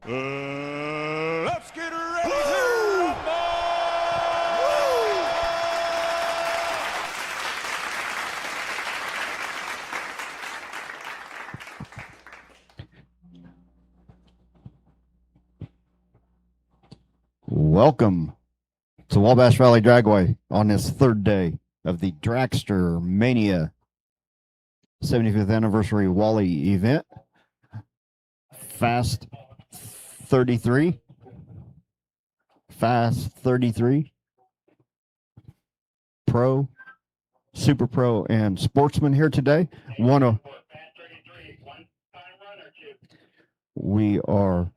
Let's get ready to rumble! Welcome to Wabash Valley Dragway on this third day of the Dragstermania 75th anniversary Wally event. Fast 33. Fast 33. Pro, Super Pro, and Sportsman here today. We are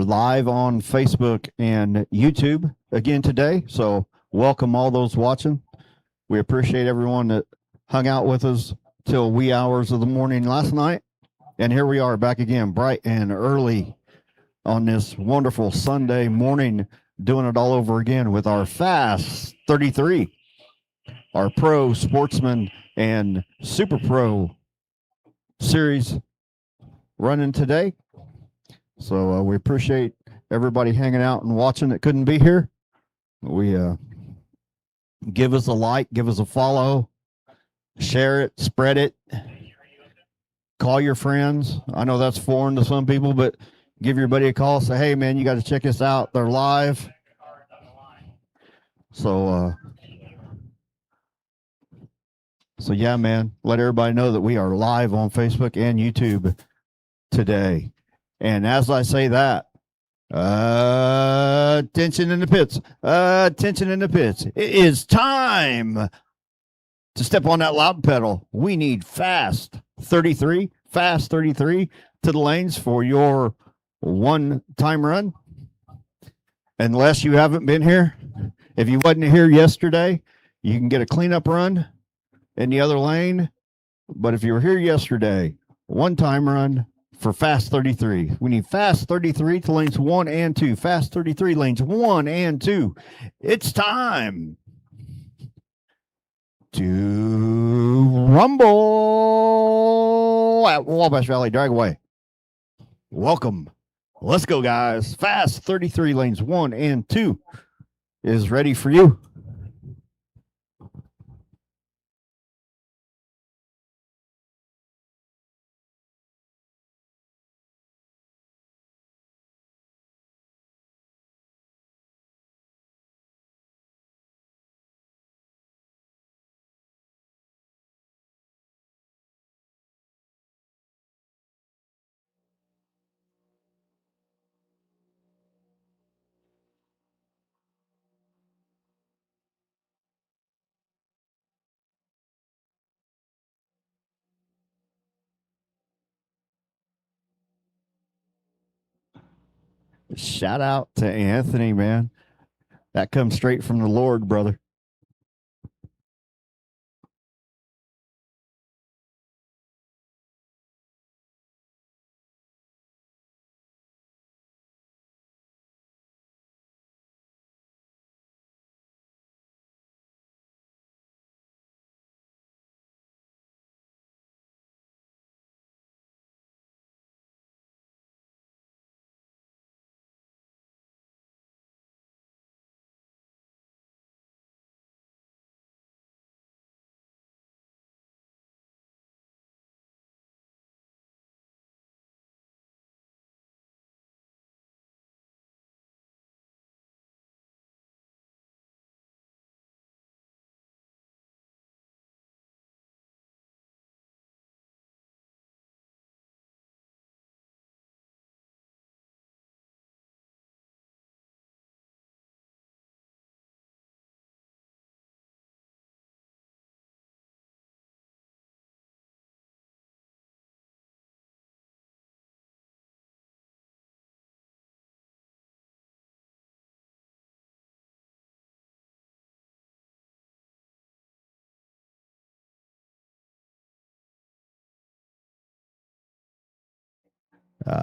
live on Facebook and YouTube again today. So welcome all those watching. We appreciate everyone that hung out with us till wee hours of the morning last night. And here we are back again, bright and early on this wonderful Sunday morning, doing it all over again with our Fast 33, our Pro, Sportsman, and Super Pro series running today. So we appreciate everybody hanging out and watching that couldn't be here. We give us a like, give us a follow, share it, spread it, call your friends. I know that's foreign to some people, but give your buddy a call. Say, hey, man, you got to check this out. They're live. So yeah, man, let everybody know that we are live on Facebook and YouTube today. And as I say that, attention in the pits, attention in the pits. It is time to step on that loud pedal. We need fast 33 to the lanes for your one-time run. Unless you haven't been here. If you wasn't here yesterday, you can get a cleanup run in the other lane. But if you were here yesterday, one-time run for Fast 33. We need Fast 33 to lanes 1 and 2. Fast 33 lanes 1 and 2. It's time to rumble at Wabash Valley Dragway. Welcome. Let's go, guys. Fast 33 lanes 1 and 2 is ready for you. Shout out to Anthony, man. That comes straight from the Lord, brother.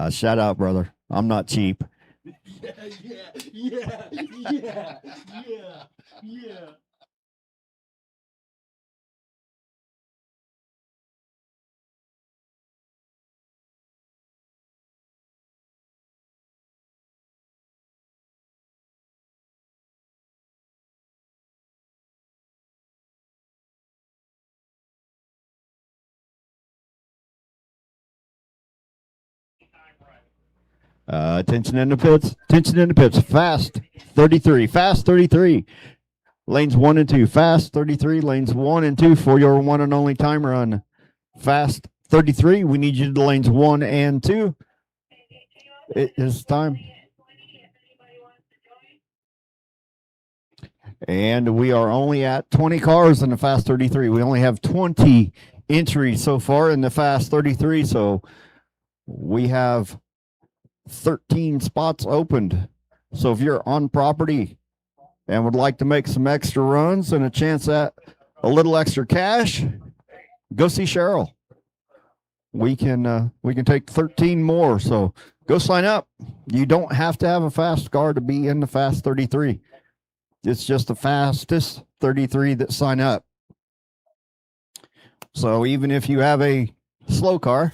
Shout out, brother. I'm not cheap. Yeah. Attention in the pits. Attention in the pits. Fast 33. Fast 33. Lanes 1 and 2. Fast 33. Lanes 1 and 2 for your one and only time run. Fast 33. We need you to lanes 1 and 2. It is time. And we are only at 20 cars in the Fast 33. We only have 20 entries so far in the Fast 33. So we have 13 spots opened. So if you're on property and would like to make some extra runs and a chance at a little extra cash, go see Cheryl. We can take 13 more. So go sign up. You don't have to have a fast car to be in the Fast 33. It's just the fastest 33 that sign up. So even if you have a slow car,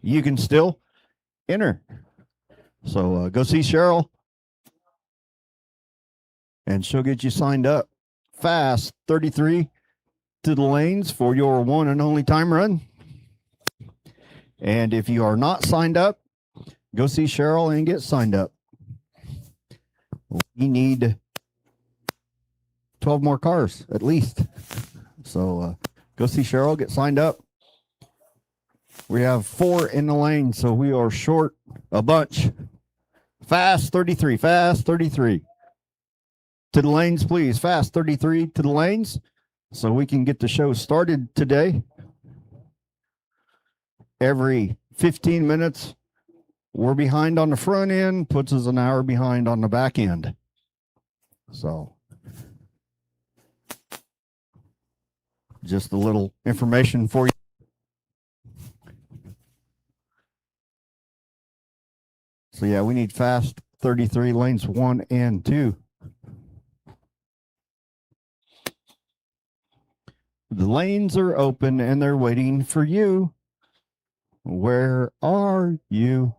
you can still enter. So go see Cheryl, and she'll get you signed up. Fast 33 to the lanes for your one and only time run. And if you are not signed up, go see Cheryl and get signed up. We need 12 more cars at least. So go see Cheryl, get signed up. We have 4 in the lane, so we are short a bunch. Fast 33, fast 33. To the lanes, please. Fast 33 to the lanes so we can get the show started today. Every 15 minutes, we're behind on the front end, puts us an hour behind on the back end. So just a little information for you. So yeah, we need fast 33 lanes 1 and 2. The lanes are open and they're waiting for you. Where are you?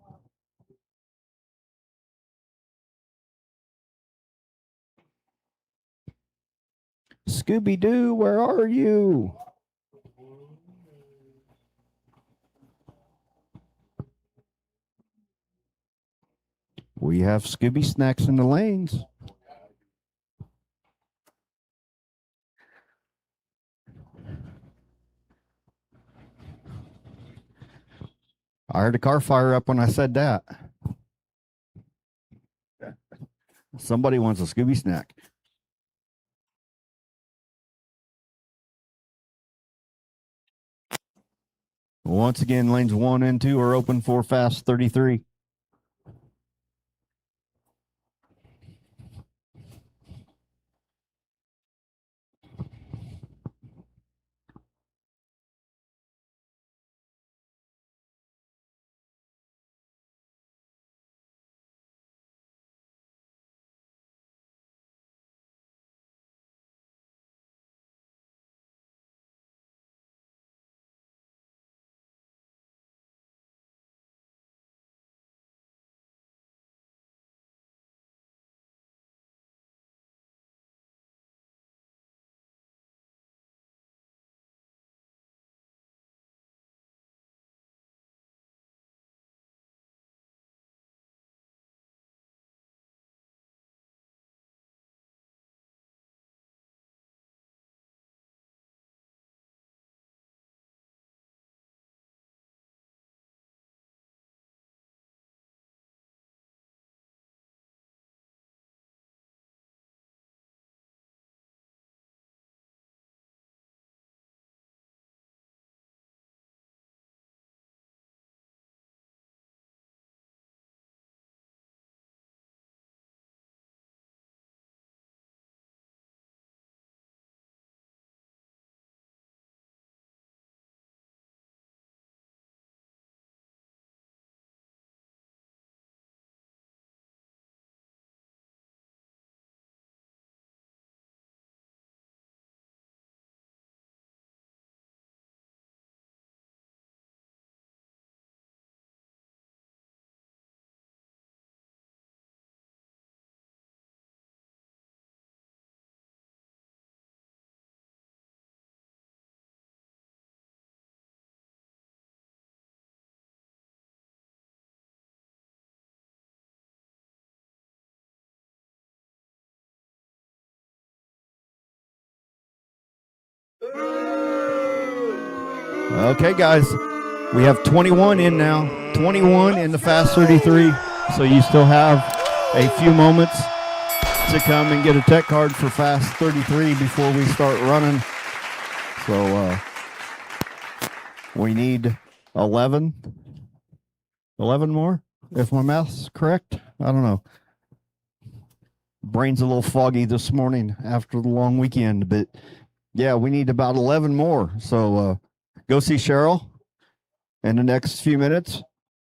Scooby-Doo, where are you? We have Scooby snacks in the lanes. I heard a car fire up when I said that. Somebody wants a Scooby snack. Once again, lanes 1 and 2 are open for fast 33. Okay, guys, we have 21 in now. 21 in the Fast 33. So you still have a few moments to come and get a tech card for Fast 33 before we start running. So we need 11 more, if my math's correct. I don't know. Brain's a little foggy this morning after the long weekend, but yeah, we need about 11 more. So go see Cheryl in the next few minutes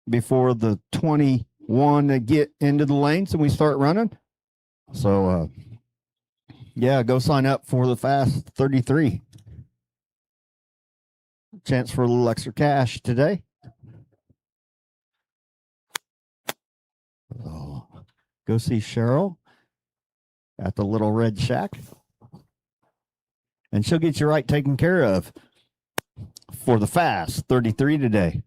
before the 21 get into the lanes and we start running. So yeah, go sign up for the Fast 33. Chance for a little extra cash today. So, go see Cheryl at the Little Red Shack, and she'll get you right taken care of for the Fast 33 today.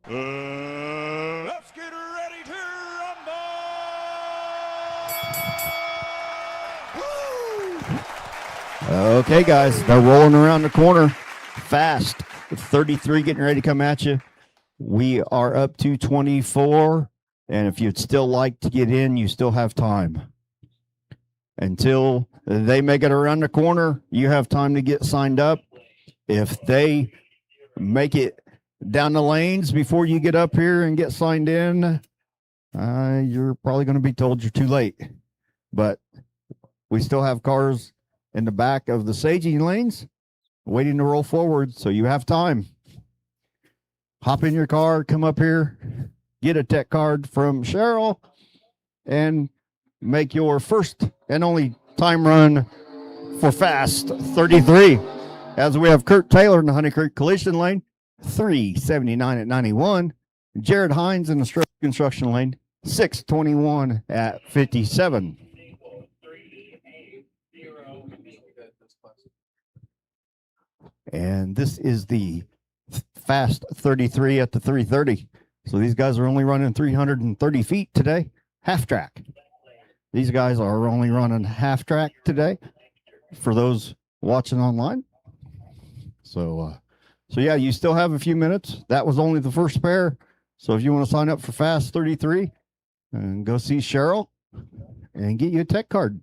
Let's get ready to rumble! Okay, guys, they're rolling around the corner fast. 33 getting ready to come at you. We are up to 24, and if you'd still like to get in, you still have time. Until they make it around the corner, you have time to get signed up. If they make it down the lanes before you get up here and get signed in, you're probably going to be told you're too late. But we still have cars in the back of the staging lanes waiting to roll forward, so you have time. Hop in your car, come up here, get a tech card from Cheryl, and make your first and only time run for Fast 33. As we have Kurt Taylor in the Honey Creek Collision Lane, 379 at 91. Jared Hines in the Stroke Construction Lane, 621 at 57. And this is the Fast 33 at the 330. So these guys are only running 330 feet today, half track. These guys are only running half track today for those watching online. So yeah, you still have a few minutes. That was only the first pair. So if you want to sign up for Fast 33 and go see Cheryl and get you a tech card.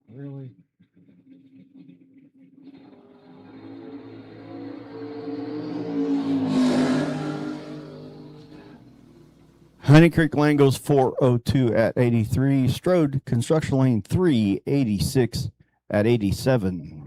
Really? Honey Creek Lane goes 402 at 83. Strode Construction Lane 386 at 87.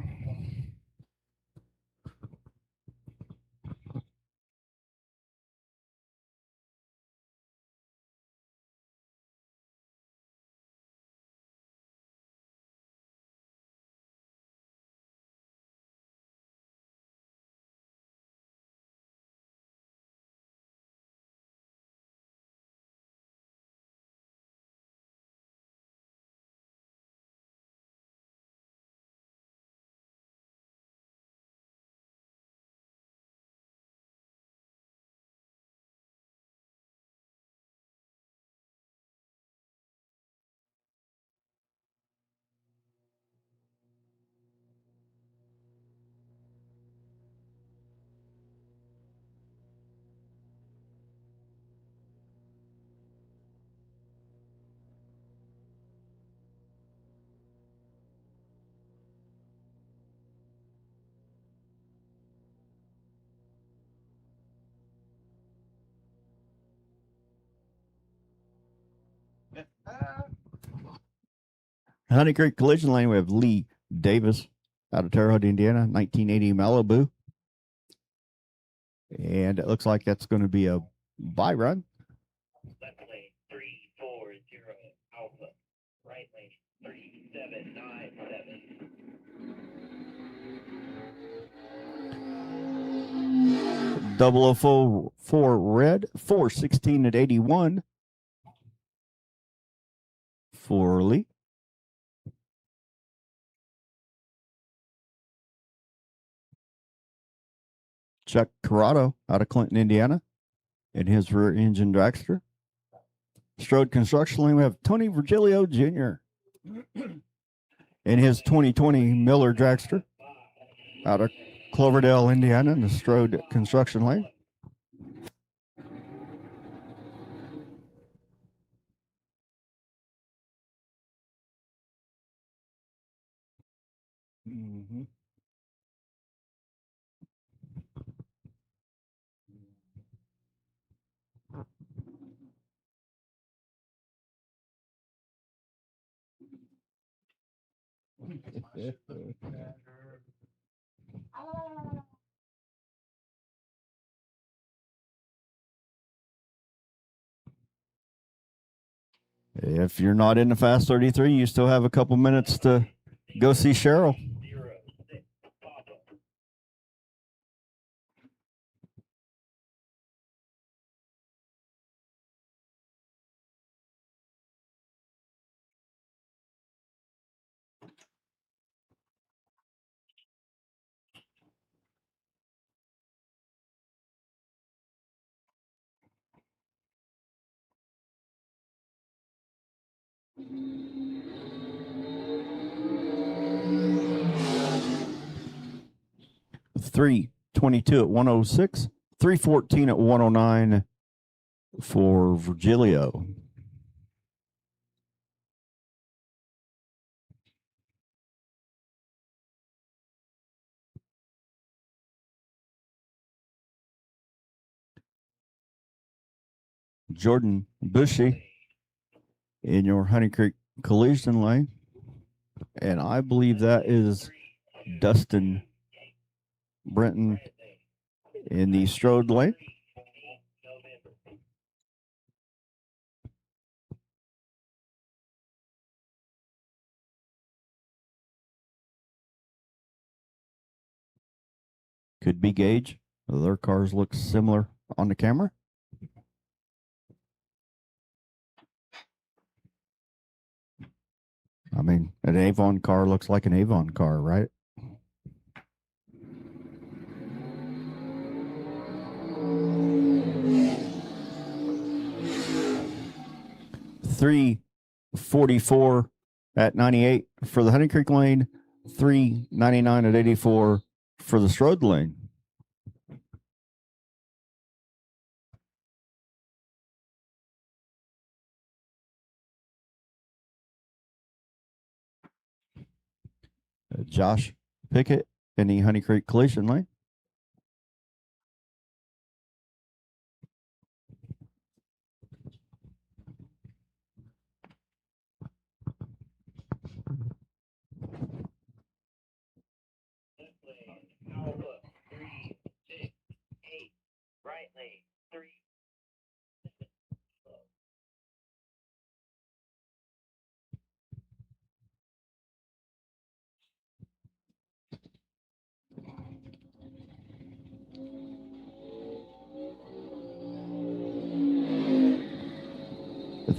Honey Creek Collision Lane, we have Lee Davis out of Terre Haute, Indiana, 1980 Malibu. And it looks like that's going to be a bye run. Left lane 340 Alpha. Right lane 3797. 004 red, 416 at 81 for Lee. Chuck Corrado out of Clinton, Indiana, in his rear engine dragster. Strode Construction Lane, we have Tony Virgilio Jr. in his 2020 Miller dragster out of Cloverdale, Indiana, in the Strode Construction Lane. Mm-hmm. If you're not in the Fast 33, you still have a couple minutes to go see Cheryl. $322 at 106, $314 at 109 for Virgilio. Jordan Bushy in your Honey Creek collision lane. And I believe that is Dustin Brenton in the Strode lane. Could be Gage. Their cars look similar on the camera. I mean, an Avon car looks like an Avon car, right? $344 at 98 for the Honey Creek lane, $399 at 84 for the Strode lane. Josh Pickett in the Honey Creek collision lane. Left lane, Alpha, 3, 6, 8. Right lane, 3, 7, 12.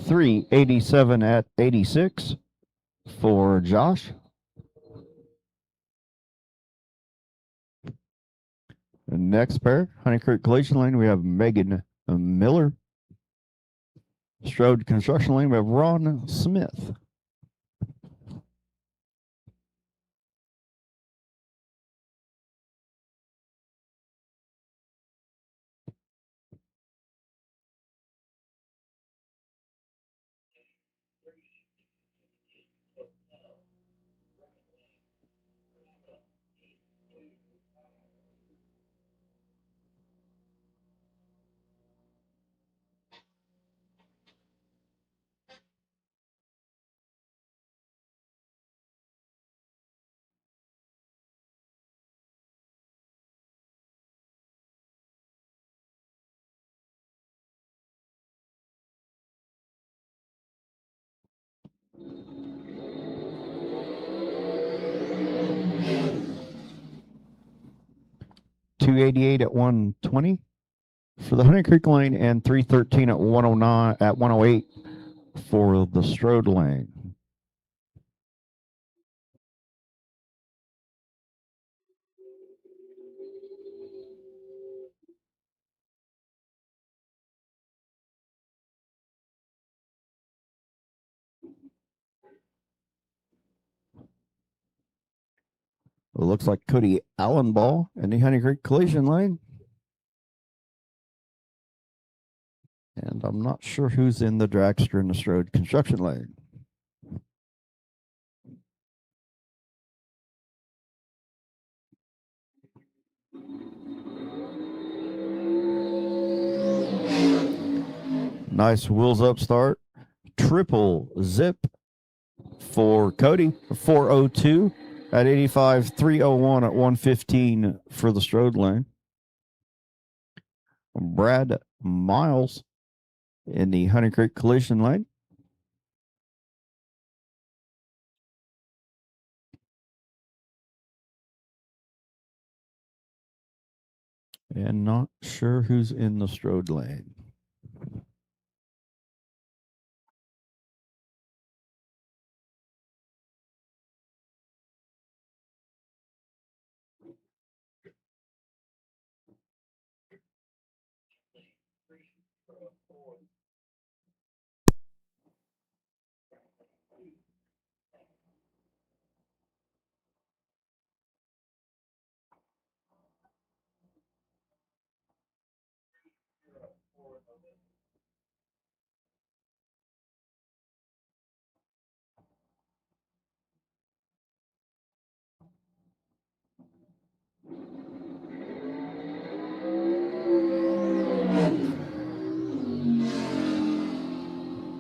$387 at 86 for Josh. The next pair, Honey Creek collision lane, we have Megan Miller. Strode construction lane, we have Ron Smith. $288 at 120 for the Honey Creek lane, and $313 at 109 at 108 for the Strode lane. It looks like Cody Allenball in the Honey Creek collision lane. And I'm not sure who's in the Dragster and the Strode construction lane. Nice wheels up start. Triple zip for Cody. 402 at 85, 301 at 115 for the Strode lane. Brad Miles in the Honey Creek collision lane. And not sure who's in the Strode lane.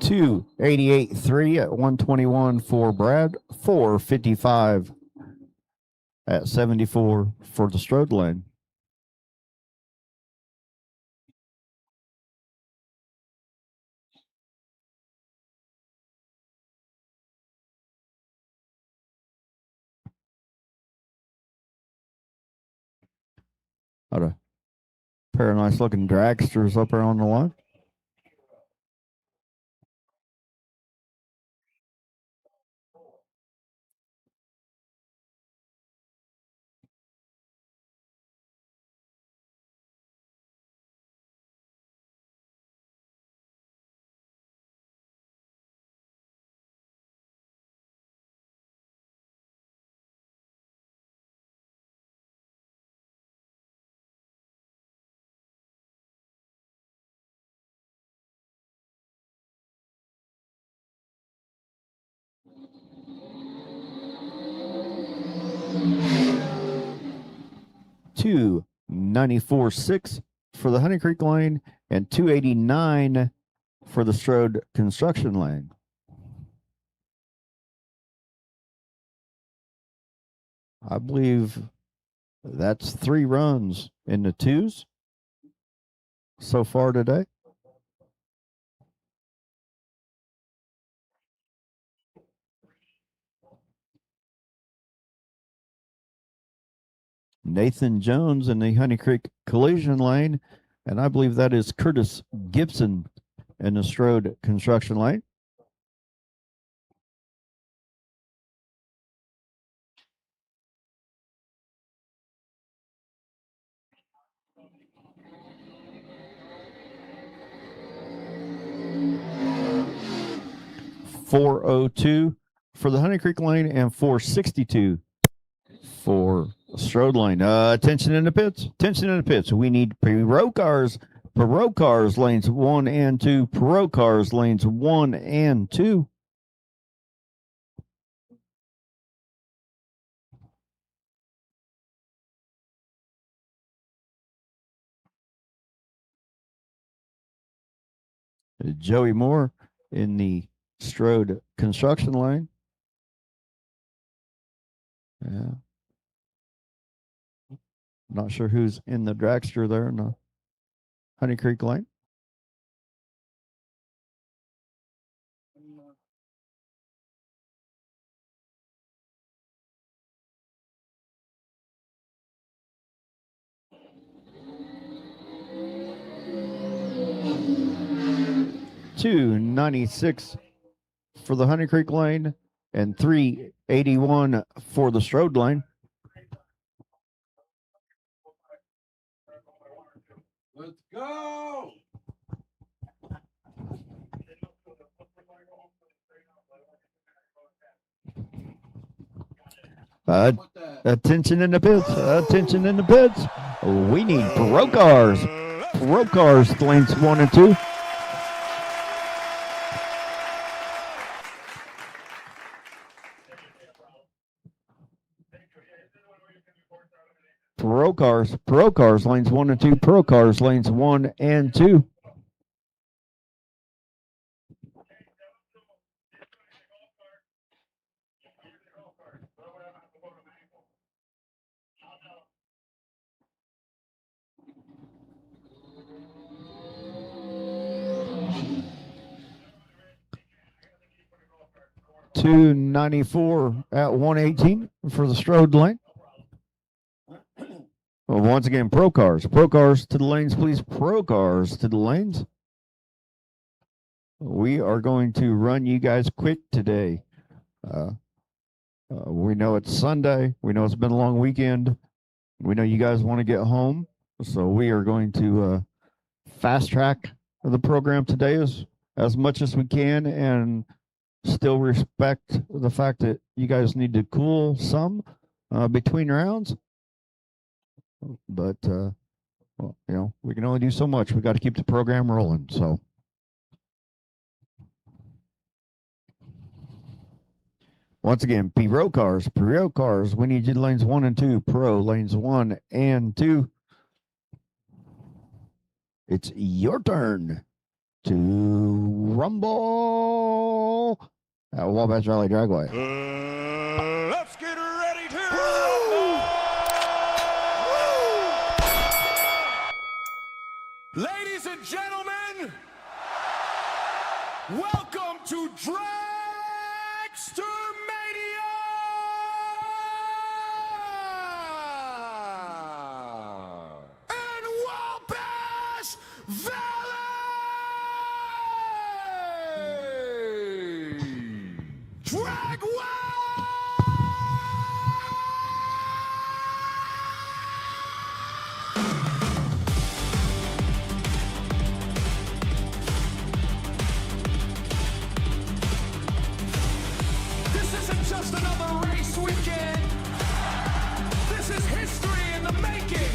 288.3 at 121 for Brad. 455 at 74 for the Strode lane. Got a pair of nice looking dragsters up there on the line. $294.6 for the Honey Creek lane and $289 for the Strode construction lane. I believe that's 3 runs in the twos so far today. Nathan Jones in the Honey Creek collision lane, and I believe that is Curtis Gibson in the Strode construction lane. $402 for the Honey Creek lane and $462 for Strode lane. Attention in the pits. Attention in the pits. We need Pro cars. Pro cars lanes 1 and 2. Pro cars lanes 1 and 2. Joey Moore in the Strode construction lane. Yeah. Not sure who's in the dragster there in the Honey Creek lane. $296 for the Honey Creek lane and $381 for the Strode lane. Let's go. Attention in the pits. Attention in the pits. We need Pro cars. Pro cars lanes 1 and 2. Pro cars lanes 1 and 2. Pro cars lanes 1 and 2. $294 at 118 for the Strode lane. Well, once again, Pro cars to the lanes, please. Pro cars to the lanes. We are going to run you guys quick today. We know it's Sunday. We know it's been a long weekend. We know you guys want to get home. So we are going to fast track the program today as much as we can and still respect the fact that you guys need to cool some between rounds. But, well, you know, we can only do so much. We got to keep the program rolling. So, once again, Pro cars. We need you lanes 1 and 2. Pro lanes 1 and 2. It's your turn to Rumble at Wabash Valley Dragway. Let's get ready to rumble! Ladies and gentlemen, welcome to Dragstermania! And Wabash Valley! Dragway! This isn't just another race weekend. This is history in the making.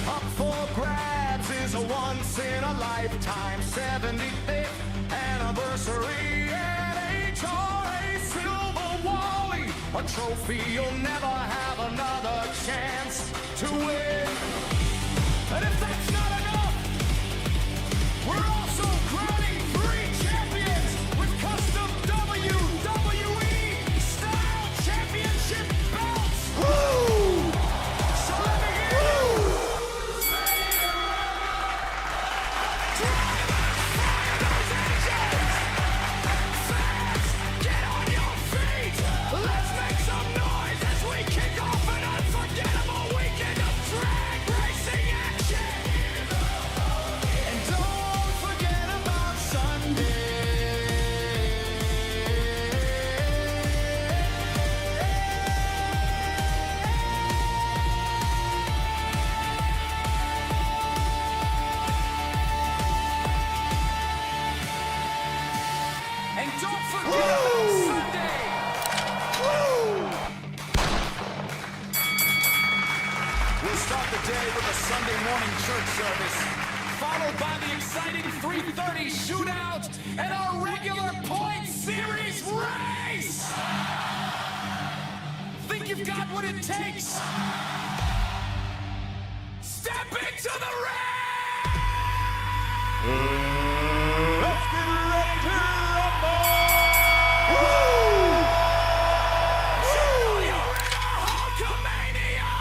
Up for grabs is a once-in-a-lifetime 75th anniversary at HRA Silver Wally. A trophy you'll never have another chance to win. And if that's not enough, we're also crowning 3 champions with custom WWE style championship belts. Woo! So let me hear you. Drivers, fire those engines. Fans, get on your feet. Let's make some noise as we kick off an unforgettable weekend of drag racing action. And don't forget about Sunday. We'll start the day with a Sunday morning church service, followed by the exciting 3:30 shootout and our regular point series race. Think you've got what it takes? Step into the ring! Let's get ready to rumble! Channel your inner Hulkamania!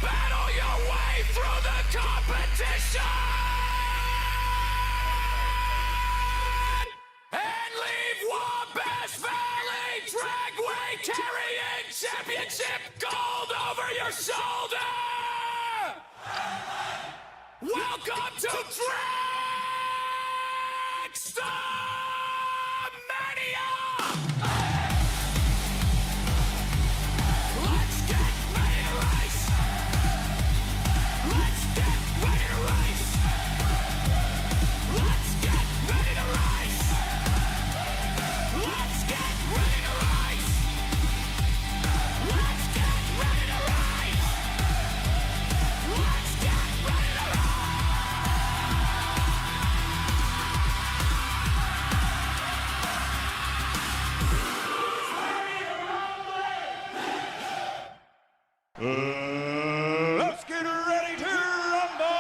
Battle your way through the competition! And leave Wabash Valley Dragway carrying championship gold over your shoulder! Welcome to Dragstermania! Let's get ready to race! Let's get ready to race! Let's get ready to race! Let's get ready to race! Let's get ready to race! Let's get ready to race! Let's get ready to rumble!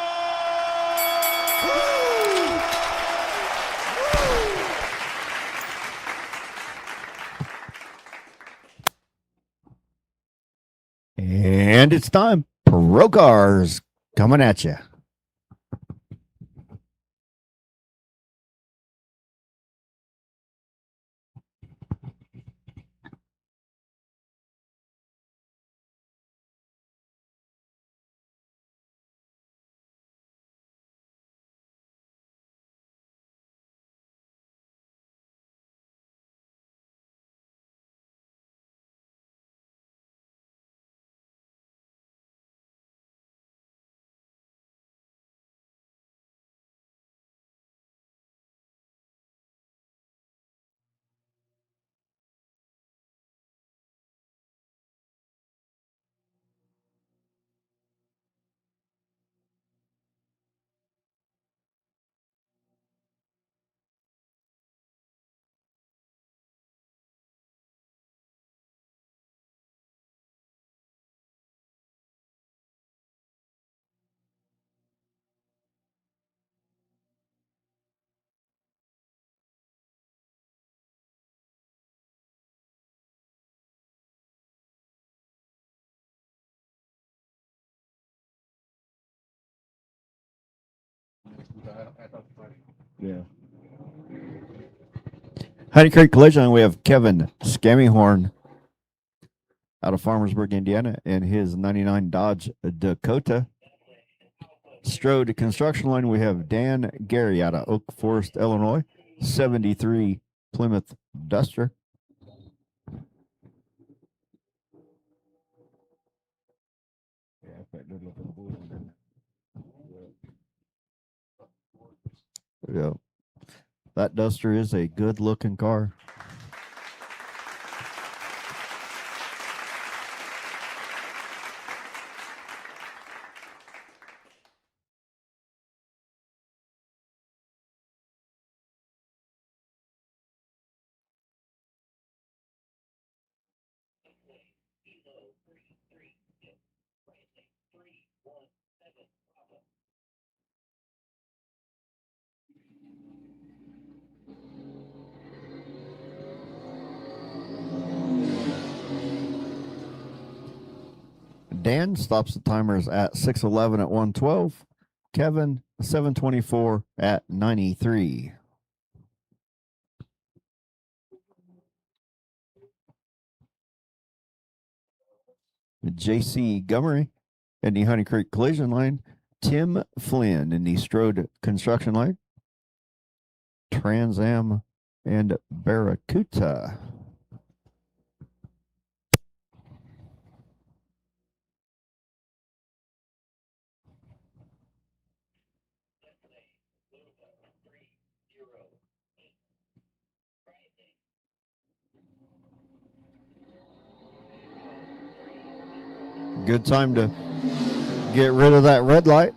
And it's time. Pro Cars coming at you. Yeah. Honey Creek Collision, we have Kevin Scammyhorn out of Farmersburg, Indiana, and his 99 Dodge Dakota. Strode Construction Line, we have Dan Gary out of Oak Forest, Illinois, 73 Plymouth Duster. Yeah. That Duster is a good looking car. Dan stops the timers at 6:11 at 112. Kevin 7:24 at 93. JC Gummery in the Honey Creek Collision Line. Tim Flynn in the Strode Construction Line. Trans Am and Barracuda. Good time to get rid of that red light.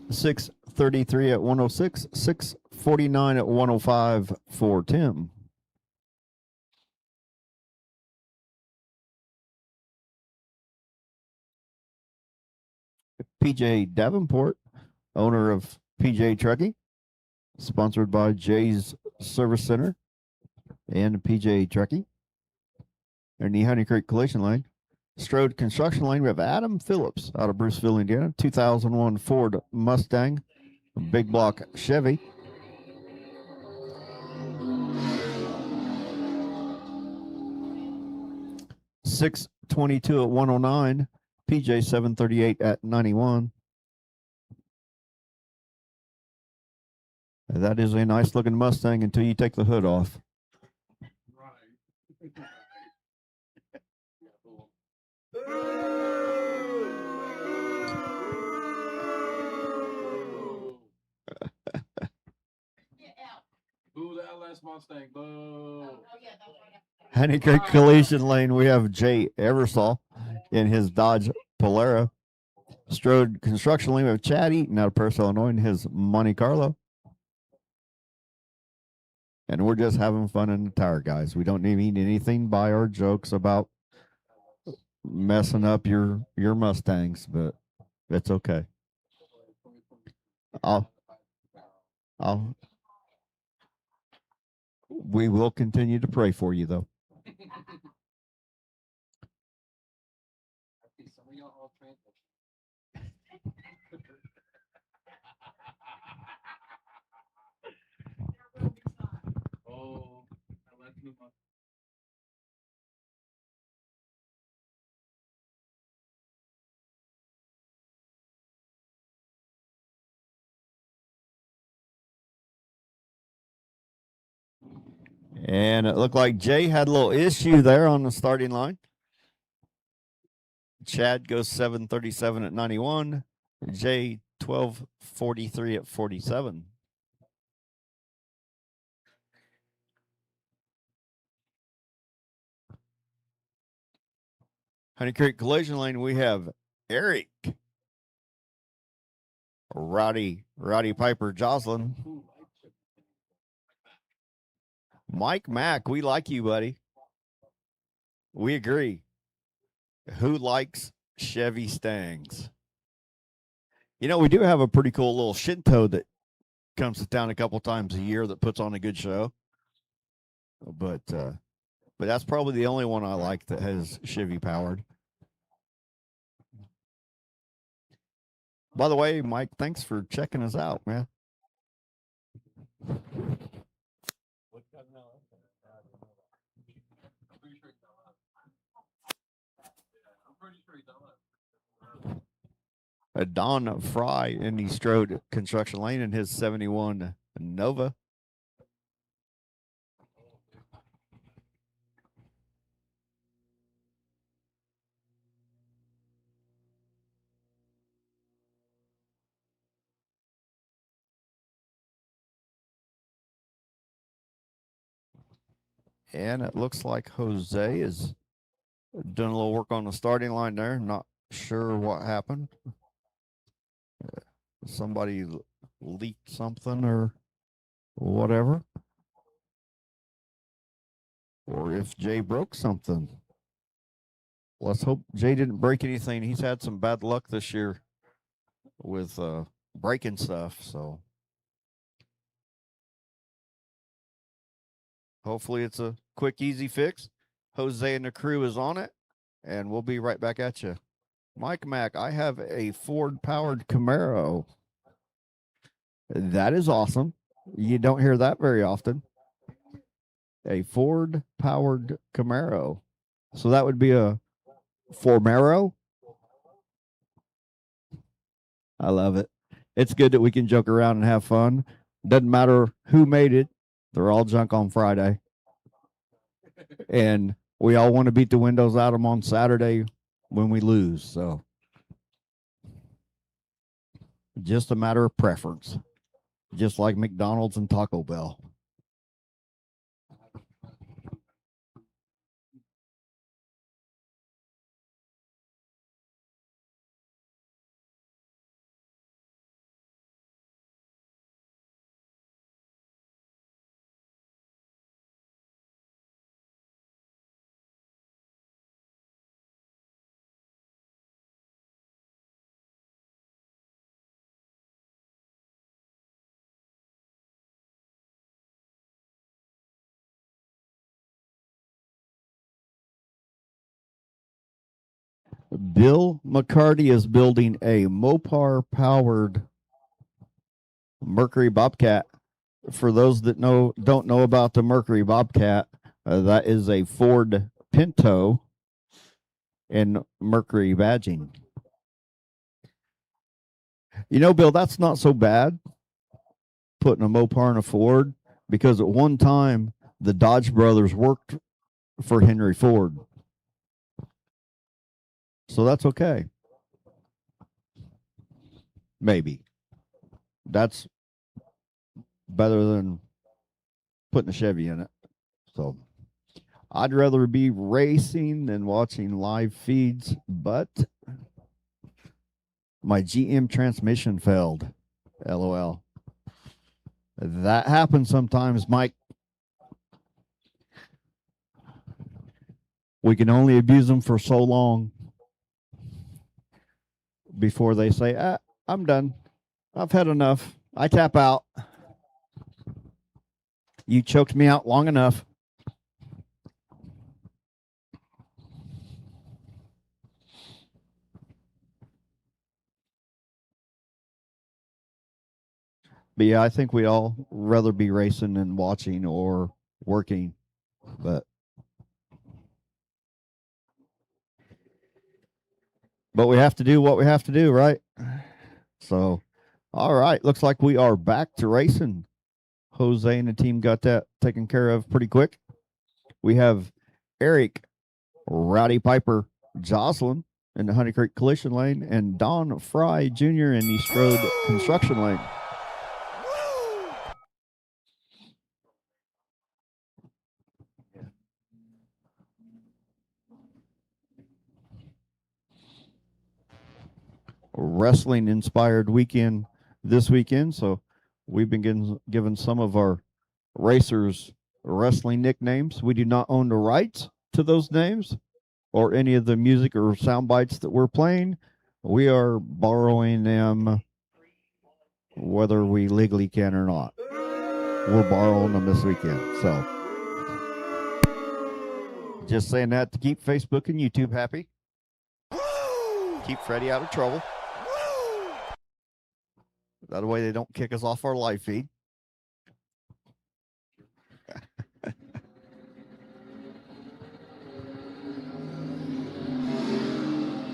6:33 at 106, 6:49 at 105 for Tim. PJ Davenport, owner of PJ Trucking, sponsored by Jay's Service Center and PJ Trucking. And the Honey Creek Collision Line. Strode Construction Line, we have Adam Phillips out of Bruceville, Indiana, 2001 Ford Mustang, big block Chevy. $622 at 109, PJ 738 at 91. That is a nice looking Mustang until you take the hood off. Right. Boo the LS Mustang. Boo. Honey Creek Collision Lane, we have Jay Eversole in his Dodge Polara. Strode Construction Lane, we have Chad Eaton out of Perth, Illinois, in his Monte Carlo. And we're just having fun in the tower, guys. We don't need anything by our jokes about messing up your Mustangs, but it's okay. We will continue to pray for you, though. Oh, I like new Mustang. And it looked like Jay had a little issue there on the starting line. Chad goes 737 at 91. Jay 1243 at 47. Honey Creek Collision Lane, we have Eric. Roddy Piper Jocelyn. Mike Mack, we like you, buddy. We agree. Who likes Chevy Stangs? You know, we do have a pretty cool little Shinto that comes to town a couple times a year that puts on a good show. But that's probably the only one I like that has Chevy powered. By the way, Mike, thanks for checking us out, man. What cousin Ella? I'm pretty sure he's not allowed. Yeah, I'm pretty sure he's not allowed. Don Fry in East Road Construction Lane in his 71 Nova. And it looks like Jose is doing a little work on the starting line there. Not sure what happened. Somebody leaked something or whatever. Or if Jay broke something. Let's hope Jay didn't break anything. He's had some bad luck this year with breaking stuff. So hopefully it's a quick, easy fix. Jose and the crew is on it, and we'll be right back at you. Mike Mack, I have a Ford-powered Camaro. That is awesome. You don't hear that very often. A Ford-powered Camaro. So that would be a Formero. I love it. It's good that we can joke around and have fun. Doesn't matter who made it. They're all junk on Friday. And we all want to beat the windows out of them on Saturday when we lose. So just a matter of preference. Just like McDonald's and Taco Bell. Bill McCarty is building a Mopar-powered Mercury Bobcat. For those that don't know about the Mercury Bobcat, that is a Ford Pinto and Mercury badging. You know, Bill, that's not so bad, putting a Mopar in a Ford, because at one time, the Dodge brothers worked for Henry Ford. So that's okay. Maybe. That's better than putting a Chevy in it. So I'd rather be racing than watching live feeds, but my GM transmission failed. LOL. That happens sometimes, Mike. We can only abuse them for so long before they say, I'm done. I've had enough. I tap out. You choked me out long enough. But yeah, I think we all rather be racing than watching or working. But we have to do what we have to do, right? So, all right. Looks like we are back to racing. Jose and the team got that taken care of pretty quick. We have Eric Rowdy Piper Jocelyn in the Honey Creek Collision Lane and Don Fry Jr. in East Road Construction Lane. Wrestling inspired weekend this weekend. So we've been given some of our racers wrestling nicknames. We do not own the rights to those names or any of the music or sound bites that we're playing. We are borrowing them whether we legally can or not. We're borrowing them this weekend. So just saying that to keep Facebook and YouTube happy. Keep Freddie out of trouble. That way they don't kick us off our live feed.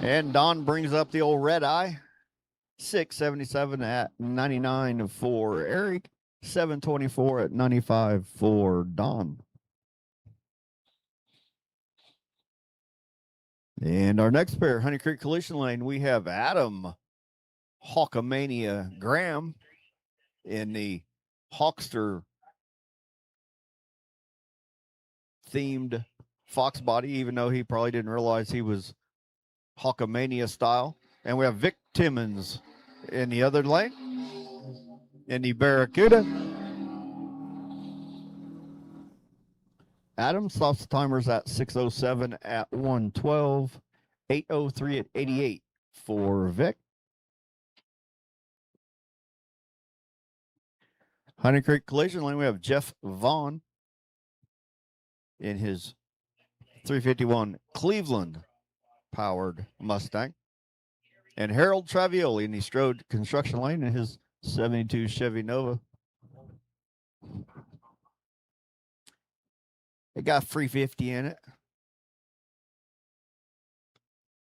And Don brings up the old red eye. 677 at 99 for Eric. 724 at 95 for Don. And our next pair, Honey Creek Collision Lane, we have Adam Hawkamania Graham in the Hawkster themed Fox body, even though he probably didn't realize he was Hawkamania style. And we have Vic Timmons in the other lane, in the Barracuda. Adam stops the timers at 607 at 112, 803 at 88 for Vic. Honey Creek Collision Lane, we have Jeff Vaughn in his 351 Cleveland powered Mustang. And Harold Travioli in the Strode Construction Lane in his 72 Chevy Nova. It got 350 in it.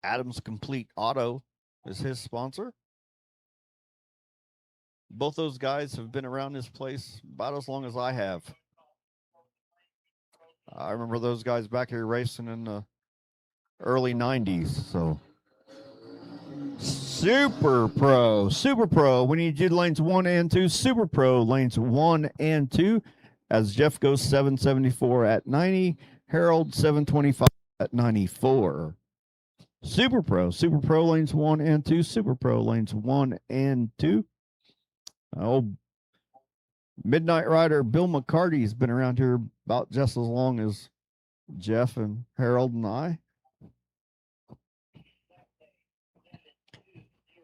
Adams Complete Auto is his sponsor. Both those guys have been around this place about as long as I have. I remember those guys back here racing in the early 90s. So Super Pro. We need you to lanes 1 and 2. Super Pro lanes 1 and 2. As Jeff goes 774 at 90. Harold 725 at 94. Super Pro lanes 1 and 2. Super Pro lanes 1 and 2. Oh, Midnight Rider Bill McCarty's been around here about just as long as Jeff and Harold and I.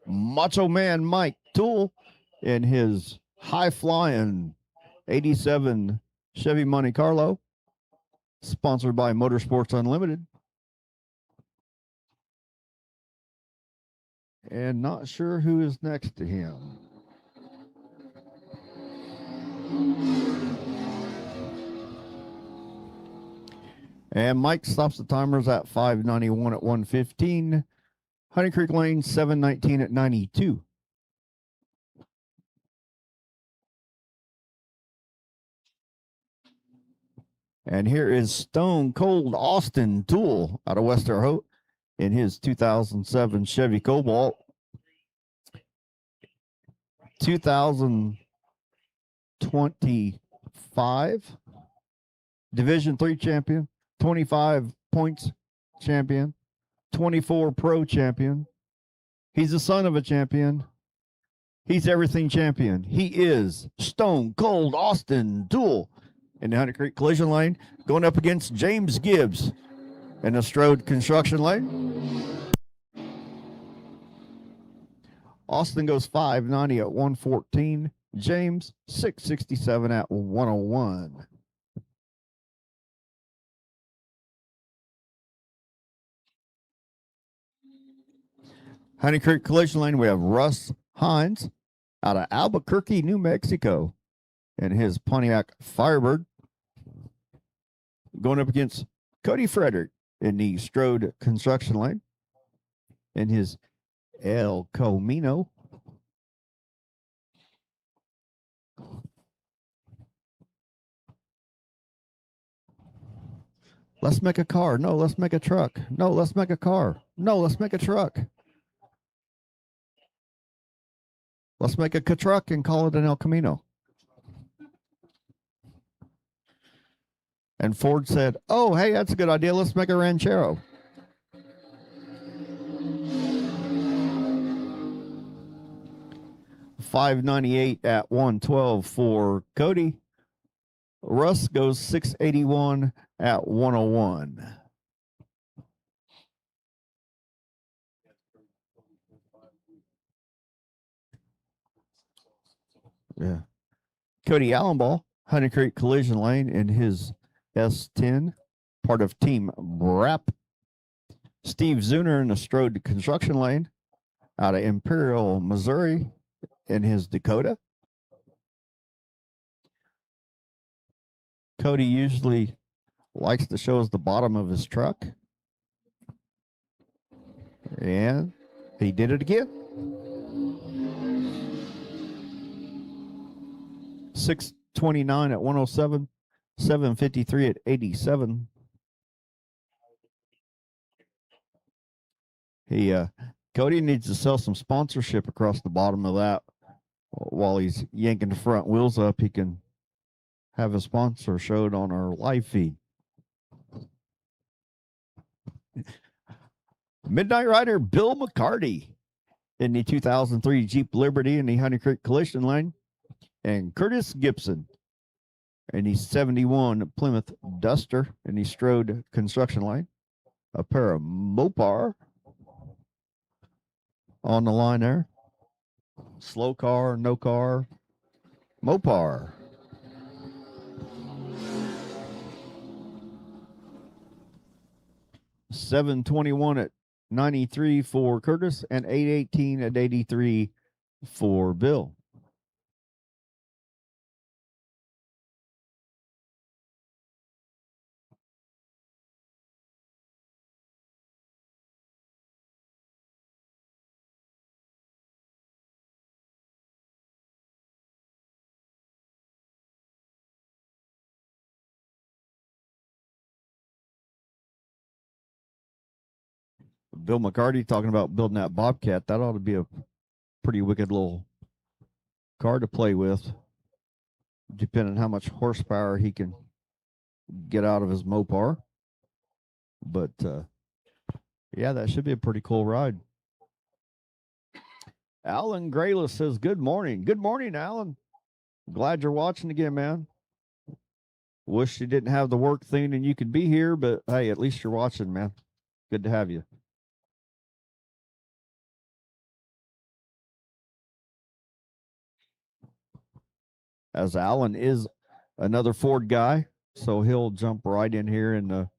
Macho Man Mike Toole in his high-flying 87 Chevy Monte Carlo, sponsored by Motorsports Unlimited. And not sure who is next to him. And Mike stops the timers at 591 at 115. Honey Creek Lane, 719 at 92. And here is Stone Cold Austin Toole out of West Terre Haute in his 2007 Chevy Cobalt. 2025 Division III champion, 25 points champion, 24 pro champion. He's the son of a champion. He's everything champion. He is Stone Cold Austin Toole in the Honey Creek Collision Lane, going up against James Gibbs in the Strode Construction Lane. Austin goes 590 at 114. James 667 at 101. Honey Creek Collision Lane, we have Russ Hines out of Albuquerque, New Mexico, and his Pontiac Firebird. Going up against Cody Frederick in the Strode Construction Lane, and his El Camino. Let's make a car. No, let's make a truck. No, let's make a car. No, let's make a truck. Let's make a truck and call it an El Camino. And Ford said, oh, hey, that's a good idea. Let's make a Ranchero. $598 at 112 for Cody. Russ goes 681 at 101. Yeah. Cody Allenball, Honey Creek Collision Lane in his S10, part of Team Brap. Steve Zuner in the Strode Construction Lane out of Imperial, Missouri in his Dakota. Cody usually likes to show us the bottom of his truck. And he did it again. 629 at 107, 753 at 87. Cody needs to sell some sponsorship across the bottom of that. While he's yanking the front wheels up, he can have a sponsor showed on our live feed. Midnight Rider Bill McCarty in the 2003 Jeep Liberty in the Honey Creek Collision Lane, and Curtis Gibson in the 71 Plymouth Duster in the Strode Construction Lane. A pair of Mopar on the line there. Slow car, no car, Mopar. $721 at 93 for Curtis and $818 at 83 for Bill. Bill McCarty talking about building that Bobcat. That ought to be a pretty wicked little car to play with, depending on how much horsepower he can get out of his Mopar. But yeah, that should be a pretty cool ride. Alan Graylis says, good morning. Good morning, Alan. Glad you're watching again, man. Wish you didn't have the work thing and you could be here, but hey, at least you're watching, man. Good to have you. As Alan is another Ford guy, so he'll jump right in here in the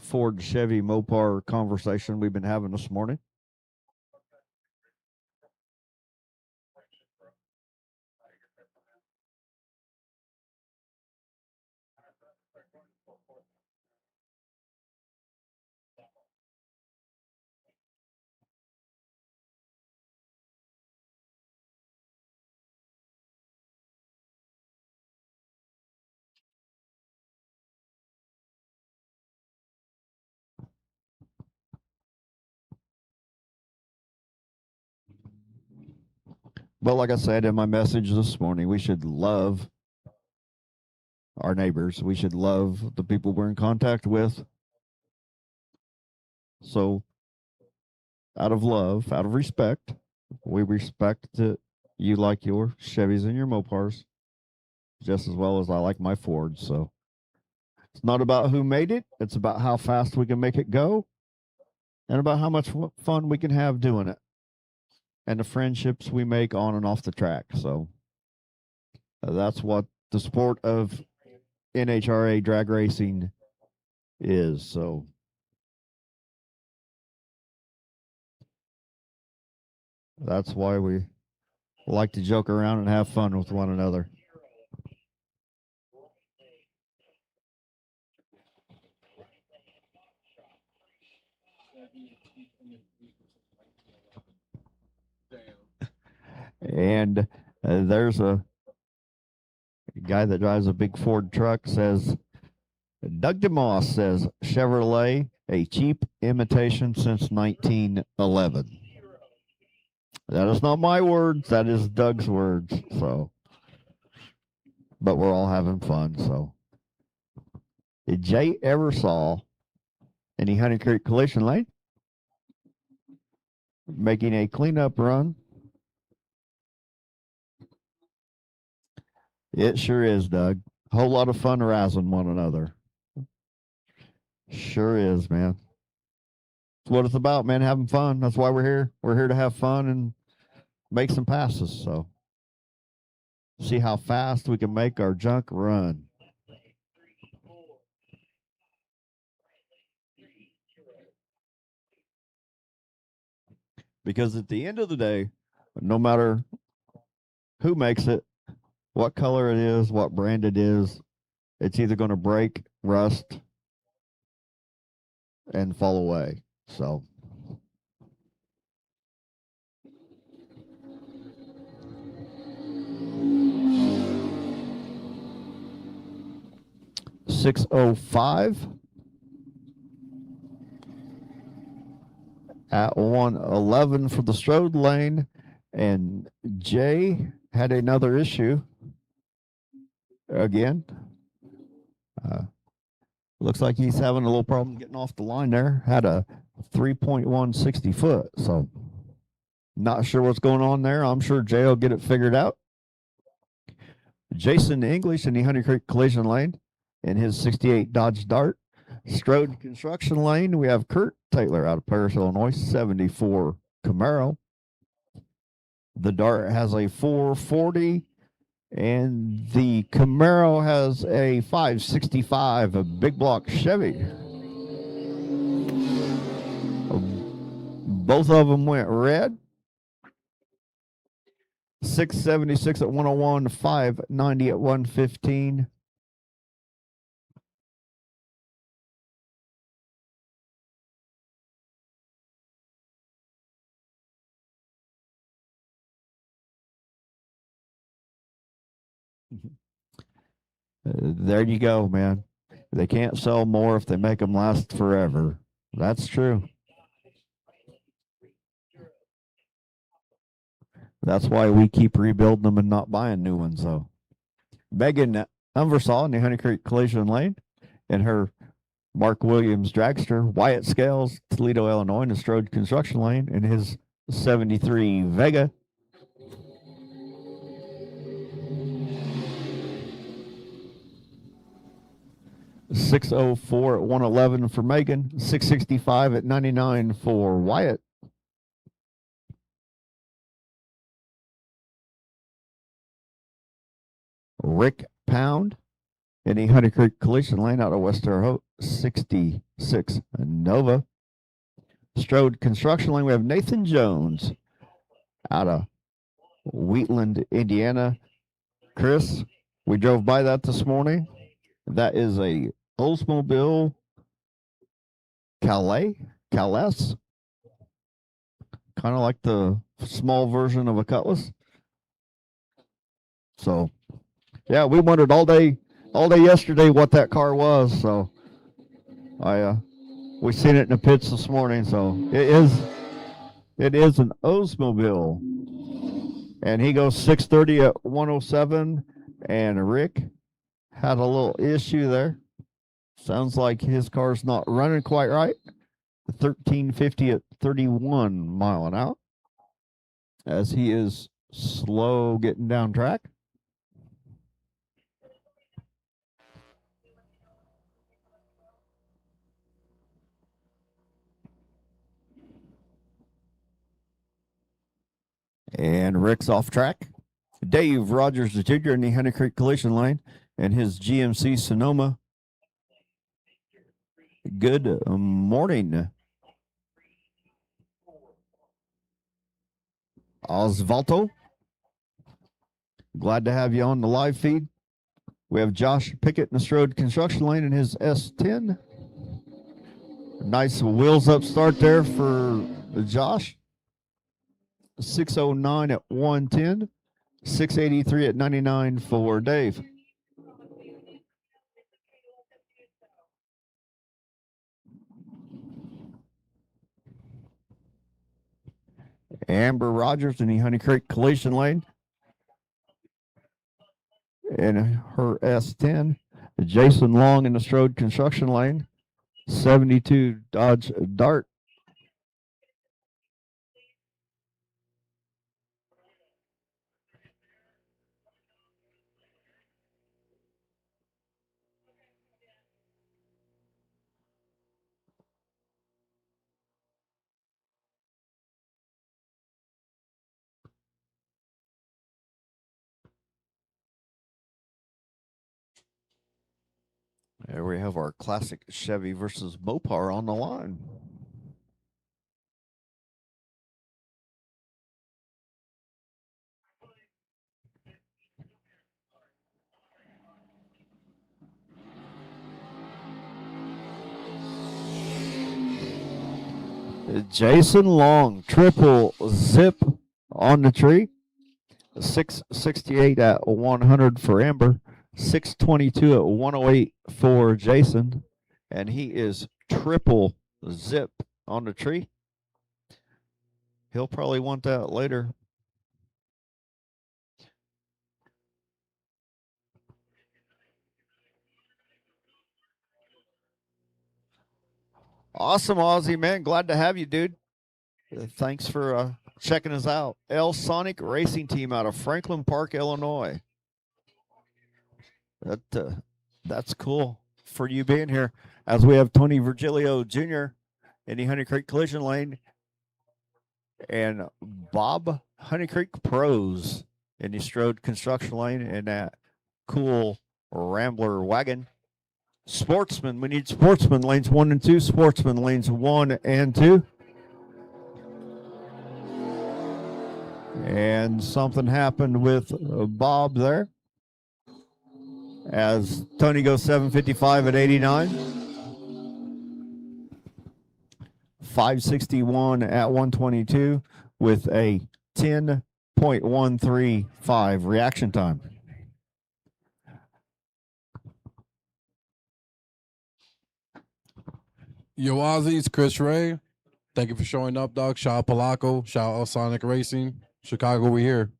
Ford Chevy Mopar conversation we've been having this morning. But like I said in my message this morning, we should love our neighbors. We should love the people we're in contact with. So out of love, out of respect, we respect that you like your Chevys and your Mopars just as well as I like my Fords. So it's not about who made it. It's about how fast we can make it go and about how much fun we can have doing it and the friendships we make on and off the track. So that's what the sport of NHRA drag racing is. So that's why we like to joke around and have fun with one another. And there's a guy that drives a big Ford truck, says, Doug DeMoss says, Chevrolet, a cheap imitation since 1911. That is not my words. That is Doug's words. So, but we're all having fun. So, did Jay ever saw any Honey Creek Collision Lane making a cleanup run? It sure is, Doug. A whole lot of fun razzing one another. Sure is, man. That's what it's about, man, having fun. That's why we're here. We're here to have fun and make some passes. So, see how fast we can make our junk run. Because at the end of the day, no matter who makes it, what color it is, what brand it is. It's either going to break, rust, and fall away. So 605 at 111 for the Strode lane. And Jay had another issue again. Looks like he's having a little problem getting off the line there. Had a 3.160 foot. So not sure what's going on there. I'm sure Jay will get it figured out. Jason English in the Honey Creek Collision Lane in his 68 Dodge Dart. Strode Construction Lane, we have Kurt Taylor out of Paris, Illinois, 74 Camaro. The Dart has a 440, and the Camaro has a 565, a big block Chevy. Both of them went red. 676 at 101, 590 at 115. There you go, man. They can't sell more if they make them last forever. That's true. That's why we keep rebuilding them and not buying new ones, though. Megan Umversaw in the Honey Creek Collision Lane in her Mark Williams dragster. Wyatt Scales, Toledo, Illinois, in the Strode Construction Lane in his 73 Vega. .604 at 111 for Megan. 665 at 99 for Wyatt. Rick Pound in the Honey Creek Collision Lane out of West Terre Haute, 66 Nova. Strode Construction Lane, we have Nathan Jones out of Wheatland, Indiana. Chris, we drove by that this morning. That is a Oldsmobile Calais, kind of like the small version of a Cutlass. So, yeah, we wondered all day yesterday what that car was. So, we seen it in the pits this morning. So it is an Oldsmobile, and he goes 630 at 107. And Rick had a little issue there. Sounds like his car's not running quite right. 1350 at 31 mile an hour as he is slow getting down track. And Rick's off track. Dave Rogers Jr. in the Honey Creek Collision Lane and his GMC Sonoma. Good morning. Osvaldo, glad to have you on the live feed. We have Josh Pickett in the Strode Construction Lane in his S10. Nice wheels up start there for Josh. 609 at 110. 683 at 99 for Dave. Amber Rogers in the Honey Creek Collision Lane in her S10. Jason Long in the Strode Construction Lane. 72 Dodge Dart. There we have our classic Chevy versus Mopar on the line. Jason Long, triple zip on the tree. 668 at 100 for Amber. 622 at 108 for Jason. And he is triple zip on the tree. He'll probably want that later. Awesome, Aussie, man. Glad to have you, dude. Thanks for checking us out. L Sonic Racing Team out of Franklin Park, Illinois. That's cool for you being here. As we have Tony Virgilio Jr. in the Honey Creek Collision Lane and Bob Honey Creek Pros in the Strode Construction Lane in that cool Rambler wagon. Sportsman, we need Sportsman lanes 1 and 2. Sportsman lanes 1 and 2. And something happened with Bob there as Tony goes 755 at 89. 561 at 122 with a 10.135 reaction time. Yo, Aussies, Chris Ray. Thank you for showing up, dog. Shout out Palaco. Shout out Sonic Racing. Chicago, we here.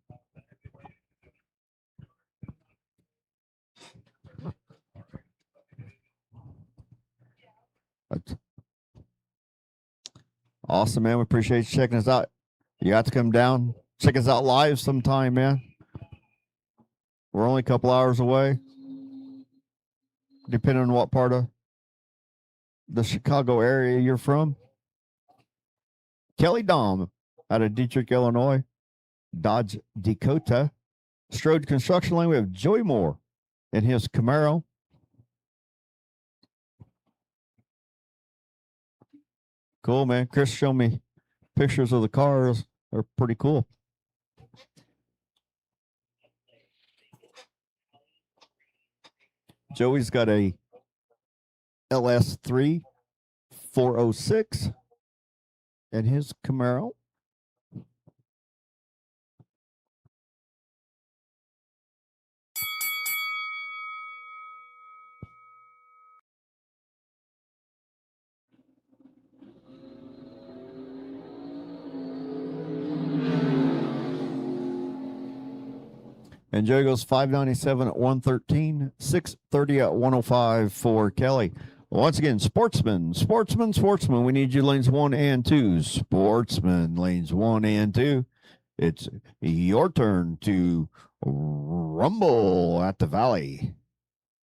Awesome, man. We appreciate you checking us out. You got to come down, check us out live sometime, man. We're only a couple hours away, depending on what part of the Chicago area you're from. Kelly Dom out of Dietrich, Illinois. Dodge Dakota. Strode Construction Lane, we have Joey Moore in his Camaro. Cool, man. Chris showed me pictures of the cars. They're pretty cool. Joey's got a LS3 406 in his Camaro. And Joey goes 597 at 113, 630 at 105 for Kelly. Once again, Sportsman, we need you lanes 1 and 2. Sportsman, lanes 1 and 2. It's your turn to rumble at the Valley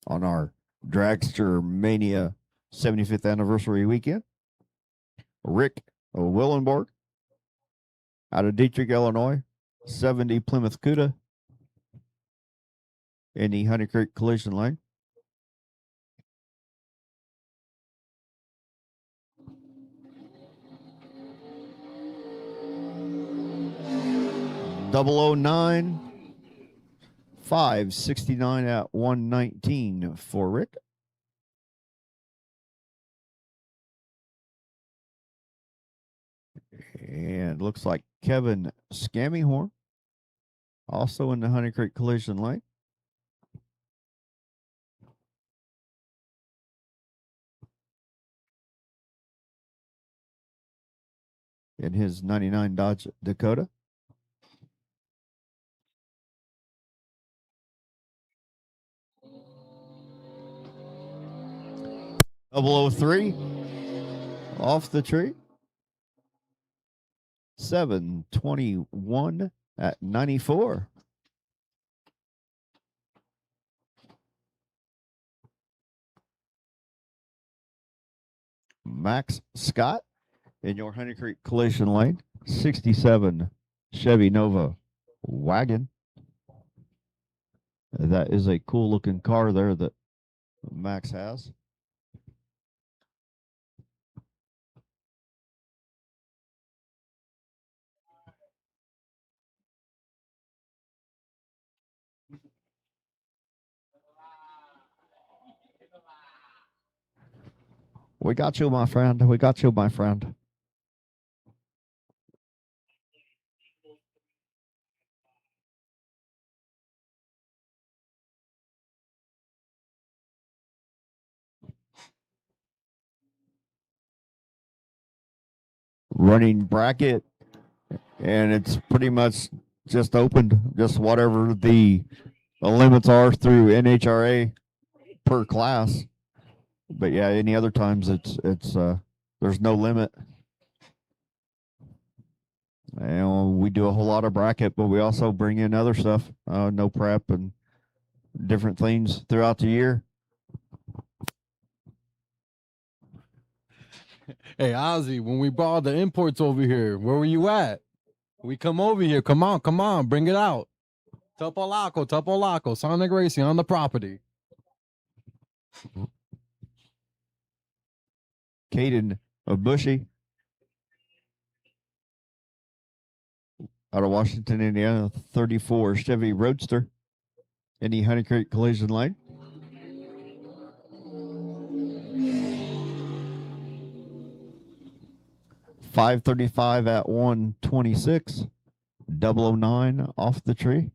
on our Dragstermania 75th anniversary weekend. Rick Willenborg out of Dietrich, Illinois. 70 Plymouth Cuda in the Honey Creek Collision Lane. .009, 569 at 119 for Rick. And looks like Kevin Scammyhorn also in the Honey Creek Collision Lane. In his 99 Dodge Dakota. .003 off the tree. 721 at 94. Max Scott in your Honey Creek Collision Lane. 67 Chevy Nova wagon. That is a cool looking car there that Max has. We got you, my friend. We got you, my friend. running bracket, and it's pretty much just opened, just whatever the limits are through NHRA per class. But yeah, any other times it's there's no limit. And we do a whole lot of bracket, but we also bring in other stuff, no prep and different things throughout the year. Hey, Ozzy, when we brought the imports over here, where were you at? We come over here. Come on, bring it out. Topolaco, Sonic Racing on the property. Caden Bushy out of Washington, Indiana, 34 Chevy Roadster in the Honey Creek Collision Lane. .535 at 126, 009 off the tree.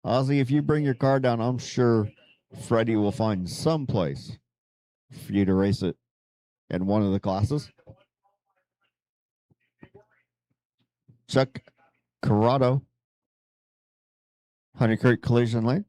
Ozzy, if you bring your car down, I'm sure Freddie will find some place for you to race it in one of the classes. Chuck Corrado, Honey Creek Collision Lane.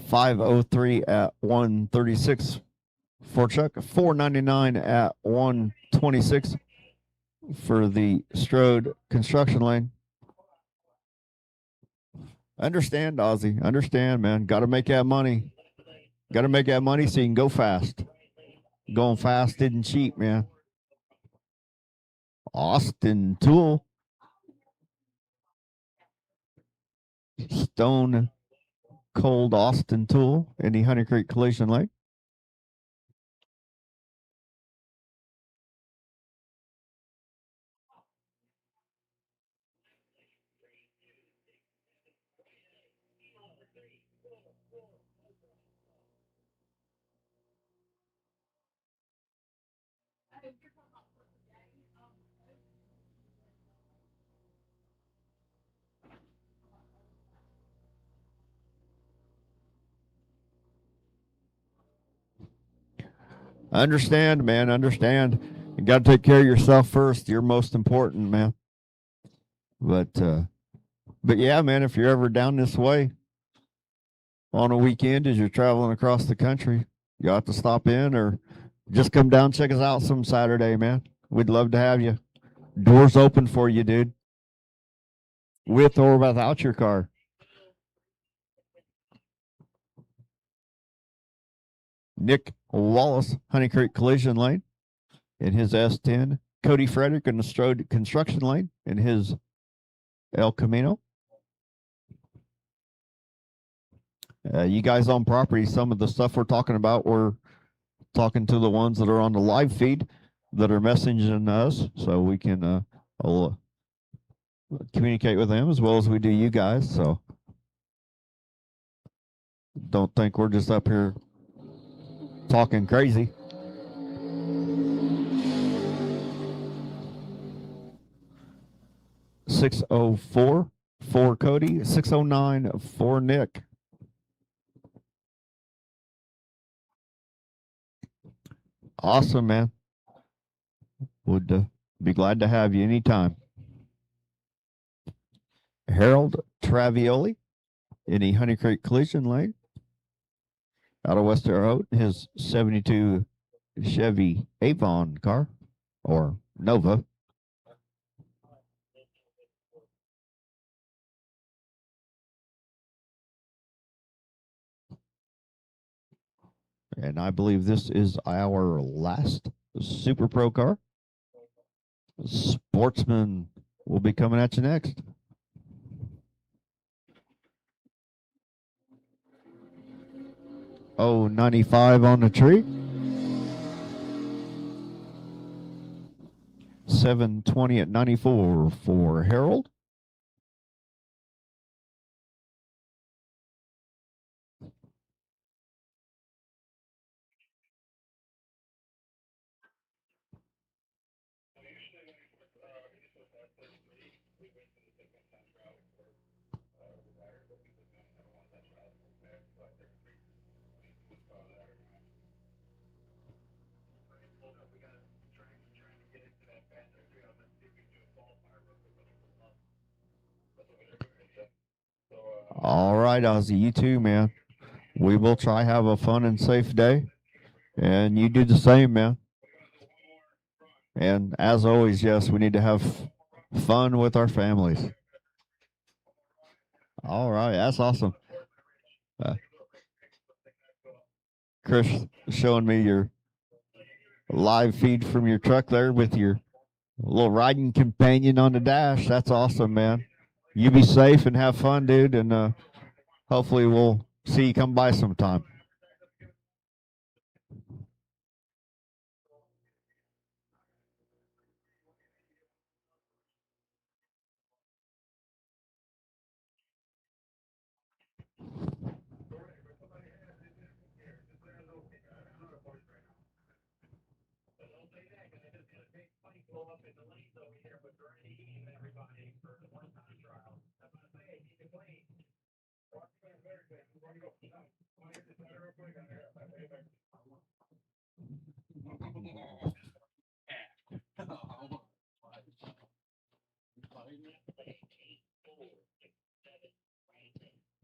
.503 at 136 for Chuck. $4.99 at 126 for the Strode Construction Lane. Understand, Ozzy. Understand, man. Got to make that money. Got to make that money so you can go fast. Going fast isn't cheap, man. Austin Tool. Stone Cold Austin Tool in the Honey Creek Collision Lane. Understand, man. Understand. You got to take care of yourself first. You're most important, man. But yeah, man. If you're ever down this way on a weekend as you're traveling across the country, you have to stop in or just come down, check us out some Saturday, man. We'd love to have you. Doors open for you, dude. With or without your car. Nick Wallace, Honey Creek Collision Lane in his S10. Cody Frederick in the Strode Construction Lane in his El Camino. You guys on property, some of the stuff we're talking about, we're talking to the ones that are on the live feed that are messaging us so we can communicate with them as well as we do you guys. So don't think we're just up here talking crazy. .604 for Cody, 609 for Nick. Awesome, man. Would be glad to have you anytime. Harold Travioli in the Honey Creek Collision Lane out of West Terre Haute, his 72 Chevy Avon car, or Nova. And I believe this is our last Super Pro car. Sportsman will be coming at you next. Oh, 95 on the tree. 720 at 94 for Harold. All right, Ozzy, you too, man. We will try have a fun and safe day, and you do the same, man. And as always, yes, we need to have fun with our families. All right, that's awesome. Chris showing me your live feed from your truck there with your little riding companion on the dash. That's awesome, man. You be safe and have fun, dude, and hopefully we'll see you come by sometime.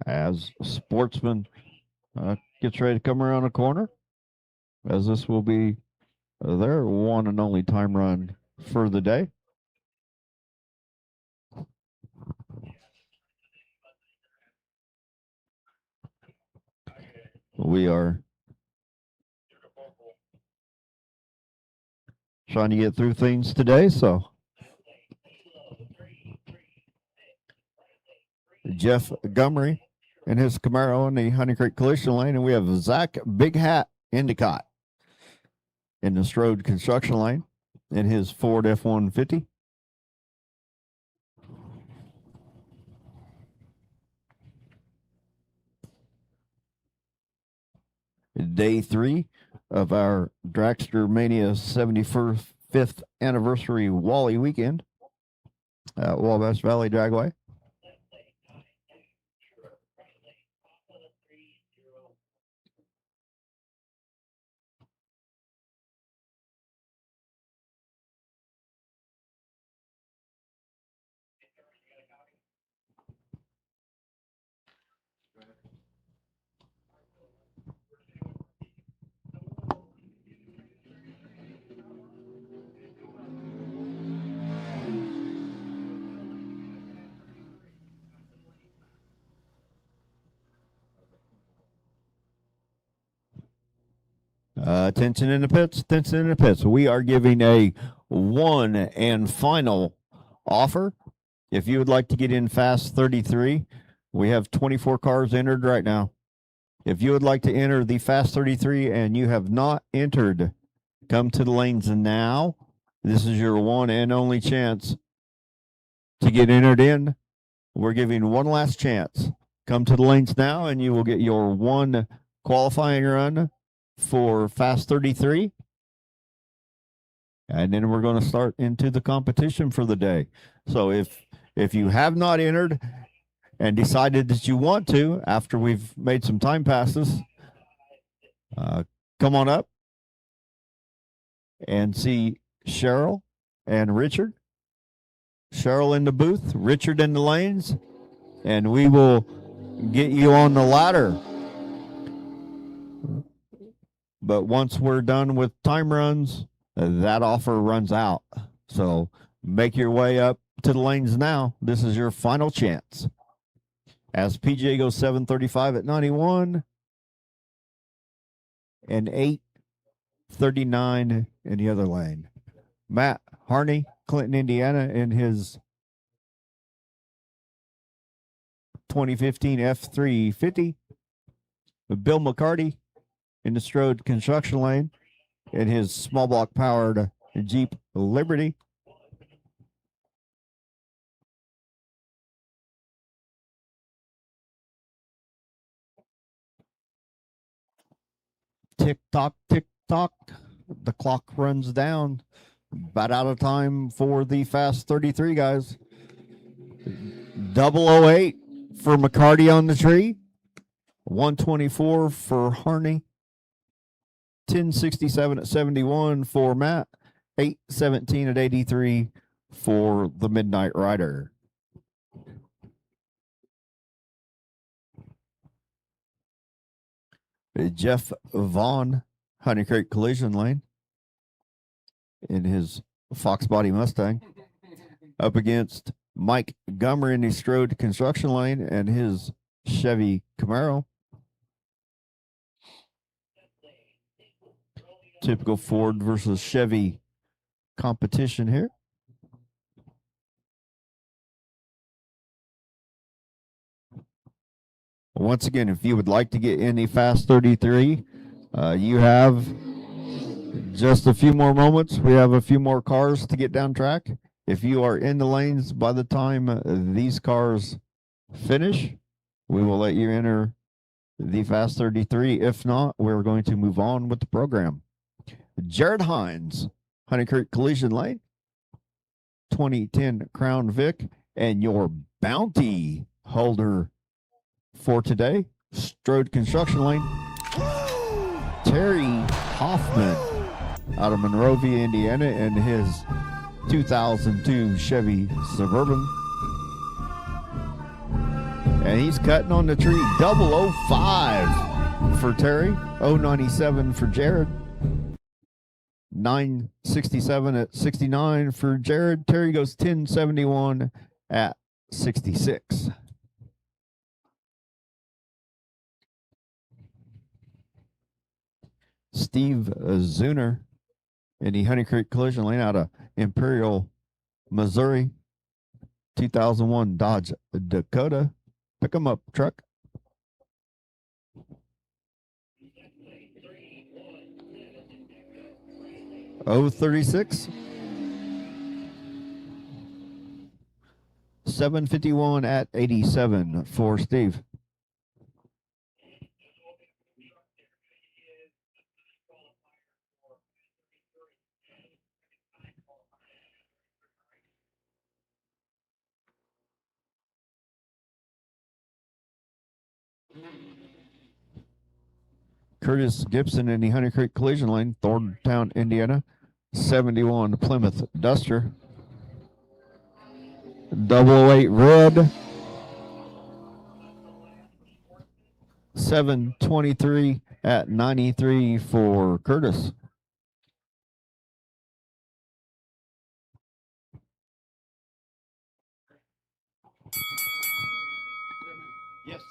As Sportsman gets ready to come around the corner, as this will be their one and only time run for the day. We are trying to get through things today, so Jeff Gumry in his Camaro in the Honey Creek collision lane, and we have Zach Big Hat Endicott in the Strode construction lane in his Ford F-150. Day 3 of our Dragstermania 75th anniversary Wally weekend at Wabash Valley Dragway. Attention in the pits, attention in the pits. We are giving a one and final offer. If you would like to get in Fast 33, we have 24 cars entered right now. If you would like to enter the Fast 33 and you have not entered, come to the lanes now. This is your one and only chance to get entered in. We're giving one last chance. Come to the lanes now and you will get your one qualifying run for Fast 33. And then we're going to start into the competition for the day. So if you have not entered and decided that you want to, after we've made some time passes, come on up and see Cheryl and Richard. Cheryl in the booth, Richard in the lanes, and we will get you on the ladder. But once we're done with time runs, that offer runs out. So make your way up to the lanes now. This is your final chance. As PJ goes 735 at 91 and 839 in the other lane. Matt Harney, Clinton, Indiana, in his 2015 F350. Bill McCarty in the Strode construction lane in his small block powered Jeep Liberty. Tick tock, tick tock. The clock runs down. About out of time for the Fast 33, guys. 008 for McCarty on the tree. 124 for Harney. 1067 at 71 for Matt. 817 at 83 for the Midnight Rider. Jeff Vaughn, Honey Creek Collision Lane in his Fox Body Mustang, up against Mike Gummer in his Strode Construction Lane and his Chevy Camaro. Typical Ford versus Chevy competition here. Once again, if you would like to get in the Fast 33, you have just a few more moments. We have a few more cars to get down track. If you are in the lanes by the time these cars finish, we will let you enter the Fast 33. If not, we're going to move on with the program. Jared Hines, Honey Creek Collision Lane, 2010 Crown Vic, and your bounty holder for today, Strode Construction Lane, Terry Hoffman out of Monrovia, Indiana, and his 2002 Chevy Suburban. And he's cutting on the tree. 005 for Terry, 097 for Jared, 967 at 69 for Jared. Terry goes 1071 at 66. Steve Zuner in the Honey Creek Collision Lane out of Imperial, Missouri. 2001 Dodge Dakota. Pick 'em up truck. Oh, 36. 751 at 87 for Steve. Curtis Gibson in the Honey Creek Collision Lane, Thorntown, Indiana. 71 Plymouth Duster. 008 Red. 723 at 93 for Curtis. Yes.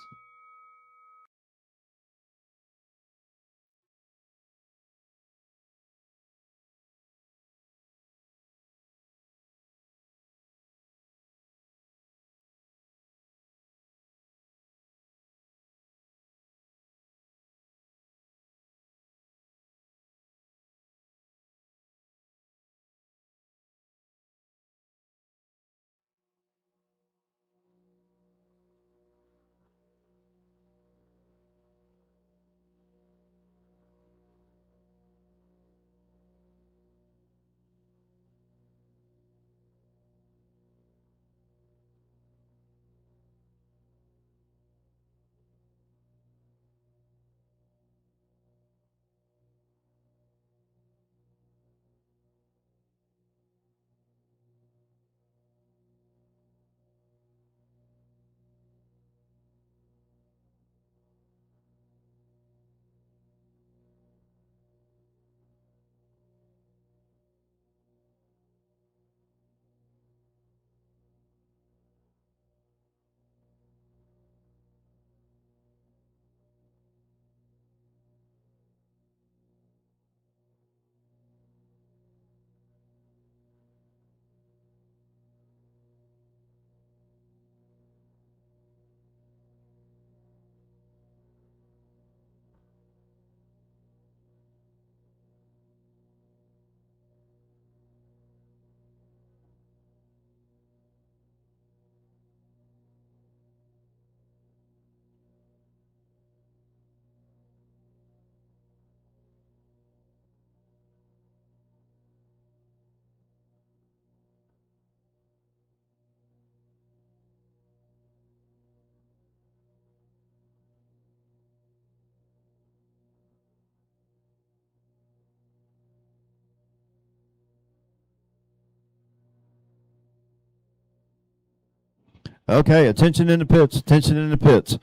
Okay, attention in the pits, attention in the pits.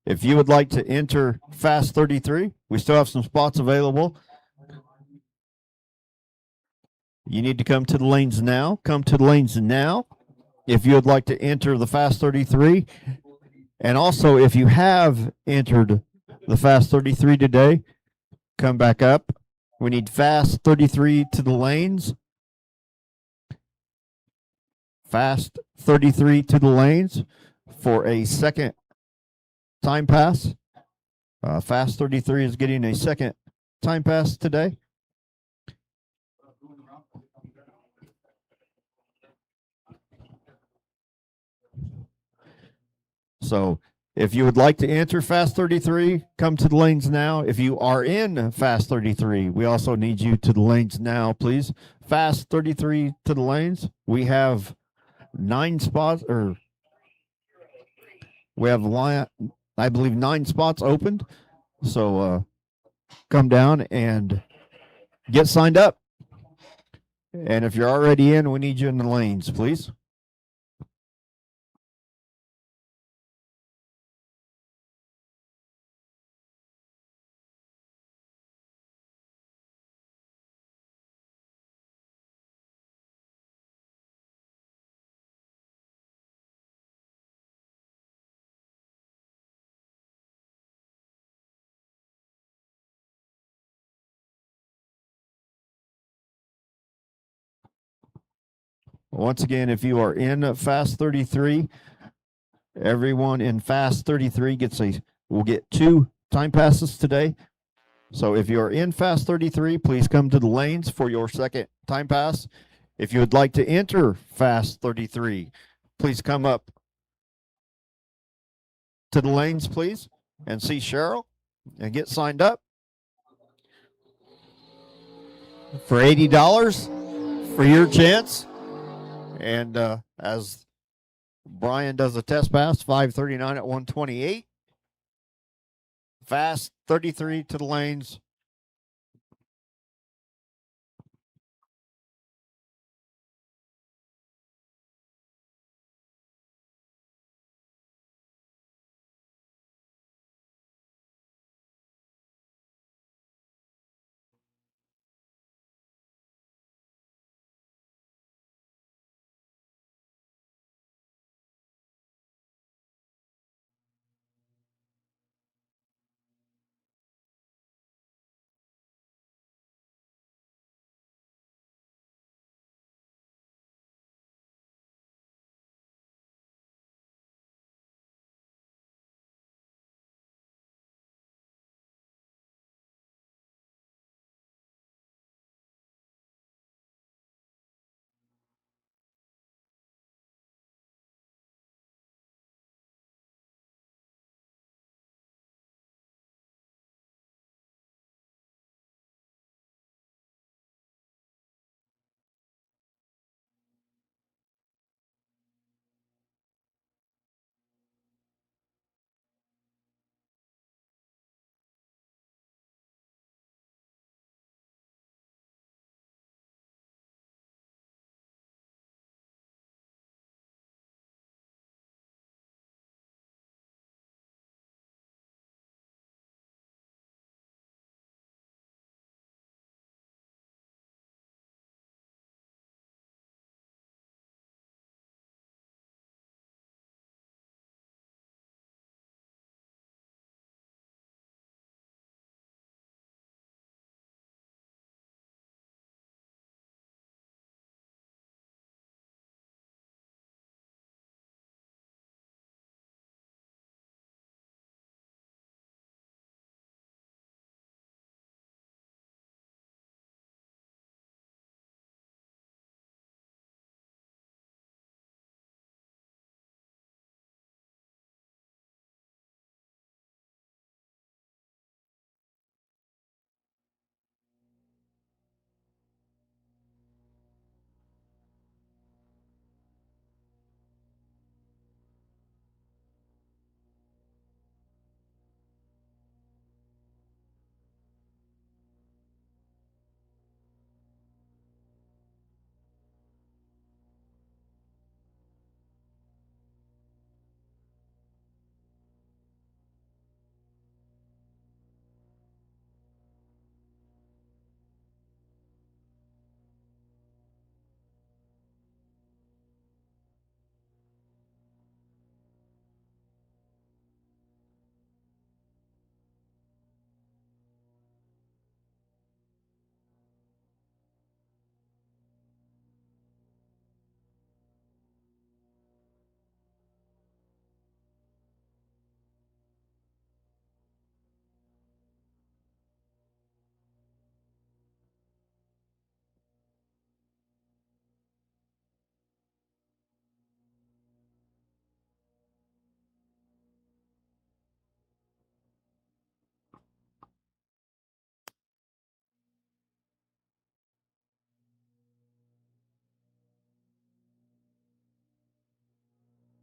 If you would like to enter Fast 33, we still have some spots available. You need to come to the lanes now. Come to the lanes now. If you would like to enter the Fast 33, and also if you have entered the Fast 33 today, come back up. We need Fast 33 to the lanes. Fast 33 to the lanes for a second time pass. Fast 33 is getting a second time pass today. So if you would like to enter Fast 33, come to the lanes now. If you are in Fast 33, we also need you to the lanes now, please. Fast 33 to the lanes. We have 9 spots, or we have, I believe, 9 spots opened. So come down and get signed up. And if you're already in, we need you in the lanes, please. Once again, if you are in Fast 33, everyone in Fast 33 will get 2 time passes today. So if you're in Fast 33, please come to the lanes for your second time pass. If you would like to enter Fast 33, please come up to the lanes, please, and see Cheryl and get signed up for $80 for your chance. And as Brian does a test pass, 539 at 128. Fast 33 to the lanes.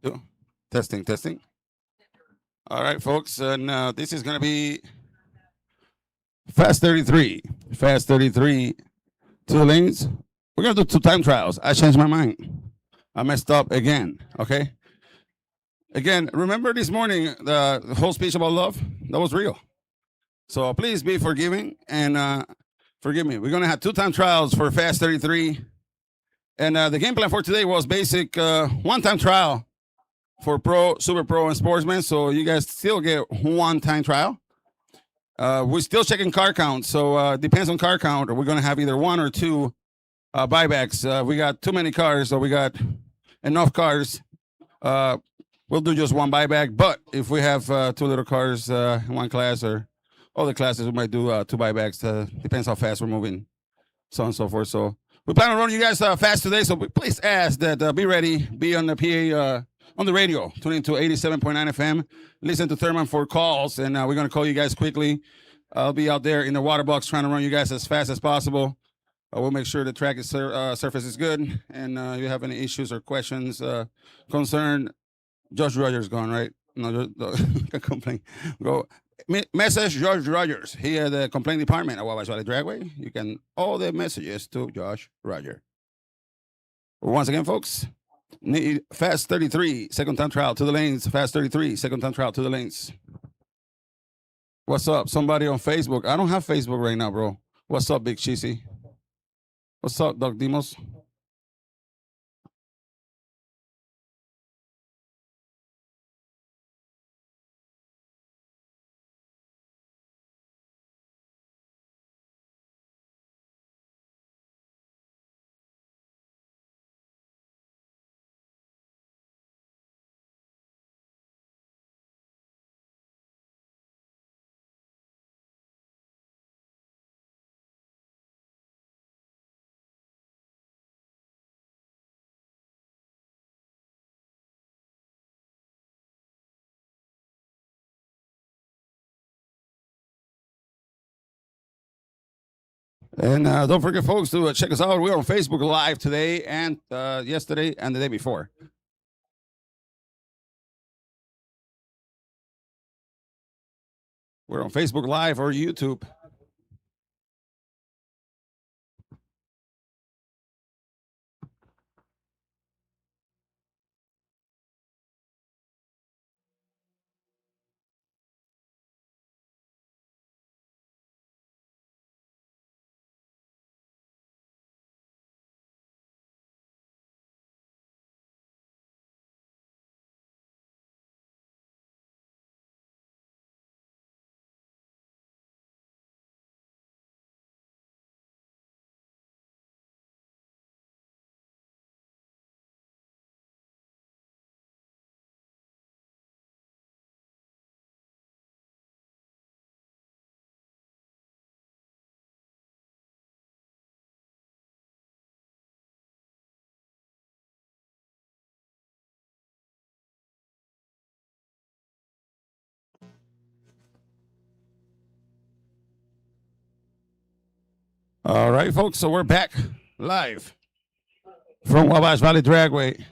Two. Testing, testing. All right, folks, and this is gonna be Fast 33. Fast 33 to the lanes. We're gonna do 2 time trials. I changed my mind. I messed up again. Okay. Again, remember this morning the whole speech about love? That was real. So please be forgiving and forgive me. We're gonna have 2 time trials for Fast 33. And the game plan for today was basic 1 time trial for pro, super pro, and sportsman. So you guys still get 1 time trial. We're still checking car count. So depends on car count. We're going to have either 1 or 2 buybacks. We got too many cars, so we got enough cars. We'll do just 1 buyback. But if we have 2 little cars in 1 class or other classes, we might do 2 buybacks. Depends how fast we're moving, so on and so forth. So we plan on running you guys fast today. So please ask that be ready, be on the PA, on the radio, tune into 87.9 FM. Listen to Thurman for calls, and we're going to call you guys quickly. I'll be out there in the water box trying to run you guys as fast as possible. We'll make sure the track is surface is good, and if you have any issues or questions, concern, Josh Rogers gone, right? No, complain. Go message George Rogers. He had the complaint department at Wabash Valley Dragway. You can all the messages to Josh Rogers. Once again, folks, need Fast 33, 2nd time trial to the lanes. Fast 33, 2nd time trial to the lanes. What's up? Somebody on Facebook. I don't have Facebook right now, bro. What's up, Big Cheesy? What's up, Doc Demos? And don't forget, folks, to check us out. We're on Facebook Live today and yesterday and the day before. We're on Facebook Live or YouTube. All right, folks. So we're back live from Wabash Valley Dragway.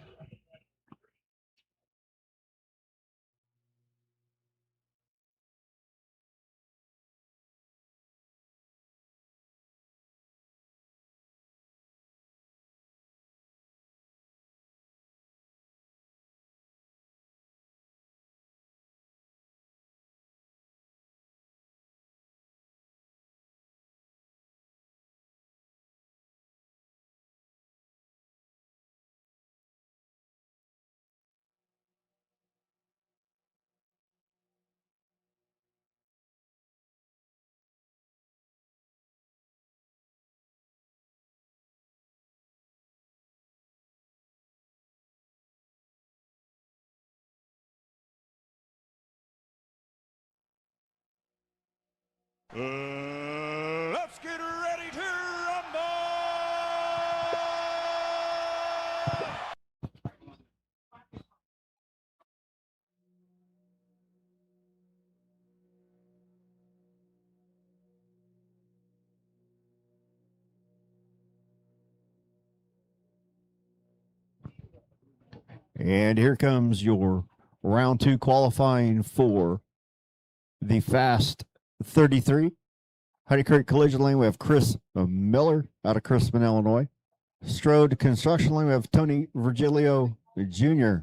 Let's get ready to rumble! And here comes your round 2 qualifying for the Fast 33. Honey Creek Collision Lane, we have Chris Miller out of Crispin, Illinois. Strode Construction Lane, we have Tony Virgilio Jr.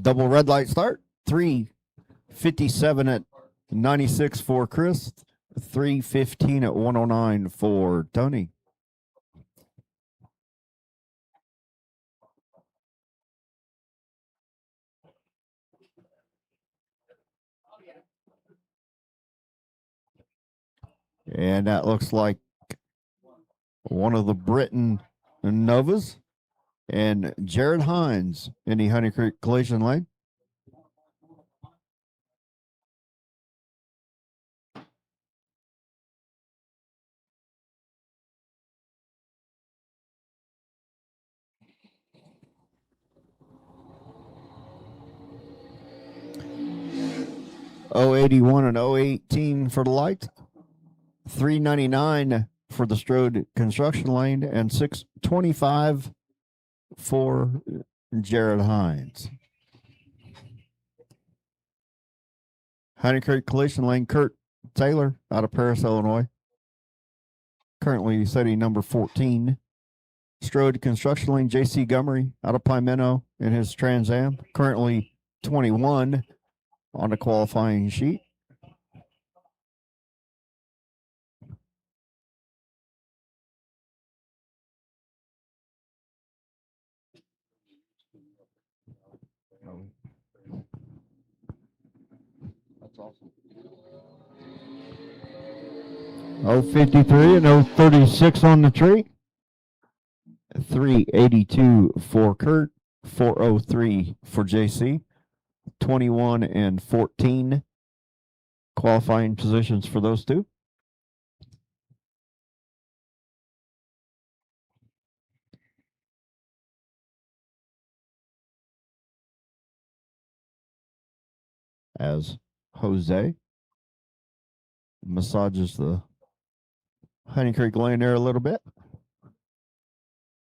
Double red light start. 3:57 at 96 for Chris. 3:15 at 109 for Tony. And that looks like one of the Britain Novas and Jared Hines in the Honey Creek Collision Lane. .081 and .018 for the light. 399 for the Strode Construction Lane and 625 for Jared Hines. Honey Creek Collision Lane, Kurt Taylor out of Paris, Illinois. Currently setting number 14. Strode Construction Lane, J.C. Gummery out of Pimento in his Trans Am. Currently 21 on the qualifying sheet. That's awesome. 053 and 036 on the tree. 382 for Kurt, 403 for JC, 21 and 14 qualifying positions for those two. As Jose massages the Honey Creek Lane there a little bit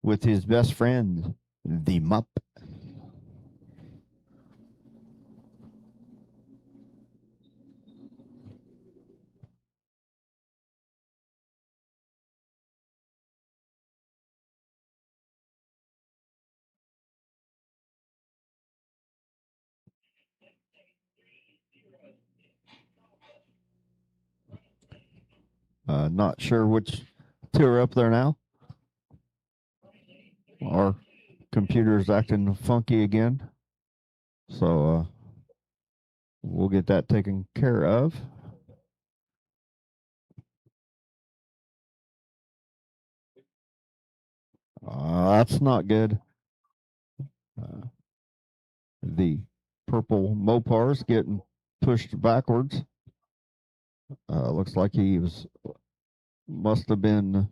with his best friend, the Mupp. Not sure which two are up there now. Our computer's acting funky again. So we'll get that taken care of. That's not good. The purple Mopar's getting pushed backwards. Looks like he must have been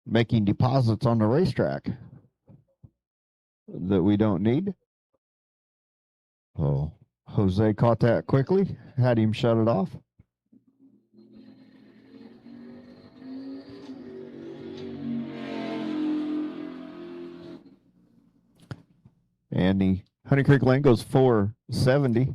making deposits on the racetrack that we don't need. Oh, Jose caught that quickly, had him shut it off. And the Honey Creek Lane goes 470.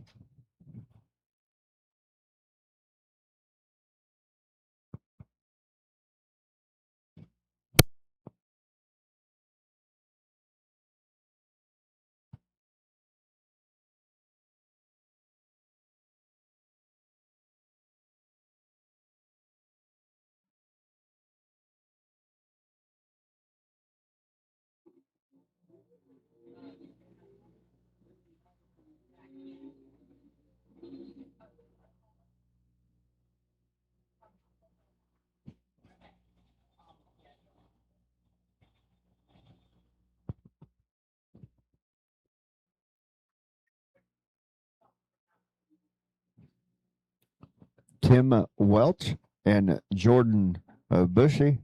Tim Welch and Jordan Bushy,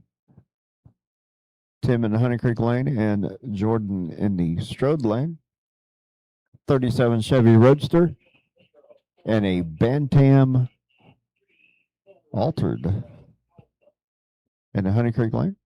Tim in the Honey Creek lane, and Jordan in the Strode lane. 37 Chevy Roadster, and a Bantam Altered in the Honey Creek lane.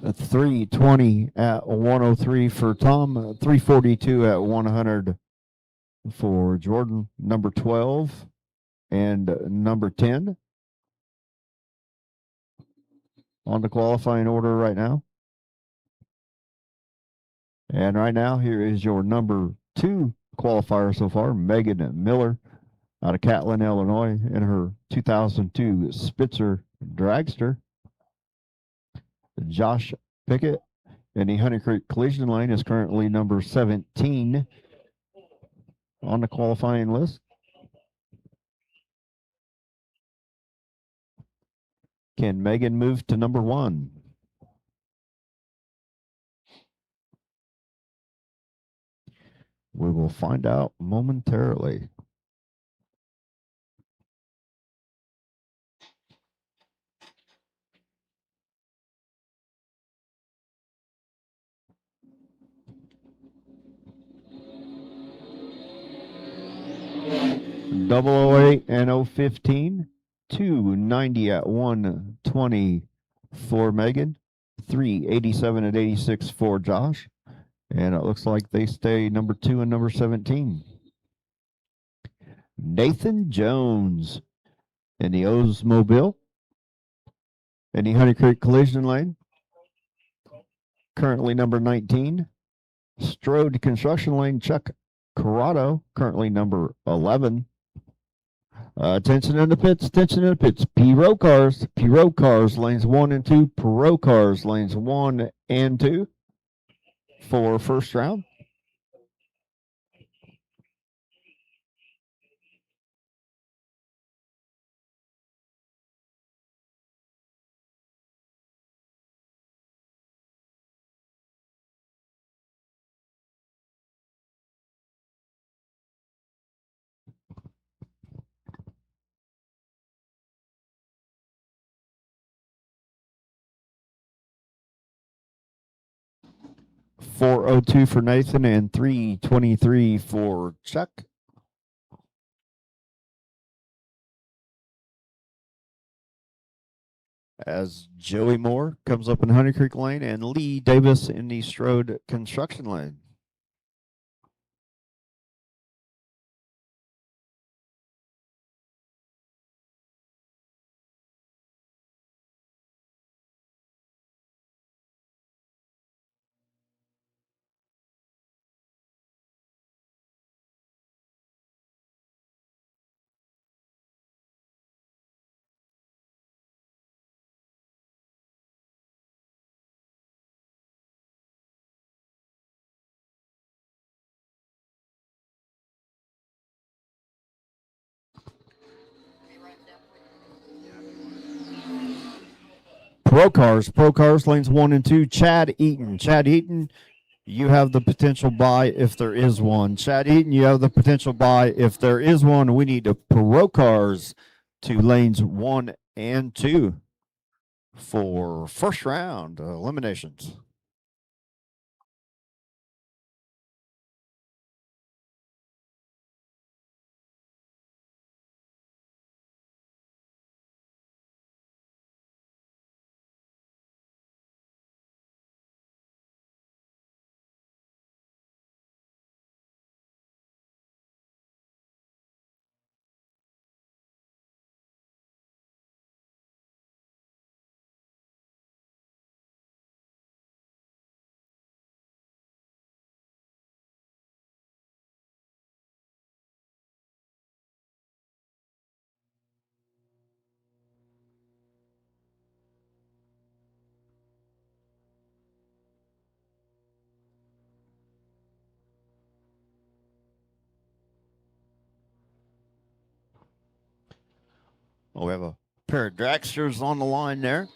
A 320 at 103 for Tom, 342 at 100 for Jordan, number 12 and number 10 on the qualifying order right now. And right now, here is your number 2 qualifier so far, Megan Miller out of Catlin, Illinois, in her 2002 Spitzer Dragster. Josh Pickett in the Honey Creek Collision Lane is currently number 17 on the qualifying list. Can Megan move to number 1? We will find out momentarily. Double 08 and 015, 290 at 120 for Megan, 387 at 86 for Josh, and it looks like they stay number 2 and number 17. Nathan Jones in the Oldsmobile in the Honey Creek Collision Lane, currently number 19. Strode Construction Lane, Chuck Corrado, currently number 11. Attention in the pits, attention in the pits. P-Row cars, lanes 1 and 2. Pro cars, lanes 1 and 2 for first round. .402 for Nathan and 323 for Chuck. As Joey Moore comes up in Honey Creek Lane and Lee Davis in the Strode Construction Lane. Pro cars, lanes 1 and 2. Chad Eaton, you have the potential buy if there is one. Chad Eaton, you have the potential buy if there is one. We need a pro cars to lanes 1 and 2 for first round eliminations. Oh, we have a pair of dragsters on the line there.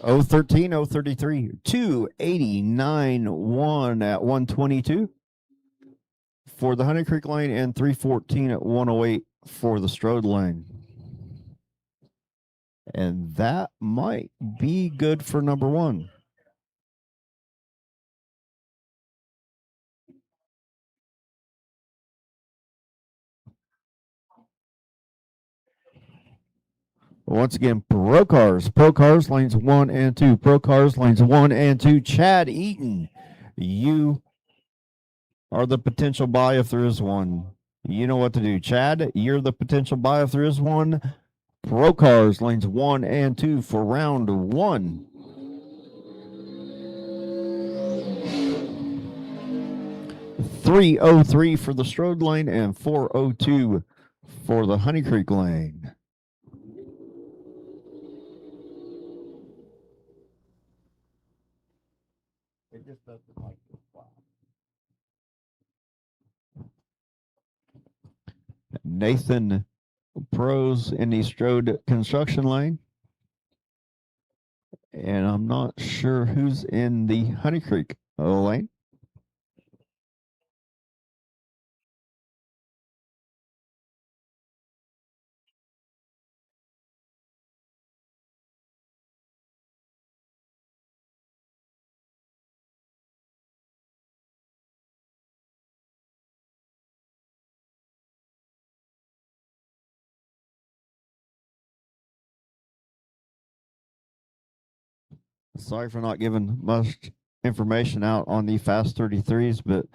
013, 033, 289, 1 at 122 for the Honey Creek lane, and 314 at 108 for the Strode lane. And that might be good for number one. Once again, Pro Cars lanes 1 and 2. Pro Cars lanes 1 and 2. Chad Eaton, you are the potential buy if there is one. You know what to do. Chad, you're the potential buy if there is one. Pro Cars lanes 1 and 2 for round 1. .303 for the Strode lane and 402 for the Honey Creek lane. It just doesn't like this flat. Nathan Pros in the Strode construction lane. And I'm not sure who's in the Honey Creek lane. Sorry for not giving much information out on the Fast 33s, but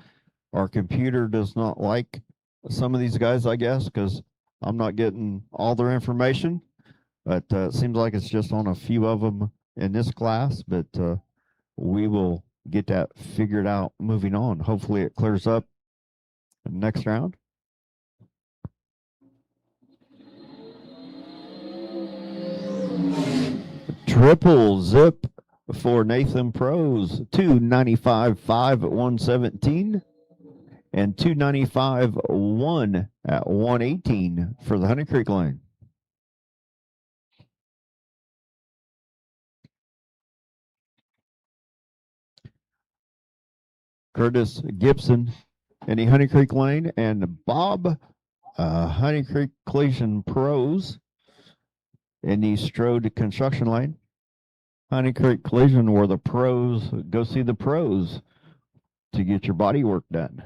our computer does not like some of these guys, I guess, because I'm not getting all their information. But it seems like it's just on a few of them in this class, but we will get that figured out moving on. Hopefully it clears up next round. Triple zip for Nathan Pros, 295.5 at 117 and 295.1 at 118 for the Honey Creek lane. Curtis Gibson in the Honey Creek lane, and Bob Honey Creek Collision Pros in the Strode construction lane. Honey Creek Collision, where the pros go see the pros to get your body work done.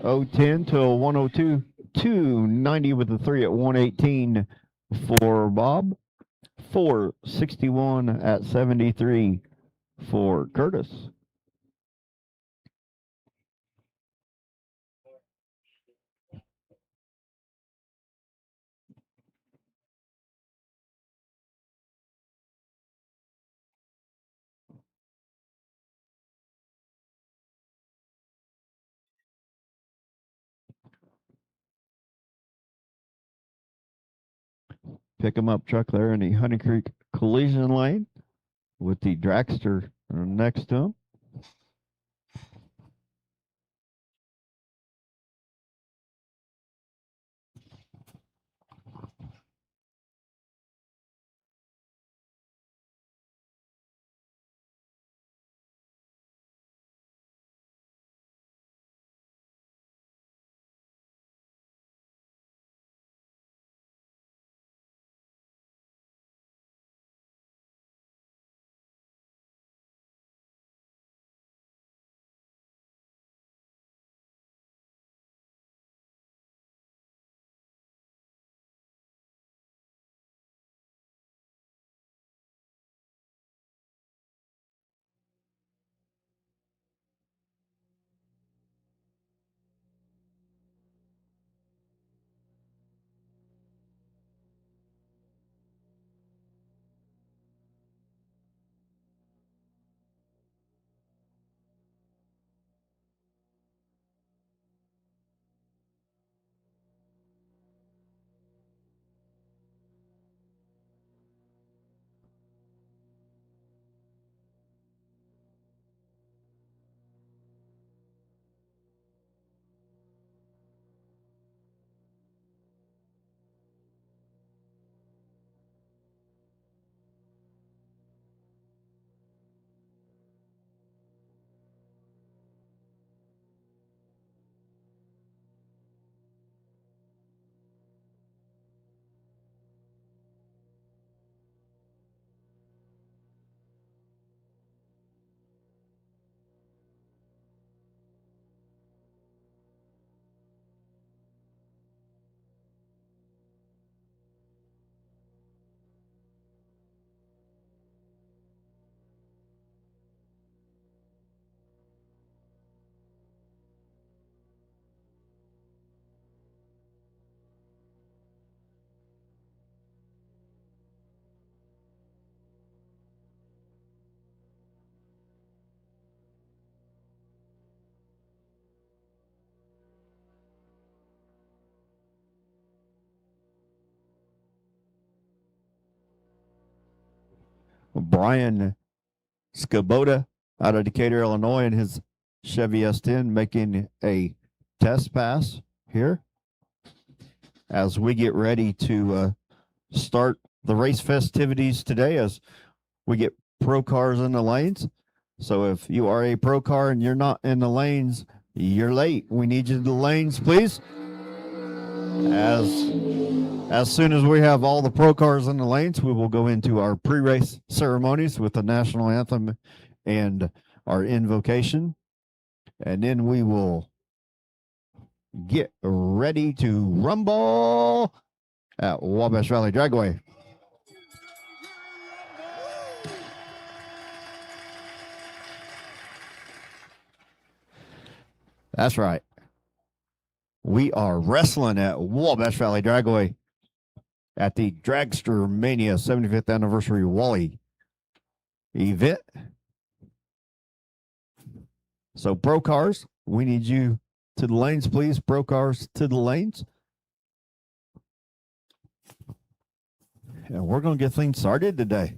.010 to 102, 290 with the 3 at 118 for Bob, 461 at 73 for Curtis. Pick 'em up truck there in the Honey Creek collision lane with the dragster next to him. Brian Skoboda out of Decatur, Illinois, in his Chevy S10, making a test pass here as we get ready to start the race festivities today as we get pro cars in the lanes. So if you are a pro car and you're not in the lanes, you're late. We need you in the lanes, please. As soon as we have all the pro cars in the lanes, we will go into our pre-race ceremonies with the national anthem and our invocation. And then we will get ready to rumble at Wabash Valley Dragway. That's right. We are wrestling at Wabash Valley Dragway at the Dragstermania 75th Anniversary Wally event. So, pro cars, we need you to the lanes, please. Pro cars to the lanes. And we're going to get things started today.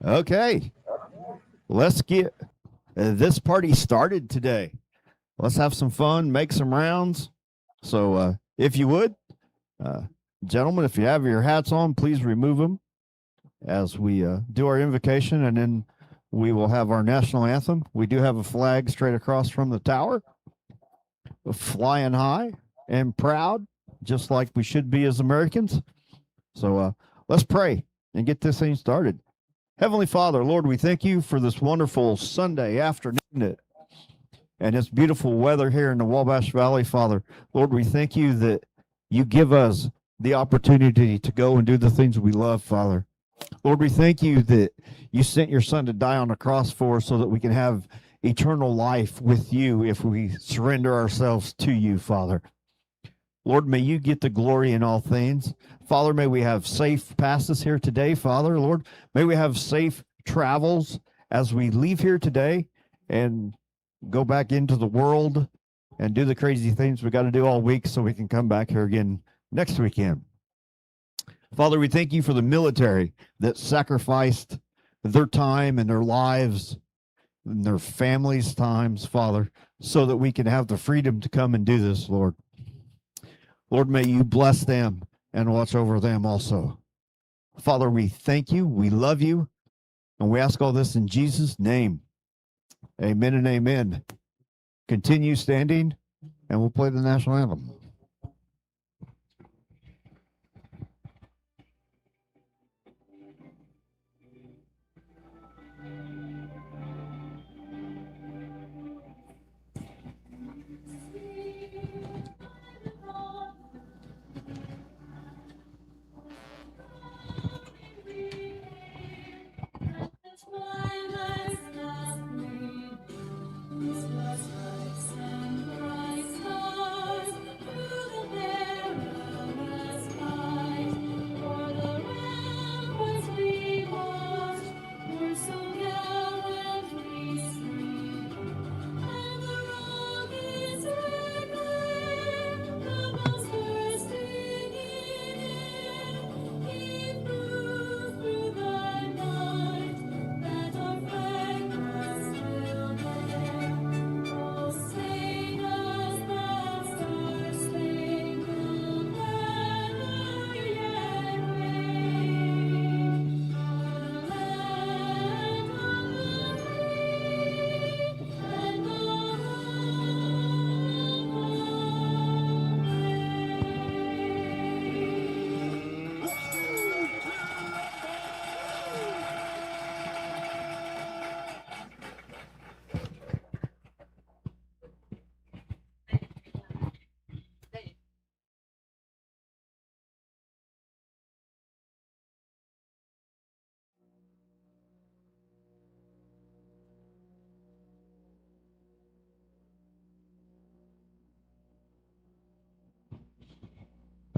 Okay, let's get this party started today. Let's have some fun, make some rounds. So, if you would, gentlemen, if you have your hats on, please remove them as we do our invocation, and then we will have our national anthem. We do have a flag straight across from the tower, flying high and proud, just like we should be as Americans. So, let's pray and get this thing started. Heavenly Father, Lord, we thank you for this wonderful Sunday afternoon and this beautiful weather here in the Wabash Valley, Father. Lord, we thank you that you give us the opportunity to go and do the things we love, Father. Lord, we thank you that you sent your son to die on the cross for us so that we can have eternal life with you if we surrender ourselves to you, Father. Lord, may you get the glory in all things. Father, may we have safe passes here today, Father. Lord, may we have safe travels as we leave here today and go back into the world and do the crazy things we got to do all week so we can come back here again next weekend. Father, we thank you for the military that sacrificed their time and their lives and their families' times, Father, so that we can have the freedom to come and do this, Lord. Lord, may you bless them and watch over them also. Father, we thank you, we love you, and we ask all this in Jesus' name. Amen and amen. Continue standing, and we'll play the national anthem.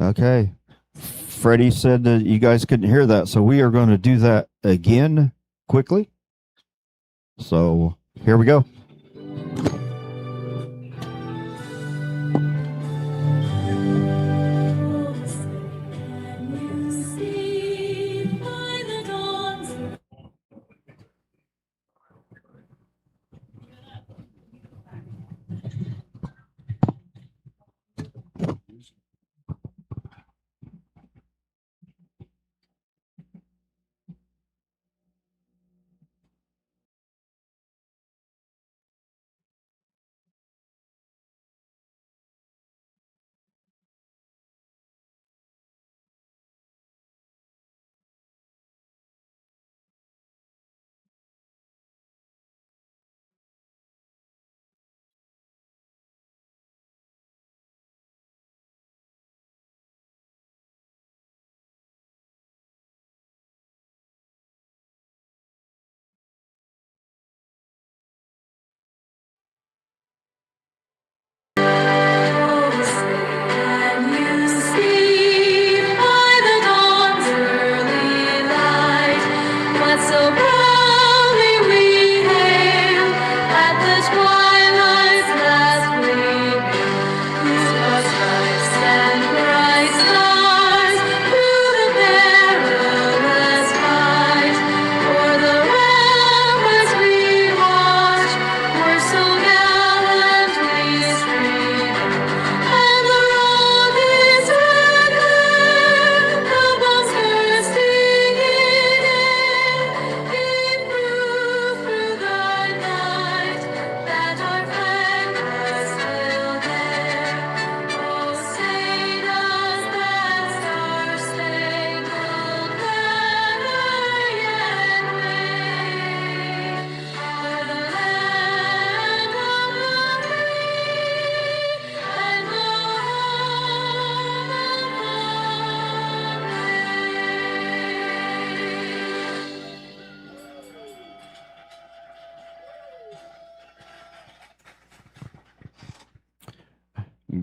Okay. Freddie said that you guys couldn't hear that, so we are going to do that again quickly. So here we go.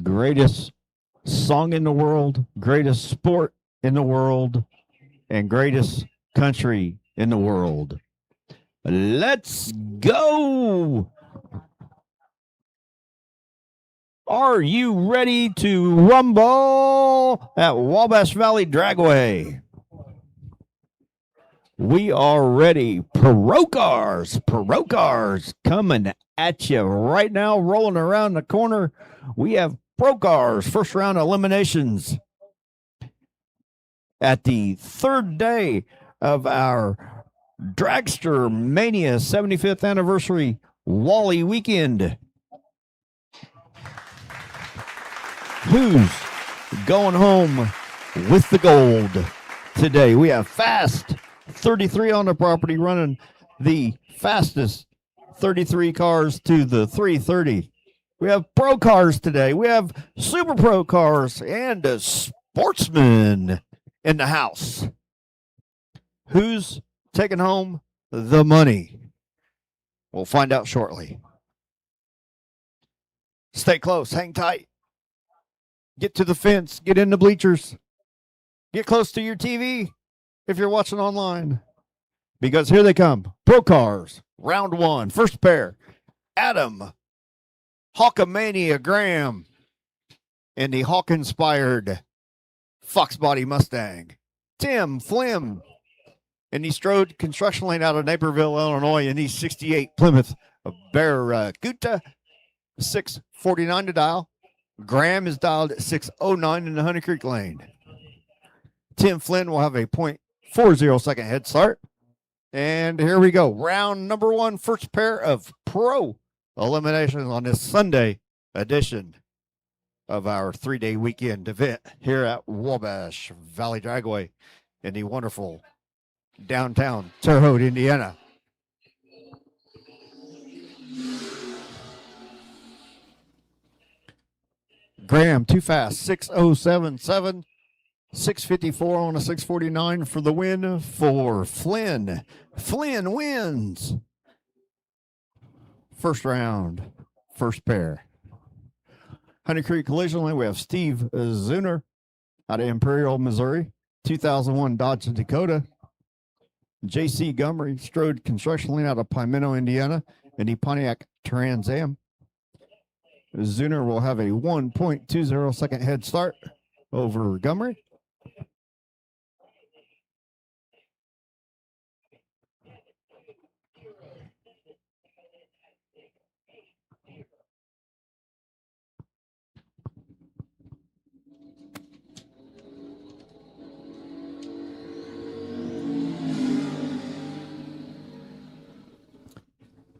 Greatest song in the world, greatest sport in the world, and greatest country in the world. Let's go. Are you ready to rumble at Wabash Valley Dragway? We are ready. Pro cars coming at you right now, rolling around the corner. We have Pro Cars, first round eliminations at the third day of our Dragstermania 75th anniversary Wally weekend. Who's going home with the gold today? We have Fast 33 on the property running the fastest 33 cars to the 330. We have Pro Cars today. We have Super Pro Cars and a Sportsman in the house. Who's taking home the money? We'll find out shortly. Stay close, hang tight. Get to the fence, get in the bleachers. Get close to your TV if you're watching online. Because here they come. Pro Cars, round one, first pair. Adam, Hawkamania Graham, and the Hawk-inspired Fox Body Mustang. Tim Flynn, and the Strode Construction Lane out of Naperville, Illinois, in the 68 Plymouth Barracuda, 649 to dial. Graham is dialed at 609 in the Honey Creek Lane. Tim Flynn will have a .40 second head start. And here we go. Round number one, first pair of pro eliminations on this Sunday edition of our 3-day weekend event here at Wabash Valley Dragway in the wonderful downtown Terre Haute, Indiana. Graham, too fast, 6:07.7, 6:54 on a 6:49 for the win for Flynn. Flynn wins. First round, first pair. Honey Creek Collision Lane, we have Steve Zuner out of Imperial, Missouri, 2001 Dodge Dakota. J.C. Gumry, Strode Construction Lane out of Pimento, Indiana, and the Pontiac Trans Am. Zuner will have a 1.20 second head start over Gumry.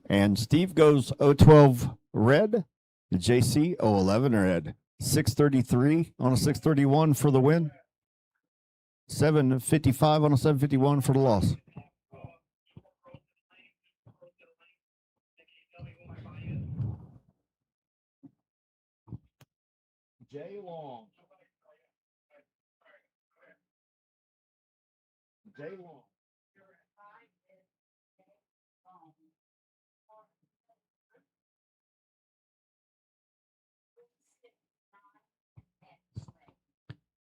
And Steve goes 012 red. JC 011 red. 633 on a 631 for the win. 755 on a 751 for the loss. Jay Long. Jay Long.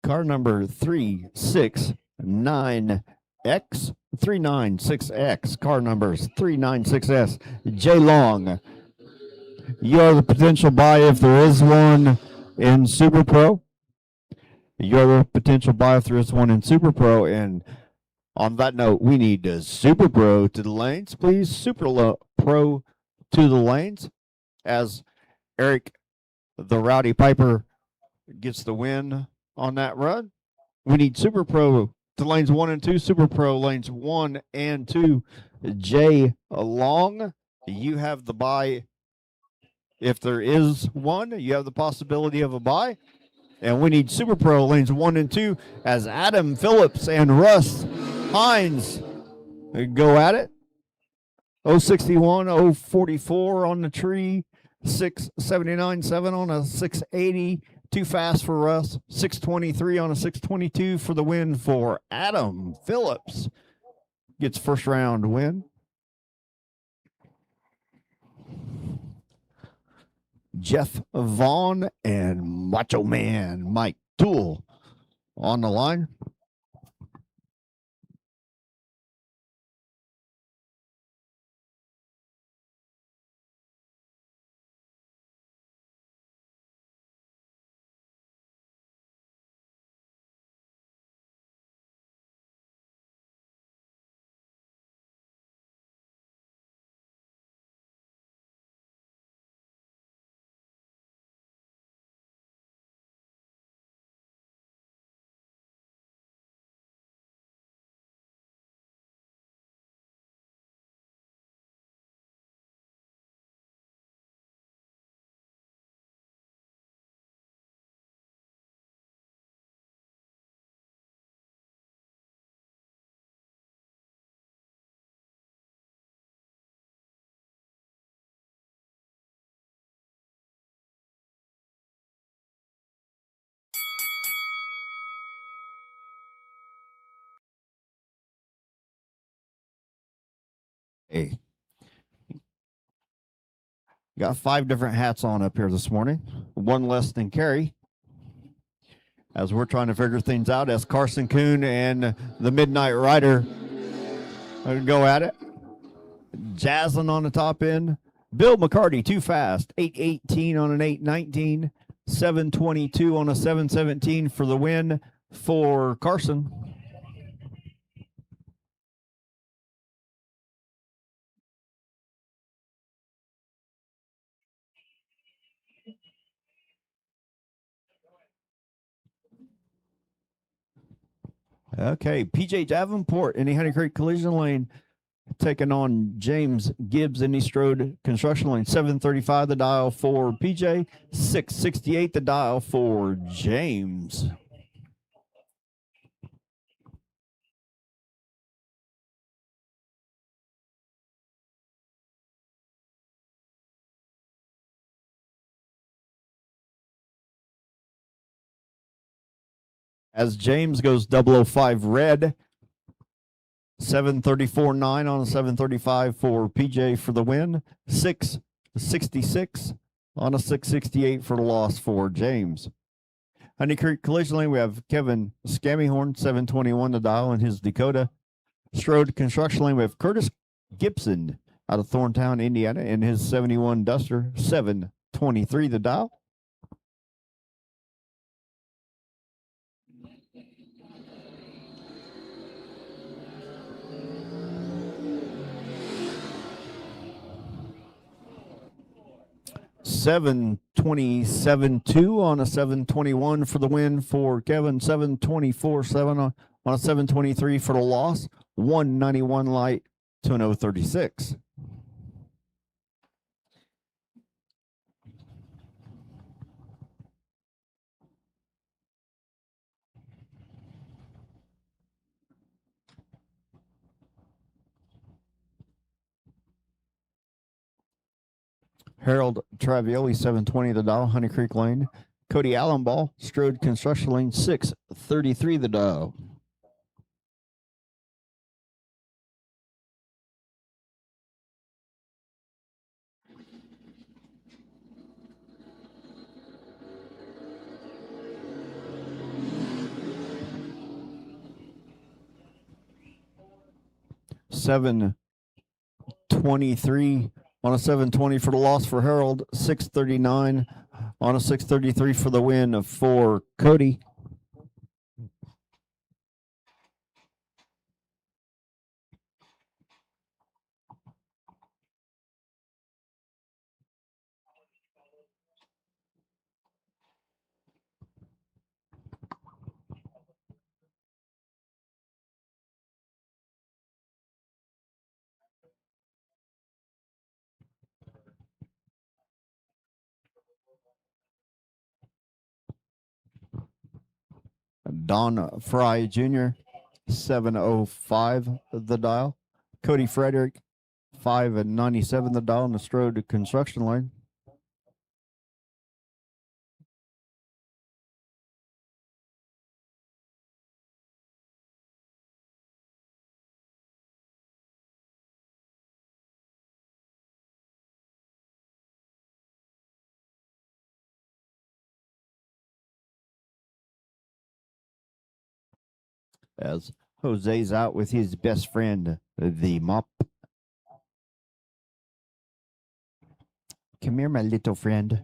Car number 369X, 396X. Car numbers 396S. J Long. You're the potential buy if there is one in Super Pro. You're the potential buy if there is one in Super Pro. And on that note, we need Super Pro to the lanes, please. Super Pro to the lanes as Eric, the Rowdy Piper, gets the win on that run. We need Super Pro to lanes 1 and 2. Super Pro lanes 1 and 2. Jay Long, you have the buy. If there is one, you have the possibility of a buy. And we need Super Pro lanes 1 and 2 as Adam Phillips and Russ Hines go at it. 061, 044 on the tree. 679.7 on a 680. Too fast for Russ. 623 on a 622 for the win for Adam Phillips. Gets first round win. Jeff Vaughn and Macho Man Mike Toole on the line. Hey, got 5 different hats on up here this morning. One less than Carrie. As we're trying to figure things out, as Carson Kuhn and the Midnight Rider go at it. Jaslyn on the top end. Bill McCarty, too fast. 818 on an 819. 722 on a 717 for the win for Carson. Okay, PJ Davenport in the Honey Creek Collision Lane taking on James Gibbs in East Road Construction Lane. 735 the dial for PJ, 668 the dial for James. As James goes 005 red, 734.9 on a 735 for PJ for the win, 666 on a 668 for the loss for James. Honey Creek Collision Lane, we have Kevin Scammyhorn, 721 the dial in his Dakota. Strode Construction Lane, we have Curtis Gibson out of Thorntown, Indiana, in his 71 Duster, 723 the dial. $727.2 on a 721 for the win for Kevin. $724.7 on a 723 for the loss. 191 light to an 036. Harold Travioli, 720 the dial, Honey Creek Lane. Cody Allenball, Strode Construction Lane, 633 the dial. $723 on a 720 for the loss for Harold. $639 on a 633 for the win for Cody. Don Fry Jr., 705 the dial. Cody Frederick, 597 the dial in the Strode Construction Lane. As Jose's out with his best friend, the mop. Come here, my little friend.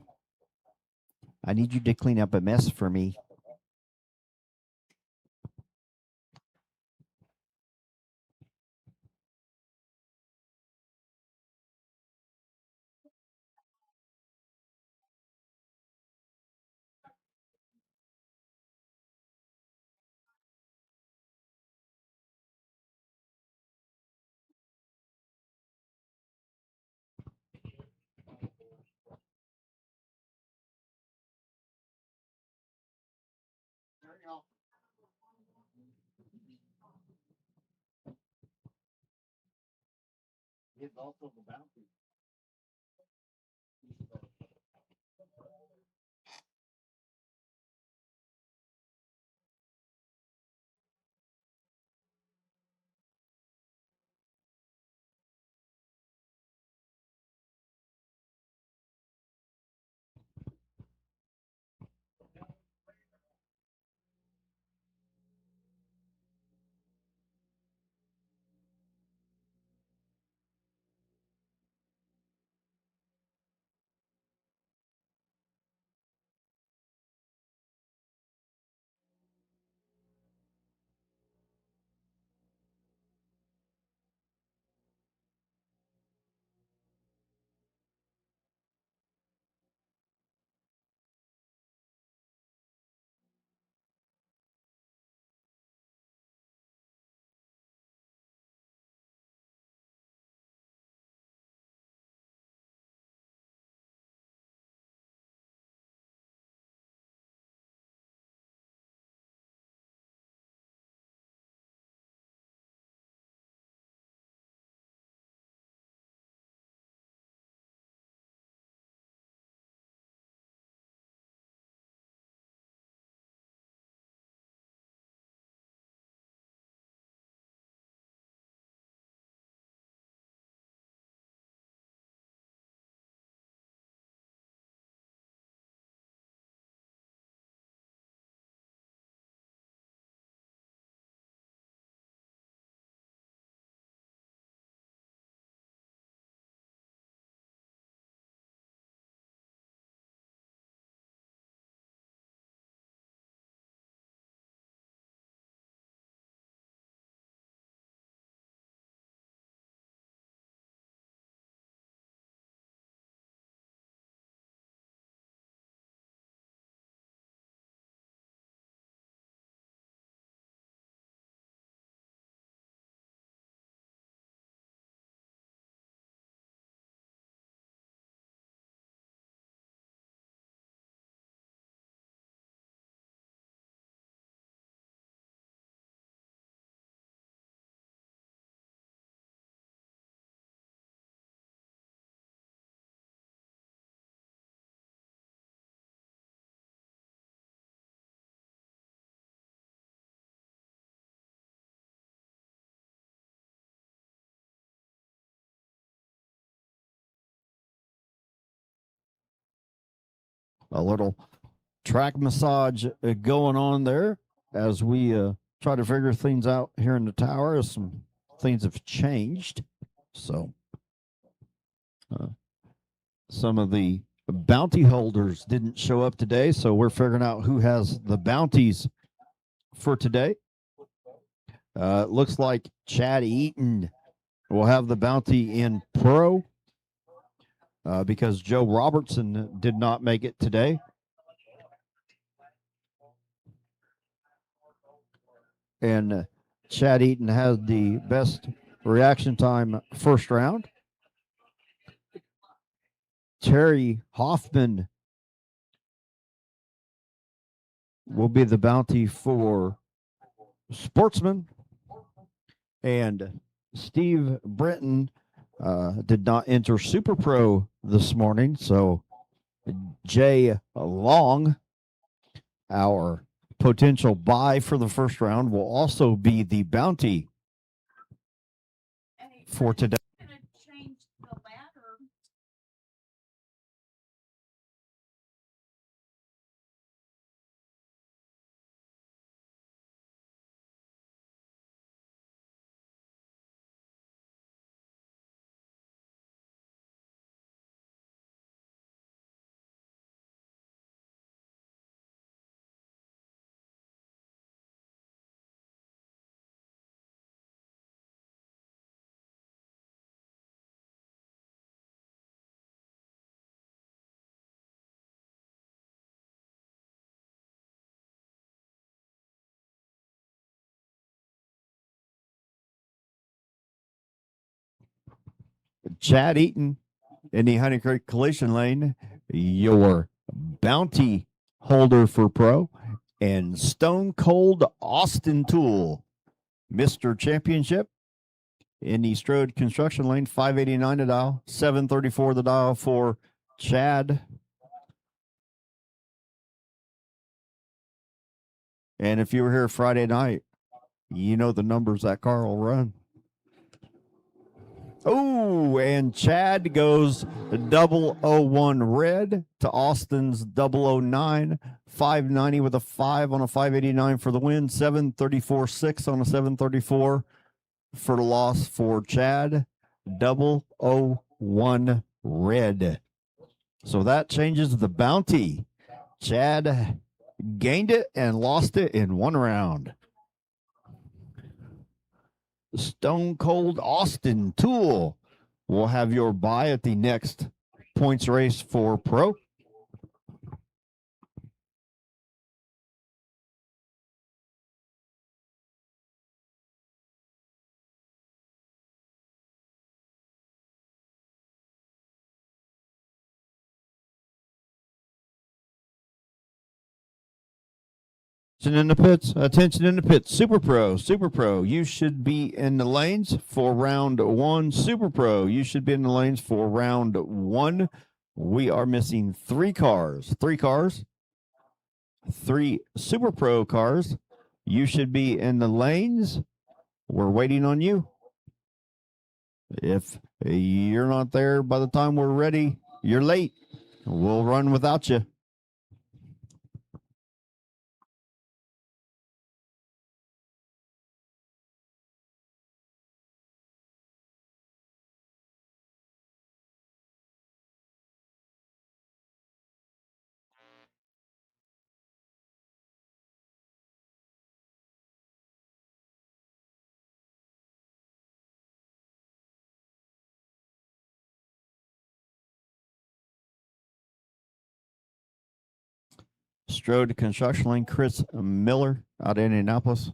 I need you to clean up a mess for me. It's also the bounty. a little track massage going on there as we try to figure things out here in the tower as some things have changed. So some of the bounty holders didn't show up today, so we're figuring out who has the bounties for today. It looks like Chad Eaton will have the bounty in pro because Joe Robertson did not make it today. And Chad Eaton has the best reaction time first round. Terry Hoffman will be the bounty for Sportsman. And Steve Brenton did not enter Super Pro this morning. So Jay Long, our potential buy for the first round, will also be the bounty for today. Chad Eaton in the Honey Creek Collision Lane, your bounty holder for pro, and Stone Cold Austin Tool, Mr. Championship in the Strode Construction Lane, 589 the dial, 734 the dial for Chad. And if you were here Friday night, you know the numbers that car will run. Oh, and Chad goes 001 red to Austin's 009, 590 with a 5 on a 589 for the win, 734.6 on a 734 for the loss for Chad, 001 red. So that changes the bounty. Chad gained it and lost it in one round. Stone Cold Austin Tool will have your buy at the next points race for pro. Attention in the pits. Super Pro, you should be in the lanes for round one. Super Pro, you should be in the lanes for round one. We are missing three cars. Three Super Pro cars. You should be in the lanes. We're waiting on you. If you're not there by the time we're ready, you're late. We'll run without you. Strode Construction Lane, Chris Miller out of Indianapolis,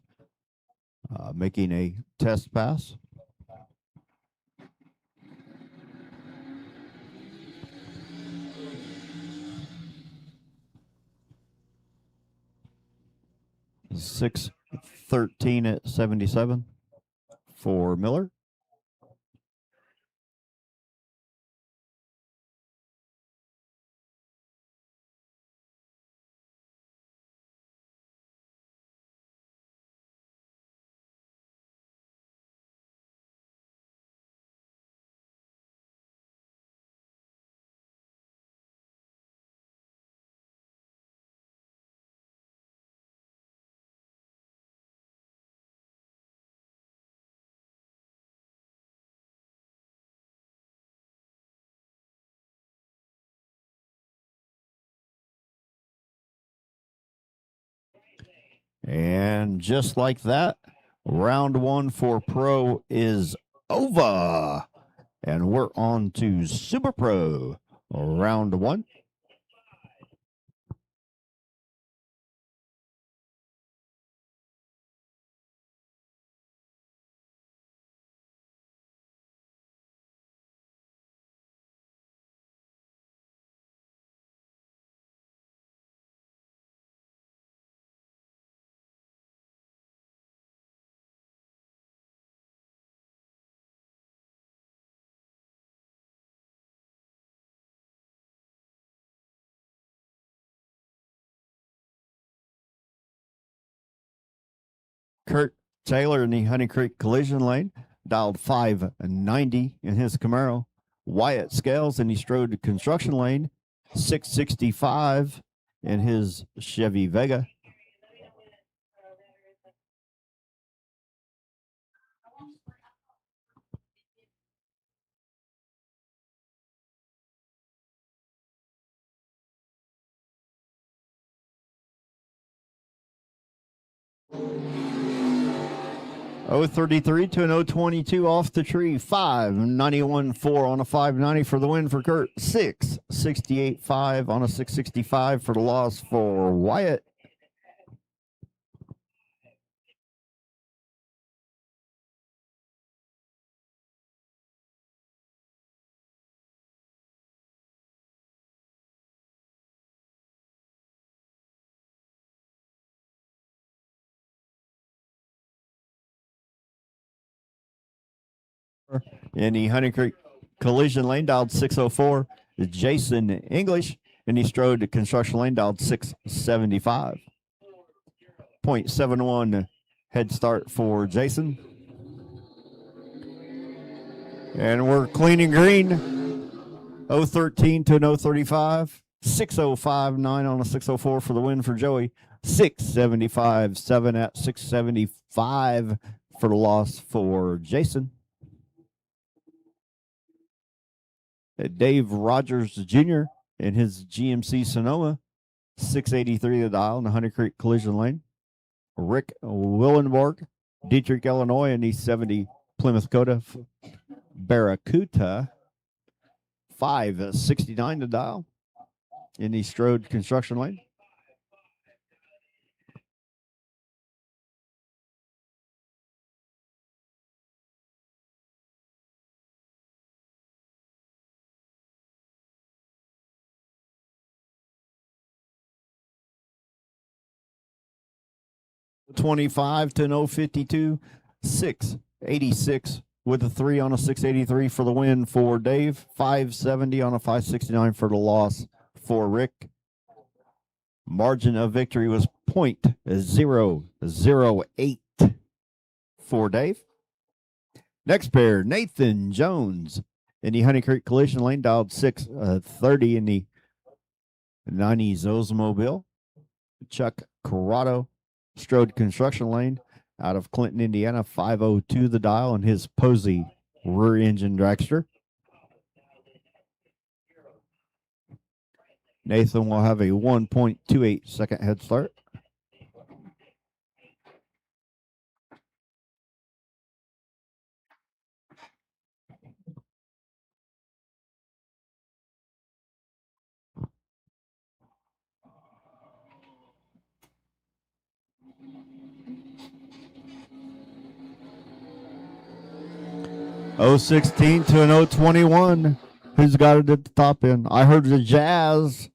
making a test pass. $613 at 77 for Miller. And just like that, round one for pro is over. And we're on to Super Pro, round one. Kurt Taylor in the Honey Creek collision lane dialed 590 in his Camaro. Wyatt Scales in the Strode construction lane, 665 in his Chevy Vega. .033 to an .022 off the tree. 591.4 on a 590 for the win for Kurt. 668.5 on a 665 for the loss for Wyatt. In the Honey Creek collision lane, dialed 604. Jason English in the Strode construction lane, dialed 675. 0.71 head start for Jason. And we're cleaning green. 013 to an 035. 605.9 on a 604 for the win for Joey. 675.7 at 675 for the loss for Jason. Dave Rogers Jr. in his GMC Sonoma, 683 the dial in the Honey Creek collision lane. Rick Willenborg, Dietrich, Illinois in the 70 Plymouth Coda Barracuda, 569 the dial in the Strode construction lane. .25 to an 052, 686 with a 3 on a 683 for the win for Dave. 570 on a 569 for the loss for Rick. Margin of victory was .008 for Dave. Next pair, Nathan Jones in the Honey Creek collision lane, dialed 630 in the 90s Oldsmobile. Chuck Corrado, Strode construction lane out of Clinton, Indiana, 502 the dial in his Posey rear engine dragster. Nathan will have a 1.28 second head start. .016 to an 021. Who's got it at the top end? I heard the Jazz,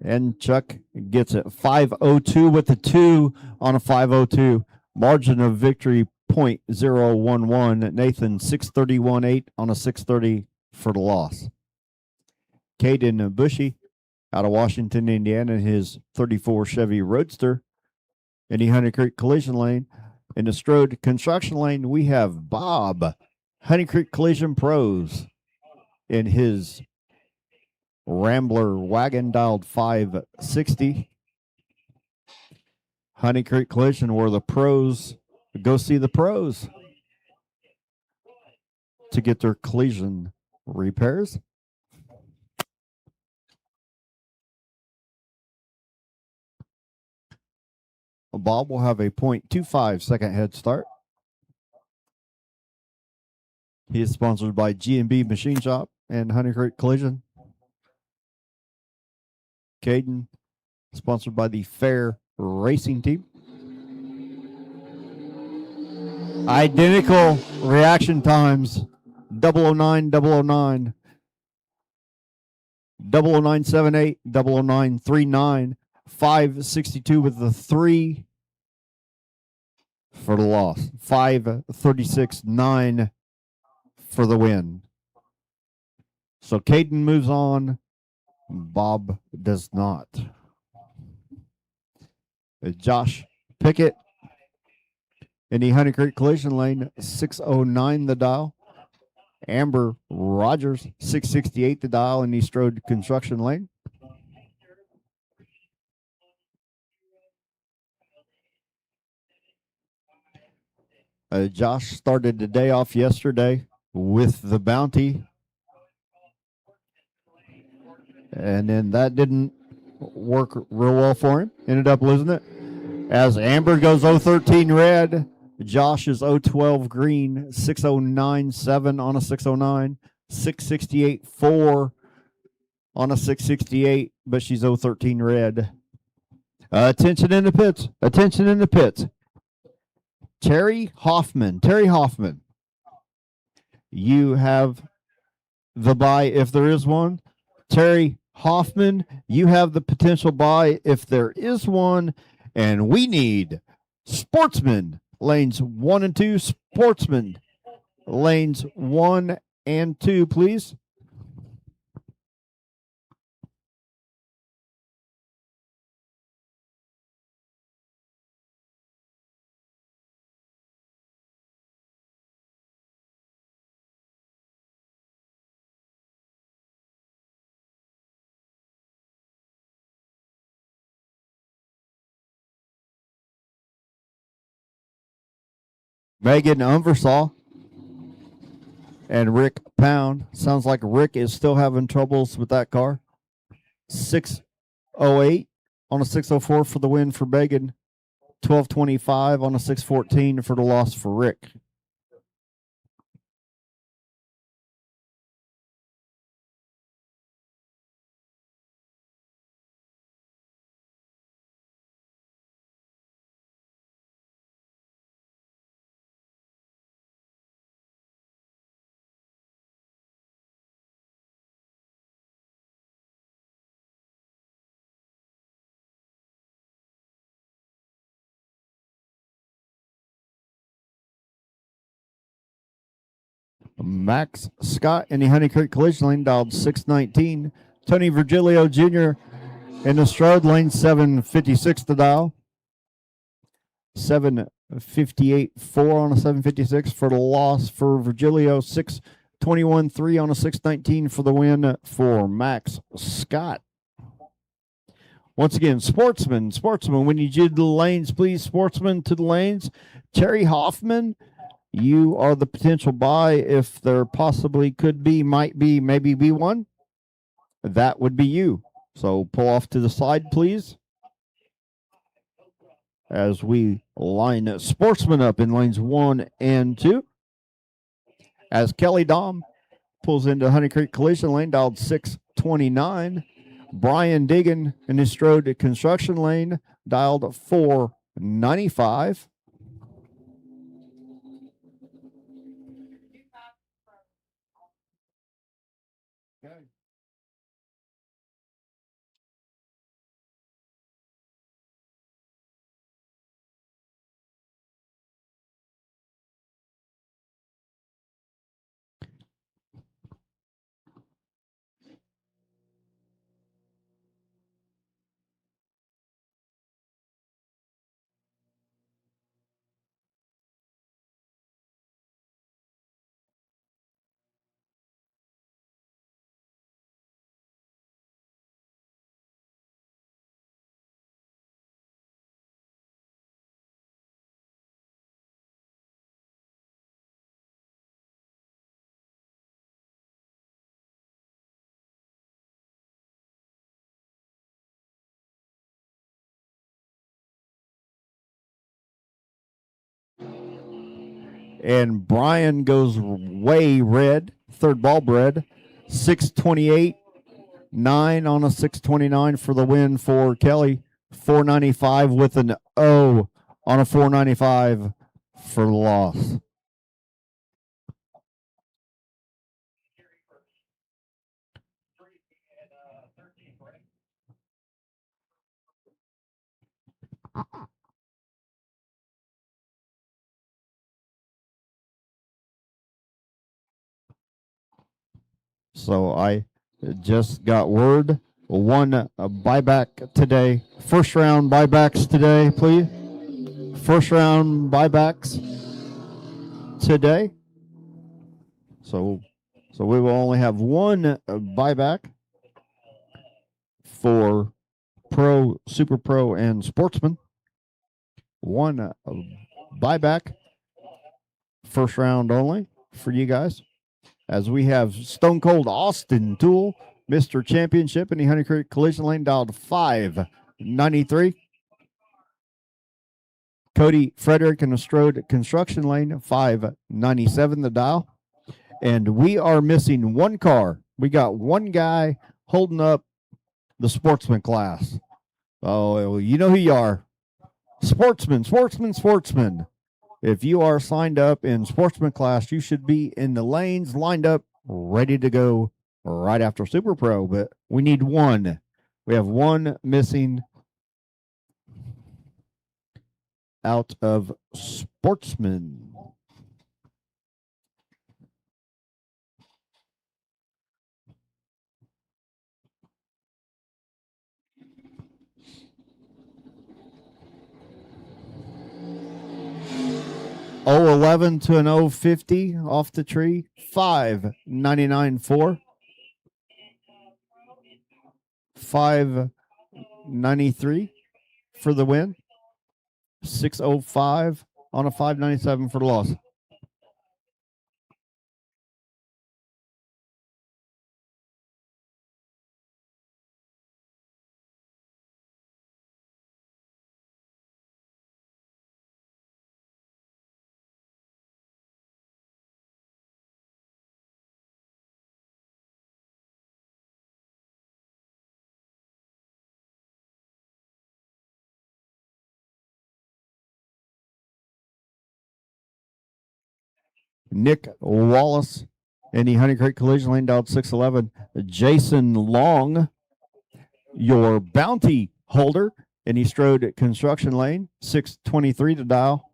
and Chuck gets it. 502 with the 2 on a 502. Margin of victory .011. Nathan 631.8 on a 630 for the loss. Caden Bushy out of Washington, Indiana, in his 34 Chevy Roadster in the Honey Creek collision lane. In the Strode construction lane, we have Bob, Honey Creek Collision Pros, in his Rambler wagon, dialed 560. Honey Creek Collision, where the pros go see the pros to get their collision repairs. Bob will have a 0.25 second head start. He is sponsored by G&B Machine Shop and Honeycrisp Collision. Caden, sponsored by the Fair Racing Team. Identical reaction times. 009, 009. 00978, 00939, 562 with the 3 for the loss. 536.9 for the win. So Caden moves on. Bob does not. Josh Pickett in the Honeycrisp Collision lane, 609 the dial. Amber Rogers, 668 the dial in the Strode Construction lane. Josh started the day off yesterday with the bounty. And then that didn't work real well for him. Ended up losing it. As Amber goes 013 red, Josh is 012 green, 6097 on a 609, 668.4 on a 668, but she's 013 red. Attention in the pits. Attention in the pits. Terry Hoffman. Terry Hoffman. You have the buy if there is one. Terry Hoffman, you have the potential buy if there is one. And we need sportsmen, lanes 1 and 2. Sportsmen, lanes 1 and 2, please. Megan Umversaw and Rick Pound. Sounds like Rick is still having troubles with that car. 608 on a 604 for the win for Megan. 1225 on a 614 for the loss for Rick. Max Scott in the Honeycrisp Collision lane dialed 619. Tony Virgilio Jr. in the Strode lane 756 to dial. 758.4 on a 756 for the loss for Virgilio. 621.3 on a 619 for the win for Max Scott. Once again, sportsmen, we need you to the lanes, please. Sportsmen to the lanes. Terry Hoffman, you are the potential buy if there possibly could be, might be, maybe be one. That would be you. So pull off to the side, please. As we line sportsmen up in lanes 1 and 2. As Kelly Dom pulls into Honeycrisp Collision lane, dialed 629. Brian Diggin in his Strode Construction lane, dialed 495. And Brian goes way red, third ball bread, 628, 9 on a 629 for the win for Kelly, 495 with an O on a 495 for the loss. So I just got word, one buyback today. First round buybacks today, please. First round buybacks today. So we will only have one buyback for pro, super pro, and sportsman. One buyback, first round only for you guys. As we have Stone Cold Austin Tool, Mr. Championship in the Honey Creek Collision Lane, dialed 593. Cody Frederick in the Strode Construction Lane, 597 the dial. And we are missing one car. We got one guy holding up the sportsman class. Oh, you know who you are. Sportsman. If you are signed up in sportsman class, you should be in the lanes lined up, ready to go right after Super Pro. But we need one. We have one missing out of sportsman. O11 to an O50 off the tree, 599.4. 593 for the win. 605 on a 597 for the loss. Nick Wallace in the Honey Creek Collision Lane, dialed 611. Jason Long, your bounty holder in the Strode Construction Lane, 623 to dial.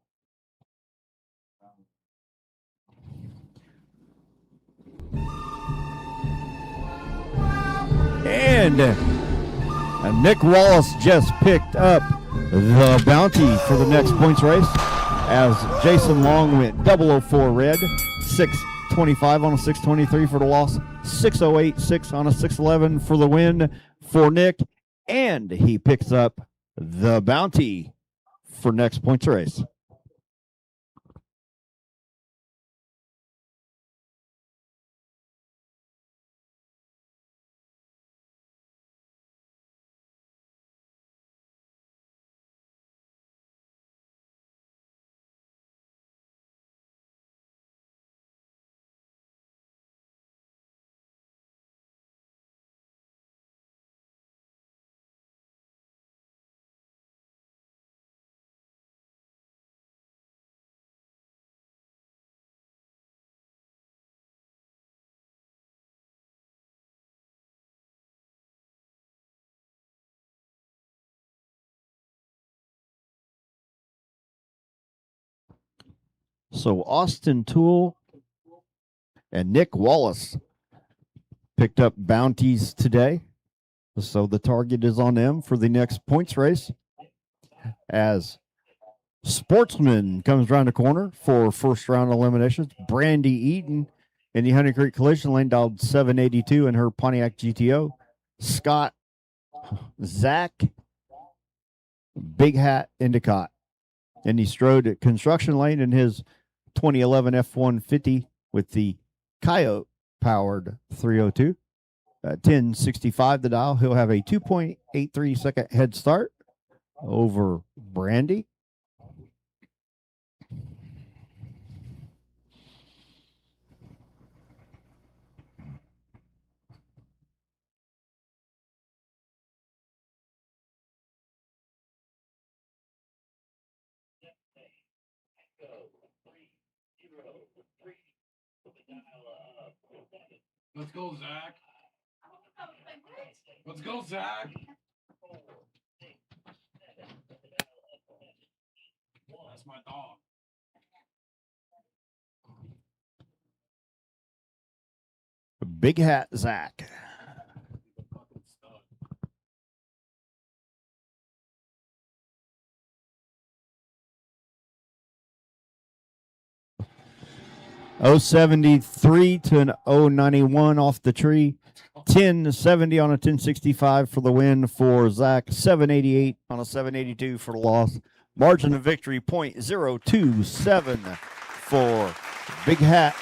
And Nick Wallace just picked up the bounty for the next points race, as Jason Long went 004 red, 625 on a 623 for the loss, 608.6 on a 611 for the win for Nick, and he picks up the bounty for next points race. So Austin Toole and Nick Wallace picked up bounties today. So the target is on them for the next points race, as Sportsman comes around the corner for first round eliminations. Brandy Eaton in the Honey Creek Collision Lane, dialed 782 in her Pontiac GTO. Zach Big Hat Endicott in the Strode Construction Lane in his 2011 F-150 with the Coyote powered 302. 1065 the dial. He'll have a 2.83 second head start over Brandy. Let's go, Zach. Let's go, Zach. That's my dog. Big Hat Zach. He's a fucking stud. 073 to an 091 off the tree. 1070 on a 1065 for the win for Zach. 788 on a 782 for the loss. Margin of victory .027 for Big Hat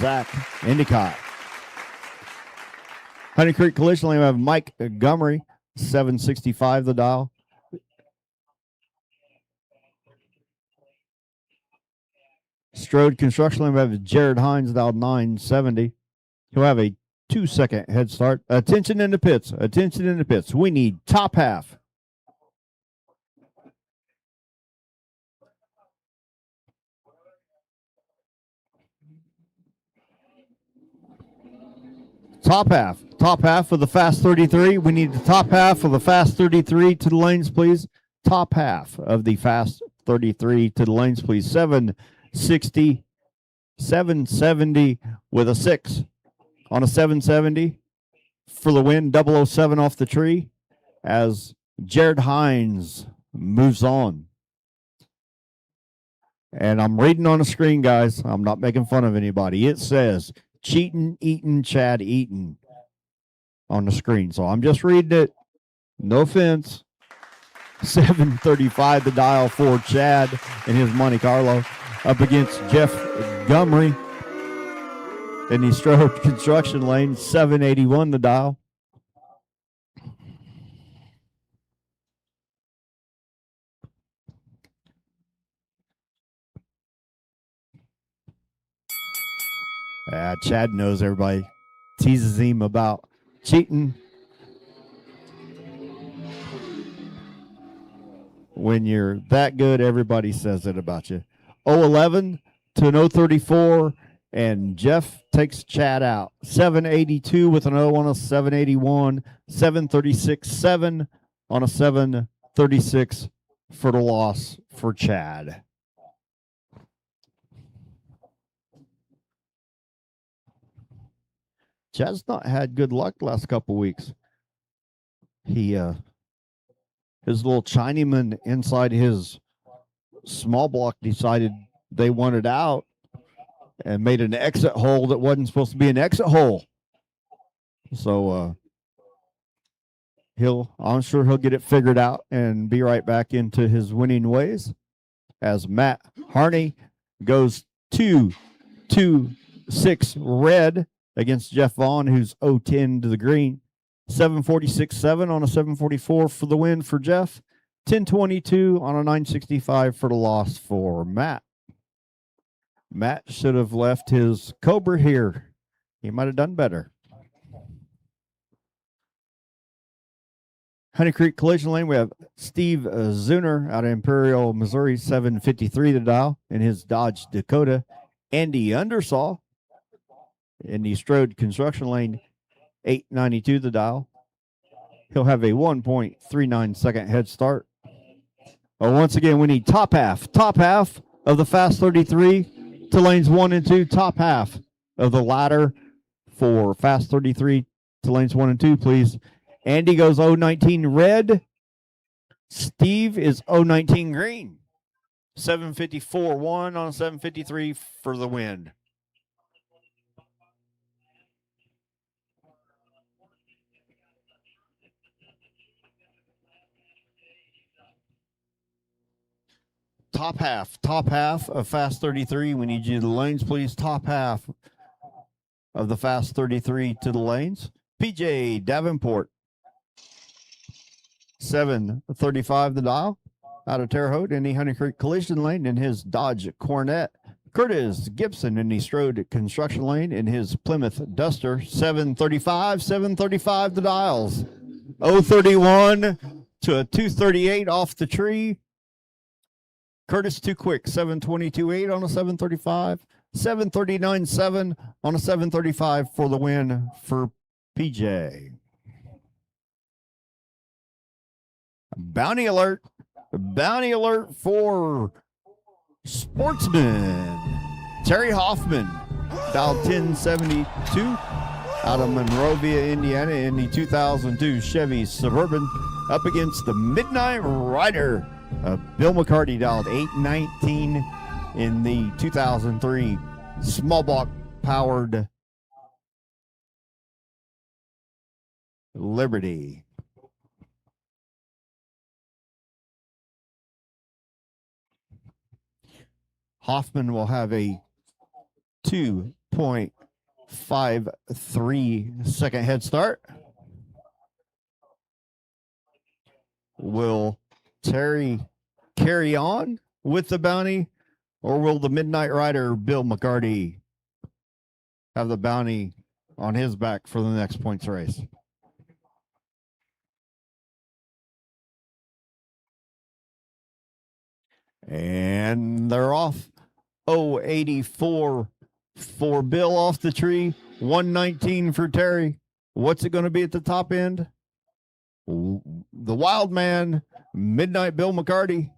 Zach Endicott. Honey Creek Collision Lane, we have Mike Montgomery, 765 the dial. Strode Construction Lane, we have Jared Hines, dial 970. He'll have a 2-second head start. Attention in the pits. Attention in the pits. We need top half. Top half. Top half of the Fast 33. We need the top half of the Fast 33 to the lanes, please. Top half of the Fast 33 to the lanes, please. 760, 770 with a 6 on a 770 for the win. 007 off the tree as Jared Hines moves on. And I'm reading on the screen, guys. I'm not making fun of anybody. It says Cheatin' Eaton Chad Eaton on the screen. So I'm just reading it. No offense. 735 the dial for Chad and his Monte Carlo up against Jeff Montgomery in the Strode Construction Lane. 781 the dial. Chad knows everybody teases him about cheating. When you're that good, everybody says it about you. 011 to an 034, and Jeff takes Chad out. 782 with an 0 on a 781, 736, 7 on a 736 for the loss for Chad. Chad's not had good luck the last couple weeks. He his little Chinaman inside his small block decided they wanted out and made an exit hole that wasn't supposed to be an exit hole. So I'm sure he'll get it figured out and be right back into his winning ways as Matt Harney goes 2-2-6 red against Jeff Vaughn, who's 0-10 to the green. 746.7 on a 744 for the win for Jeff. 1022 on a 965 for the loss for Matt. Matt should have left his Cobra here. He might have done better. Honey Creek Collision Lane, we have Steve Zuner out of Imperial, Missouri, 753 the dial in his Dodge Dakota. Andy Undersaw in the Strode Construction Lane, 892 the dial. He'll have a 1.39 second head start. Once again, we need top half of the Fast 33 to lanes 1 and 2. Top half of the ladder for Fast 33 to lanes 1 and 2, please. Andy goes 019 red. Steve is 019 green. 754-1 on a 753 for the win. Top half of Fast 33. We need you to the lanes, please. Top half of the Fast 33 to the lanes. PJ Davenport, 735 the dial out of Terre Haute in the Honey Creek Collision Lane in his Dodge Cornet. Curtis Gibson in the Strode Construction Lane in his Plymouth Duster. 735 the dials. 031 to a 238 off the tree Curtis Too Quick, 722.8 on a 735. 739.7 on a 735 for the win for PJ. Bounty alert. Bounty alert for Sportsman. Terry Hoffman, dialed 1072 out of Monrovia, Indiana in the 2002 Chevy Suburban up against the Midnight Rider. Bill McCarty, dialed 819 in the 2003 small block powered Liberty. Hoffman will have a 2.53 second head start. Will Terry carry on with the bounty, or will the Midnight Rider, Bill McCarty, have the bounty on his back for the next points race? And they're off. 084 for Bill off the tree. 119 for Terry. What's it going to be at the top end? The Wild Man, Midnight Bill McCarty.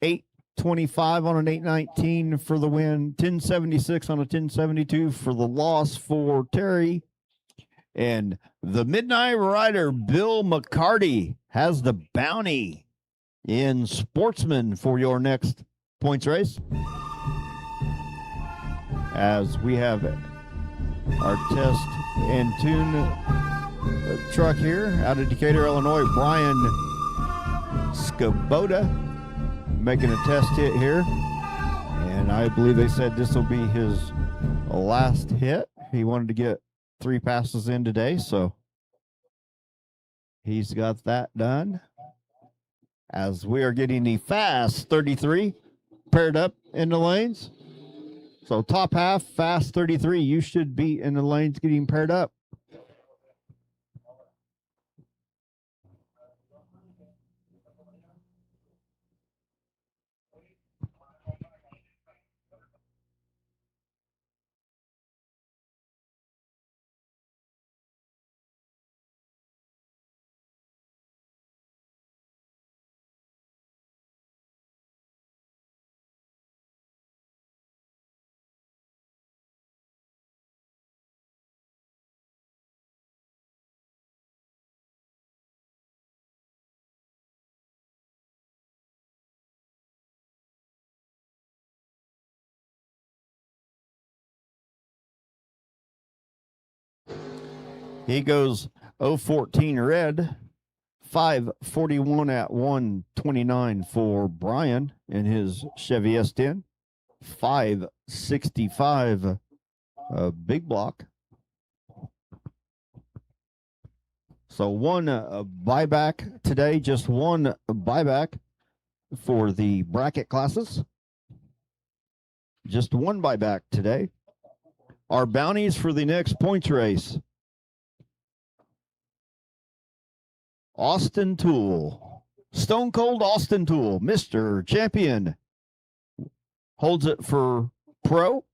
825 on an 819 for the win. 1076 on a 1072 for the loss for Terry. And the Midnight Rider, Bill McCarty, has the bounty in Sportsman for your next points race. As we have our test and tune truck here out of Decatur, Illinois, Brian Skoboda making a test hit here. And I believe they said this will be his last hit. He wanted to get 3 passes in today, so he's got that done. As we are getting the Fast 33 paired up in the lanes. So top half, Fast 33, you should be in the lanes getting paired up. He goes 014 red, 541 at 129 for Brian in his Chevy S10, 565 big block. So one buyback today, just one buyback for the bracket classes. Just one buyback today. Our bounties for the next points race. Austin Toole, Stone Cold Austin Toole, Mr. Champion, holds it for Pro.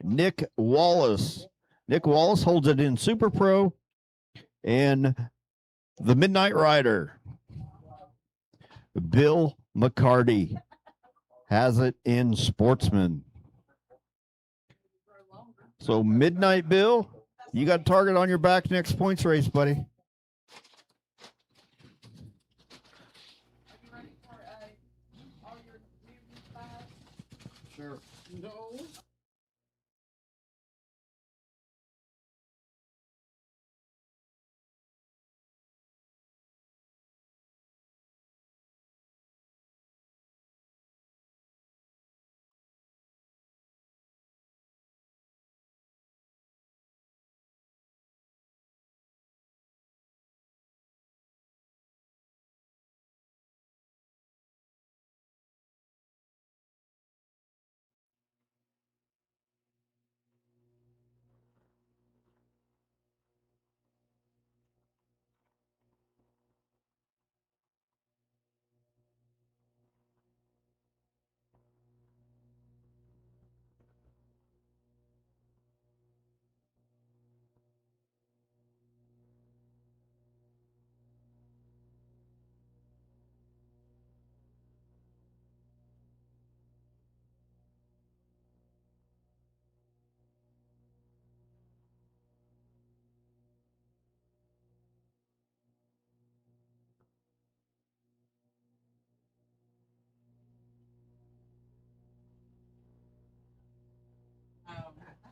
Nick Wallace holds it in Super Pro. And the Midnight Rider, Bill McCarty, has it in Sportsman. So Midnight Bill, you got a target on your back next points race, buddy. Sure. No.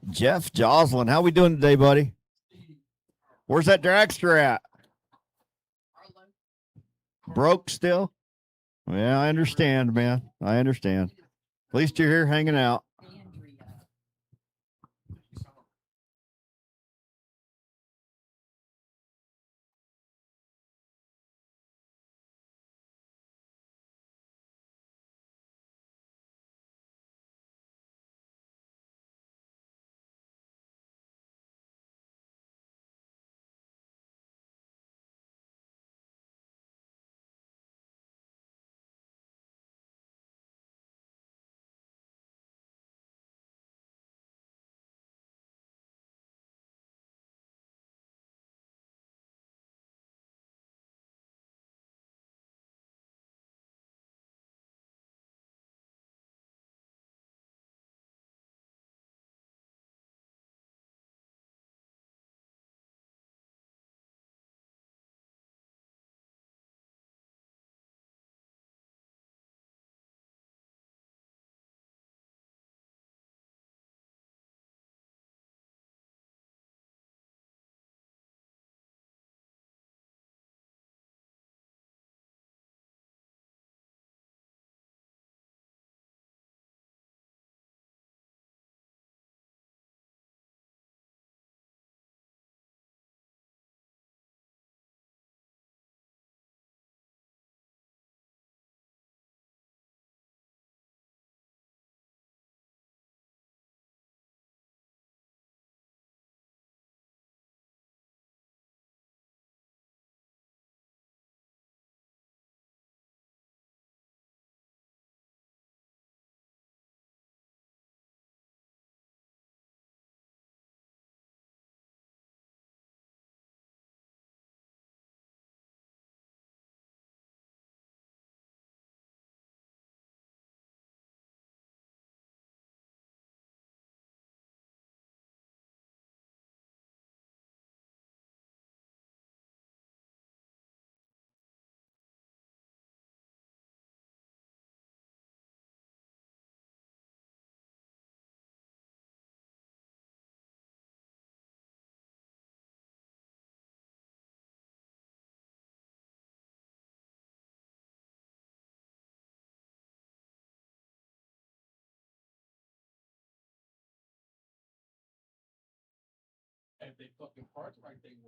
Jeff Joslin, how we doing today, buddy? Where's that dragster at? Broke still? Yeah, I understand, man. I understand. At least you're here hanging out.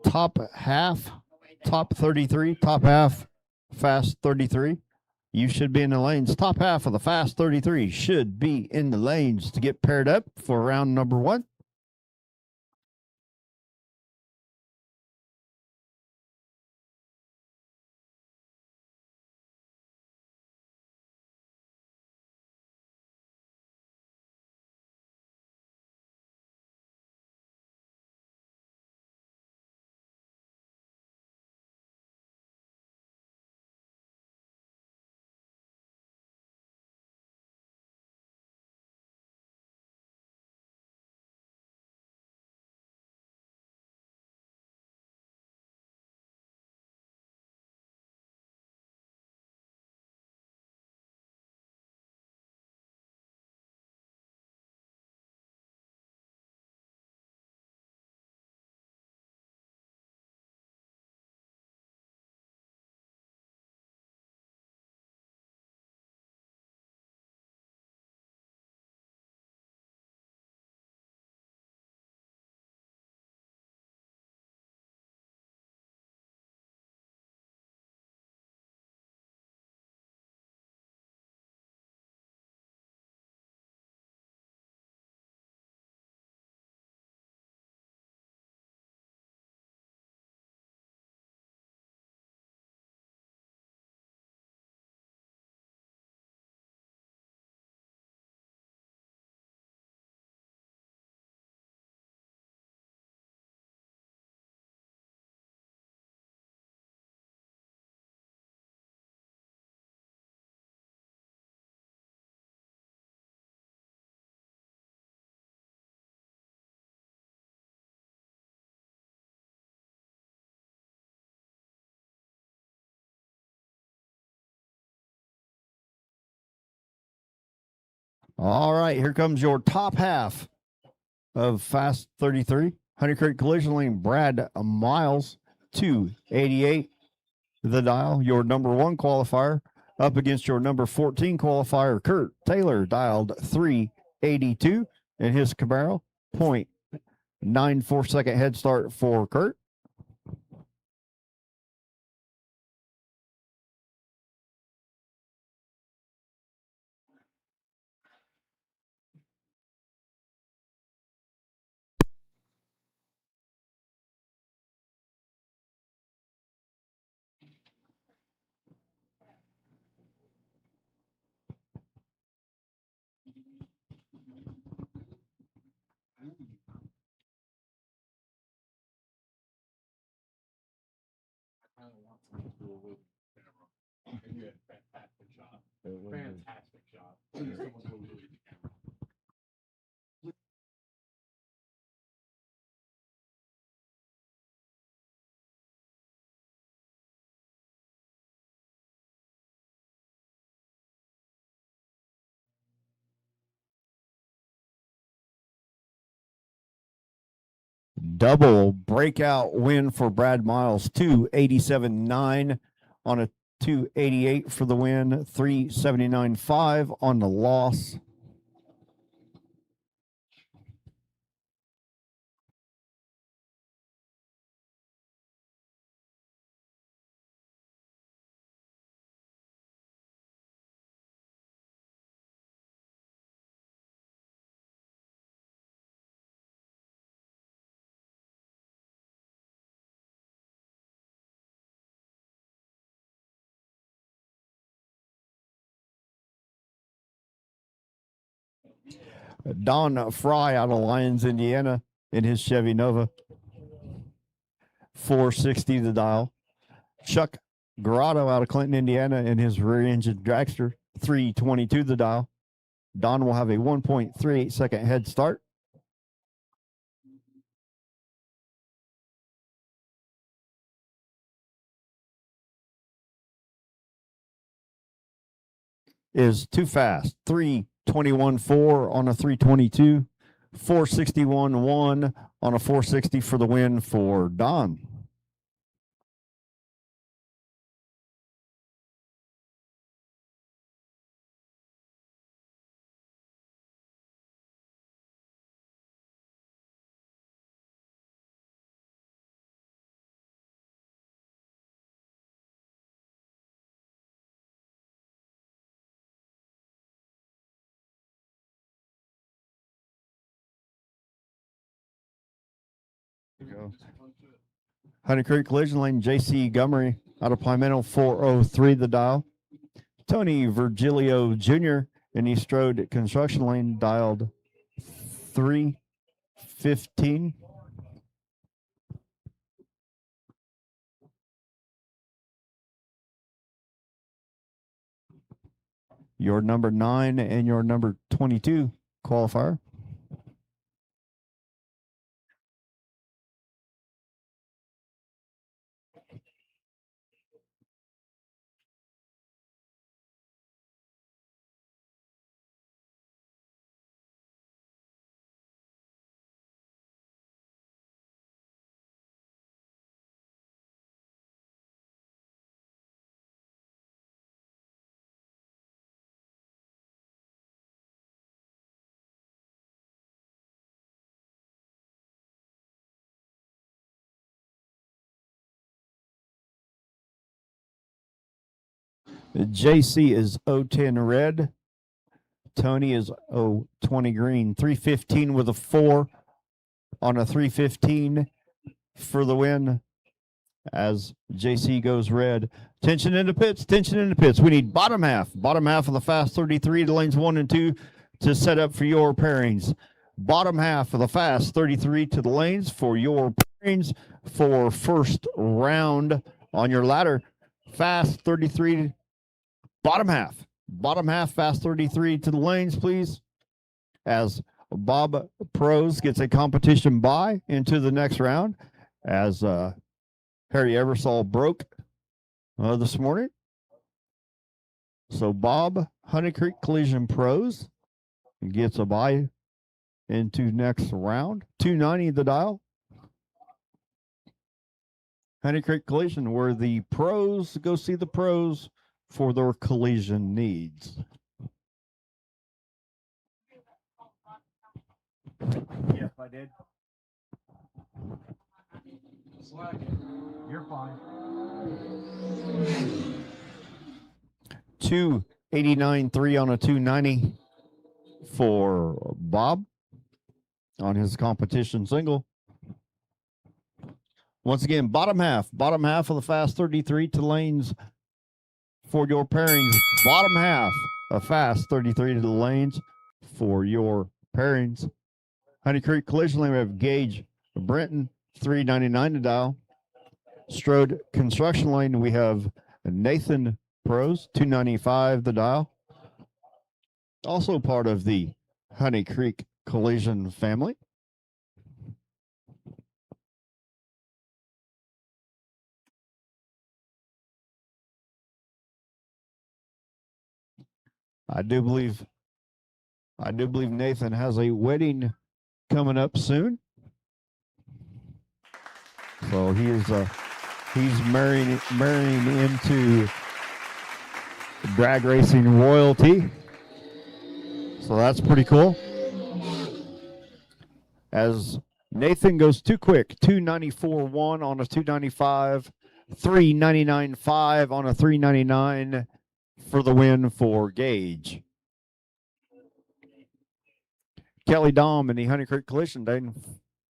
Top half, top 33, top half, fast 33. You should be in the lanes. Top half of the fast 33 should be in the lanes to get paired up for round number 1. All right, here comes your top half. of Fast 33. Honey Creek Collision Lane, Brad Miles, 288 the dial. Your number 1 qualifier up against your number 14 qualifier, Kurt Taylor, dialed 382 in his Camaro. 0.94 second head start for Kurt. Fantastic shot. Fantastic shot. Please, someone go do it. Double breakout win for Brad Miles, 287.9 on a 288 for the win, 379.5 on the loss. Don Fry out of Lyons, Indiana, in his Chevy Nova, 460 the dial. Chuck Grotto out of Clinton, Indiana, in his rear-engine dragster, 322 the dial. Don will have a 1.38 second head start. Is too fast. 321.4 on a 322, 461.1 on a 460 for the win for Don. Honey Creek Collision Lane, J.C. Gummery out of Pimento, 403 the dial. Tony Virgilio Jr. in East Road Construction Lane, dialed 315. Your number 9 and your number 22 qualifier. JC is 010 red. Tony is 020 green. 315 with a 4 on a 315 for the win as JC goes red. Tension in the pits, tension in the pits. We need bottom half of the Fast 33 to lanes 1 and 2 to set up for your pairings. Bottom half of the Fast 33 to the lanes for your pairings for first round on your ladder. Fast 33, bottom half Fast 33 to the lanes, please, as Bob Pros gets a competition bye into the next round, as Harry Eversole broke this morning. So Bob, Honey Creek Collision Pros, gets a bye into next round. 290 the dial. Honey Creek Collision, where the pros go see the pros for their collision needs. Yes, I did. You're fine. 289.3 on a 290 for Bob on his competition single. Once again, bottom half of the Fast 33 to lanes for your pairings. Bottom half of Fast 33 to the lanes for your pairings. Honey Creek Collision Lane, we have Gage Brenton, 399 to dial. Strode Construction Lane, we have Nathan Pros, 295 the dial. Also part of the Honey Creek Collision family. I do believe Nathan has a wedding coming up soon. So he's marrying into drag racing royalty. So that's pretty cool. As Nathan goes too quick, 294.1 on a 295, 399.5 on a 399 for the win for Gage. Kelly Dom in the Honey Creek Collision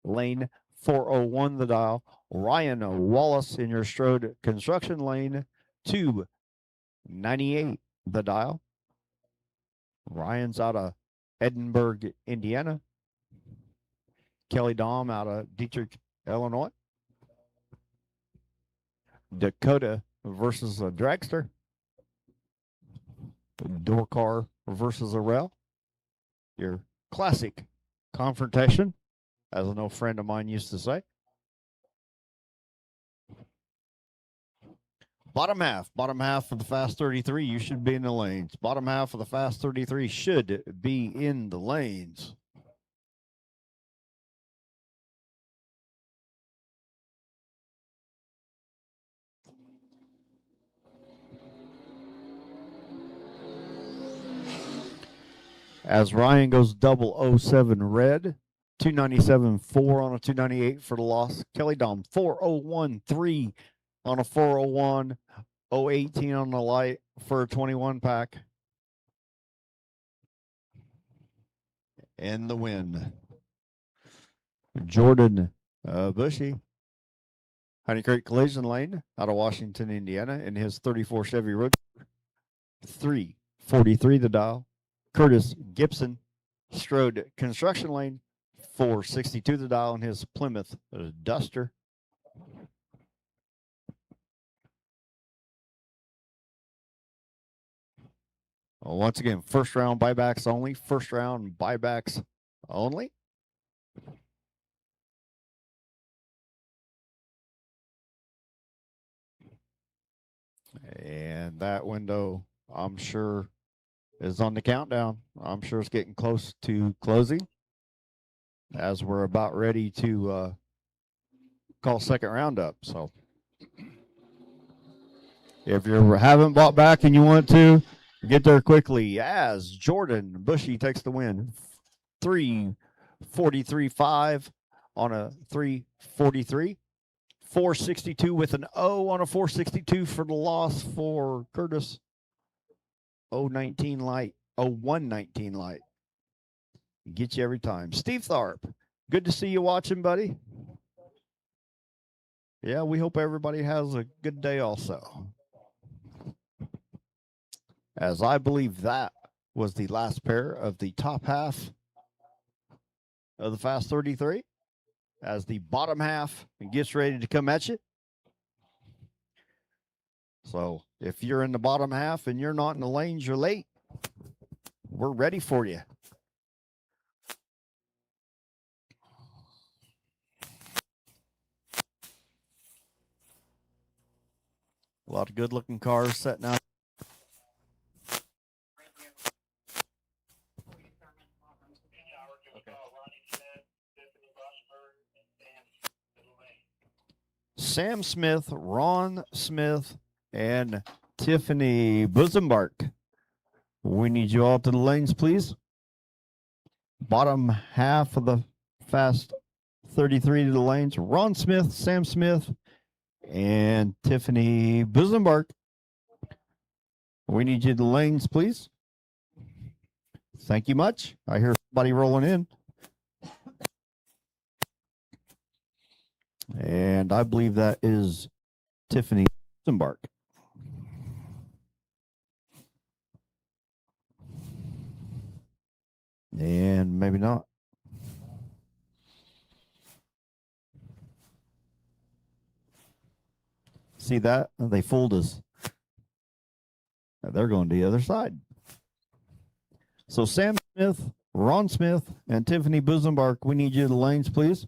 lane, 401 the dial. Ryan Wallace in your Strode Construction lane, 298 the dial. Ryan's out of Edinburgh, Indiana. Kelly Dom out of Dietrich, Illinois. Dakota versus a dragster. Dorcar versus a rail. Your classic confrontation, as an old friend of mine used to say. Bottom half of the Fast 33, you should be in the lanes. Bottom half of the Fast 33 should be in the lanes. As Ryan goes 007 red, 297.4 on a 298 for the loss. Kelly Dom 401.3 on a 401, 018 on the light for a 21 pack. And the win. Jordan Bushy, Honey Creek Collision Lane out of Washington, Indiana, in his 34 Chevy Roadster. 343 the dial. Curtis Gibson, Strode Construction Lane, 462 the dial in his Plymouth Duster. Once again, first round buybacks only. First round buybacks only. And that window, I'm sure, is on the countdown. I'm sure it's getting close to closing as we're about ready to call second round up. So if you haven't bought back and you want to, get there quickly as Jordan Bushy takes the win. 343.5 on a 343. 462 with an O on a 462 for the loss for Curtis. 019 light. 119 light. Get you every time. Steve Tharp, good to see you watching, buddy. Yeah, we hope everybody has a good day also. As I believe that was the last pair of the top half of the Fast 33. As the bottom half gets ready to come at you. So if you're in the bottom half and you're not in the lanes, you're late. We're ready for you. A lot of good looking cars setting out. Sam Smith, Ron Smith, and Tiffany Bosembark. We need you all to the lanes, please. Bottom half of the Fast 33 to the lanes. Ron Smith, Sam Smith, and Tiffany Bosembark. We need you to the lanes, please. Thank you much. I hear somebody rolling in. And I believe that is Tiffany Bosembark. And maybe not. See that? They fooled us. They're going to the other side. So Sam Smith, Ron Smith, and Tiffany Bosembark, we need you to the lanes, please.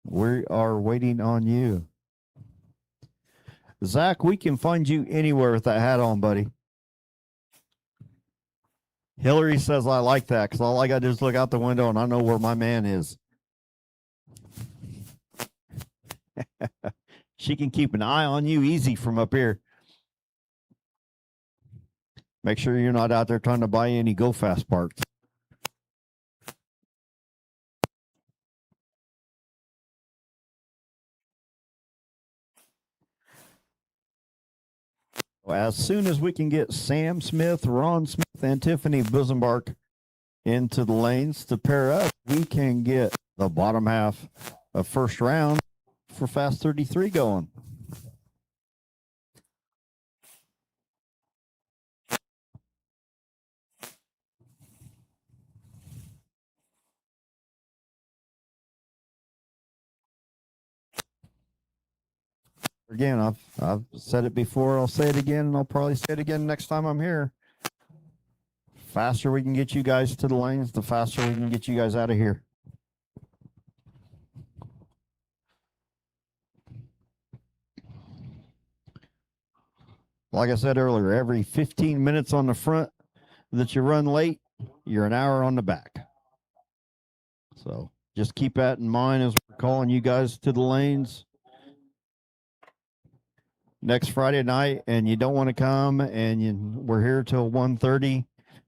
We are waiting on you. Zach, we can find you anywhere with that hat on, buddy. Hillary says I like that because all I got to do is look out the window and I know where my man is. She can keep an eye on you easy from up here. Make sure you're not out there trying to buy any Go Fast parts. As soon as we can get Sam Smith, Ron Smith, and Tiffany Bosembark into the lanes to pair up, we can get the bottom half of first round for Fast 33 going. Again, I've said it before, I'll say it again, and I'll probably say it again next time I'm here. Faster we can get you guys to the lanes, the faster we can get you guys out of here. Like I said earlier, every 15 minutes on the front that you run late, you're an hour on the back. So just keep that in mind as we're calling you guys to the lanes next Friday night, and you don't want to come, and we're here till 1:30,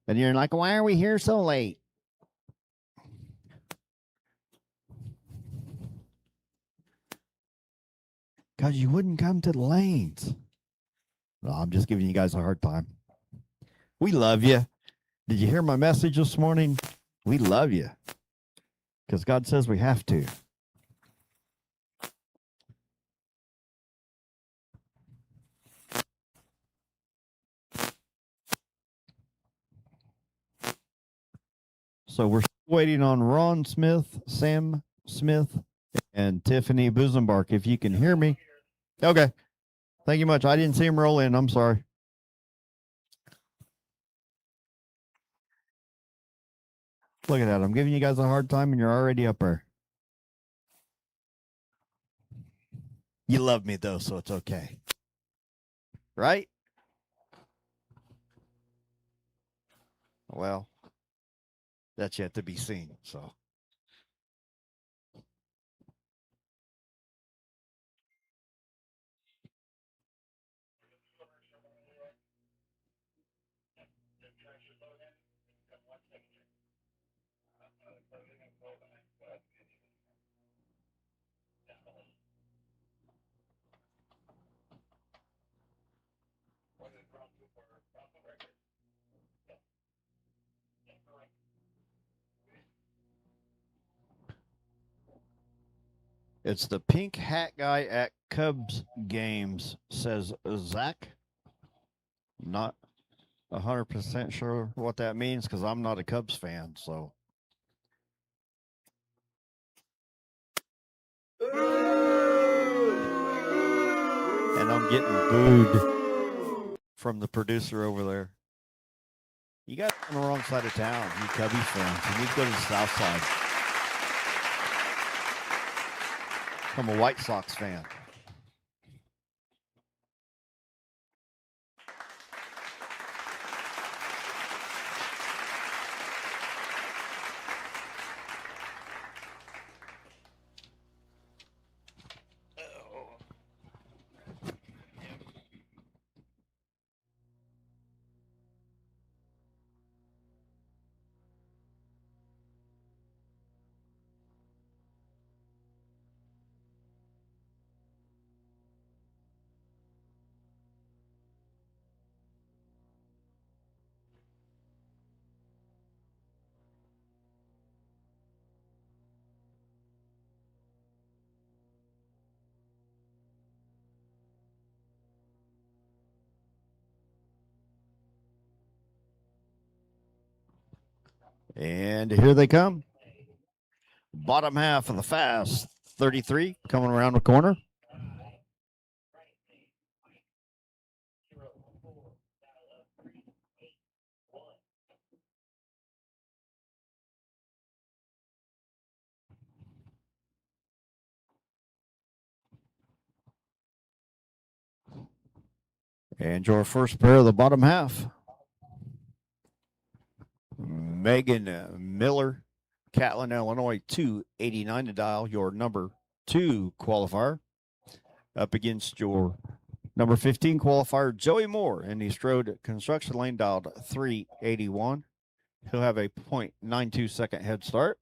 and you're like, why are we here so late? Because you wouldn't come to the lanes. No, I'm just giving you guys a hard time. We love you. Did you hear my message this morning? We love you. Because God says we have to. So we're waiting on Ron Smith, Sam Smith, and Tiffany Bosembark. If you can hear me. Okay. Thank you much. I didn't see him roll in. I'm sorry. Look at that. I'm giving you guys a hard time and you're already up there. You love me though, so it's okay. Right? Well, that's yet to be seen. So it's the pink hat guy at Cubs games, says Zach. Not 100% sure what that means because I'm not a Cubs fan. So. And I'm getting booed from the producer over there. You guys are on the wrong side of town, you Cubby fans. You need to go to the south side. I'm a White Sox fan. And here they come. Bottom half of the fast 33 coming around the corner. And your first pair of the bottom half. Megan Miller, Catlin, Illinois, 289 to dial, your number 2 qualifier. Up against your number 15 qualifier, Joey Moore, in the Strode Construction Lane, dialed 381. He'll have a 0.92 second head start.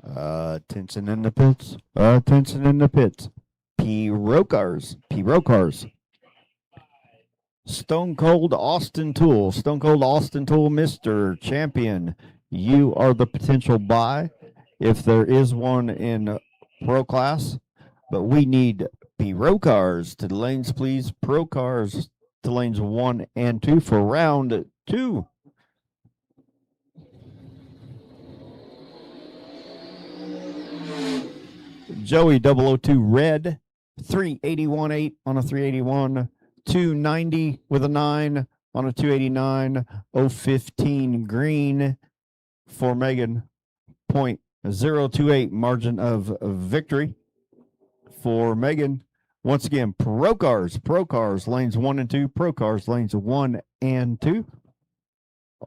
Attention in the pits. Attention in the pits. P-Rokars. Stone Cold Austin Tool. Stone Cold Austin Tool, Mr. Champion. You are the potential buy if there is one in Pro Class. But we need P-Rokars to the lanes, please. Pro Cars to lanes 1 and 2 for round 2. Joey 002 Red, 381.8 on a 381, 290 with a 9 on a 289, 015 Green for Megan, 0.028 margin of victory for Megan. Once again, Pro Cars, lanes 1 and 2, Pro Cars, lanes 1 and 2.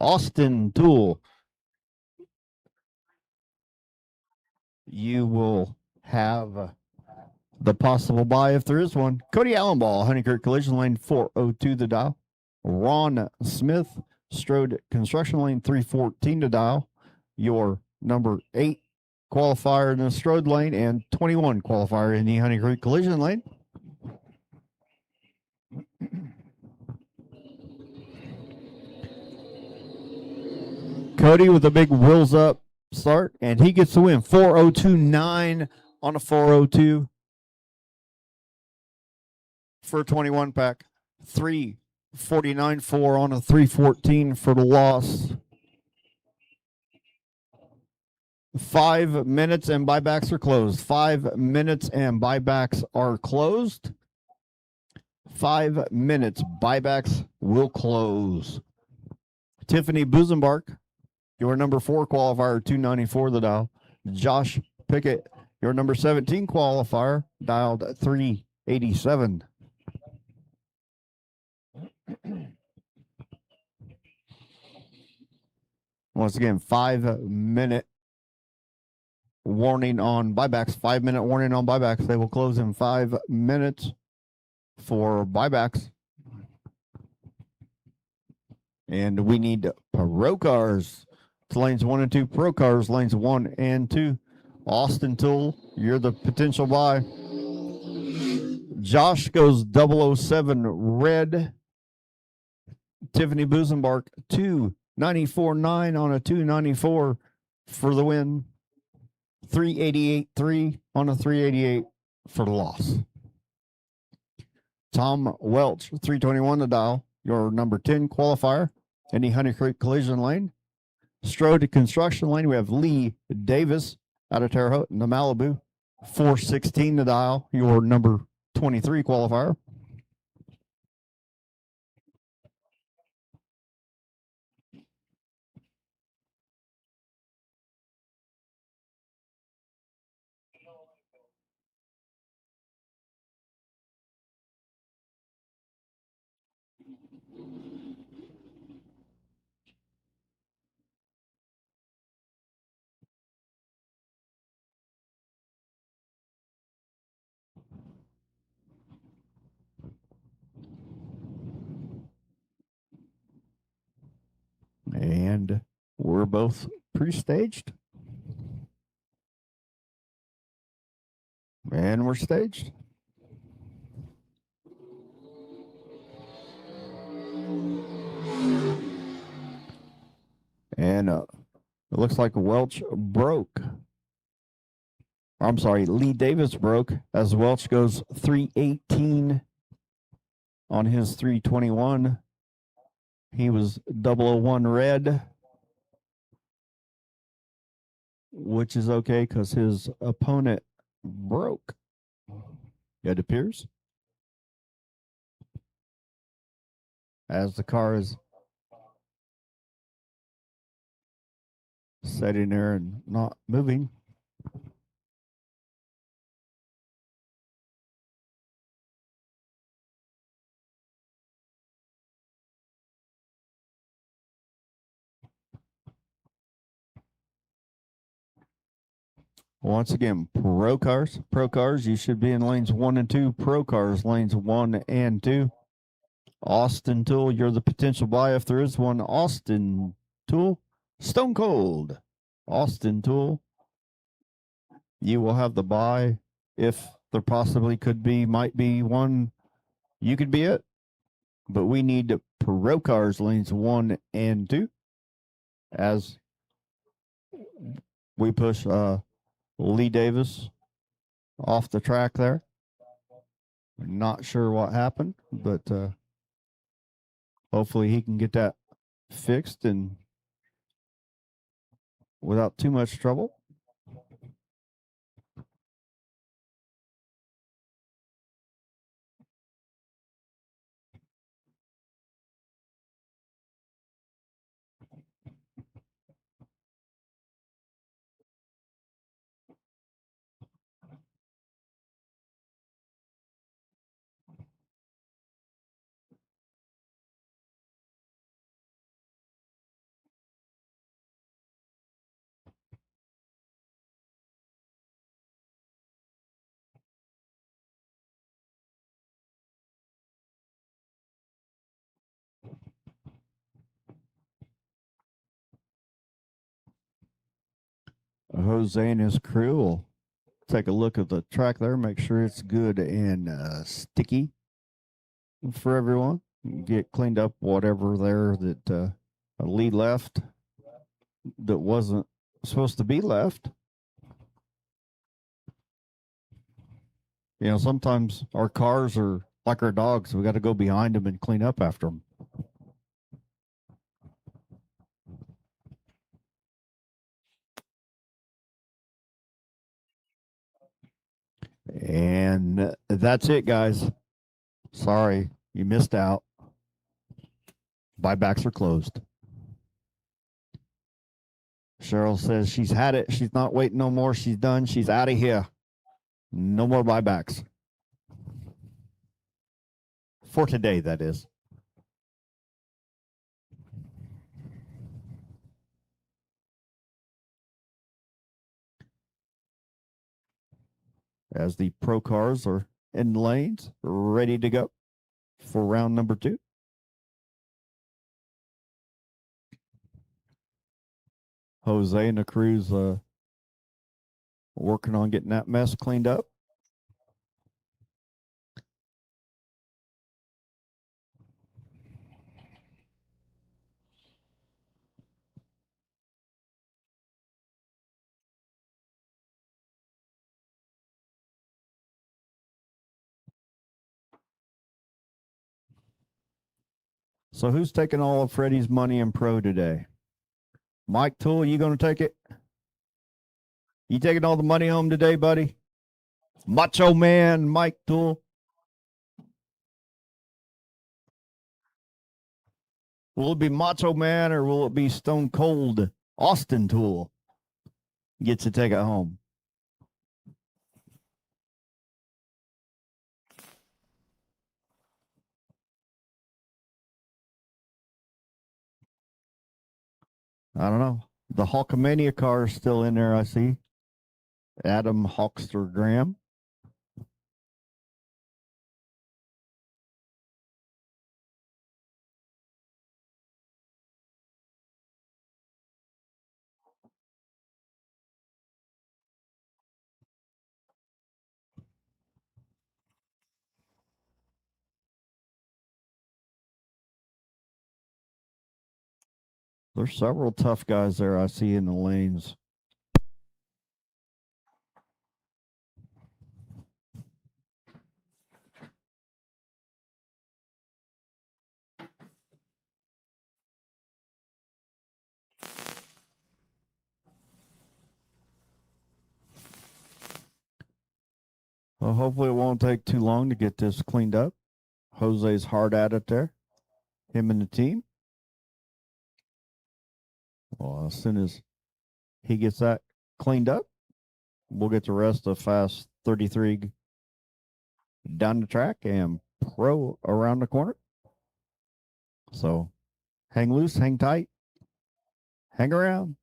Austin Tool, you will have the possible buy if there is one. Cody Allenball, Honeycurk Collision Lane 402 to dial. Ron Smith, Strode Construction Lane 314 to dial. Your number 8 qualifier in the Strode lane and 21 qualifier in the Honeycurk Collision Lane. Cody with a big wheels up start, and he gets the win. 402.9 on a 402 for a 21 pack. 349.4 on a 314 for the loss. 5 minutes and buybacks are closed. 5 minutes and buybacks are closed. 5 minutes, buybacks will close. Tiffany Busenbark, your number 4 qualifier, 294 the dial. Josh Pickett, your number 17 qualifier, dialed 387. Once again, 5 minute warning on buybacks. 5 minute warning on buybacks. They will close in 5 minutes for buybacks. And we need Pro Cars to lanes 1 and 2. Pro Cars, lanes 1 and 2. Austin Tool, you're the potential buy. Josh goes 007 red. Tiffany Busenbark, 294.9 on a 294 for the win. 388.3 on a 388 for the loss. Tom Welch, 321 to dial, your number 10 qualifier in the Honey Creek Collision Lane. Strode Construction Lane, we have Lee Davis out of Terre Haute in the Malibu. 416 to dial, your number 23 qualifier. We're both pre-staged. And we're staged. And it looks like Welch broke. I'm sorry, Lee Davis broke as Welch goes 318 on his 321. He was 001 red, which is okay because his opponent broke, it appears. As the car is sitting there and not moving. Once again, pro cars, you should be in lanes 1 and 2. Pro cars, lanes 1 and 2. Austin Tool, you're the potential buy if there is one. Austin Tool, Stone Cold. Austin Tool, you will have the buy if there possibly might be one. You could be it, but we need pro cars, lanes 1 and 2 as we push Lee Davis off the track there. Not sure what happened, but hopefully he can get that fixed and without too much trouble. Jose and his crew will take a look at the track there, make sure it's good and sticky for everyone. Get cleaned up whatever there that Lee left that wasn't supposed to be left. You know, sometimes our cars are like our dogs. We got to go behind them and clean up after them. And that's it, guys. Sorry, you missed out. Buybacks are closed. Cheryl says she's had it. She's not waiting no more. She's done. She's out of here. No more buybacks. For today, that is. As the pro cars are in lanes, ready to go for round number 2. Jose and the crew's working on getting that mess cleaned up. So who's taking all of Freddie's money in pro today? Mike Tool, you going to take it? You taking all the money home today, buddy? Macho Man Mike Tool. Will it be Macho Man or will it be Stone Cold Austin Tool? Gets to take it home. I don't know. The Hulkamania car is still in there, I see. Adam Hawkster Graham. There's several tough guys there I see in the lanes. Well, hopefully it won't take too long to get this cleaned up. Jose's hard at it there. Him and the team. Well, as soon as he gets that cleaned up, we'll get the rest of Fast 33 down the track and Pro around the corner. So hang loose, hang tight, hang around,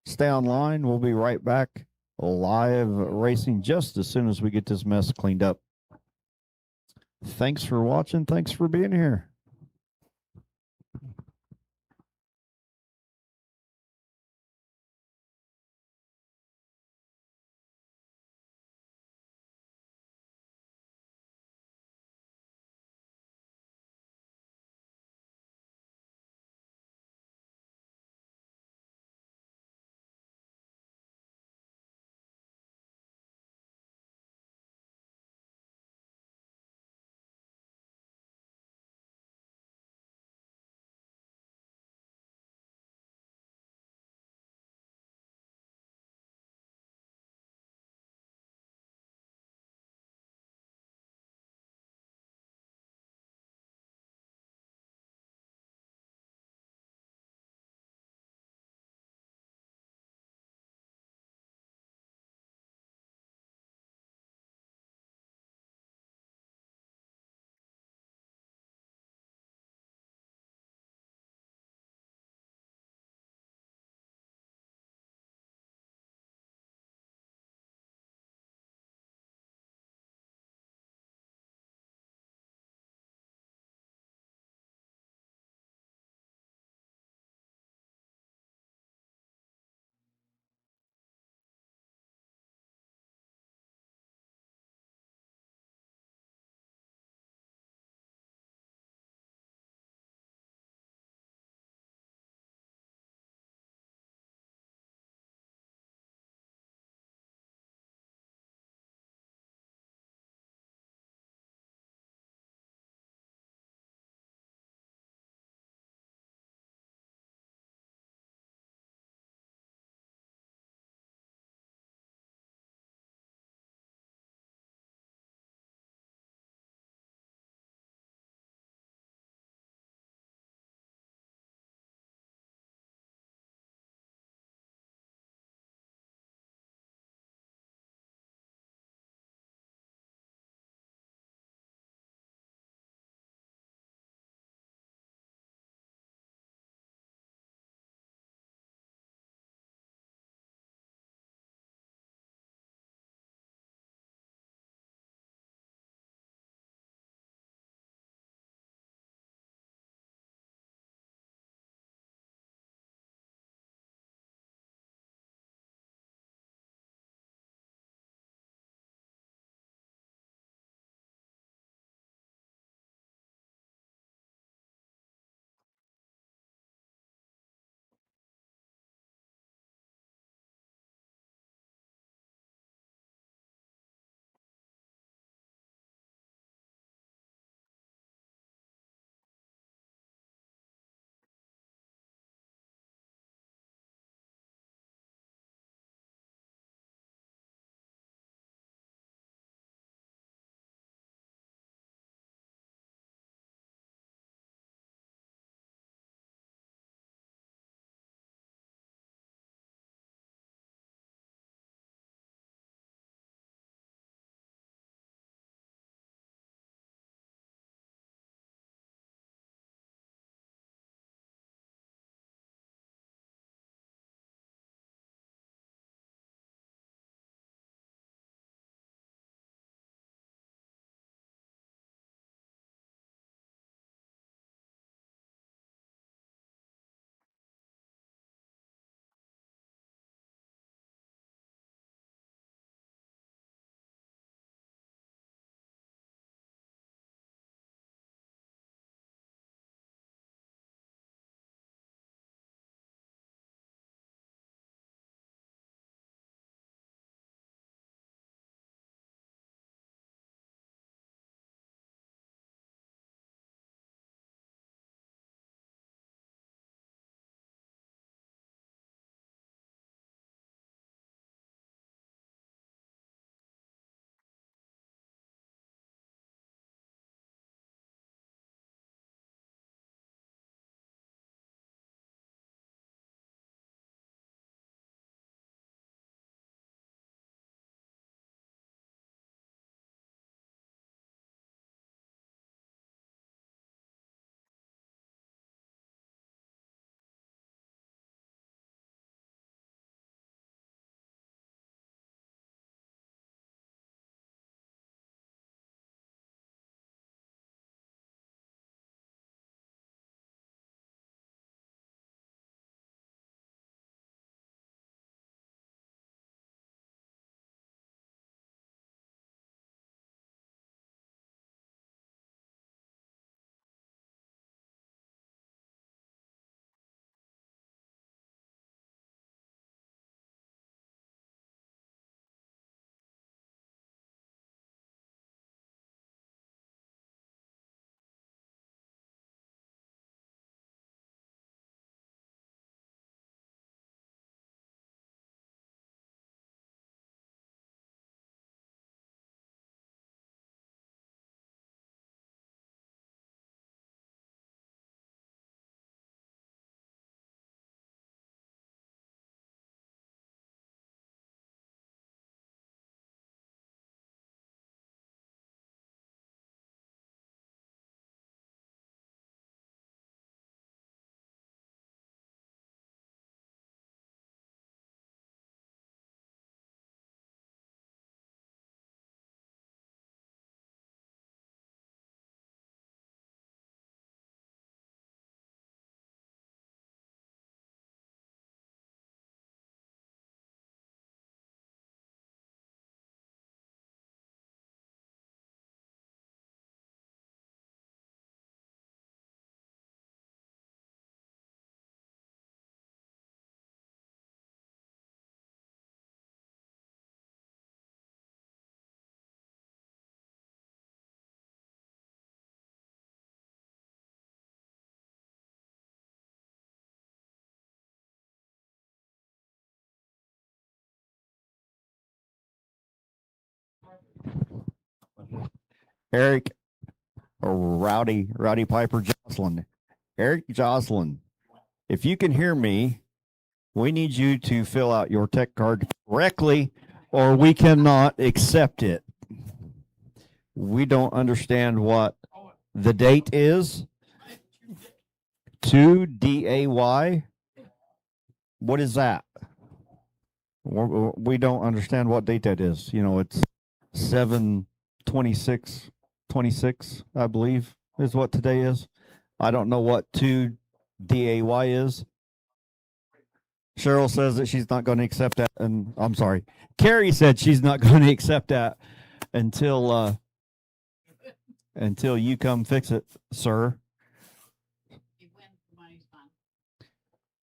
stay online. We'll be right back live racing just as soon as we get this mess cleaned up. Thanks for watching. Thanks for being here. Eric or Rowdy Piper Jocelyn. Eric Jocelyn, if you can hear me, we need you to fill out your tech card correctly or we cannot accept it. We don't understand what the date is. 2DAY. What is that? We don't understand what date that is. You know, it's 7/26/26, I believe, is what today is. I don't know what 2DAY is. Cheryl says that she's not going to accept that. And I'm sorry. Carrie said she's not going to accept that until you come fix it, sir.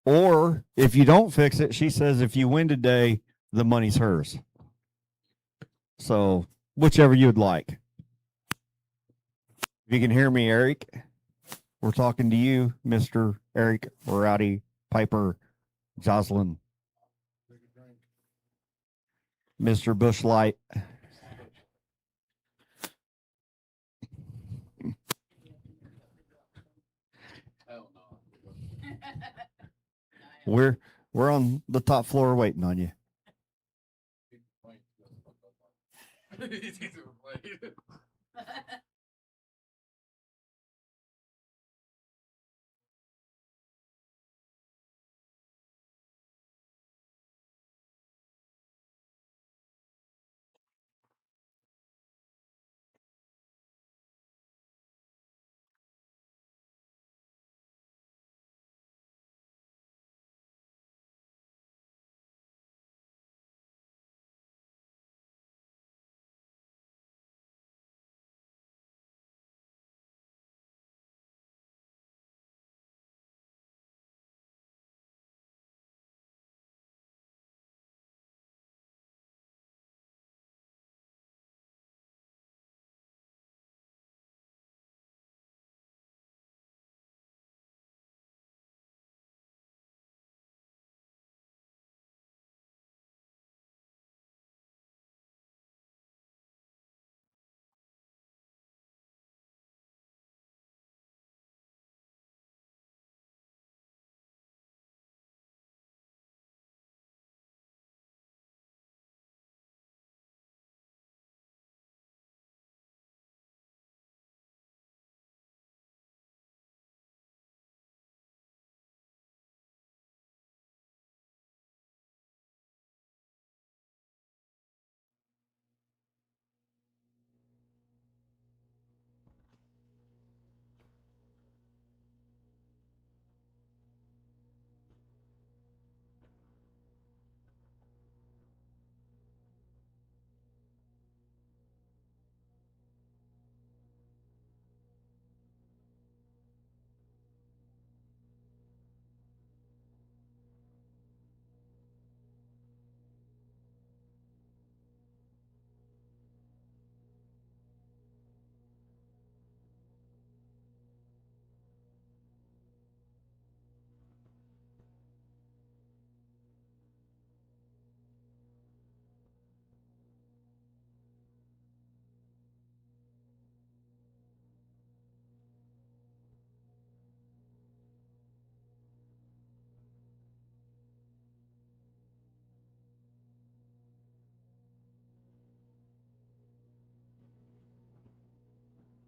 Or if you don't fix it, she says if you win today, the money's hers. So whichever you'd like. If you can hear me, Eric, we're talking to you, Mr. Eric Rowdy Piper Jocelyn, Mr. Bushlight. We're on the top floor waiting on you.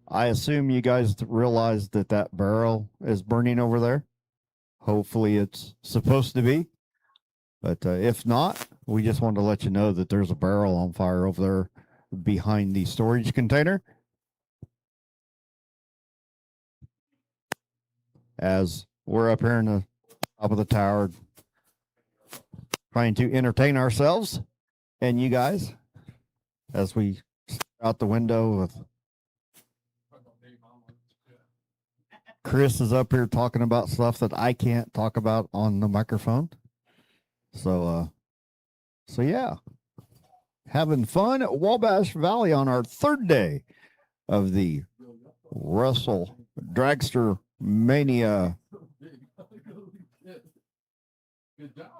I assume you guys realize that that barrel is burning over there. Hopefully it's supposed to be. But if not, we just wanted to let you know that there's a barrel on fire over there behind the storage container. As we're up here in the top of the tower trying to entertain ourselves and you guys as we stare out the window with Chris is up here talking about stuff that I can't talk about on the microphone. So yeah, having fun at Wabash Valley on our third day of the Russell Dragstermania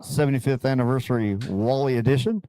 75th anniversary Wally edition.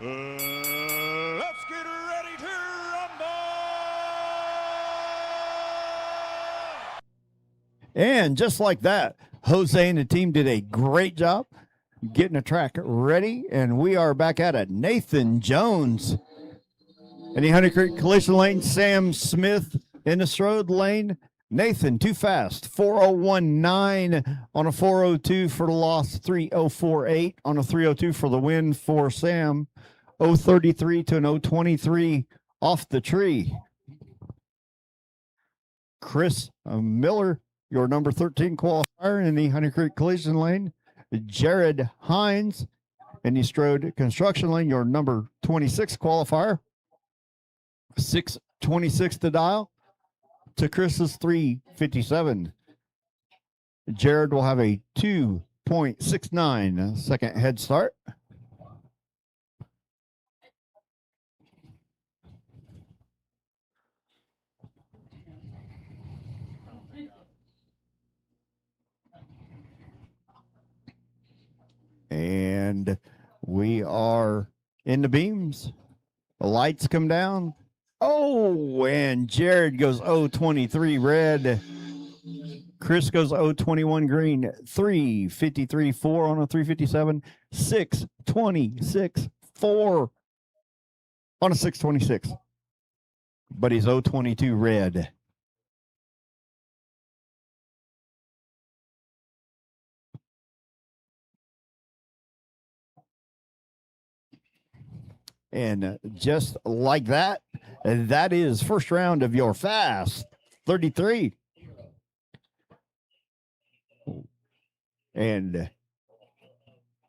Let's get ready to rumble! And just like that, Jose and the team did a great job getting the track ready. And we are back at it. Nathan Jones in the Honey Creek Collision Lane. Sam Smith in the Strode Lane. Nathan, too fast. 4019 on a 402 for the loss. 3048 on a 302 for the win for Sam. 033 to an 023 off the tree. Chris Miller, your number 13 qualifier in the Honey Creek Collision Lane. Jared Hines in the Strode Construction Lane, your number 26 qualifier. 626 to dial to Chris's 357. Jared will have a 2.69 second head start. And we are in the beams. The lights come down. Oh, and Jared goes 023 red. Chris goes 021 green. 353 4 on a 357. 626 4 on a 626. But he's 022 red. And just like that, that is first round of your Fast 33. And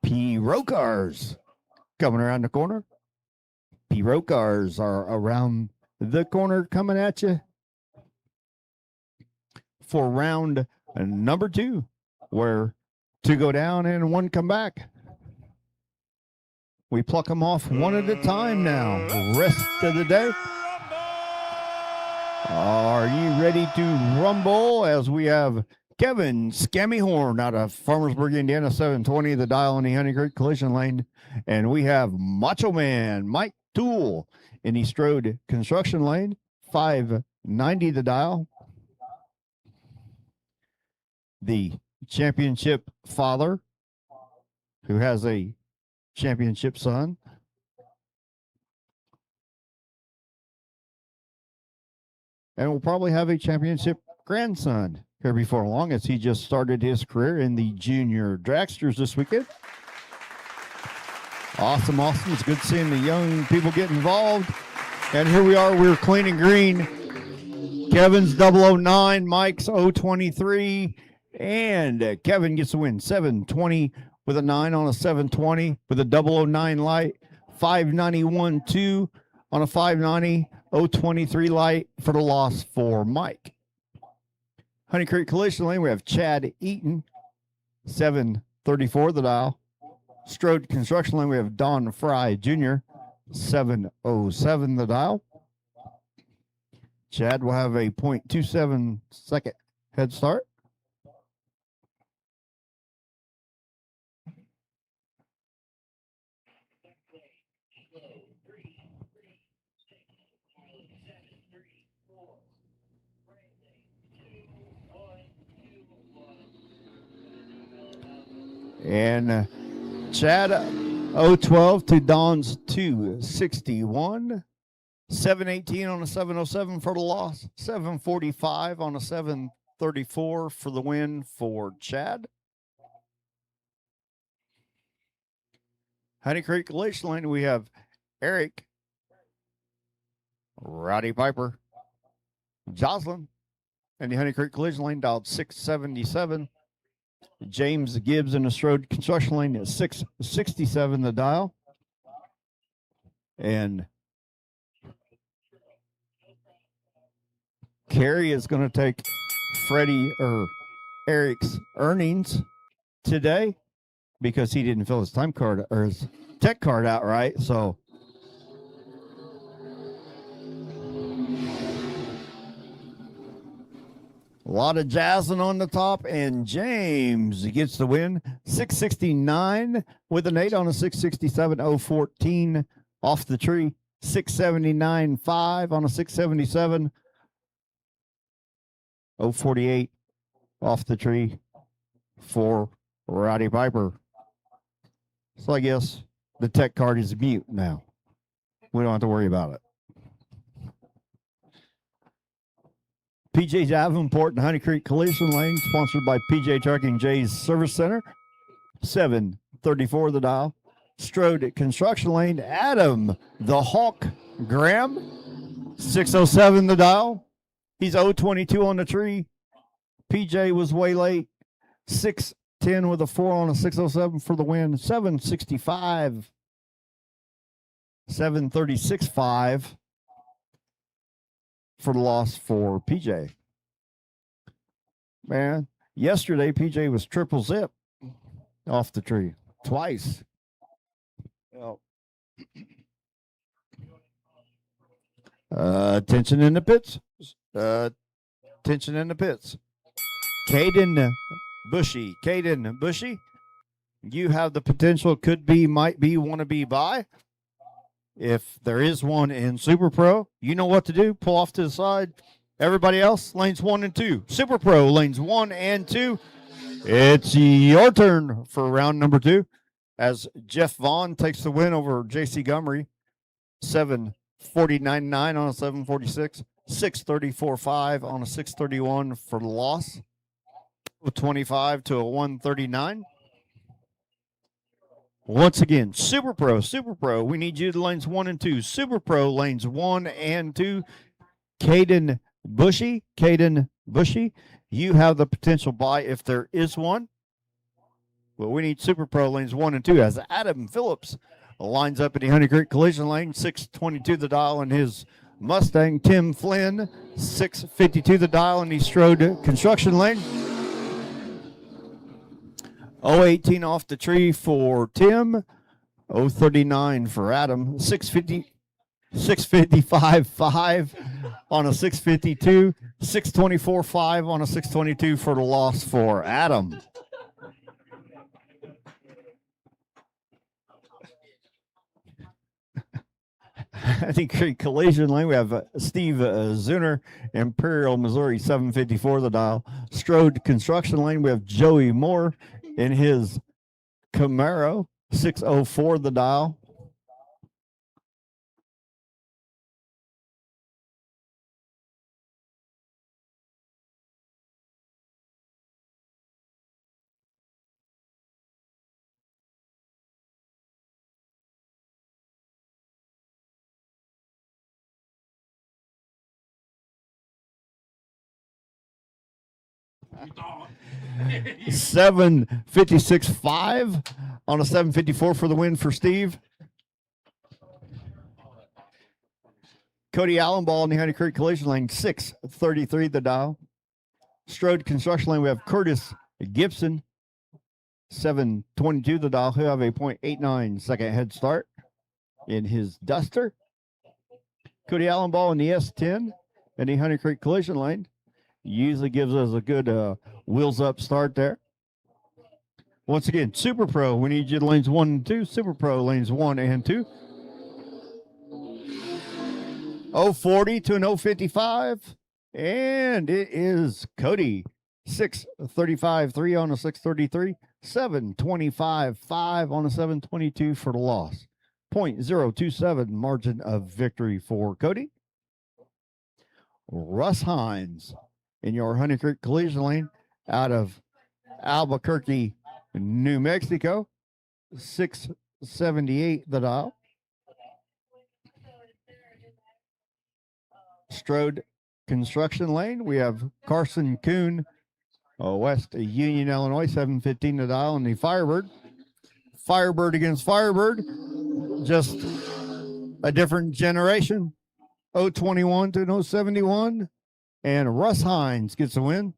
P. Rokars coming around the corner. P. Rokars are around the corner coming at you for round number 2, where 2 go down and 1 come back. We pluck them off one at a time now. Rest of the day. Are you ready to rumble? As we have Kevin Scammyhorn out of Farmersburg, Indiana, 720, the dial in the Honey Creek Collision Lane. And we have Macho Man Mike Toole in the Strode Construction Lane, 590, the dial. The championship father, who has a championship son. And we'll probably have a championship grandson here before long, as he just started his career in the junior dragsters this weekend. Awesome, awesome. It's good seeing the young people get involved. And here we are, we're clean and green. Kevin's 009, Mike's 023, and Kevin gets the win, 720 with a 9 on a 720 with a 009 light, 591 2 on a 590, 023 light for the loss for Mike. Honey Creek Collision Lane, we have Chad Eaton, 734 the dial. Strode Construction Lane, we have Don Fry Jr., 707 the dial. Chad will have a 0.27 second head start. And Chad 012 to Don's 261. 718 on a 707 for the loss. 745 on a 734 for the win for Chad. Honey Creek Collision Lane, we have Eric, Roddy Piper, Jocelyn, and the Honey Creek Collision Lane dialed 677. James Gibbs in the Strode Construction Lane at 667 the dial. And Carrie is going to take Freddie or Eric's earnings today because he didn't fill his time card or his tech card out right. So a lot of jazzing on the top, and James gets the win. 669 with an 8 on a 667, 014 off the tree, 679.5 on a 677. 048 off the tree for Roddy Piper. So I guess the tech card is mute now. We don't have to worry about it. PJ Davenport and Honey Creek Collision Lane, sponsored by PJ Trucking J's Service Center. 734 the dial. Strode Construction Lane, Adam the Hawk Graham. 607 the dial. He's 022 on the tree. PJ was way late. 610 with a 4 on a 607 for the win. 765. 736.5 for the loss for PJ. Man, yesterday PJ was triple zip off the tree twice. Tension in the pits. Tension in the pits. Caden Bushy, you have the potential, could be, might be, want to be by. If there is one in Super Pro, you know what to do. Pull off to the side. Everybody else, lanes 1 and 2. Super Pro, lanes 1 and 2. It's your turn for round number 2 as Jeff Vaughn takes the win over JC Gumry. 749.9 on a 746. 634.5 on a 631 for the loss. 25 to a 139. Once again, Super Pro, we need you to lanes 1 and 2. Super Pro, lanes 1 and 2. Caden Bushy, you have the potential buy if there is one. Well, we need Super Pro lanes 1 and 2 as Adam Phillips lines up in the Honey Creek Collision Lane, 622 the dial in his Mustang. Tim Flynn, 652 the dial in the Strode Construction Lane. 018 off the tree for Tim. 039 for Adam. 655.5 on a 652. 624.5 on a 622 for the loss for Adam. I think Collision Lane, we have Steve Zuner, Imperial, Missouri, 754 the dial. Strode Construction Lane, we have Joey Moore in his Camaro, 604 the dial. $756.5 on a 754 for the win for Steve. Cody Allenball in the Honey Creek Collision Lane, 633 the dial. Strode Construction Lane, we have Curtis Gibson, 722 the dial. He'll have a .89 second head start in his Duster. Cody Allenball in the S10 in the Honey Creek Collision Lane. Usually gives us a good wheels up start there. Once again, Super Pro, we need you to lanes 1 and 2. Super Pro, lanes 1 and 2. 040 to an 055. And it is Cody. 635.3 on a 633. 725.5 on a 722 for the loss. 0.027 margin of victory for Cody. Russ Hines in your Honey Creek Collision Lane out of Albuquerque, New Mexico. 678 the dial. Strode Construction Lane, we have Carson Kuhn, West Union, Illinois, 715 the dial, and the Firebird. Firebird against Firebird, just a different generation. 021 to 071. And Russ Hines gets a win.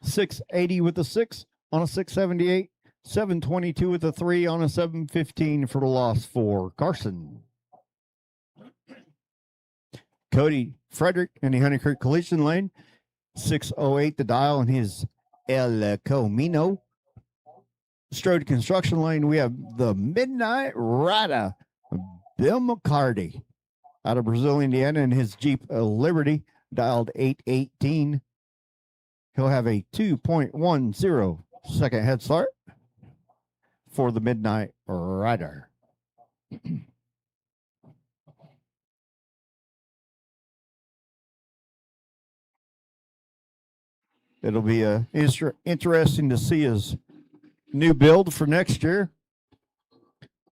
680 with a 6 on a 678. 722 with a 3 on a 715 for the loss for Carson. Cody Frederick in the Honey Creek Collision Lane. 608 the dial in his El Camino. Strode Construction Lane, we have the Midnight Rider. Bill McCarty out of Brazil, Indiana, in his Jeep Liberty, dialed 818. He'll have a 2.10 second head start for the Midnight Rider. It'll be interesting to see his new build for next year.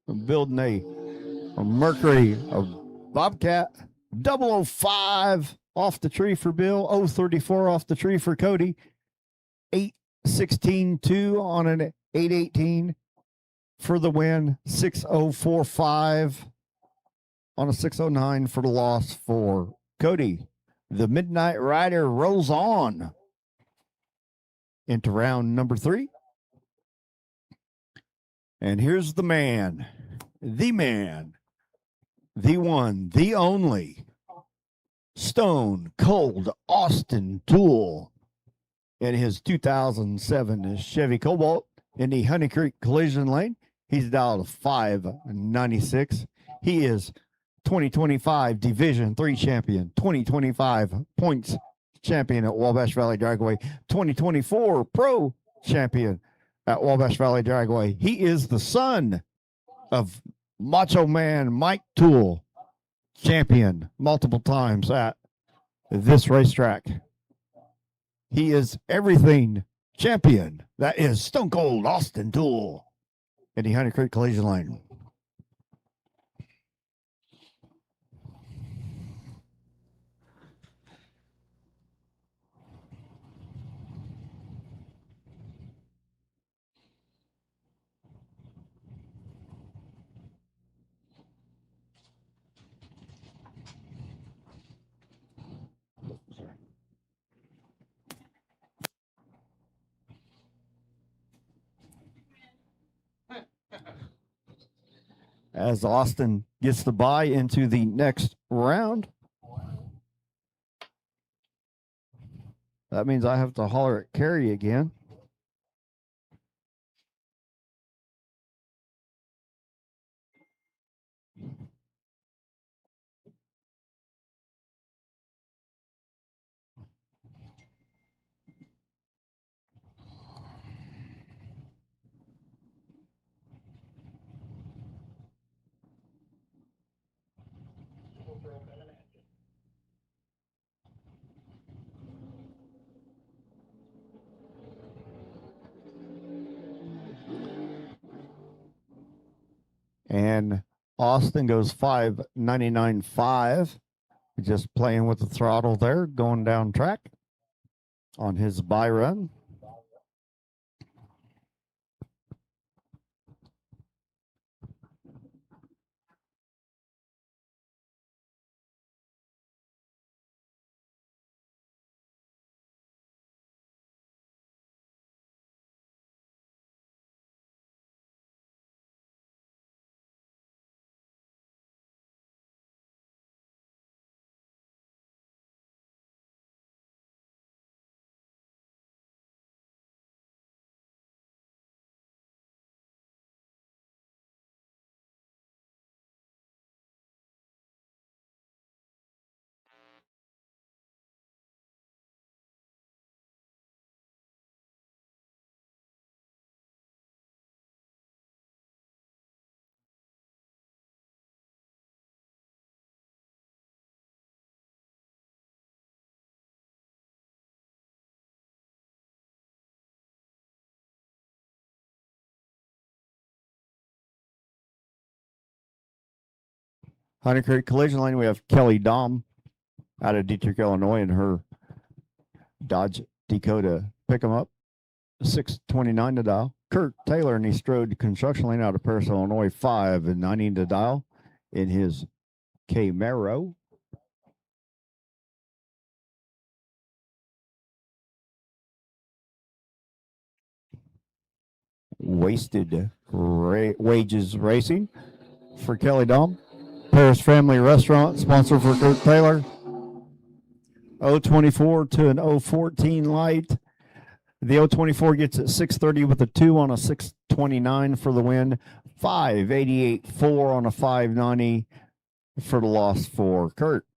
I'm building a Mercury, a Bobcat, 005 off the tree for Bill, 034 off the tree for Cody, 816.2 on an 818 for the win, 6045 on a 609 for the loss for Cody. The Midnight Rider rolls on into round number 3. And here's the man, the one, the only, Stone Cold Austin Toole in his 2007 Chevy Cobalt in the Honey Creek Collision Lane. He's dialed 596. He is 2025 Division 3 champion, 2025 points champion at Wabash Valley Dragway, 2024 Pro champion at Wabash Valley Dragway. He is the son of Macho Man Mike Toole, champion multiple times at this racetrack. He is everything champion. That is Stone Cold Austin Toole in the Honey Creek Collision Lane. As Austin gets the bye into the next round. That means I have to holler at Carrie again. And Austin goes 599.5. Just playing with the throttle there, going down track on his bye run. Honey Creek Collision Lane, we have Kelly Dom out of Dietrich, Illinois, in her Dodge Dakota pick 'em up, 629 to dial. Kurt Taylor in the Strode Construction Lane out of Paris, Illinois, 590 to dial in his Camaro. Wasted Wages Racing for Kelly Dom. Paris Family Restaurant, sponsor for Kurt Taylor. 024 to an 014 light. The 024 gets at 630 with a 2 on a 629 for the win, 588.4 on a 590 for the loss for Kurt.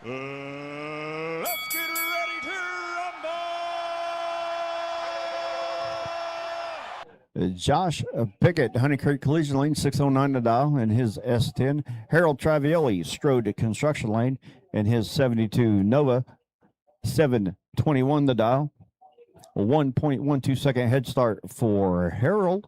Let's get ready to rumble! Josh Pickett, Honey Creek Collision Lane, 609 to dial, in his S10. Harold Travioli, Strode Construction Lane, in his 72 Nova, 721 to dial. A 1.12 second head start for Harold.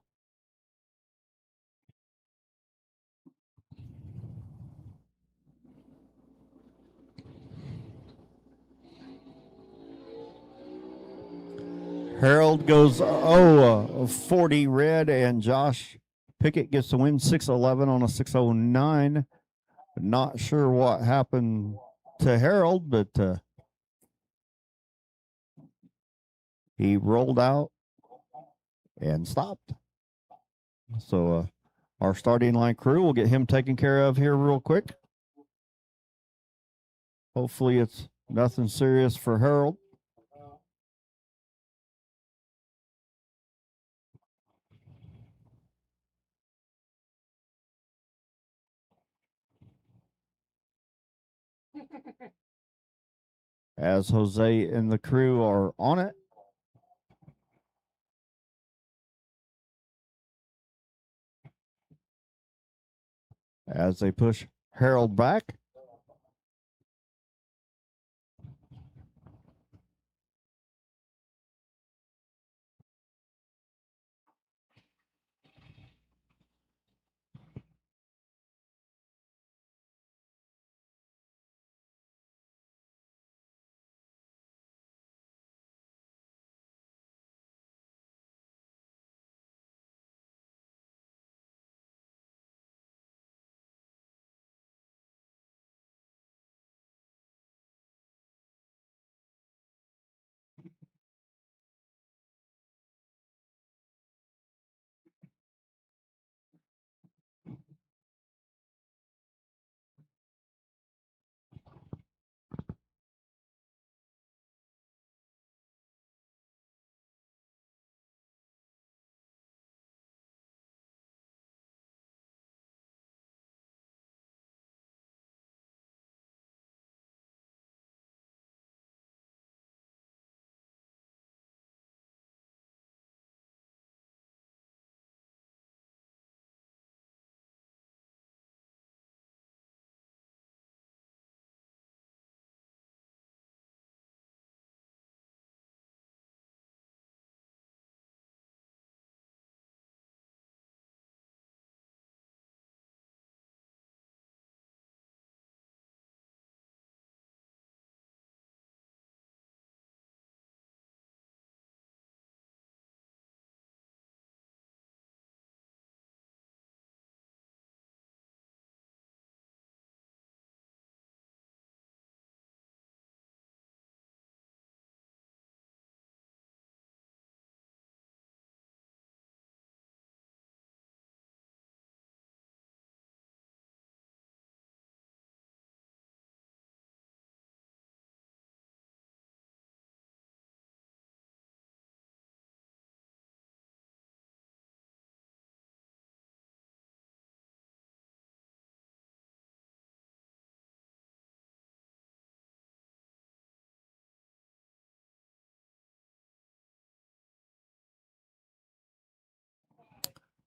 Harold goes 40 red, and Josh Pickett gets the win, 611 on a 609. Not sure what happened to Harold, but he rolled out and stopped. So our starting line crew will get him taken care of here real quick. Hopefully it's nothing serious for Harold. As Jose and the crew are on it. As they push Harold back.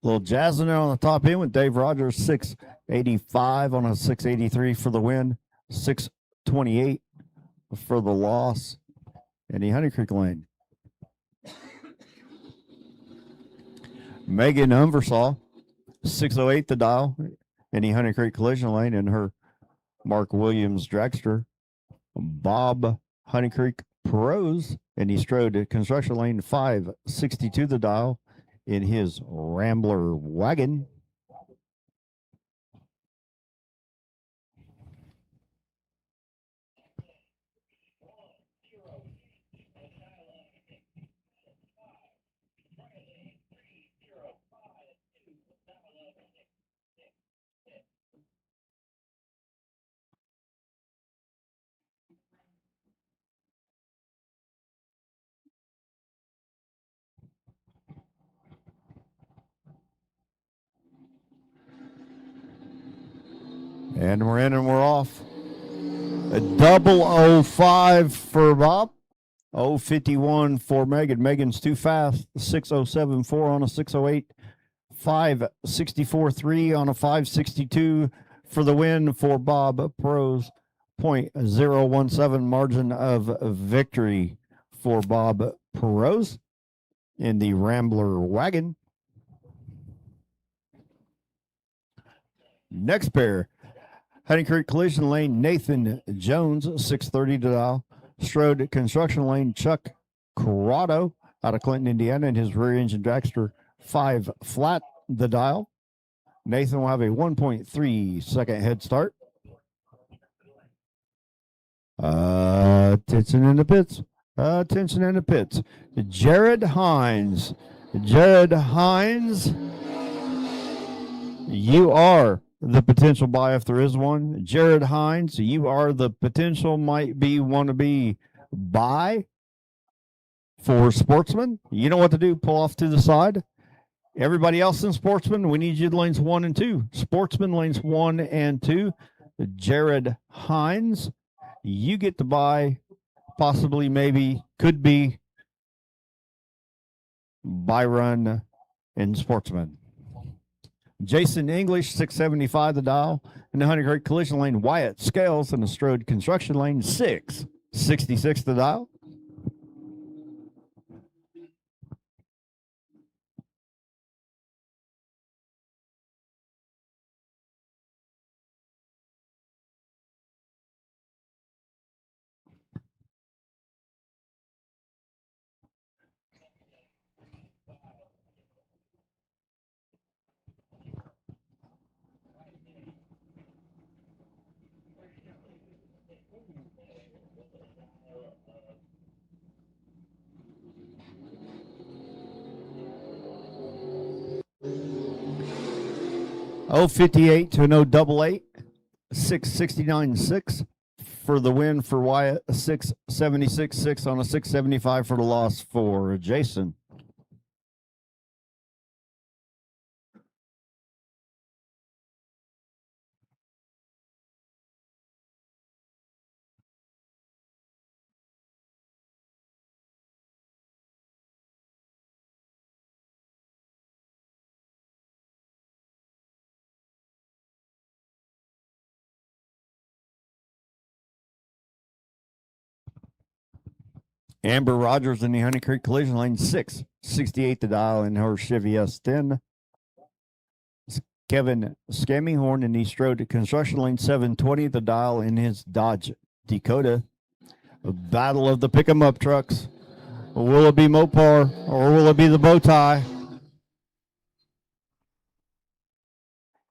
Little jazz in there on the top end with Dave Rogers, 685 on a 683 for the win, 628 for the loss. And the Honey Creek Lane. Megan Umversaw, 608 to dial in the Honey Creek Collision Lane in her Mark Williams dragster. Bob Honey Creek Pros in the Strode Construction Lane, 562 the dial in his Rambler wagon. And we're in and we're off. A 005 for Bob. 051 for Megan. Megan's too fast. 6074 on a 608. 564.3 on a 562 for the win for Bob Pros. 0.017 margin of victory for Bob Pros in the Rambler wagon. Next pair, Honey Creek Collision Lane, Nathan Jones, 630 to dial. Strode Construction Lane, Chuck Corrado out of Clinton, Indiana, and his rear engine dragster, 5 flat the dial. Nathan will have a 1.3 second head start. Attention in the pits. Attention in the pits. Jared Hines. Jared Hines, you are the potential buy if there is one. Jared Hines, you are the potential might be want to be buy for Sportsman. You know what to do. Pull off to the side. Everybody else in Sportsman, we need you to lanes 1 and 2. Sportsman lanes 1 and 2. Jared Hines, you get to buy, possibly, maybe, could be buy run in Sportsman. Jason English, 675 the dial. In the Honey Creek Collision Lane, Wyatt Scales in the Strode Construction Lane, 666 the dial. Oh, 58 to an 088, 669.6 for the win for Wyatt, 676.6 on a 675 for the loss for Jason. Amber Rogers in the Honey Creek Collision Lane, 668 the dial in her Chevy S10. Kevin Scammyhorn in the Strode Construction Lane, 720 the dial in his Dodge Dakota. A battle of the pick 'em up trucks. Will it be Mopar or will it be the bow tie?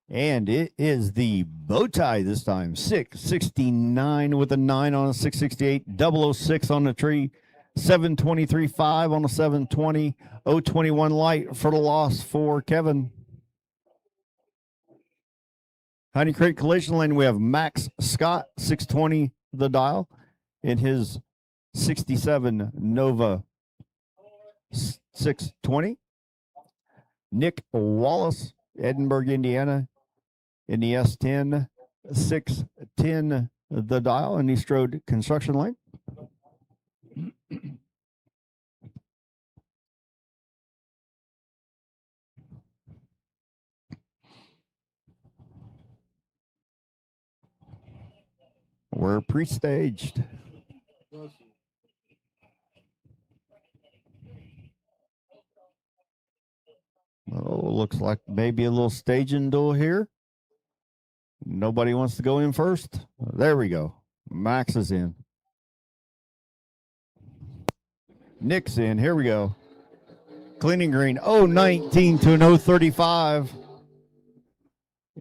And it is the bow tie this time. 669 with a 9 on a 668, 006 on the tree, 723.5 on a 720, 021 light for the loss for Kevin. Honey Creek Collision Lane, we have Max Scott, 620 the dial in his 67 Nova 620. Nick Wallace, Edinburgh, Indiana, in the S10, 610 the dial in the Strode Construction Lane. We're pre-staged. Oh, looks like maybe a little staging duel here. Nobody wants to go in first. There we go. Max is in. Nick's in. Here we go. Cleaning green. 019 to an 035.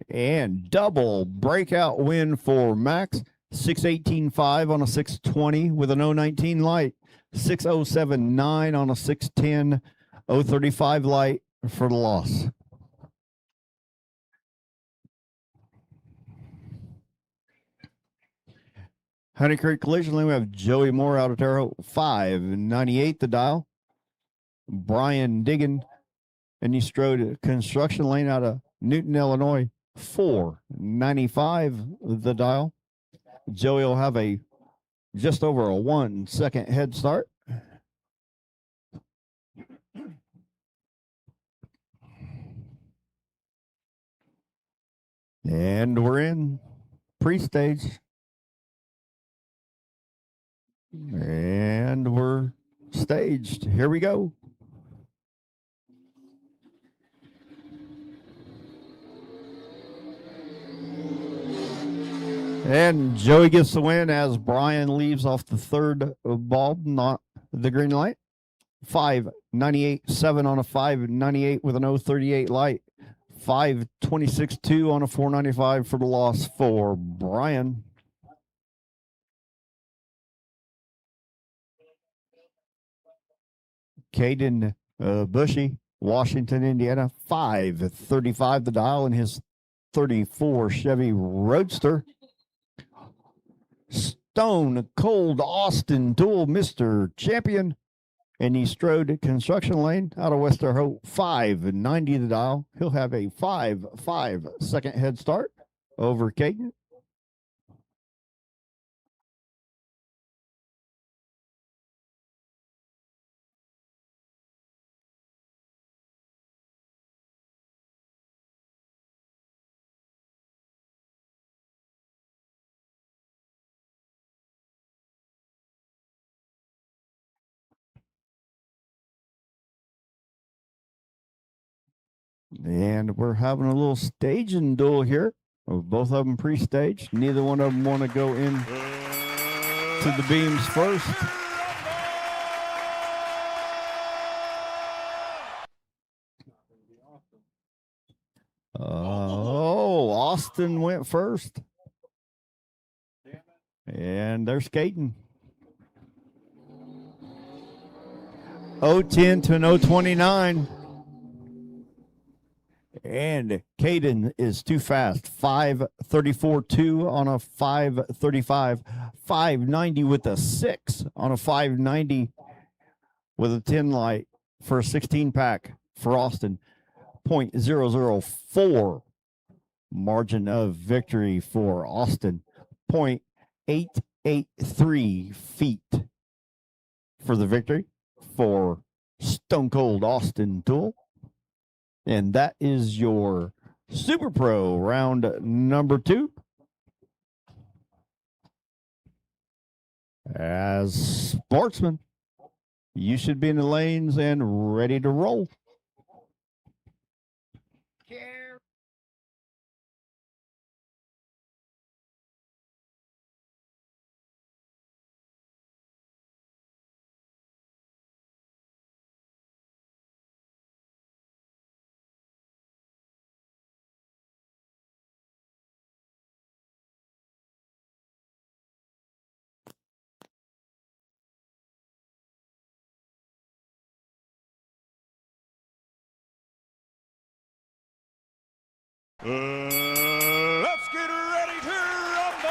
And double breakout win for Max. 618.5 on a 620 with an 019 light. 6079 on a 610. 035 light for the loss. Honey Creek Collision Lane, we have Joey Moore out of Terre Haute, 598 the dial. Brian Diggin in the Strode Construction Lane out of Newton, Illinois, 495 the dial. Joey will have a just over a 1 second head start. And we're in pre-stage. And we're staged. Here we go. And Joey gets the win as Brian leaves off the third bulb, not the green light. 598.7 on a 598 with an 038 light. 526.2 on a 495 for the loss for Brian. Caden Bushy, Washington, Indiana, 535 the dial in his 34 Chevy Roadster. Stone Cold Austin Dual Mr. Champion in the Strode Construction Lane out of West Terre 590 the dial. He'll have a 5 second head start over Caden. And we're having a little staging duel here. Both of them pre-staged. Neither one of them want to go in to the beams first. Oh, Austin went first. And they're skating. 010 to an 029. And Caden is too fast. 534.2 on a 535. 590 with a 6 on a 590 with a 10 light for a 16 pack for Austin. 0.004 margin of victory for Austin. 0.883 feet for the victory for Stone Cold Austin Duel. And that is your Super Pro round number 2. As sportsmen, you should be in the lanes and ready to roll. Let's get ready to rumble!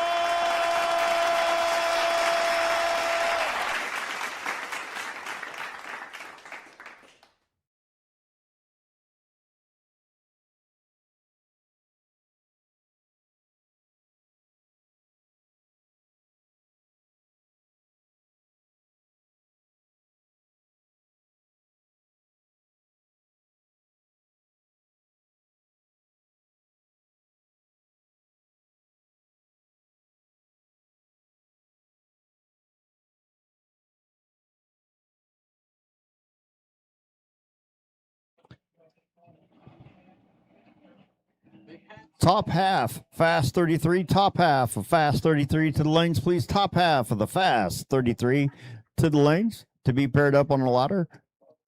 Top half, Fast 33. Top half of Fast 33 to the lanes, please. Top half of the Fast 33 to the lanes to be paired up on the ladder.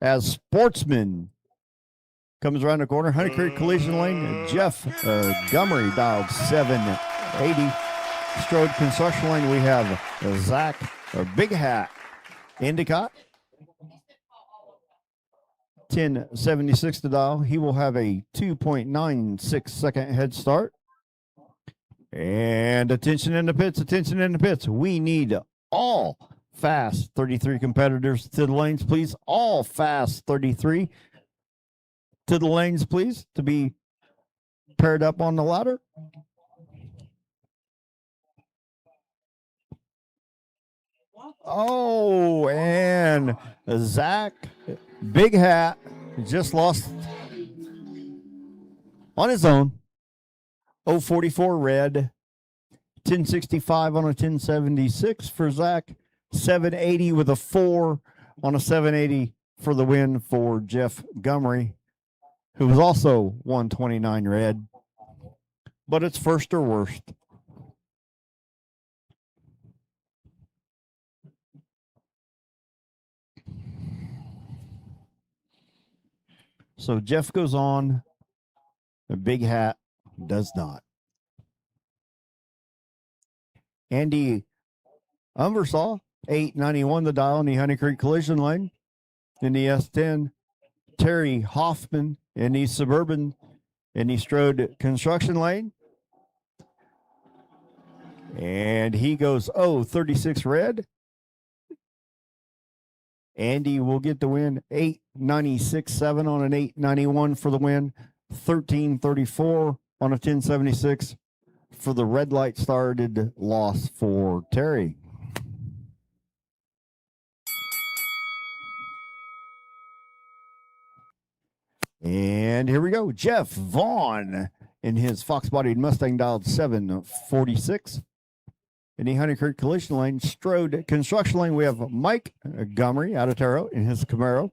As Sportsman comes around the corner, Honey Creek Collision Lane, Jeff Gummery dialed 780. Strode Construction Lane, we have Zach Big Hat Endicott. 1076 to dial. He will have a 2.96 second head start. And attention in the pits, attention in the pits. We need all Fast 33 competitors to the lanes, please. All Fast 33 to the lanes, please, to be paired up on the ladder. Oh, and Zach, Big Hat, just lost on his own. 044 red, 1065 on a 1076 for Zach, 780 with a 4 on a 780 for the win for Jeff Gummery, who was also 129 red, but it's first or worst. So Jeff goes on, the Big Hat does not. Andy Umbersaw, 891 the dial in the Honey Creek Collision Lane. In the S10, Terry Hoffman in the Suburban in the Strode Construction Lane. And he goes, 36 red. Andy will get the win, 896.7 on an 891 for the win, 1334 on a 1076 for the red light started loss for Terry. And here we go. Jeff Vaughn in his fox-bodied Mustang dialed 746. In the Honey Creek Collision Lane, Strode Construction Lane, we have Mike Gummery out of Terre in his Camaro.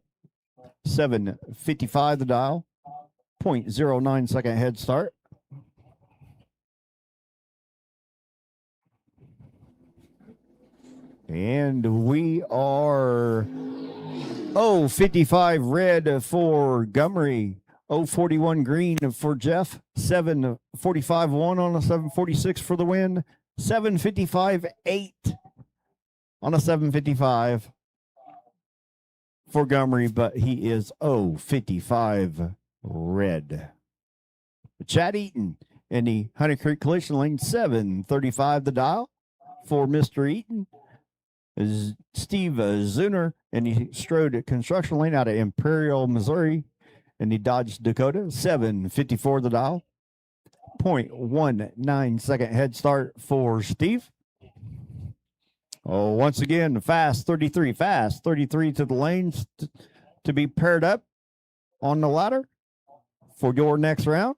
755 the dial. 0.09 second head start. And we are 55 red for Gummery. 041 green for Jeff. 745 1 on a 746 for the win. 755 8 on a 755 for Gummery, but he is 55 red. Chad Eaton in the Honey Creek Collision Lane, 735 the dial for Mr. Eaton. Steve Zuner in the Strode Construction Lane out of Imperial, Missouri in the Dodge Dakota, 754 the dial. 0.19 second head start for Steve. Once again, fast 33 to the lanes to be paired up on the ladder for your next round.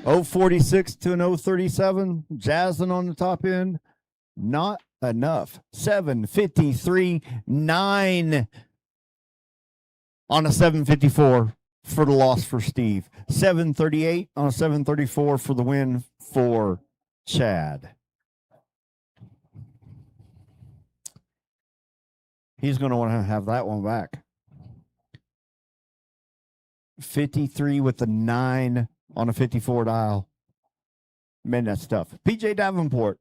.046 to an .037, Jasmine on the top end, not enough. 753 9 on a 754 for the loss for Steve. 738 on a 734 for the win for Chad. He's going to want to have that one back. 53 with the 9 on a 54 dial. Man, that's tough. PJ Davenport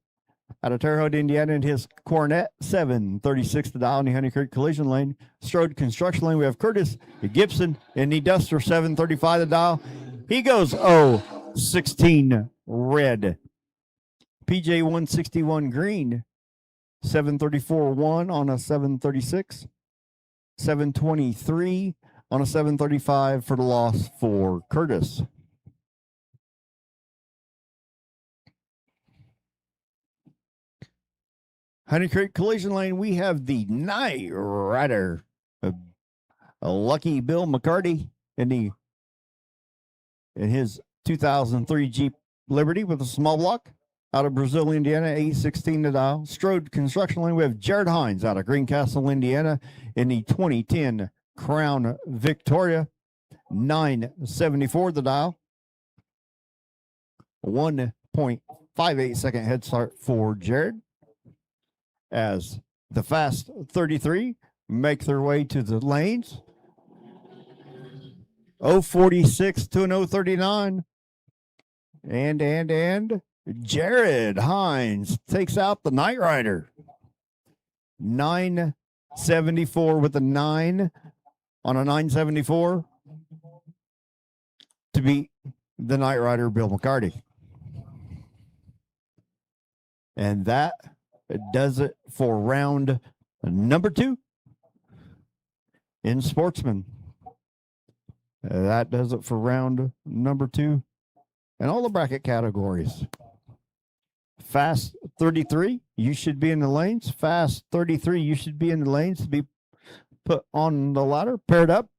out of Terre Haute, Indiana, in his Coronet, 736 the dial in the Honey Creek Collision Lane. Strode Construction Lane, we have Curtis Gibson in the Duster, 735 the dial. He goes 16 red. PJ 161 green, 734 1 on a 736. 723 on a 735 for the loss for Curtis. Honey Creek Collision Lane, we have the Night Rider, a lucky Bill McCarty in his 2003 Jeep Liberty with a small block out of Brazil, Indiana, 816 to dial. Strode Construction Lane, we have Jared Hines out of Greencastle, Indiana, in the 2010 Crown Victoria, 974 the dial. 1.58 second head start for Jared, as the Fast 33 make their way to the lanes. 046 to an 039. And Jared Hines takes out the Night Rider. 974 with a 9 on a 974 to beat the Night Rider, Bill McCarty. And that does it for round number 2 in sportsman. That does it for round number 2 and all the bracket categories. Fast 33, you should be in the lanes. Fast 33, you should be in the lanes to be put on the ladder, paired up.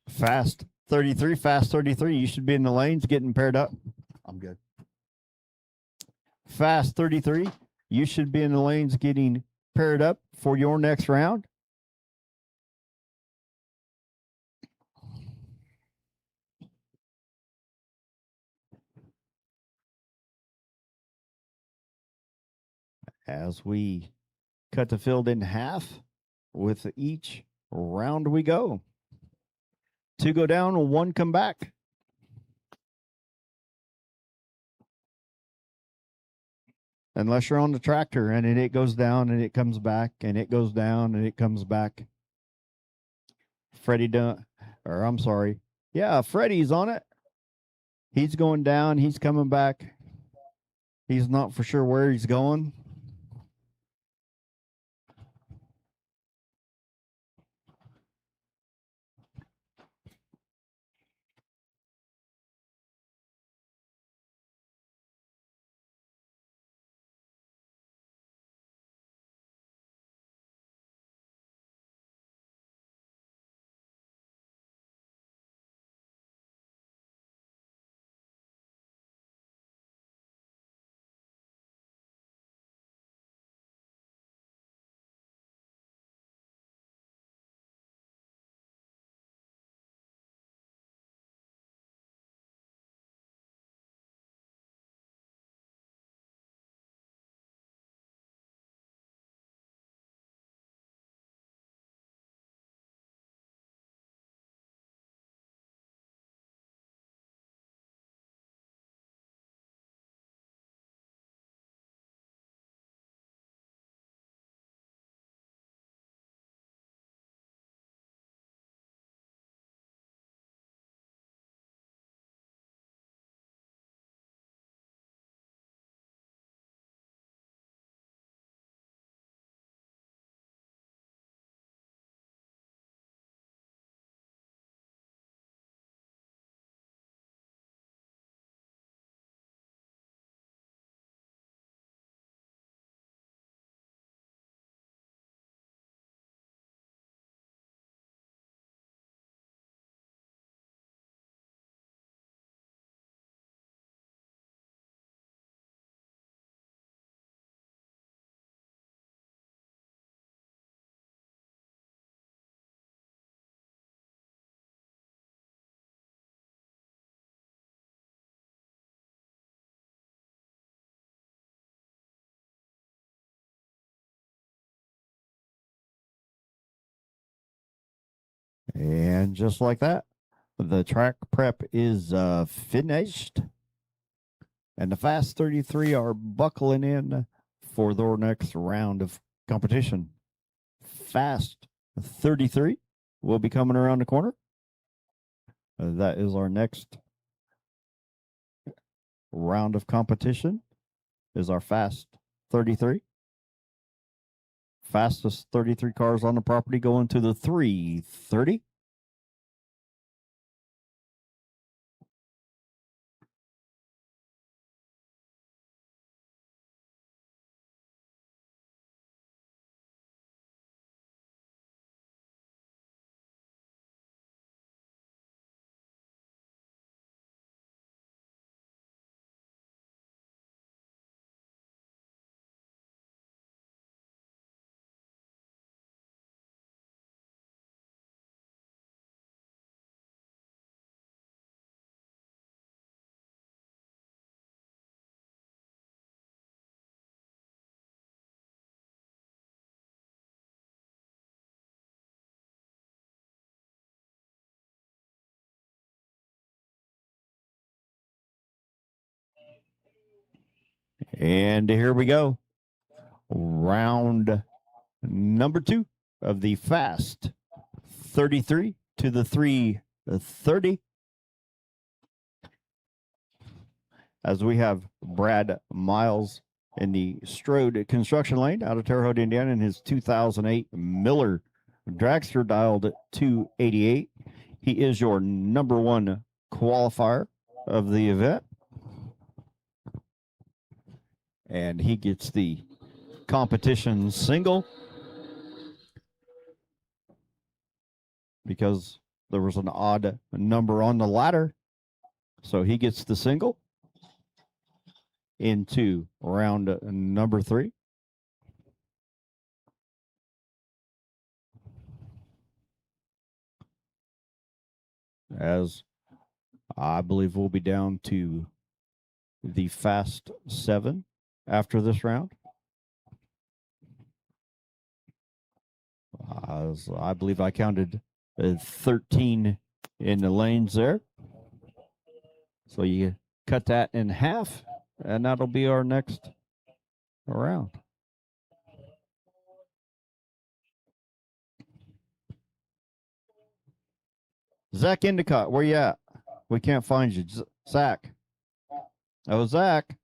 Fast 33, fast 33, you should be in the lanes getting paired up. I'm good. Fast 33, you should be in the lanes getting paired up for your next round. As we cut the field in half with each round we go. 2 go down, 1 come back. Unless you're on the tractor and it goes down and it comes back and it goes down and it comes back. Freddie done, or I'm sorry. Yeah, Freddie's on it. He's going down, he's coming back. He's not for sure where he's going. And just like that, the track prep is finished. And the Fast 33 are buckling in for their next round of competition. Fast 33 will be coming around the corner. That is our next round of competition, is our Fast 33. Fastest 33 cars on the property going to the 330. And here we go. Round number 2 of the Fast 33 to the 330. As we have Brad Miles in the Strode construction lane out of Terre Haute, Indiana, in his 2008 Miller Dragster dialed at 288. He is your number 1 qualifier of the event. And he gets the competition single because there was an odd number on the ladder. So he gets the single into round number 3. As I believe we'll be down to the Fast 7 after this round. As I believe I counted 13 in the lanes there. So you cut that in half, and that'll be our next round. Zach Endicott, where you at? We can't find you. Zach. Oh, Zach.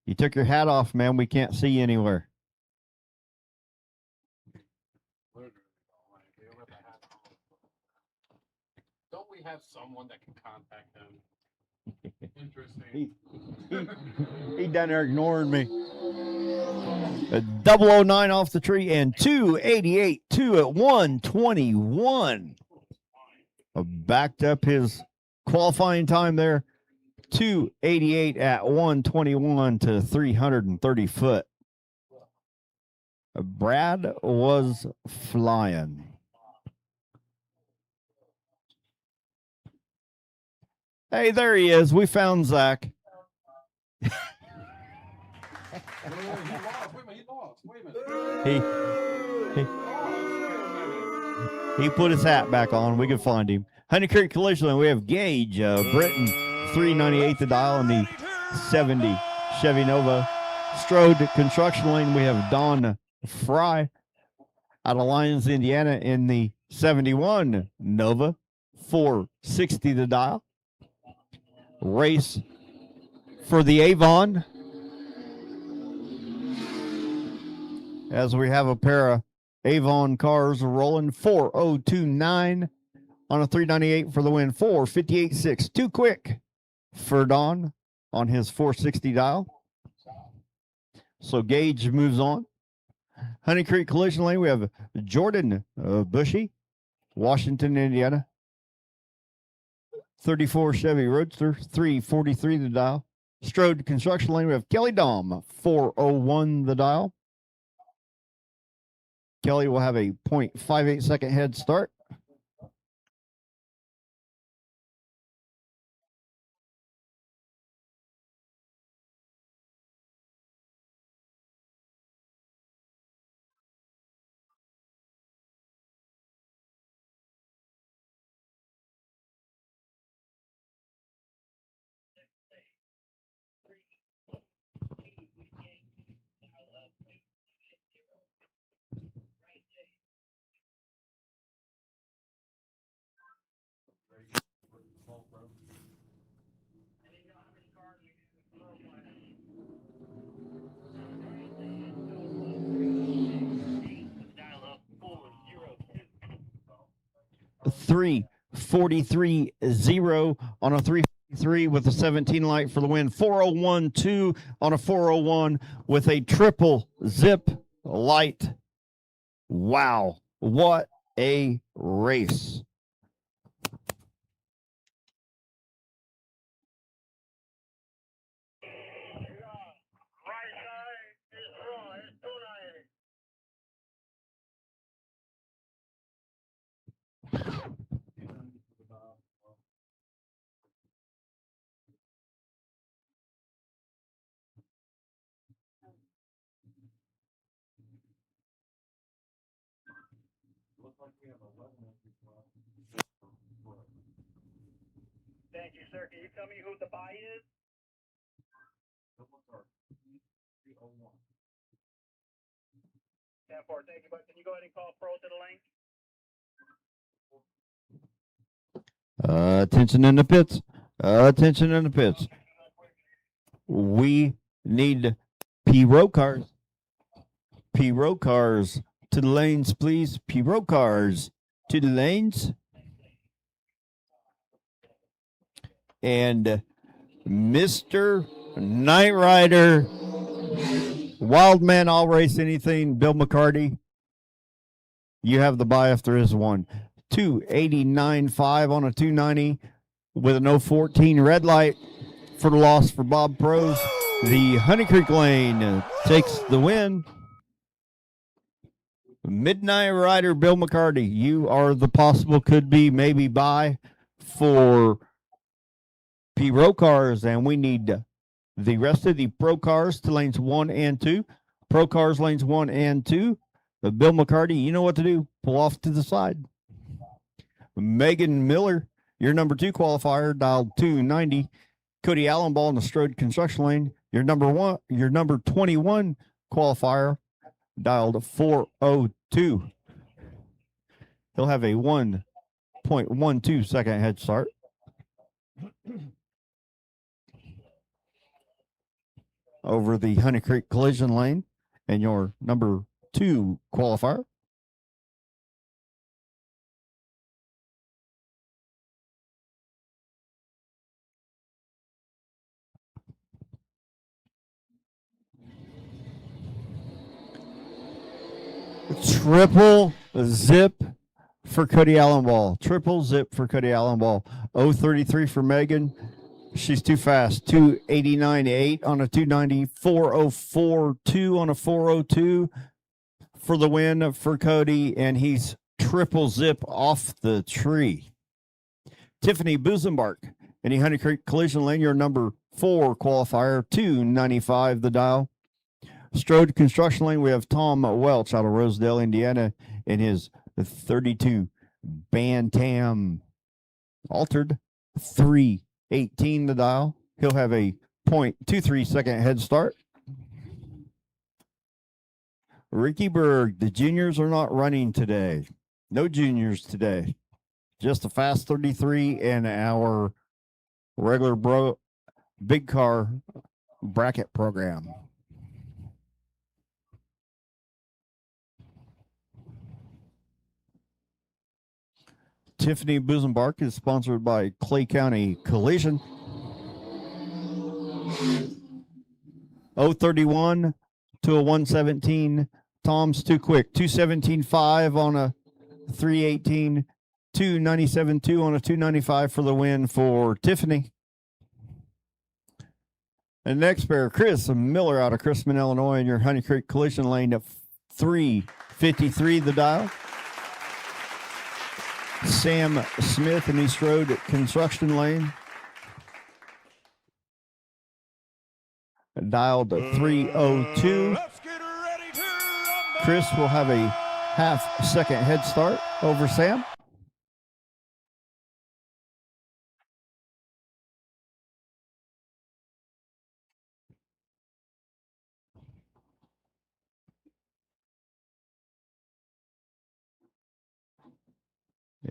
You took your hat off, man. We can't see you anywhere. Don't we have someone that can contact them? Interesting. He down there ignoring me. A 009 off the tree and 288, 2 at 121. Backed up his qualifying time there. 288 at 121 to 330 foot. Brad was flying. Hey, there he is. We found Zach. He put his hat back on. We could find him. Honey Creek Collision Lane, we have Gage Britton, 398 the dial in the 70 Chevy Nova. Strode Construction Lane, we have Don Fry out of Lyons, Indiana in the 71 Nova, 460 the dial. Race for the Avon, as we have a pair of Avon cars rolling. 4029 on a 398 for the win. 458.6. Too quick for Don on his 460 dial. So Gage moves on. Honey Creek Collision Lane, we have Jordan Bushy, Washington, Indiana. 34 Chevy Roadster, 343 the dial. Strode Construction Lane, we have Kelly Dom, 401 the dial. Kelly will have a 0.58 second head start. 3:43.0 on a 3:43 with a 17 light for the win. 4:01.2 on a 4:01 with a triple zip light. Wow, what a race. Right side is raw. It's 290. Thank you, sir. Can you tell me who the buy is? 10-4. Thank you, but can you go ahead and call pro to the lane? Attention in the pits. Attention in the pits. We need P-Row cars. P-Row cars to the lanes, please. P-Row cars to the lanes. And Mr. Knight Rider, Wild Man, I'll race anything, Bill McCarty. You have the buy if there is one. 289.5 on a 290 with an 014 red light for the loss for Bob Pros. The Honey Creek Lane takes the win. Midnight Rider Bill McCarty, you are the possible could be maybe buy for P-Row cars, and we need the rest of the Pro cars to lanes 1 and 2. Pro cars lanes 1 and 2. But Bill McCarty, you know what to do. Pull off to the side. Megan Miller, your number 2 qualifier, dialed 290. Cody Allenball in the Strode Construction Lane, your number 21 qualifier, dialed 402. He'll have a 1.12 second head start. Over the Honey Creek Collision Lane, and your number 2 qualifier. Triple zip for Cody Allenball. Triple zip for Cody Allenball. 033 for Megan. She's too fast. 289.8 on a 290. 404.2 on a 402 for the win for Cody, and he's triple zip off the tree. Tiffany Busenbark in the Honey Creek Collision Lane, your number 4 qualifier, 295 the dial. Strode Construction Lane, we have Tom Welch out of Rosedale, Indiana, in his 32 Bantam altered 318 the dial. He'll have a 0.23 second head start. Ricky Berg, the juniors are not running today. No juniors today. Just a fast 33 and our regular big car bracket program. Tiffany Busenbark is sponsored by Clay County Collision. 031 to a 117. Tom's too quick. 217.5 on a 318. 297.2 on a 295 for the win for Tiffany. And next pair, Chris Miller out of Chrisman, Illinois, in your Honey Creek Collision Lane at 353 the dial. Sam Smith in East Road Construction Lane, dialed 302. Chris will have a half second head start over Sam.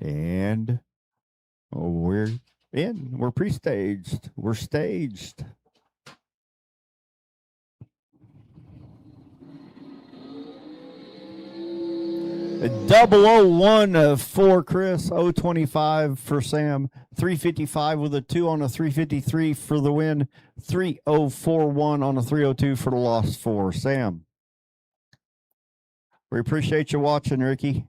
And we're in. We're pre-staged. We're staged. 001 for Chris, 025 for Sam, 355 with a 2 on a 353 for the win, 3041 on a 302 for the loss for Sam. We appreciate you watching, Ricky.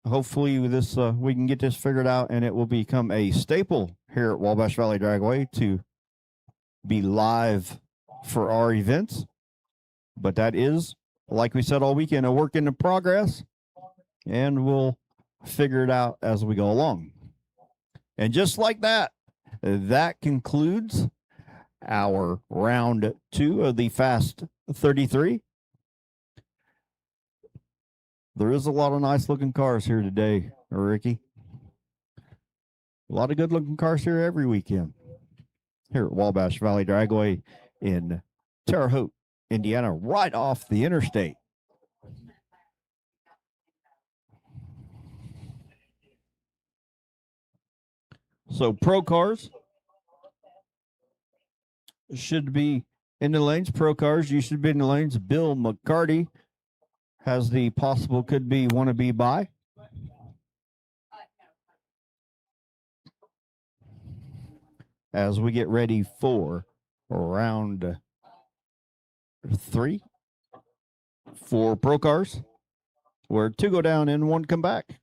Hopefully this we can get this figured out and it will become a staple here at Wabash Valley Dragway to be live for our events. But that is, like we said all weekend, a work in progress, and we'll figure it out as we go along. And just like that, that concludes our round 2 of the Fast 33. There is a lot of nice looking cars here today, Ricky. A lot of good looking cars here every weekend. Here at Wabash Valley Dragway in Terre Haute, Indiana, right off the interstate. So pro cars should be in the lanes. Pro cars, you should be in the lanes. Bill McCarty has the possible could be want to be by. As we get ready for round 3 for pro cars, where 2 go down and 1 come back.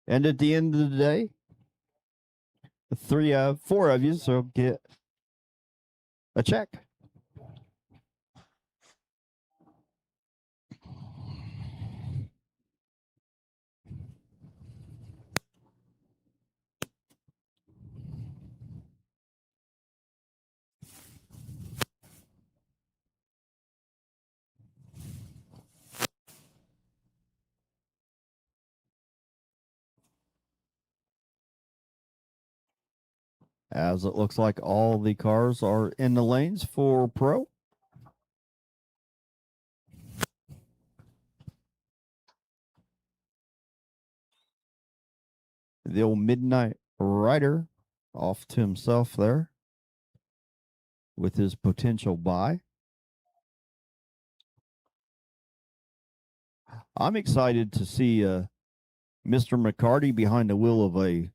And at the end of the day, 4 of you so get a check. As it looks like all the cars are in the lanes for pro. The old Midnight Rider off to himself there with his potential buy. I'm excited to see Mr. McCarty behind the wheel of a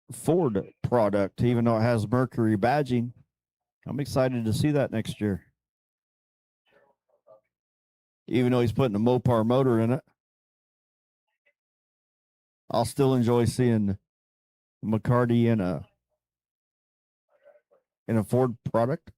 Ford product, even though it has Mercury badging. I'm excited to see that next year. Even though he's putting a Mopar motor in it, I'll still enjoy seeing McCarty in a Ford product.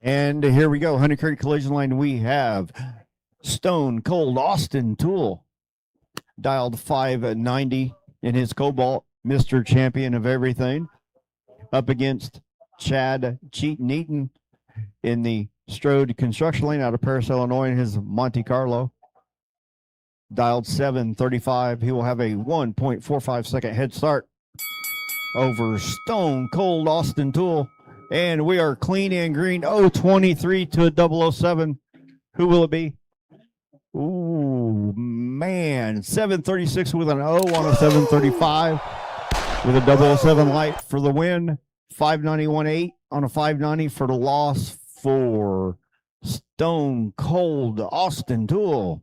And here we go. Honey Creek Collision Lane. We have Stone Cold Austin Tool, dialed 590 in his Cobalt, Mr. Champion of everything, up against Chad Cheaton Eaton in the Strode Construction Lane out of Paris, Illinois, in his Monte Carlo, dialed 735. He will have a 1.45 second head start over Stone Cold Austin Tool. And we are clean and green. 023 to 007. Who will it be? Ooh, man. 736 with an O on a 735 with a 007 light for the win. 591.8 on a 590 for the loss for Stone Cold Austin Tool,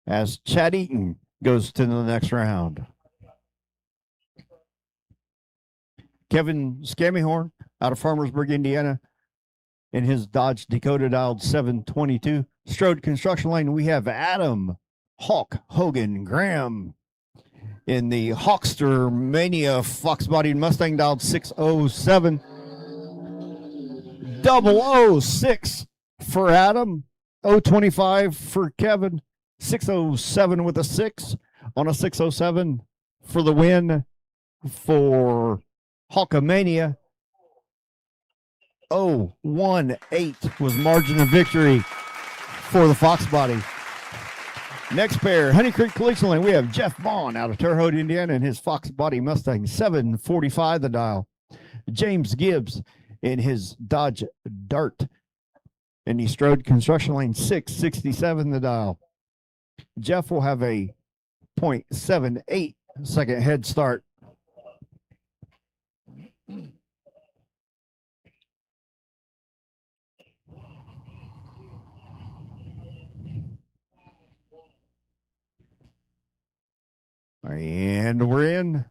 as Chad Eaton goes to the next round. Kevin Scammyhorn out of Farmersburg, Indiana, in his Dodge Dakota, dialed 722. Strode Construction Lane, we have Adam Hawk Hogan Graham in the Hawkstermania Fox-bodied Mustang, dialed 607. 006 for Adam, 025 for Kevin, 607 with a 6 on a 607 for the win for Hawkamania. 018 was margin of victory for the Fox Body. Next pair, Honey Creek Collision Lane, we have Jeff Vaughn out of Terre Haute, Indiana, in his Fox Body Mustang, 745 the dial. James Gibbs in his Dodge Dart in the Strode Construction Lane, 667 the dial. Jeff will have a 0.78 second head start. And we're in.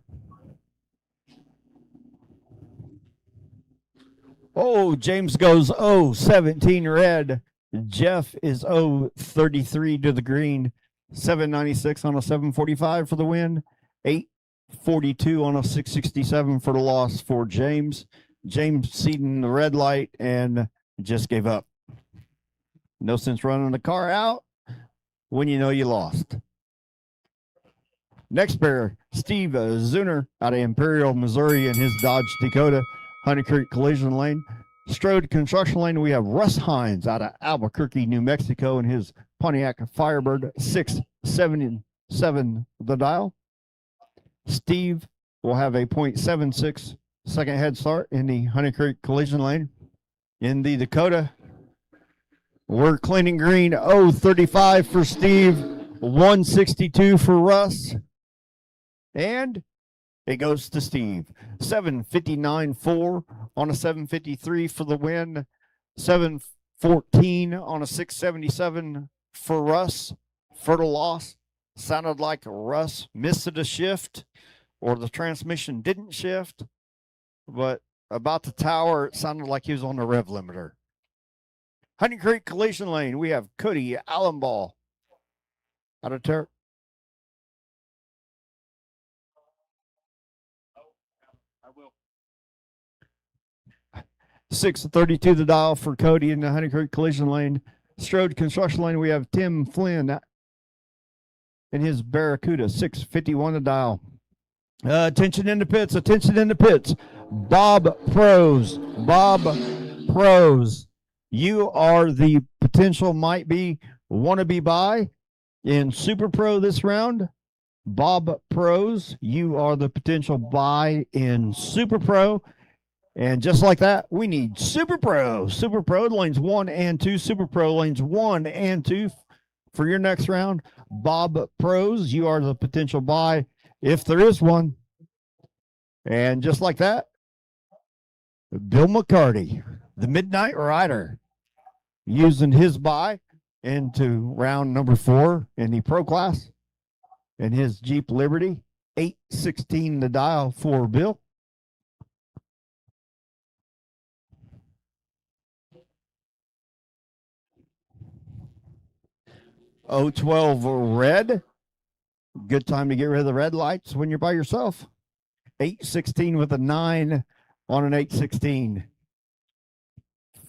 Oh, James goes 017 red. Jeff is 033 to the green. 796 on a 745 for the win. 842 on a 667 for the loss for James. James seeing the red light and just gave up. No sense running the car out when you know you lost. Next pair, Steve Zuner out of Imperial, Missouri, in his Dodge Dakota, Honey Creek Collision Lane. Strode Construction Lane, we have Russ Hines out of Albuquerque, New Mexico, in his Pontiac Firebird, 677 the dial. Steve will have a 0.76 second head start in the Honey Creek Collision Lane. In the Dakota, we're cleaning green, 035 for Steve, 162 for Russ. And it goes to Steve. 759.4 on a 753 for the win. 714 on a 677 for Russ for the loss. Sounded like Russ missed a shift or the transmission didn't shift. But about the tower, it sounded like he was on the rev limiter. Honey Creek Collision Lane, we have Cody Allenball out of Terre. 632 the dial for Cody in the Honey Creek Collision Lane. Strode Construction Lane, we have Tim Flynn in his Barracuda, 651 the dial. Attention in the pits, attention in the pits. Bob Pros, you are the potential might be wannabe buy in Super Pro this round. Bob Pros, you are the potential buy in Super Pro. And just like that, we need Super Pro. Super Pro lanes 1 and 2. Super Pro lanes 1 and 2 for your next round. Bob Pros, you are the potential buy if there is one. And just like that, Bill McCarty, the Midnight Rider, using his buy into round number 4 in the Pro class. And his Jeep Liberty, 816 the dial for Bill. O12 red. Good time to get rid of the red lights when you're by yourself. 816 with a 9 on an 816.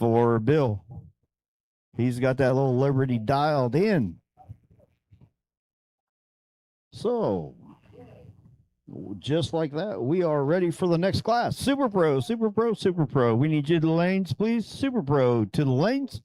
for Bill. He's got that little Liberty dialed in. So, just like that, we are ready for the next class. Super Pro, Super Pro, Super Pro. We need you to the lanes, please. Super Pro to the lanes.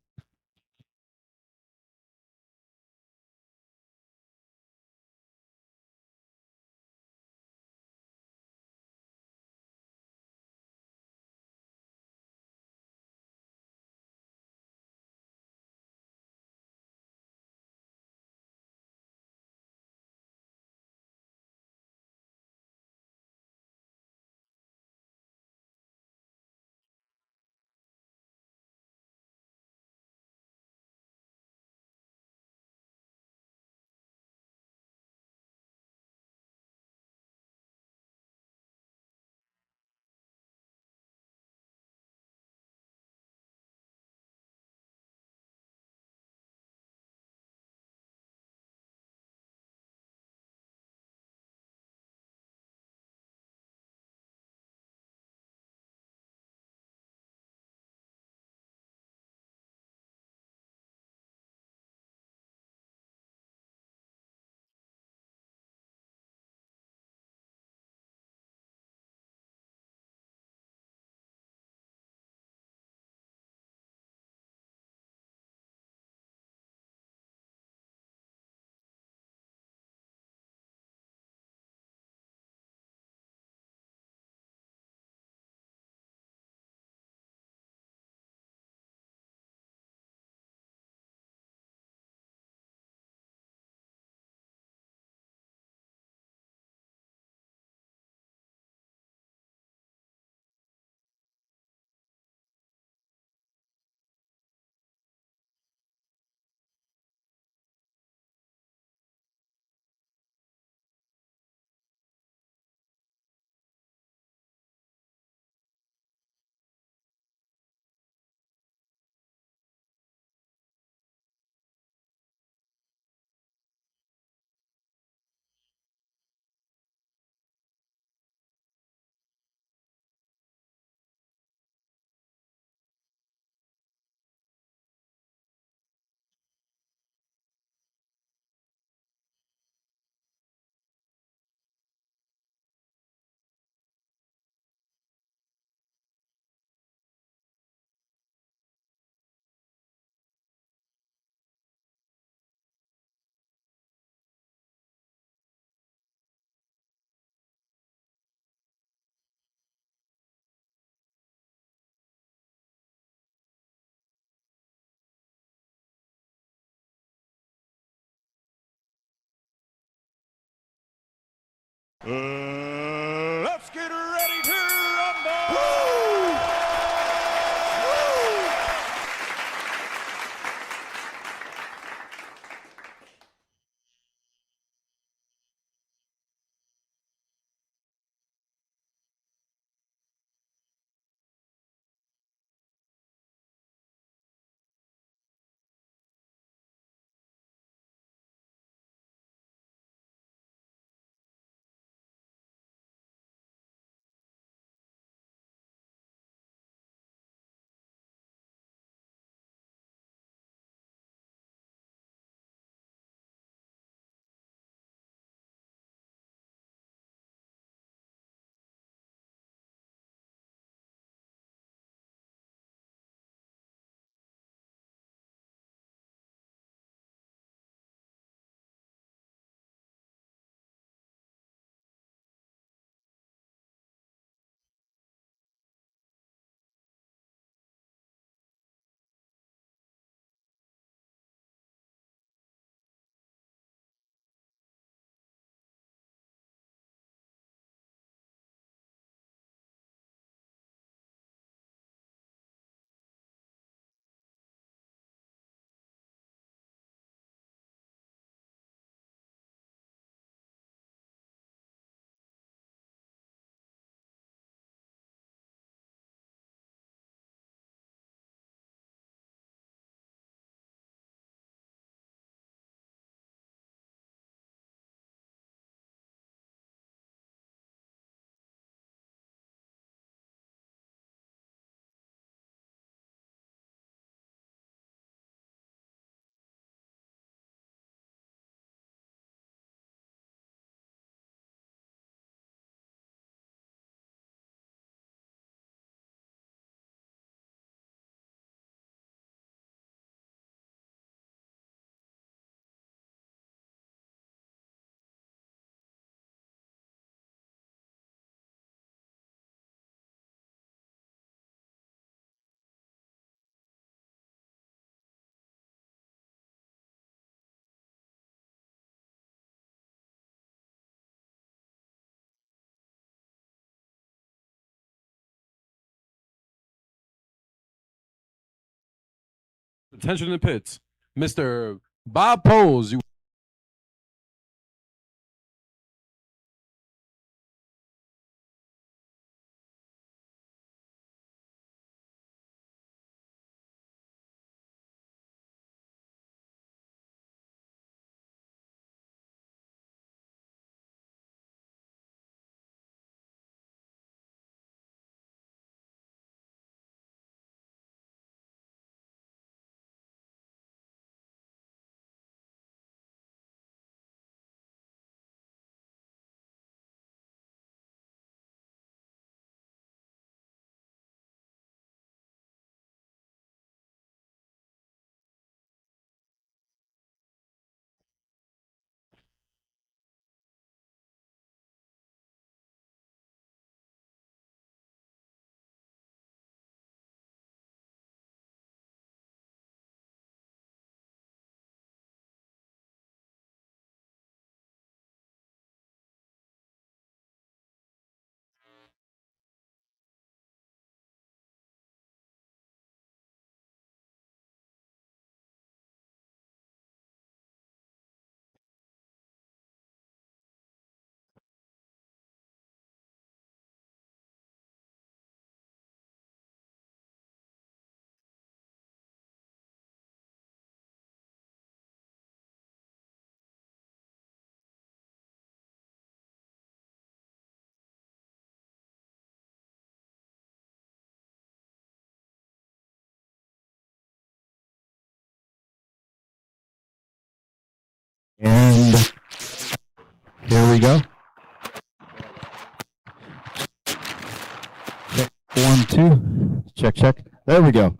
Let's get ready to Attention in the pits. Mr. Bob Pose. You And here we go. Check 1, 2. Check, check. There we go.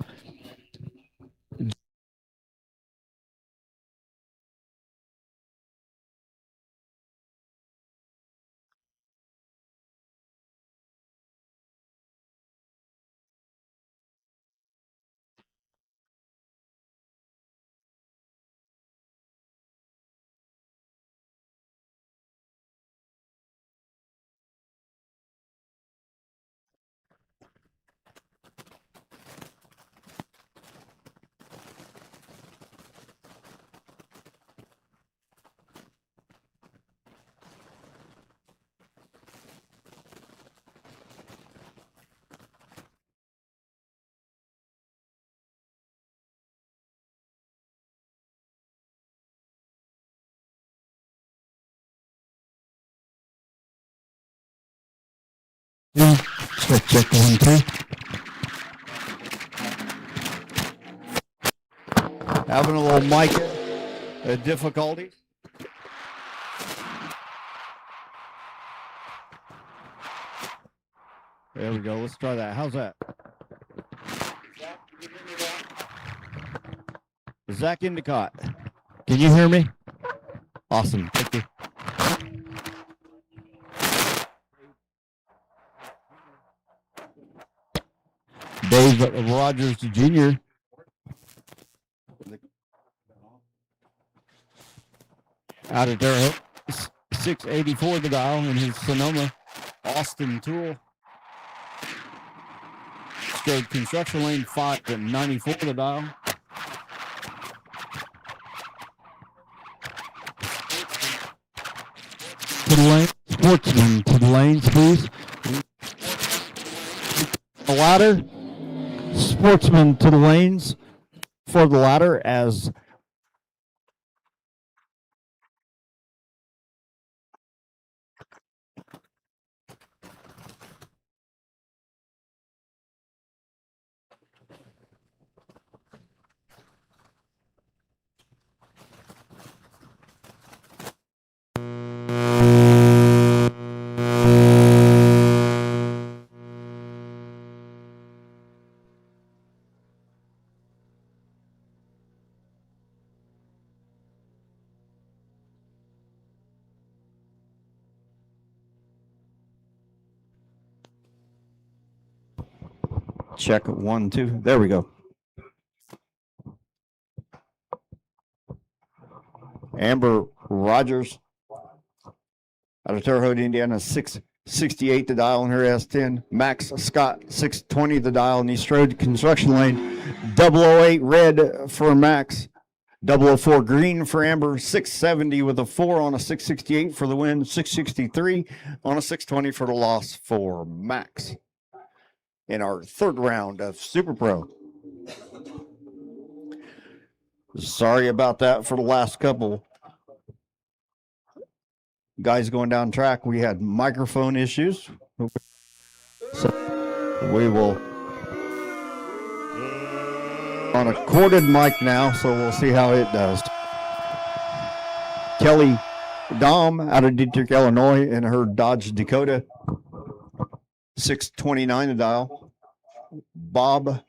Check, check 1, 2. Having a little mic difficulties. There we go. Let's try that. How's that? Zach Endicott. Can you hear me? Awesome. Thank you. Dave Rogers Jr. Out of there, 684 the dial in his Sonoma Austin tool. Straight construction lane 5 to 94 the dial. To the lane, sportsman to the lanes, please. The ladder, sportsman to the lanes for the ladder as check 1, 2. There we go. Amber Rogers out of Terre Haute, Indiana, 6 568 the dial in her S10. Max Scott 620 the dial in the Strode construction lane. 008 red for Max. 004 green for Amber. 670 with a 4 on a 668 for the win. 663 on a 620 for the loss for Max. In our third round of Super Pro. Sorry about that for the last couple guys going down track. We had microphone issues. So we will on a corded mic now, so we'll see how it does. Kelly Dom out of Dietrich, Illinois, in her Dodge Dakota. 629 the dial. Bob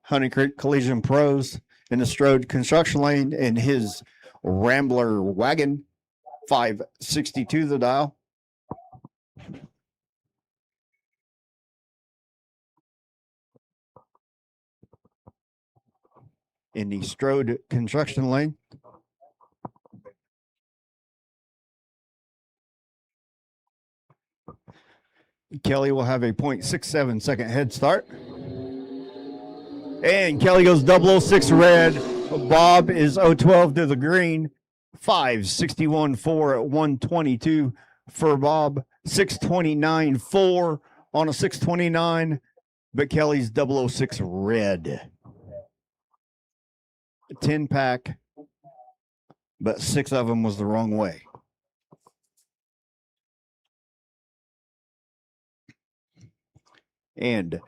Honey Creek Collision Pros in the Strode construction lane in his Rambler wagon. 562 the dial. In the Strode construction lane. Kelly will have a 0.67 second head start. And Kelly goes 006 red. Bob is 012 to the green. 561.4 at 122 for Bob. 629.4 on a 629. But Kelly's 006 red. 10 pack, but 6 of them was the wrong way. And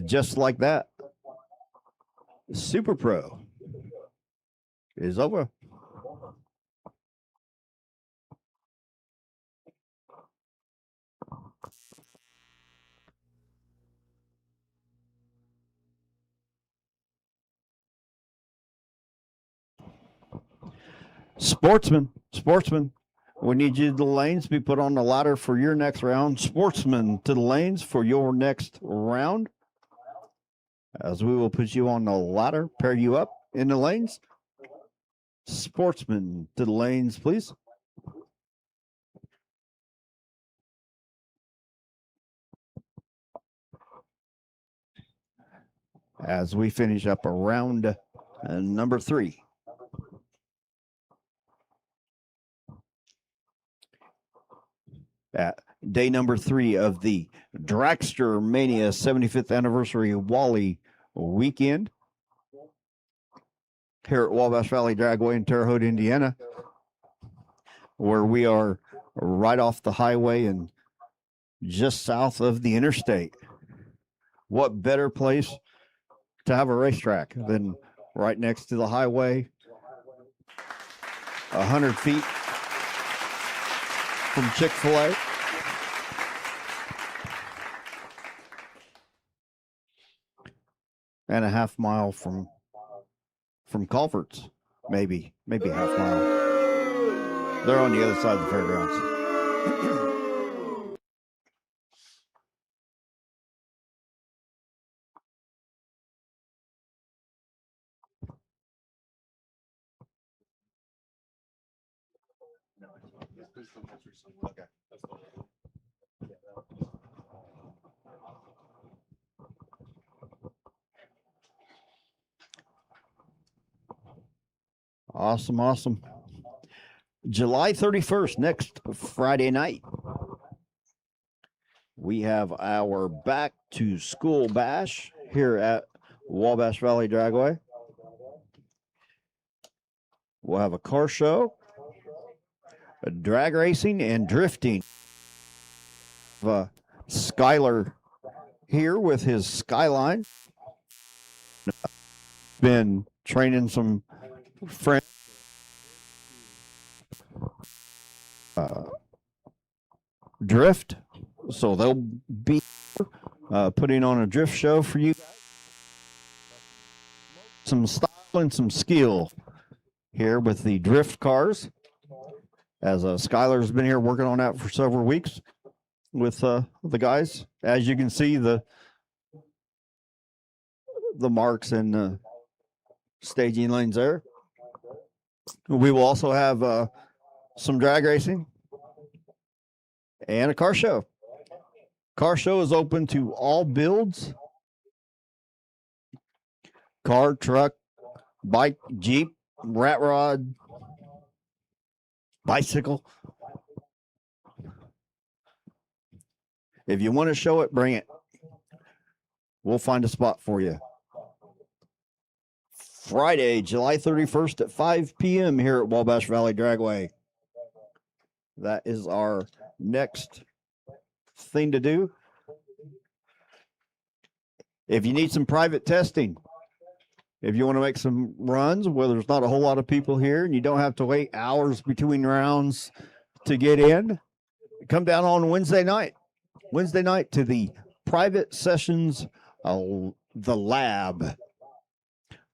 just like that, Super Pro is over. Sportsman, we need you to the lanes, be put on the ladder for your next round. Sportsman to the lanes for your next round. As we will put you on the ladder, pair you up in the lanes. Sportsman to the lanes, please. As we finish up round number 3. At day number 3 of the Dragstermania 75th anniversary Wally weekend here at Wabash Valley Dragway in Terre Haute, Indiana, where we are right off the highway and just south of the interstate. What better place to have a racetrack than right next to the highway, 100 feet from Chick-fil-A. And a half mile from Culver's, maybe half mile. They're on the other side of the fairgrounds. Awesome. July 31st, next Friday night, we have our back to school bash here at Wabash Valley Dragway. We'll have a car show, a drag racing, and drifting. Skylar here with his Skyline. Been training some friends. Drift, so they'll be putting on a drift show for you guys. Some style and some skill here with the drift cars, as Skylar's been here working on that for several weeks with the guys. As you can see, the marks and the staging lanes there. We will also have some drag racing and a car show. Car show is open to all builds. Car, truck, bike, Jeep, rat rod, bicycle. If you want to show it, bring it. We'll find a spot for you. Friday, July 31st at 5 p.m. here at Wabash Valley Dragway. That is our next thing to do. If you need some private testing, if you want to make some runs where there's not a whole lot of people here and you don't have to wait hours between rounds to get in, come down on Wednesday night to the private sessions, the lab.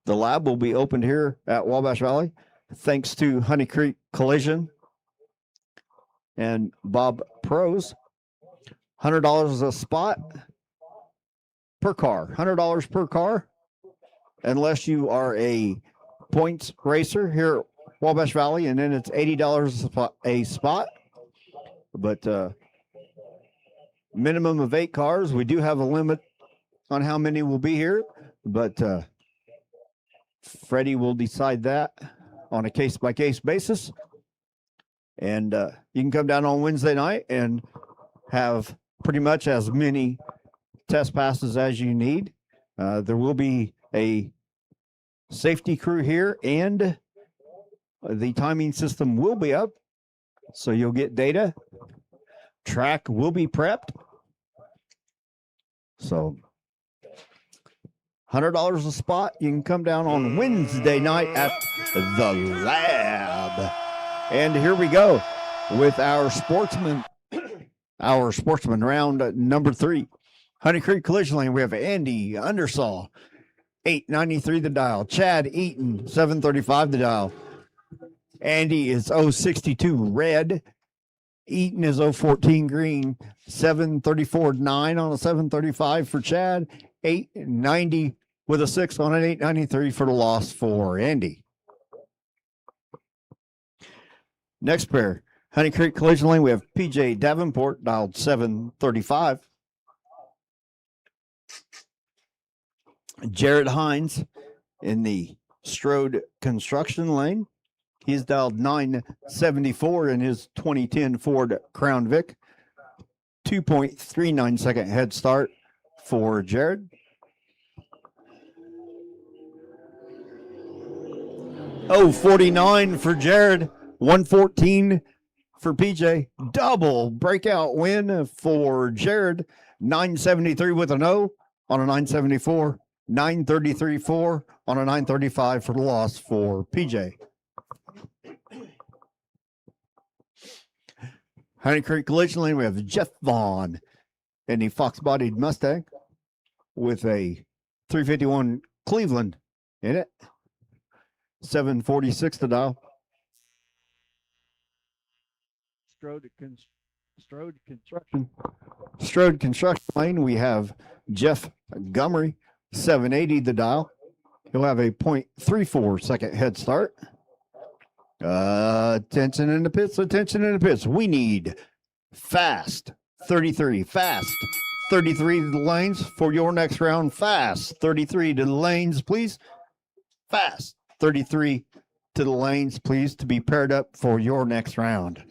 The lab will be opened here at Wabash Valley, thanks to Honey Creek Collision and Bob Pros. $100 a spot per car. $100 per car, unless you are a points racer here at Wabash Valley, and then it's $80 a spot. But minimum of 8 cars. We do have a limit on how many will be here, but Freddie will decide that on a case-by-case basis. And you can come down on Wednesday night and have pretty much as many test passes as you need. There will be a safety crew here, and the timing system will be up, so you'll get data. Track will be prepped. So $100 a spot. You can come down on Wednesday night at the lab. And here we go with our sportsman round number 3. Honey Creek Collision Lane. We have Andy Undersaw, 893 the dial. Chad Eaton, 735 the dial. Andy is 062 red. Eaton is 014 green. 734 9 on a 735 for Chad. 890 with a 6 on an 893 for the loss for Andy. Next pair, Honey Creek Collision Lane. We have PJ Davenport, dialed 735. Jared Hines in the Strode Construction Lane. He's dialed 974 in his 2010 Ford Crown Vic. 2.39 second head start for Jared. 049 for Jared. 114 for PJ. Double breakout win for Jared. 973 with an O on a 974. 933.4 on a 935 for the loss for PJ. Honey Creek Collision Lane, we have Jeff Vaughn in the fox-bodied Mustang with a 351 Cleveland in it. 746 to dial. Strode Construction Lane, we have Jeff Gummery, 780 the dial. He'll have a 0.34 second head start. Attention in the pits. We need fast 33. Fast 33 to the lanes for your next round. Fast 33 to the lanes, please. Fast 33 to the lanes, please, to be paired up for your next round.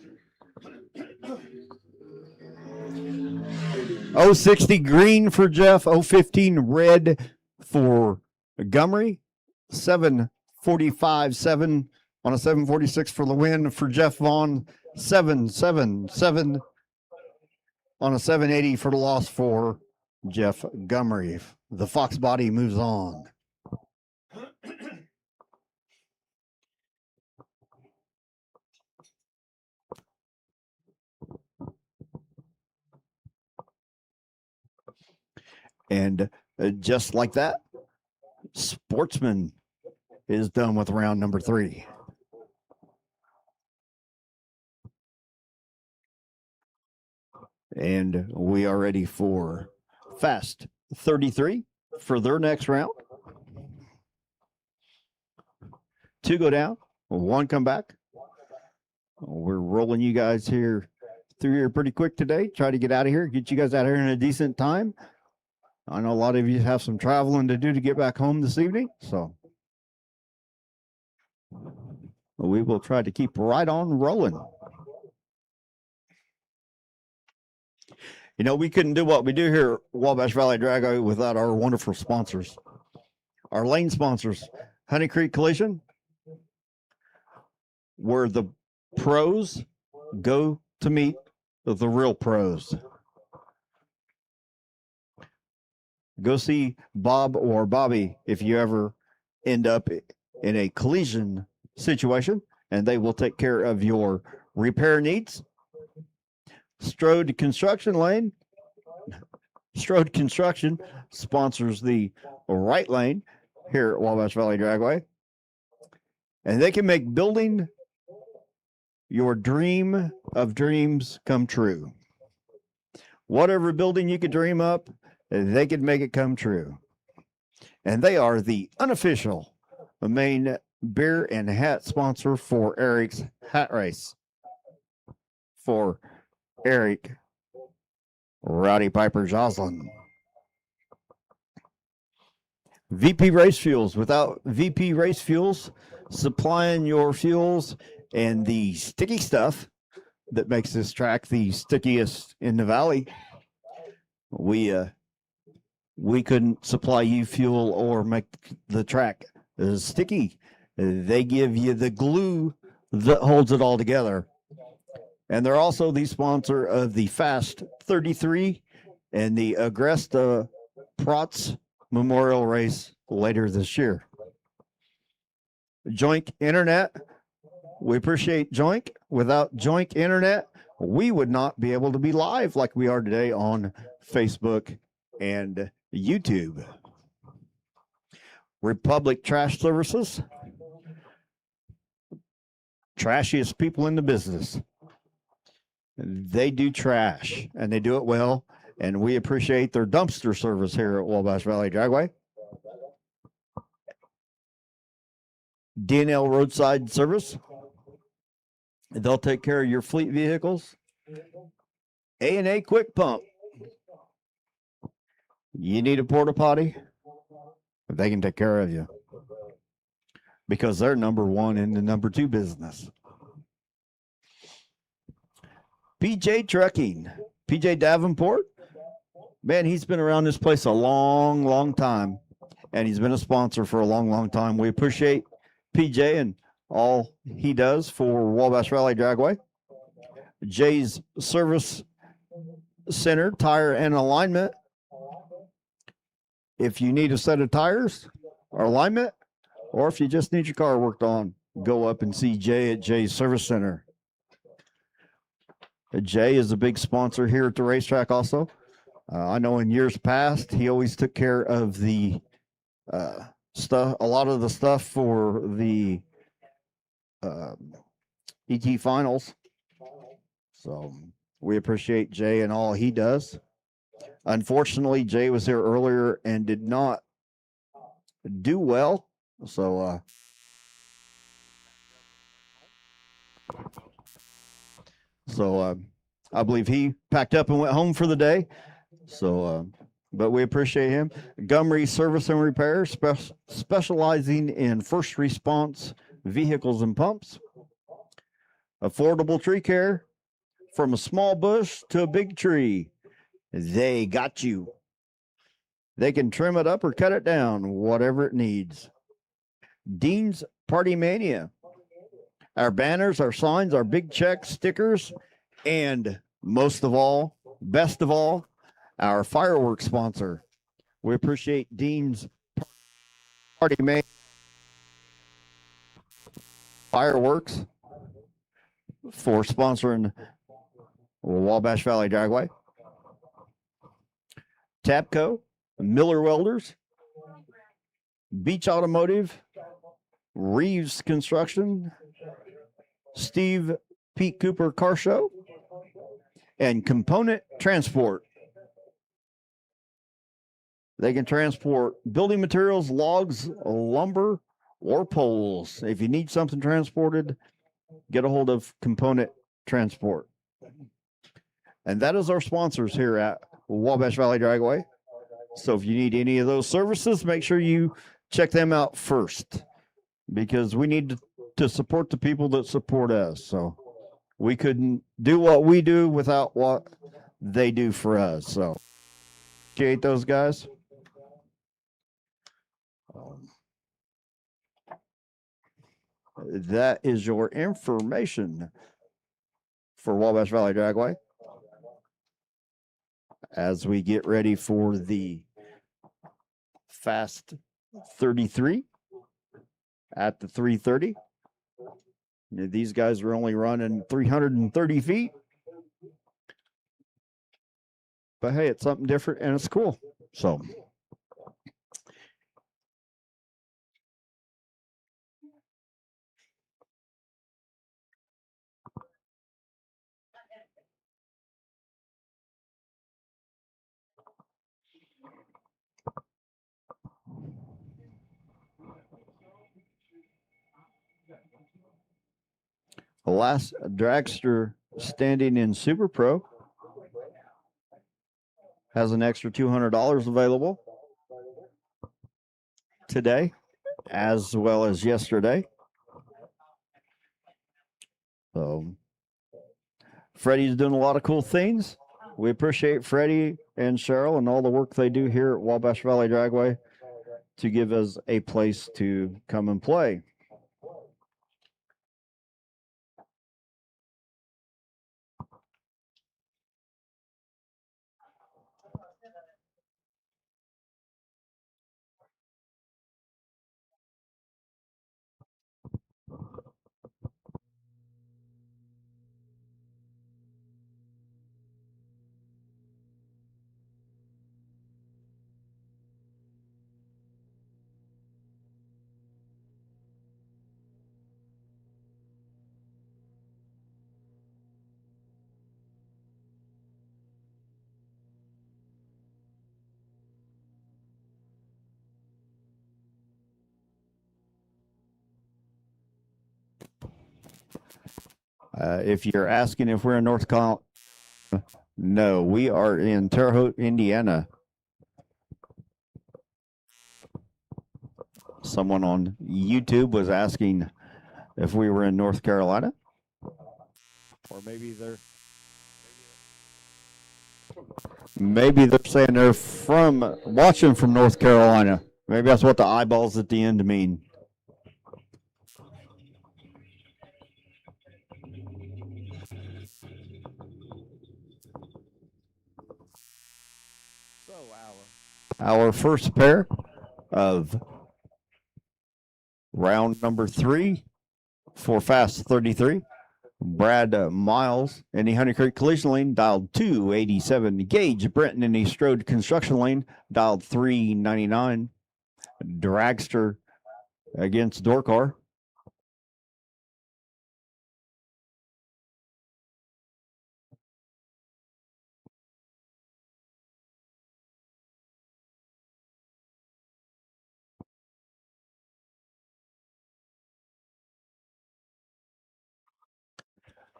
060 green for Jeff. 015 red for Montgomery. 745 7 on a 746 for the win for Jeff Vaughn. 777 on a 780 for the loss for Jeff Montgomery. The Fox body moves on. And just like that, Sportsman is done with round number 3. And we are ready for Fast 33 for their next round. 2 go down, 1 come back. We're rolling you guys here through here pretty quick today. Try to get out of here, get you guys out of here in a decent time. I know a lot of you have some traveling to do to get back home this evening, so we will try to keep right on rolling. You know, we couldn't do what we do here at Wabash Valley Dragway without our wonderful sponsors, our lane sponsors. Honey Creek Collision, where the pros go to meet the real pros. Go see Bob or Bobby if you ever end up in a collision situation, and they will take care of your repair needs. Strode Construction Lane. Strode Construction sponsors the right lane here at Wabash Valley Dragway. And they can make building your dream of dreams come true. Whatever building you could dream up, they could make it come true. And they are the unofficial main beer and hat sponsor for Eric's hat race. For Eric Rowdy Piper Joslin. VP Race Fuels. Without VP Race Fuels supplying your fuels and the sticky stuff that makes this track the stickiest in the valley, we couldn't supply you fuel or make the track sticky. They give you the glue that holds it all together. And they're also the sponsor of the Fast 33 and the Agresta Protz Memorial Race later this year. Joink Internet. We appreciate Joink. Without Joink Internet, we would not be able to be live like we are today on Facebook and YouTube. Republic Trash Services. Trashiest people in the business. They do trash, and they do it well, and we appreciate their dumpster service here at Wabash Valley Dragway. D&L Roadside Service. They'll take care of your fleet vehicles. A&A Quick Pump. You need a porta potty, they can take care of you because they're number one in the number two business. PJ Trucking, PJ Davenport, man, he's been around this place a long, long time, and he's been a sponsor for a long, long time. We appreciate PJ and all he does for Wabash Valley Dragway. Jay's Service Center, Tire and Alignment. If you need a set of tires or alignment, or if you just need your car worked on, go up and see Jay at Jay's Service Center. Jay is a big sponsor here at the racetrack also. I know in years past, he always took care of the stuff, a lot of the stuff for the ET finals. So we appreciate Jay and all he does. Unfortunately, Jay was here earlier and did not do well. So I believe he packed up and went home for the day. So, but we appreciate him. Gumry Service and Repair, specializing in first response vehicles and pumps. Affordable tree care, from a small bush to a big tree. They got you. They can trim it up or cut it down, whatever it needs. Dean's Party Mania. Our banners, our signs, our big checks, stickers, and most of all, best of all, our fireworks sponsor. We appreciate Dean's Party Mania Fireworks for sponsoring Wabash Valley Dragway. Tapco, Miller Welders, Beach Automotive, Reeves Construction, Steve Pete Cooper Car Show, and Component Transport. They can transport building materials, logs, lumber, or poles. If you need something transported, get a hold of Component Transport. And that is our sponsors here at Wabash Valley Dragway. So if you need any of those services, make sure you check them out first, because we need to support the people that support us. So we couldn't do what we do without what they do for us. So appreciate those guys. That is your information for Wabash Valley Dragway as we get ready for the Fast 33 at the 330. These guys are only running 330 feet. But hey, it's something different and it's cool. So the last dragster standing in Super Pro has an extra $200 available today as well as yesterday. So Freddie's doing a lot of cool things. We appreciate Freddie and Cheryl and all the work they do here at Wabash Valley Dragway to give us a place to come and play. If you're asking if we're in North Carolina, no, we are in Terre Haute, Indiana. Someone on YouTube was asking if we were in North Carolina, or maybe they're saying they're from watching from North Carolina. Maybe that's what the eyeballs at the end mean. So our first pair of round number 3 for Fast 33. Brad Miles in the Honey Creek Collision Lane dialed 287. Gage Brenton in the Strode Construction Lane dialed 399. Dragster against Dorcar.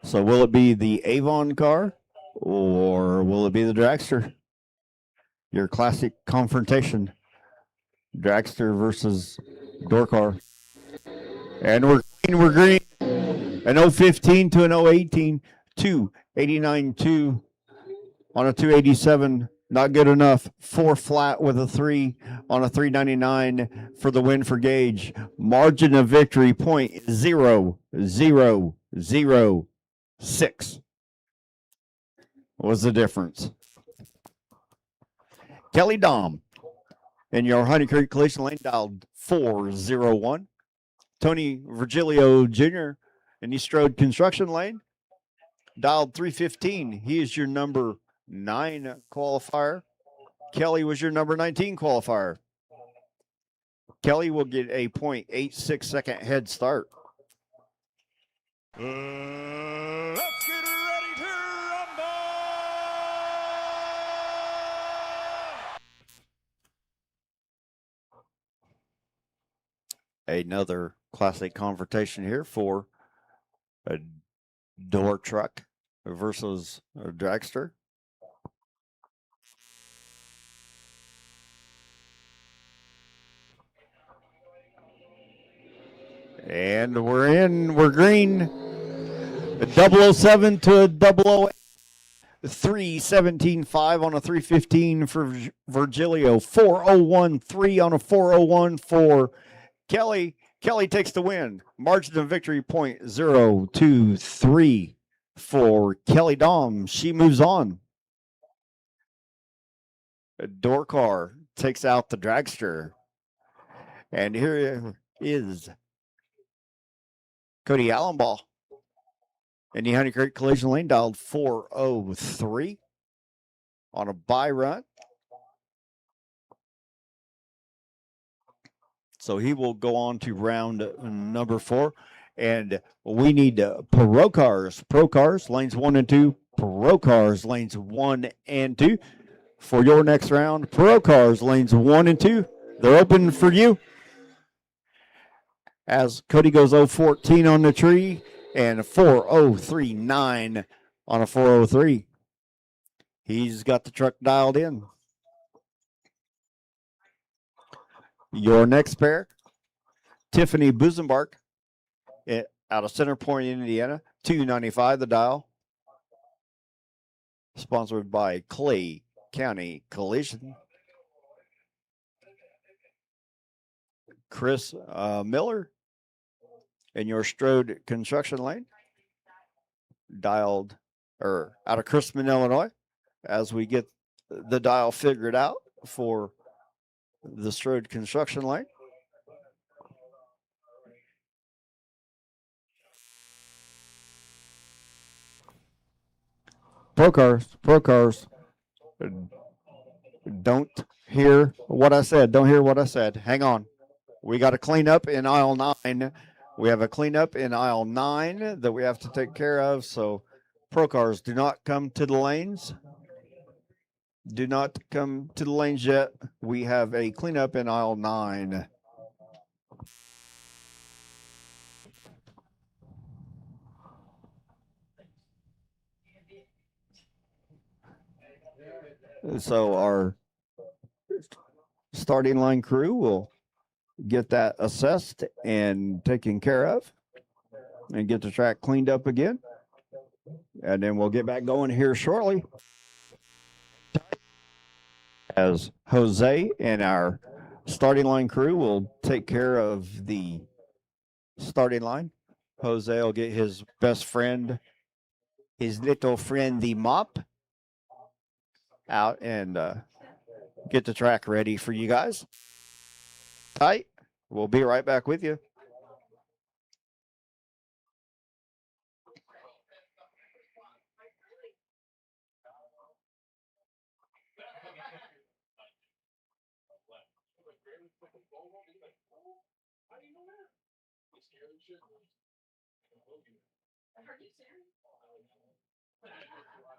So will it be the Avon car or will it be the Dragster? Your classic confrontation. Dragster versus Dorcar. And we're green. An 015 to an 018. 289.2 on a 287. Not good enough. 4 flat with a 3 on a 399 for the win for Gage. Margin of victory .0006 was the difference. Kelly Dom in your Honey Creek Collision Lane dialed 401. Tony Virgilio Jr. in the Strode Construction Lane dialed 315. He is your number 9 qualifier. Kelly was your number 19 qualifier. Kelly will get a .86 second head start. Let's get ready to rumble! Another classic confrontation here for a door truck versus a Dragster. And we're in. We're green. 007 to 008. 317.5 on a 315 for Virgilio. 401.3 on a 401 for Kelly. Kelly takes the win. Margin of victory .023 for Kelly Dom. She moves on. Dorkar takes out the Dragster. And here is Cody Allenball. And the Honey Creek Collision Lane dialed 403 on a buy run. So he will go on to round number 4. And we need Pro Cars. Pro Cars, lanes 1 and 2. Pro Cars, lanes 1 and 2. For your next round, Pro Cars, lanes 1 and 2. They're open for you. As Cody goes 014 on the tree and 4039 on a 403. He's got the truck dialed in. Your next pair, Tiffany Busenbark out of Center Point, Indiana, 295 the dial. Sponsored by Clay County Collision. Chris Miller in your Strode Construction Lane, dialed or out of Chrisman, Illinois, as we get the dial figured out for the Strode Construction Lane. Pro Cars. Don't hear what I said. Don't hear what I said. Hang on. We got a cleanup in aisle 9. We have a cleanup in aisle 9 that we have to take care of. So Pro Cars, do not come to the lanes. Do not come to the lanes yet. We have a cleanup in aisle 9. So our starting line crew will get that assessed and taken care of and get the track cleaned up again. And then we'll get back going here shortly as Jose and our starting line crew will take care of the starting line. Jose will get his best friend, his little friend, the mop, out and get the track ready for you guys. Tight. We'll be right back with you.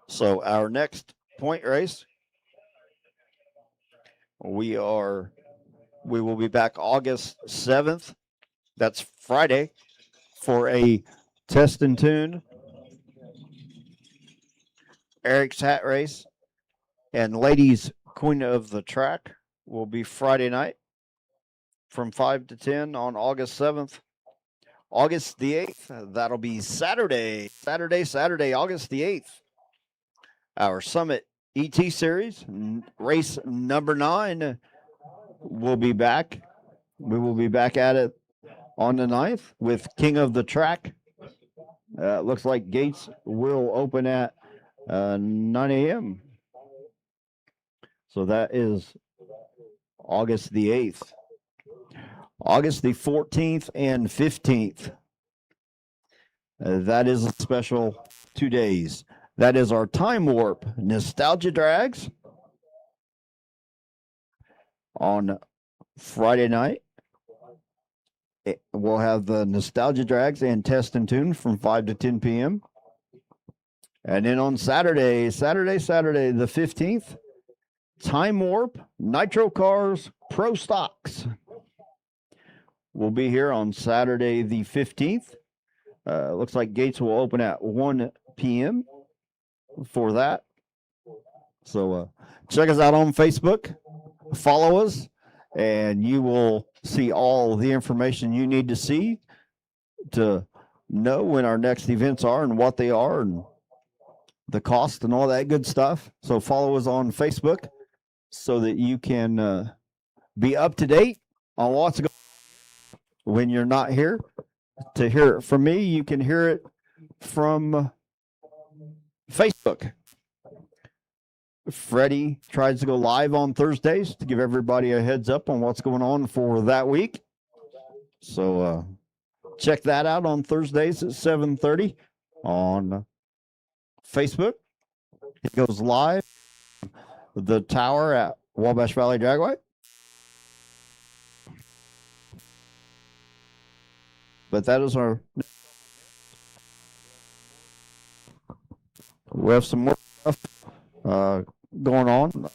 So our next point race, we will be back August 7th. That's Friday for a test and tune Eric's hat race, and ladies queen of the track will be Friday night from 5 to 10 on August 7th. August the 8th, that'll be Saturday, August the 8th. Our Summit ET Series, race number 9, will be back. We will be back at it on the 9th with King of the Track. Looks like gates will open at 9 a.m. So that is August the 8th. August the 14th and 15th. That is a special 2 days. That is our Time Warp Nostalgia Drags on Friday night. We'll have the Nostalgia Drags and Test and Tune from 5 to 10 p.m. And then on Saturday, the 15th, Time Warp Nitro Cars Pro Stocks. We'll be here on Saturday the 15th. Looks like gates will open at 1 p.m. for that. So check us out on Facebook, follow us, and you will see all the information you need to see to know when our next events are and what they are and the cost and all that good stuff. So follow us on Facebook so that you can be up to date on what's going on when you're not here. To hear it from me, you can hear it from Facebook. Freddie tries to go live on Thursdays to give everybody a heads up on what's going on for that week. So check that out on Thursdays at 7:30 on Facebook. It goes live the tower at Wabash Valley Dragway. But that is our. We have some more stuff going on.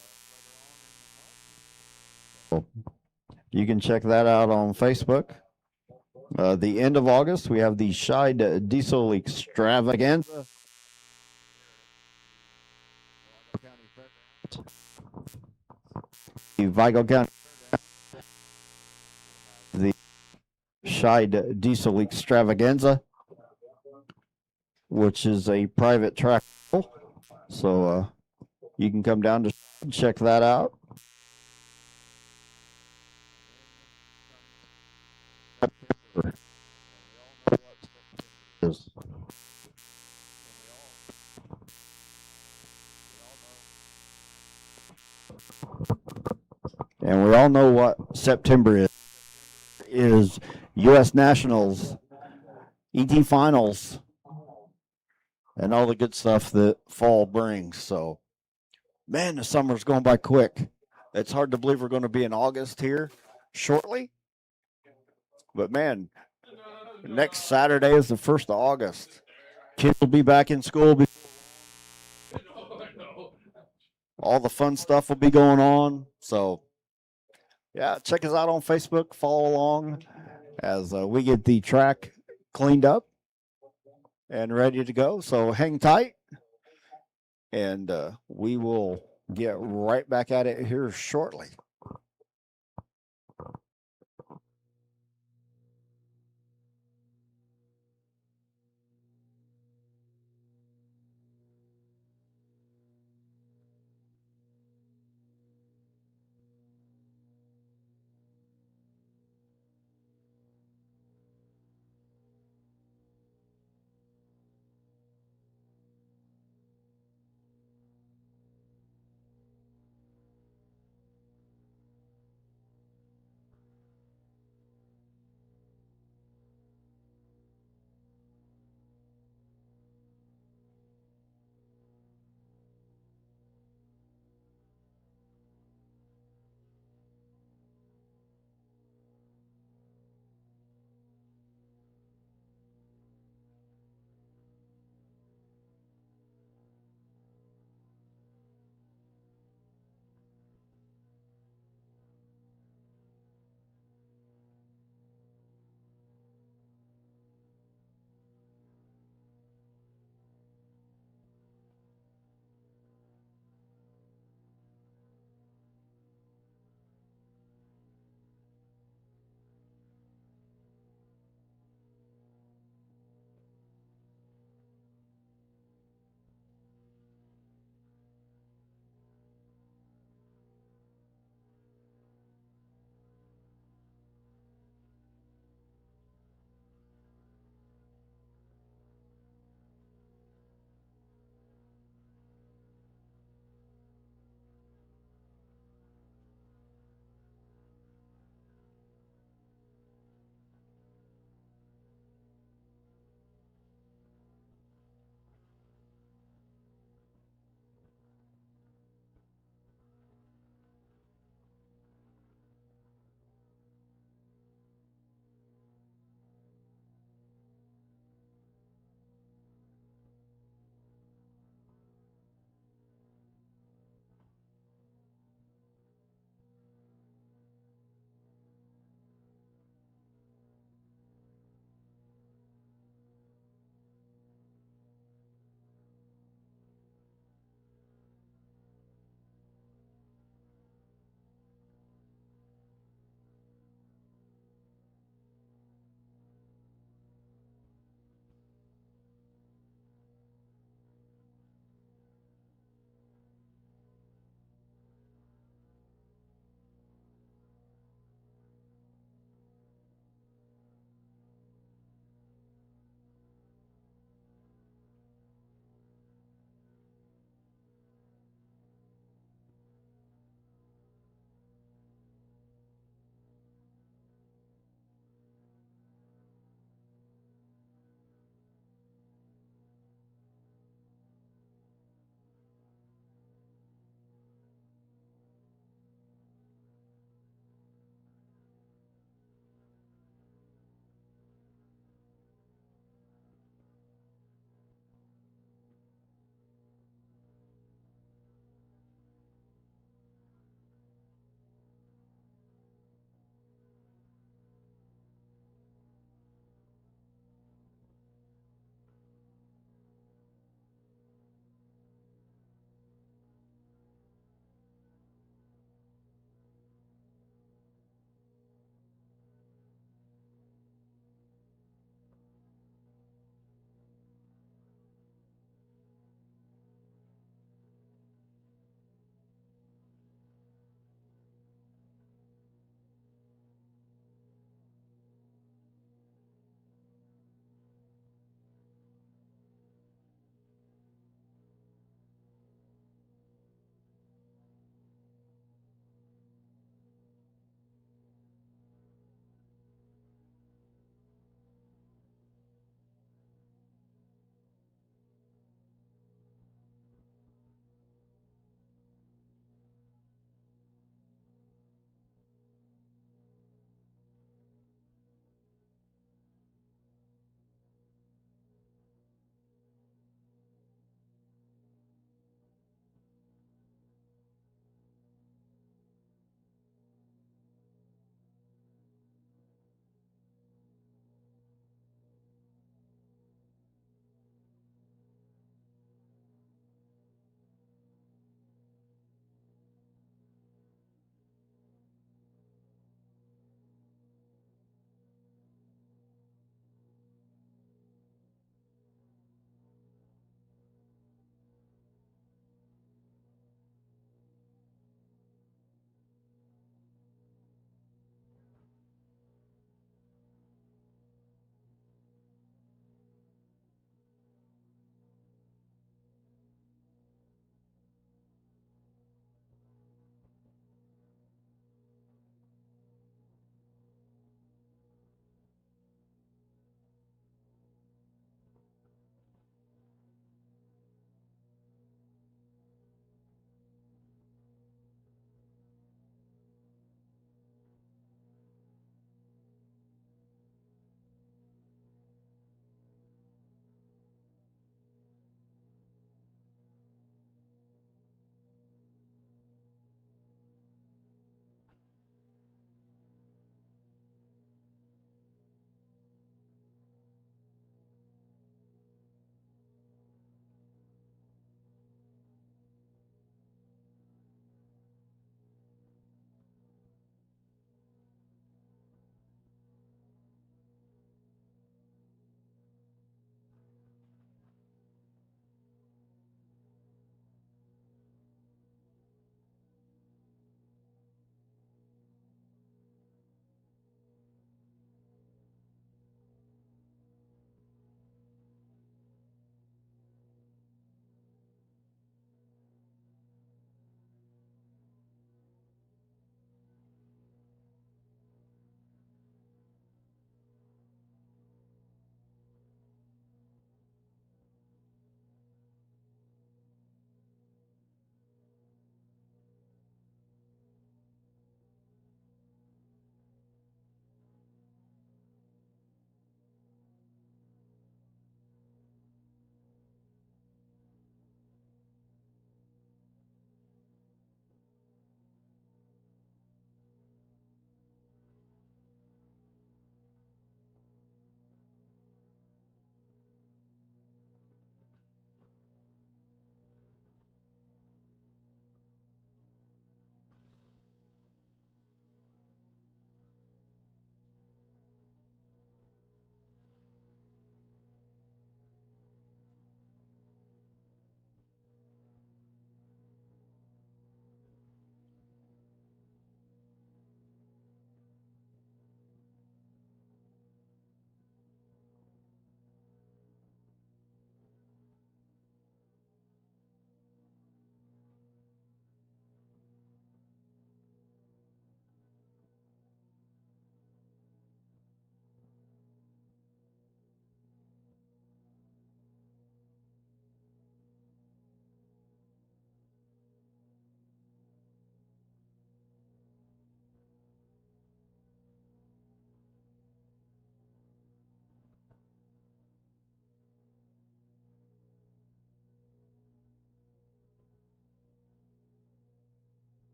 You can check that out on Facebook. The end of August, we have the Scheid Diesel Extravaganza. The Vigo County. The Scheid Diesel Extravaganza, which is a private track. So you can come down to check that out. And we all know what September is U.S. Nationals, ET Finals, and all the good stuff that fall brings. So, man, the summer's going by quick. It's hard to believe we're going to be in August here shortly. But, man, next Saturday is the 1st of August. Kids will be back in school. All the fun stuff will be going on. So, yeah, check us out on Facebook. Follow along as we get the track cleaned up and ready to go. So hang tight, and we will get right back at it here shortly.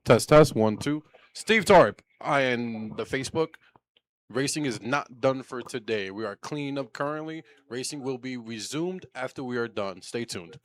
Test, test, 1, 2. Steve Tarp, and the Facebook. Racing is not done for today. We are cleaning up currently. Racing will be resumed after we are done. Stay tuned.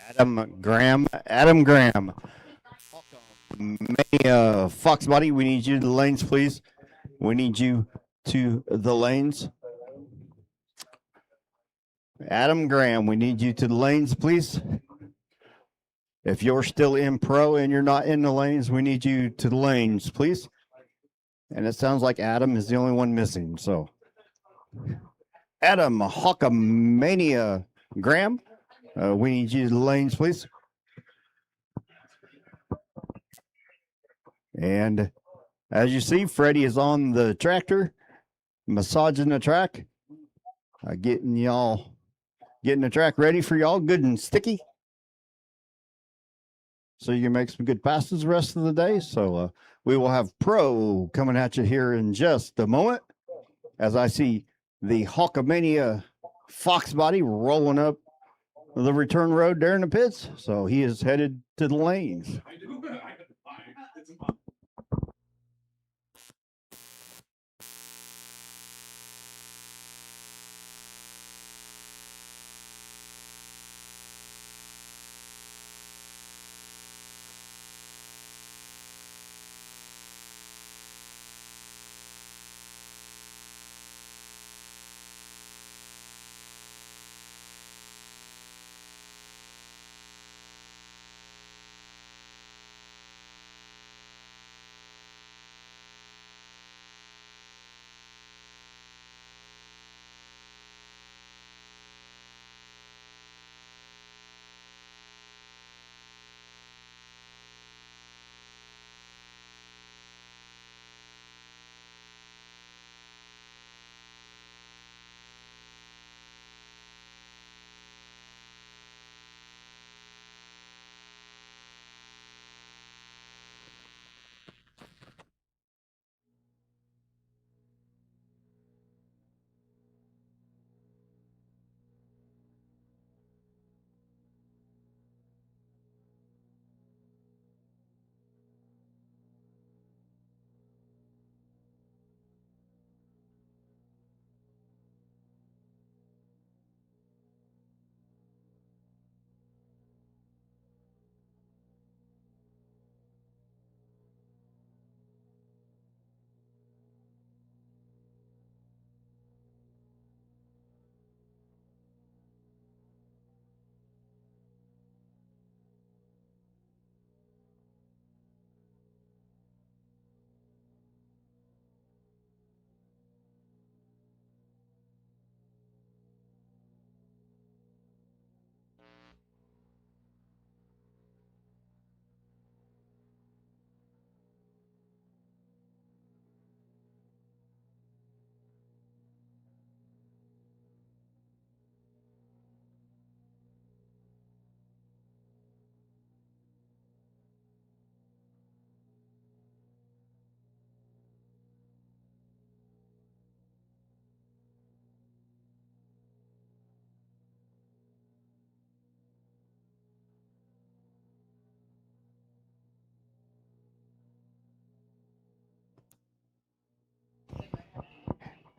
Adam Graham. Adam Graham. Mania Fox Body, we need you to the lanes, please. We need you to the lanes. Adam Graham, we need you to the lanes, please. If you're still in pro and you're not in the lanes, we need you to the lanes, please. And it sounds like Adam is the only one missing. So, Adam Hawkamania Graham, we need you to the lanes, please. And as you see, Freddie is on the tractor, massaging the track, getting the track ready for y'all, good and sticky. So you can make some good passes the rest of the day. So we will have Pro coming at you here in just a moment. As I see the Hawkamania Fox Body rolling up the return road there in the pits. So he is headed to the lanes.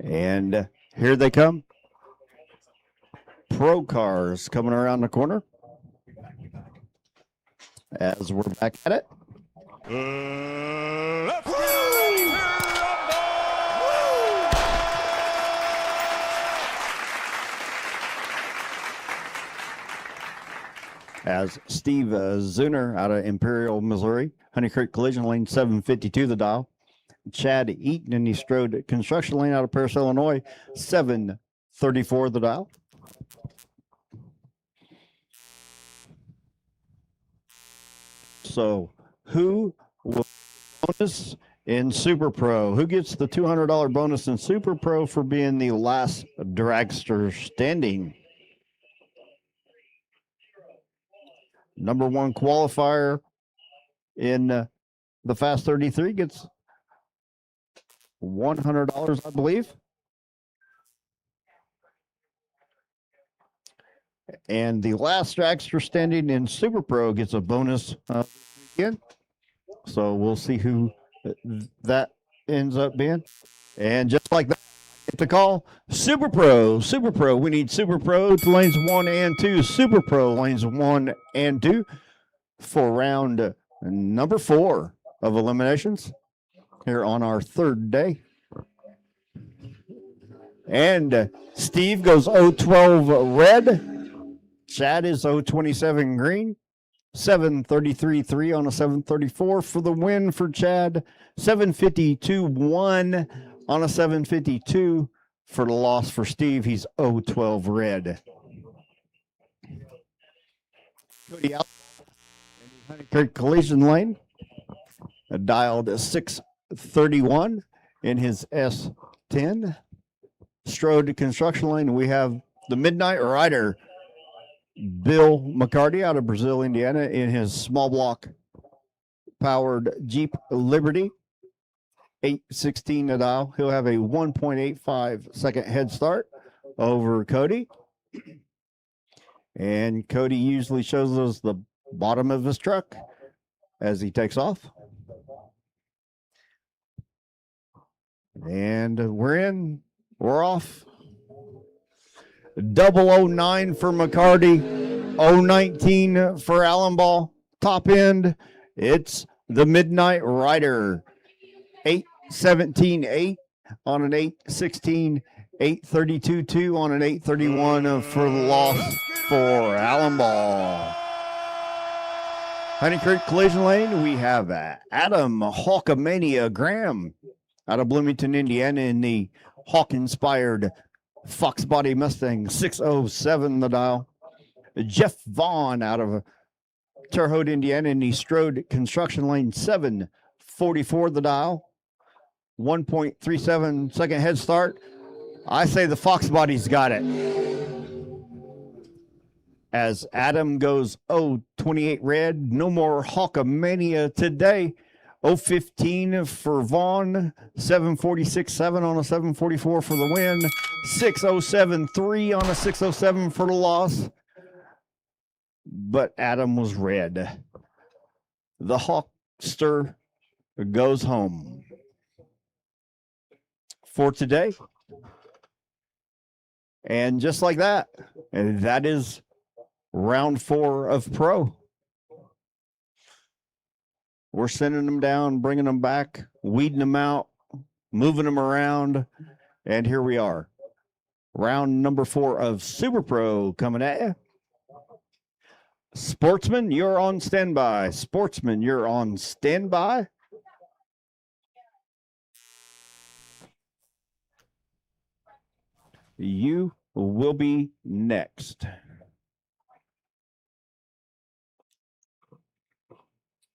And here they come. Pro cars coming around the corner. As we're back at it. Let's get ready to As Steve Zuner out of Imperial, Missouri, Honey Creek Collision Lane 752 the dial. Chad Eaton and he strode Construction Lane out of Paris, Illinois 734 the dial. So who will bonus in Super Pro? Who gets the $200 bonus in Super Pro for being the last dragster standing? Number one qualifier in the Fast 33 gets $100, I believe. And the last dragster standing in Super Pro gets a bonus again. So we'll see who that ends up being. And just like that, Get the call. Super Pro. Super Pro. We need Super Pro to lanes 1 and 2. Super Pro lanes 1 and 2 for round number 4 of eliminations here on our third day. And Steve goes 012 red. Chad is 027 green. 733.3 on a 734 for the win for Chad. 752.1 on a 752 for the loss for Steve. He's 012 red. Cody out in the Honey Creek collision lane. Dialed 631 in his S10. Strode construction lane. We have the Midnight Rider, Bill McCarty out of Brazil, Indiana, in his small block powered Jeep Liberty. 816 a dial. He'll have a 1.85 second head start over Cody. And Cody usually shows us the bottom of his truck as he takes off. And we're in. We're off. 009 for McCarty. 019 for Allen Ball. Top end, it's the Midnight Rider. 817.8 on an 816. 832.2 on an 831 for the loss for Allen Ball. Honey Creek collision lane, we have Adam Hawkamania Graham out of Bloomington, Indiana, in the Hawk-inspired Fox Body Mustang 607 the dial. Jeff Vaughn out of Terre Haute, Indiana, in the Strode construction lane 744 the dial. 1.37 second head start. I say the Fox Body's got it. As Adam goes 028 red. No more Hawkamania today. 015 for Vaughn. 746.7 on a 744 for the win. 607.3 on a 607 for the loss. But Adam was red. The Hawkster goes home. For today. And just like that, and that is round 4 of Pro. We're sending them down, bringing them back, weeding them out, moving them around, and here we are. Round number 4 of Super Pro coming at you. Sportsman, you're on standby. Sportsman, you're on standby. You will be next.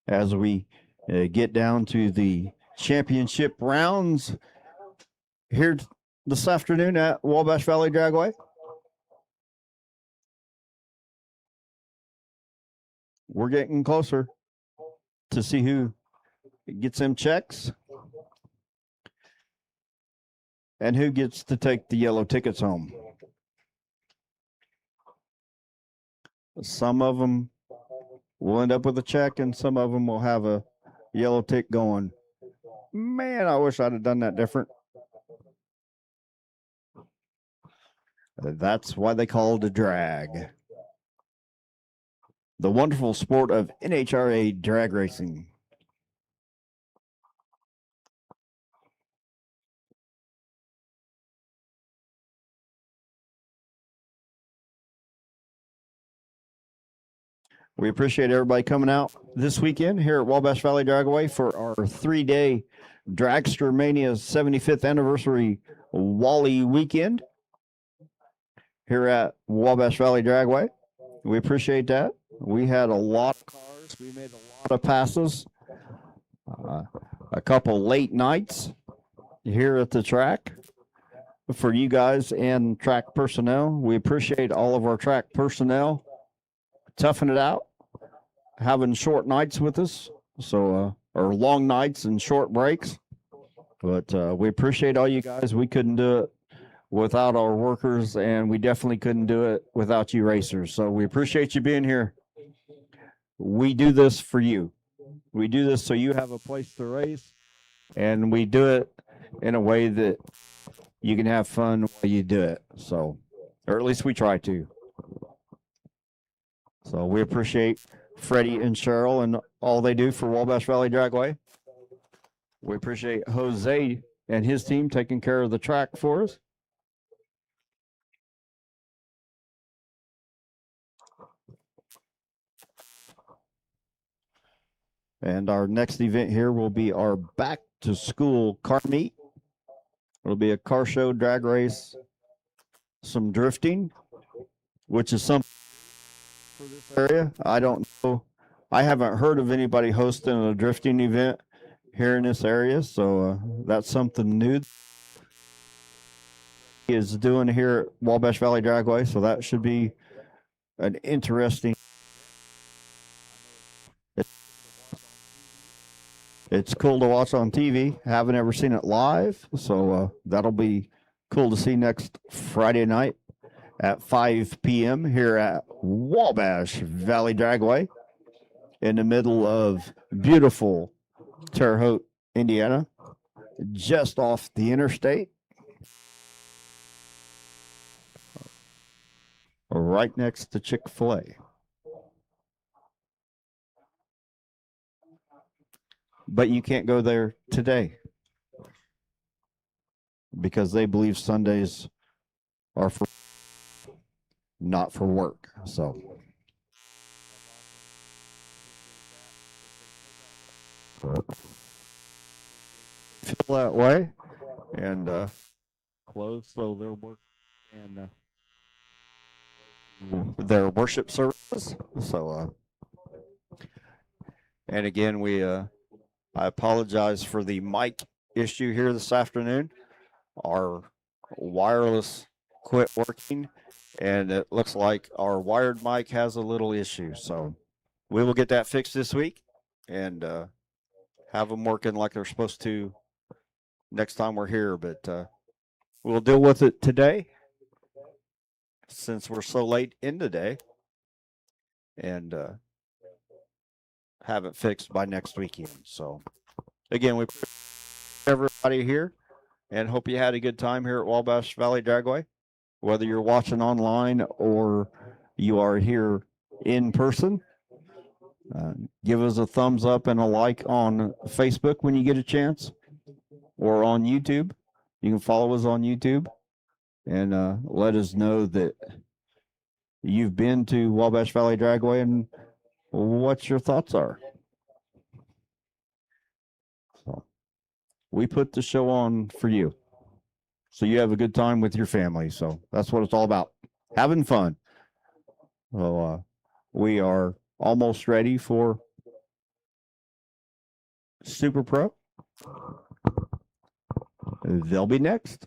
As we get down to the championship rounds here this afternoon at Wabash Valley Dragway. We're getting closer to see who gets them checks and who gets to take the yellow tickets home. Some of them will end up with a check, and some of them will have a yellow tick going, man, I wish I'd have done that different. That's why they call it a drag. The wonderful sport of NHRA drag racing. We appreciate everybody coming out this weekend here at Wabash Valley Dragway for our 3-day Dragstermania 75th anniversary Wally weekend here at Wabash Valley Dragway. We appreciate that. We had a lot of cars. We made a lot of passes. A couple late nights here at the track for you guys and track personnel. We appreciate all of our track personnel toughing it out, having short nights with us, or long nights and short breaks. But we appreciate all you guys. We couldn't do it without our workers, and we definitely couldn't do it without you racers. So we appreciate you being here. We do this for you. We do this so you have a place to race, and we do it in a way that you can have fun while you do it. So, or at least we try to. So we appreciate Freddie and Cheryl and all they do for Wabash Valley Dragway. We appreciate Jose and his team taking care of the track for us. And our next event here will be our back to school car meet. It'll be a car show, drag race, some drifting, which is something for this area. I don't know. I haven't heard of anybody hosting a drifting event here in this area, so that's something new he is doing here at Wabash Valley Dragway. So that should be an interesting. It's cool to watch on TV. Haven't ever seen it live, so that'll be cool to see next Friday night at 5 p.m. here at Wabash Valley Dragway in the middle of beautiful Terre Haute, Indiana, just off the interstate, right next to Chick-fil-A. But you can't go there today because they believe Sundays are for not for work. So feel that way and close so their work and their worship services. So and again I apologize for the mic issue here this afternoon. Our wireless quit working, and it looks like our wired mic has a little issue. So we will get that fixed this week and have them working like they're supposed to next time we're here. But we'll deal with it today since we're so late in the day and have it fixed by next weekend. So again, we appreciate everybody here and hope you had a good time here at Wabash Valley Dragway, whether you're watching online or you are here in person. Give us a thumbs up and a like on Facebook when you get a chance, or on YouTube. You can follow us on YouTube and let us know that you've been to Wabash Valley Dragway and what your thoughts are. So we put the show on for you, so you have a good time with your family. So that's what it's all about, having fun. So we are almost ready for Super Pro. They'll be next.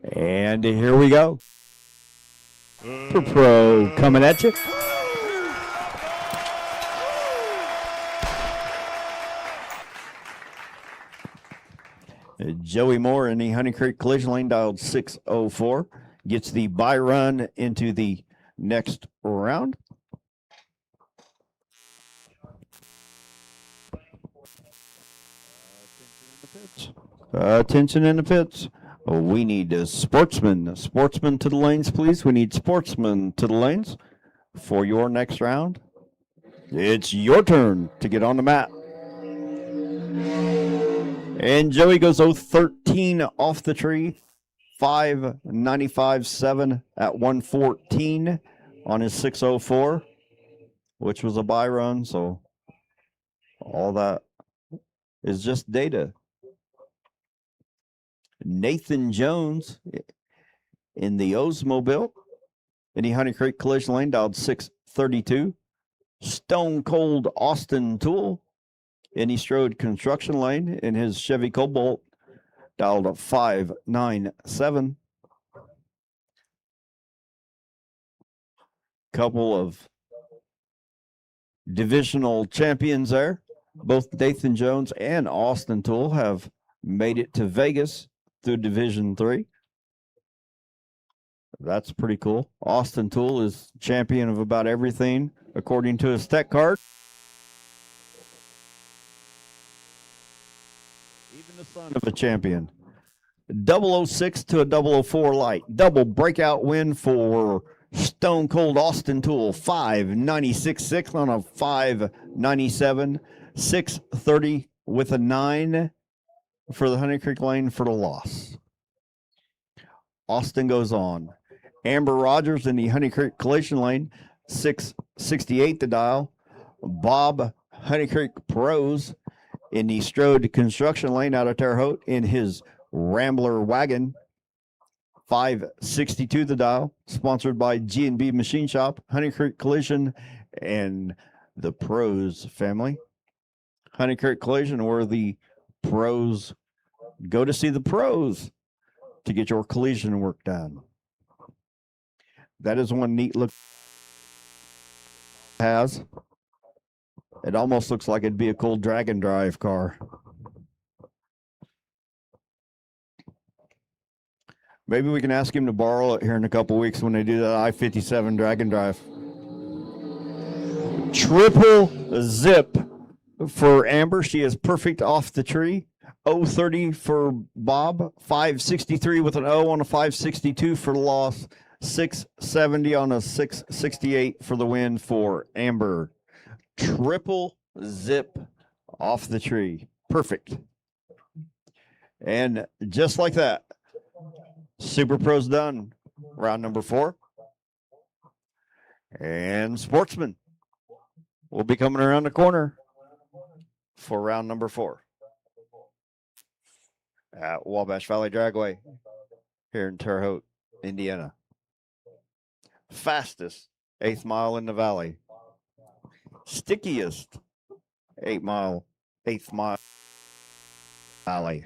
And here we go. For Pro coming at you. Joey Moore in the Honey Creek Collision Lane, dialed 604, gets the bye run into the next round. Attention in the pits. We need sportsmen. Sportsmen to the lanes, please. We need sportsmen to the lanes for your next round. It's your turn to get on the mat. And Joey goes 013 off the tree. 595.7 at 114 on his 604, which was a bye run. So all that is just data. Nathan Jones in the Oldsmobile in the Honey Creek Collision Lane, dialed 632. Stone Cold Austin Tool in East Road Construction Lane in his Chevy Cobalt, dialed 597. Couple of divisional champions there. Both Nathan Jones and Austin Tool have made it to Vegas through Division 3. That's pretty cool. Austin Tool is champion of about everything, according to his tech card. Even the son of a champion. 006 to a 004 light. Double breakout win for Stone Cold Austin Tool. 596.6 on a 597. 630 with a 9 for the Honey Creek Lane for the loss. Austin goes on. Amber Rogers in the Honey Creek Collision Lane, 668 the dial. Bob Honey Creek Pros in the Strode Construction Lane out of Terre Haute in his Rambler wagon, 562 the dial. Sponsored by G&B Machine Shop, Honey Creek Collision, and the Pros family. Honey Creek Collision, where the pros go to see the pros to get your collision work done. That is one neat look has. It almost looks like it'd be a cool drag and drive car. Maybe we can ask him to borrow it here in a couple weeks when they do that I-57 drag and drive. Triple zip for Amber. She is perfect off the tree. 030 for Bob. 563 with an O on a 562 for the loss. 670 on a 668 for the win for Amber. Triple zip off the tree. Perfect. And just like that, Super Pro's done. Round number 4. And Sportsman will be coming around the corner for round number 4 at Wabash Valley Dragway here in Terre Haute, Indiana. Fastest 8th mile in the valley. Stickiest 8th mile valley.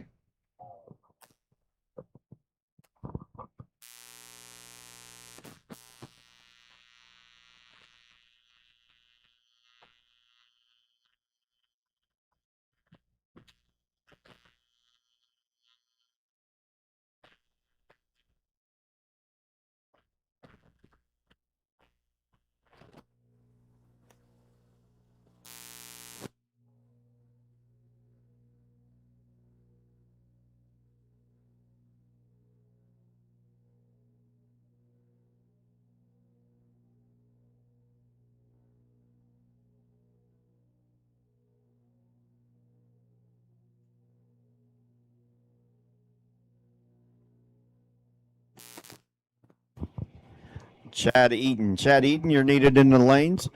Chad Eaton. Chad Eaton, you're needed in the lanes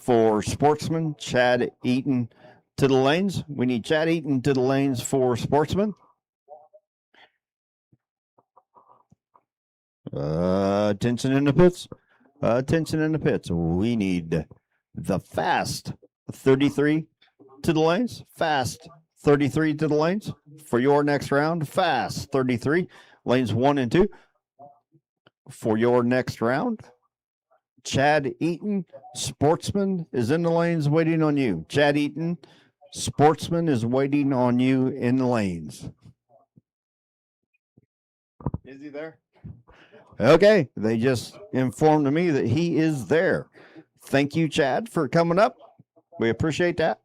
for Sportsman. Chad Eaton to the lanes. We need Chad Eaton to the lanes for Sportsman. Attention in the pits. Attention in the pits. We need the Fast 33 to the lanes. Fast 33 to the lanes for your next round. Fast 33 lanes 1 and 2. For your next round, Chad Eaton, Sportsman, is in the lanes waiting on you. Chad Eaton, Sportsman, is waiting on you in the lanes. Is he there? Okay, they just informed me that he is there. Thank you, Chad, for coming up. We appreciate that.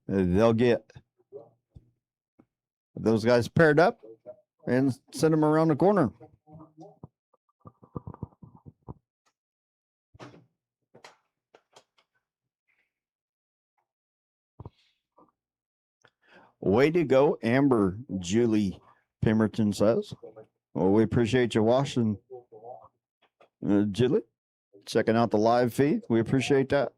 They'll get those guys paired up and send them around the corner. Way to go, Amber, Julie Pemberton says. Well, we appreciate you watching, Julie. Checking out the live feed. We appreciate that.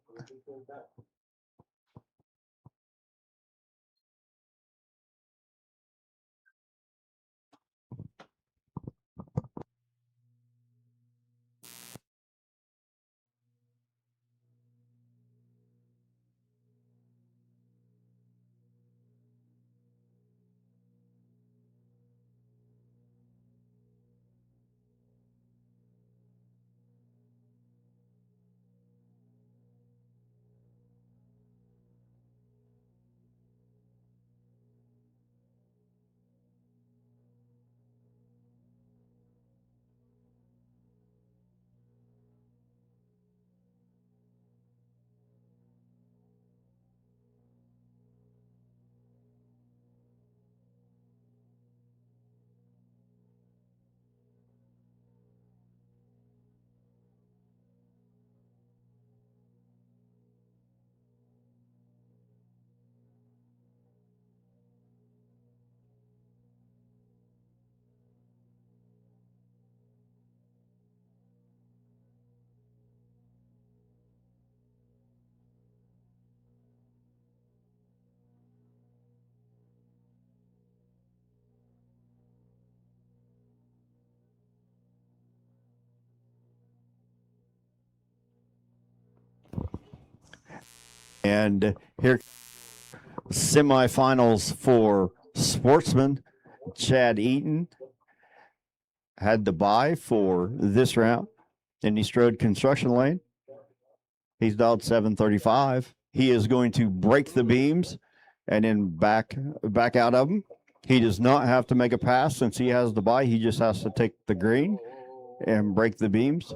And here, semifinals for Sportsman. Chad Eaton had the bye for this round in the Strode construction lane. He's dialed 735. He is going to break the beams and then back out of them. He does not have to make a pass since he has the bye. He just has to take the green and break the beams.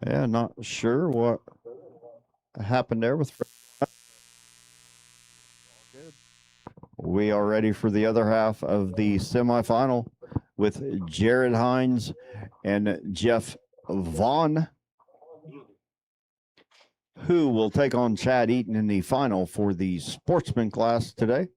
Yeah, not sure what happened there with. We are ready for the other half of the semifinal with Jared Hines and Jeff Vaughn, who will take on Chad Eaton in the final for the sportsman class today.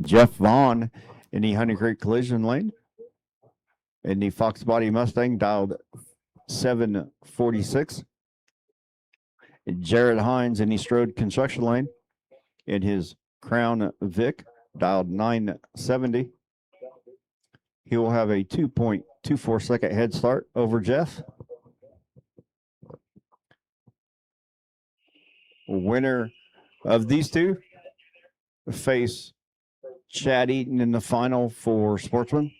Jeff Vaughn in the Honey Creek collision lane. In the Fox Body Mustang, dialed 746. Jared Hines in the Strode construction lane in his Crown Vic, dialed 970. He will have a 2.24 second head start over Jeff. Winner of these two face Chad Eaton in the final for Sportsman.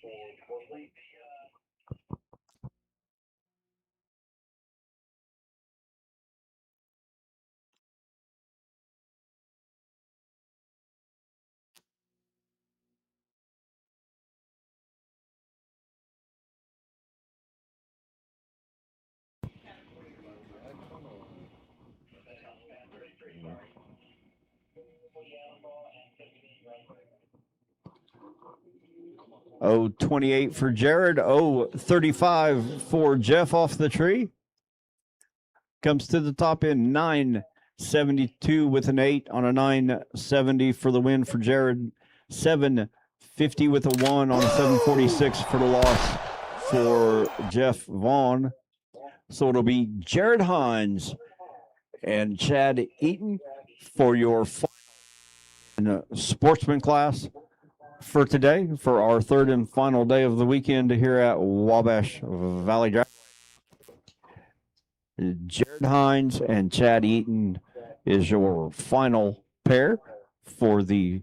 Oh, 28 for Jared. Oh, 35 for Jeff off the tree. Comes to the top in 972 with an 8 on a 970 for the win for Jared. 750 with a 1 on a 746 for the loss for Jeff Vaughn. So it'll be Jared Hines and Chad Eaton for your sportsman class for today, for our third and final day of the weekend here at Wabash Valley Drive. Jared Hines and Chad Eaton is your final pair for the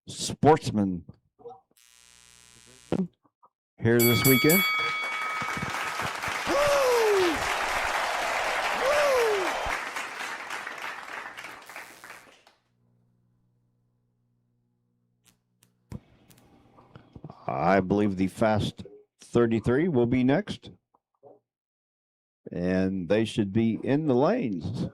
sportsman here this weekend. I believe the Fast 33 will be next. And they should be in the lanes.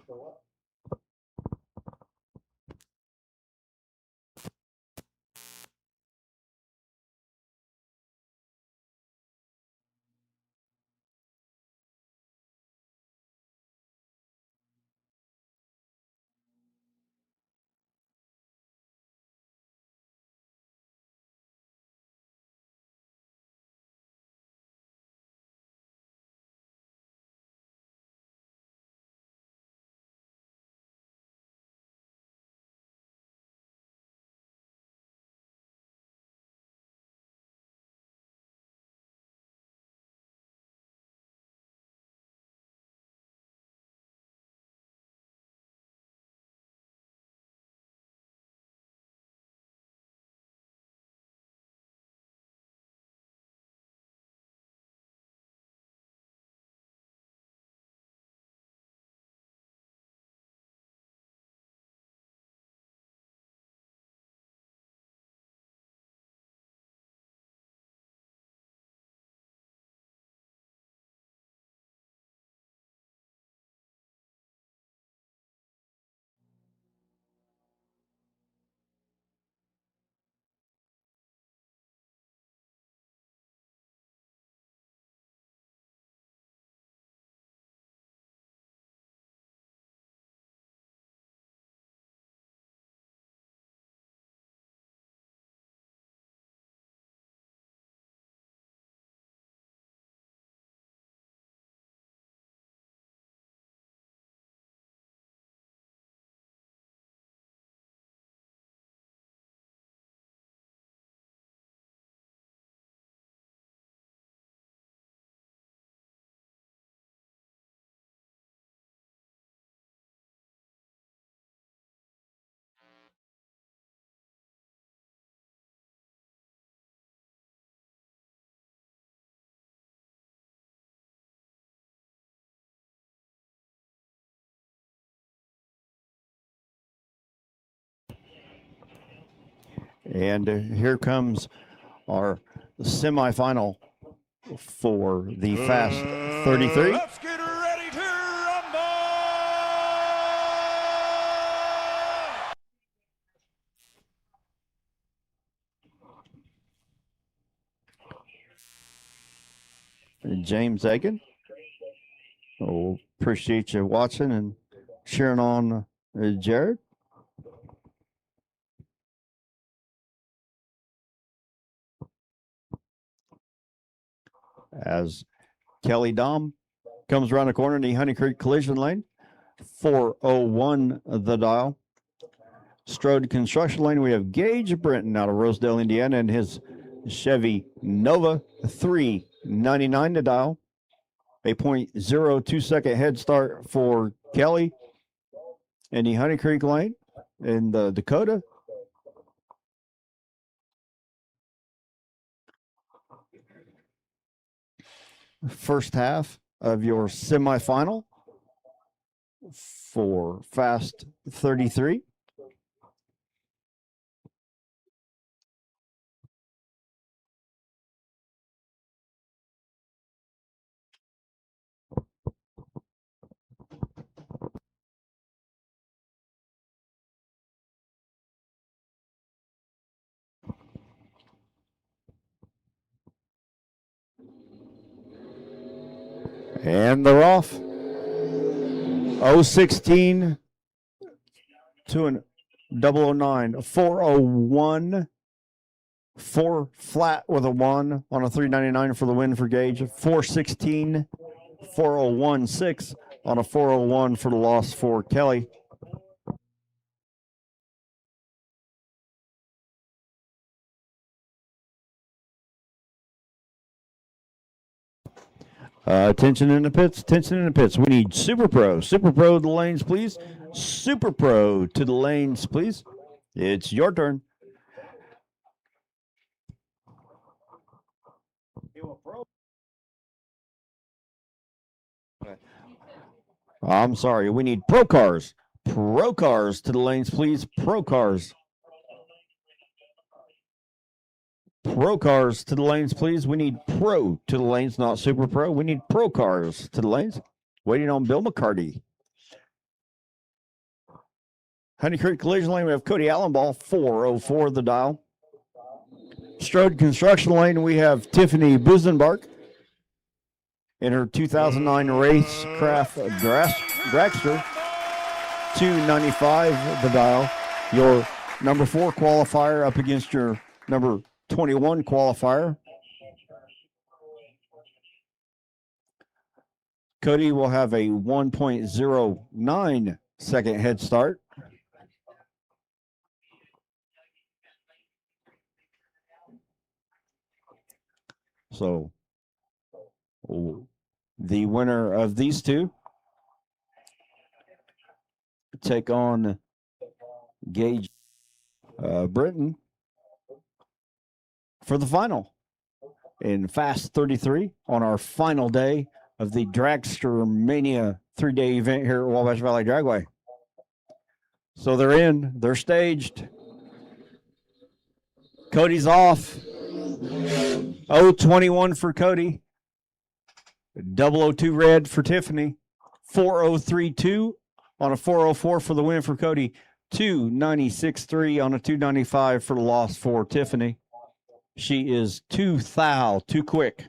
And here comes our semifinal for the Fast 33. Let's get ready to rumble! James Egan. Oh, appreciate you watching and cheering on Jared. As Kelly Dom comes around the corner in the Honey Creek collision lane, 401 the dial. Strode construction lane, we have Gage Brenton out of Rosedale, Indiana, and his Chevy Nova, 399 the dial. A 0.02 second head start for Kelly in the Honey Creek lane in the Dakota. First half of your semifinal for Fast 33. And they're off. 016 to an 009. 401. 4 flat with a 1 on a 399 for the win for Gage. 416. 4016 on a 401 for the loss for Kelly. Attention in the pits. Attention in the pits. We need Super Pro. Super Pro to the lanes, please. Super Pro to the lanes, please. It's your turn. I'm sorry. We need Pro Cars. Pro Cars to the lanes, please. Pro Cars. Pro Cars to the lanes, please. We need Pro to the lanes, not Super Pro. We need Pro Cars to the lanes. Waiting on Bill McCarty. Honey Creek Collision Lane, we have Cody Allenball, 404 the dial. Strode Construction Lane, we have Tiffany Busenbark in her 2009 Racecraft Dragster, 295 the dial. Your number 4 qualifier up against your number 21 qualifier. Cody will have a 1.09 second head start. So the winner of these two take on Gage Britton for the final in Fast 33 on our final day of the Dragstermania 3-day event here at Wabash Valley Dragway. So they're in, they're staged. Cody's off. 021 for Cody. 002 red for Tiffany. 4032 on a 404 for the win for Cody. 296.3 on a 295 for the loss for Tiffany. She is too quick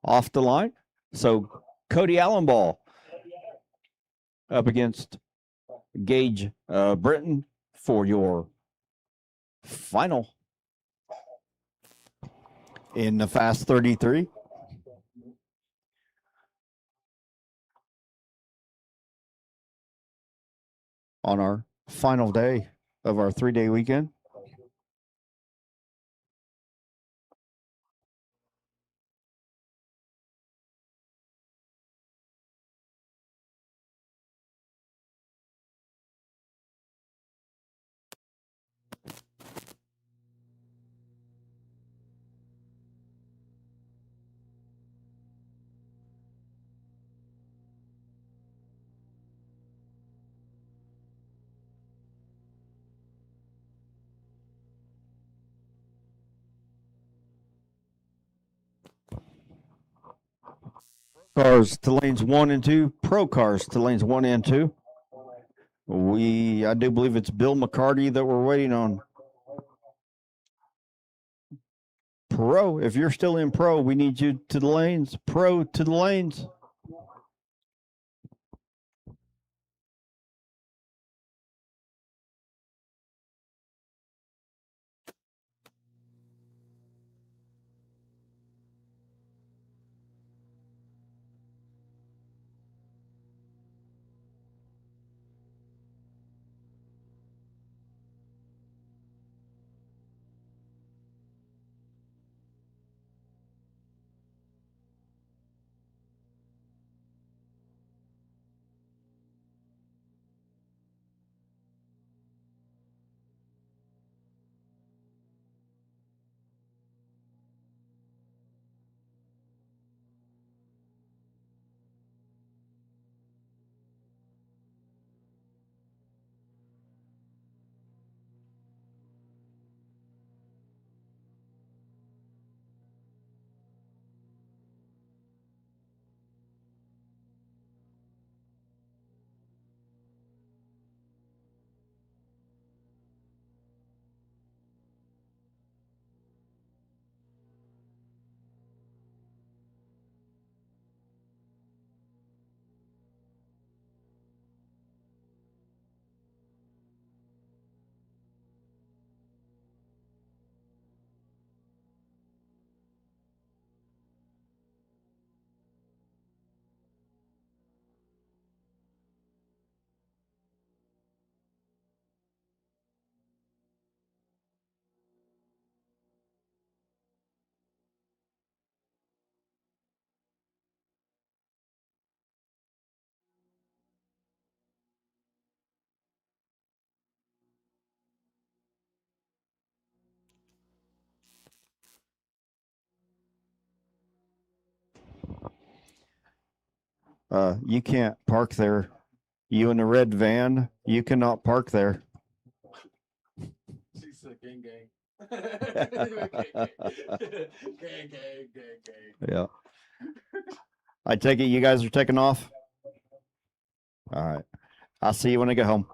off the line. So Cody Allenball up against Gage Britton for your final in the Fast 33. On our final day of our 3-day weekend. Cars to lanes 1 and 2. Pro cars to lanes 1 and 2. I do believe it's Bill McCarty that we're waiting on. Pro, if you're still in pro, we need you to the lanes. Pro to the lanes. You can't park there. You in the red van, you cannot park there. She said, gang, gang. Gang, gang, gang. Yeah. I take it you guys are taking off? All right. I'll see you when I get home.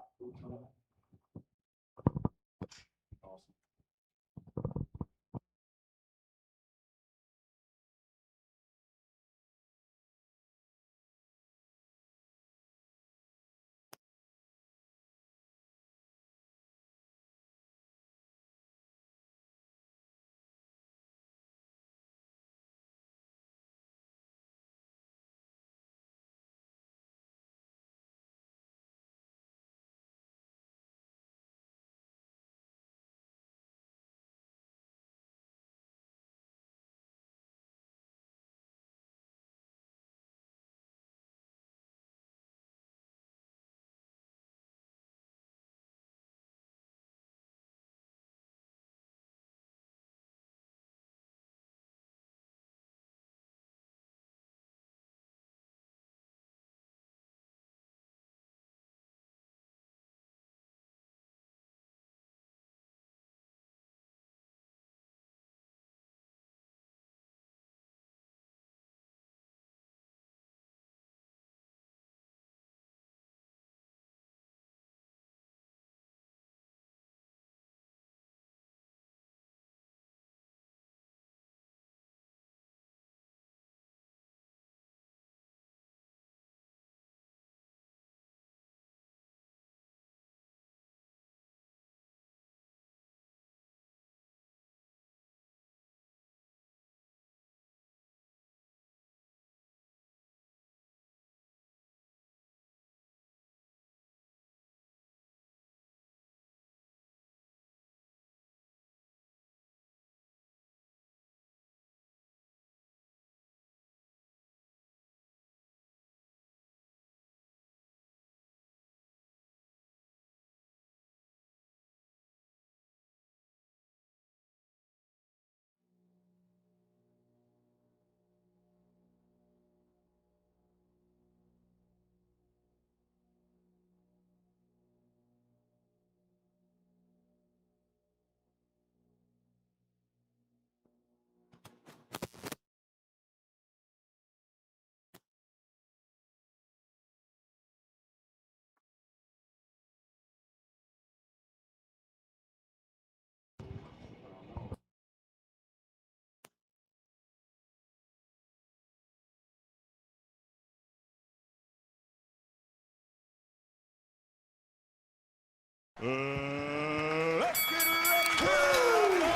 Let's get ready to rumble!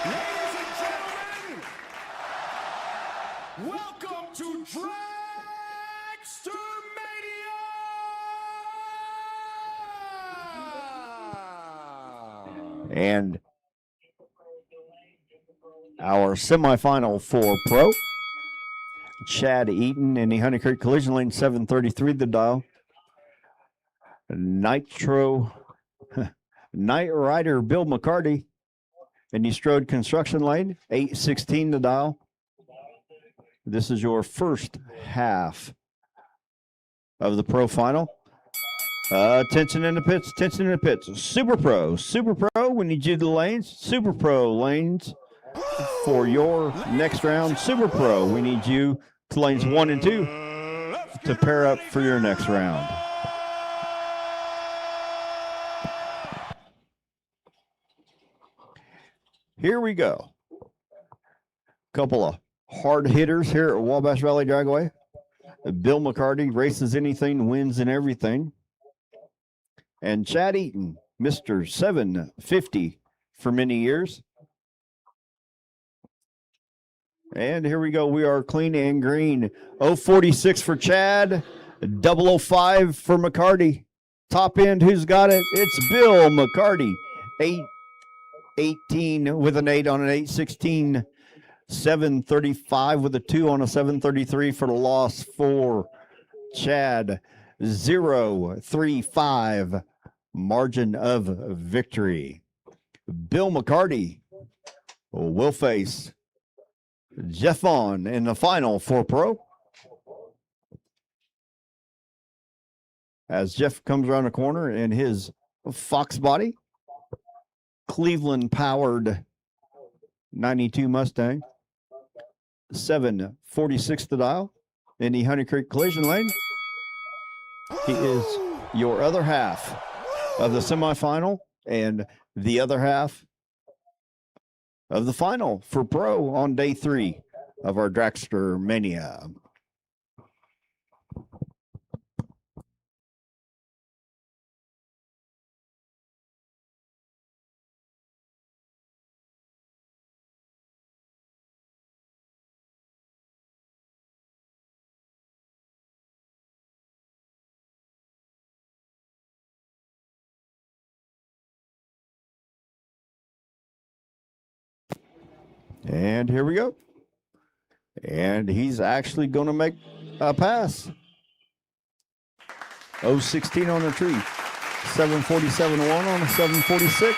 Ladies and gentlemen, welcome to Dragstermania! And our semifinal for pro. Chad Eaton in the Honey Creek Collision Lane, 733 the dial. Nitro Night Rider Bill McCarty in the Strode Construction Lane, 816 the dial. This is your first half of the pro final. Tension in the pits, tension in the pits. Super Pro, we need you to the lanes. Super Pro lanes for your next round. Super Pro, we need you to lanes 1 and 2 to pair up for your next round. Here we go. Couple of hard hitters here at Wabash Valley Dragway. Bill McCarty races anything, wins in everything. And Chad Eaton, Mr. 750 for many years. And here we go. We are clean and green. 046 for Chad, 005 for McCarty. Top end, who's got it? It's Bill McCarty. 818 with an 8 on an 816. 735 with a 2 on a 733 for the loss for Chad. 035 margin of victory. Bill McCarty will face Jeff Vaughn in the final for pro. as Jeff comes around the corner in his Fox body, Cleveland powered 92 Mustang, 746 to dial in the Honey Creek collision lane. He is your other half of the semifinal and the other half of the final for pro on day 3 of our Dragstermania. And here we go. And he's actually going to make a pass. 016 on the tree. 747 to 1 on a 746.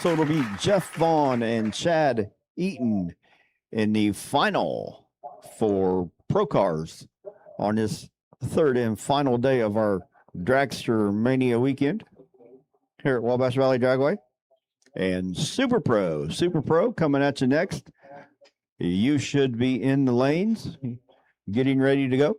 So it'll be Jeff Vaughn and Chad Eaton in the final for Pro Cars on this third and final day of our Dragstermania weekend here at Wabash Valley Dragway. And Super Pro coming at you next. You should be in the lanes, getting ready to go.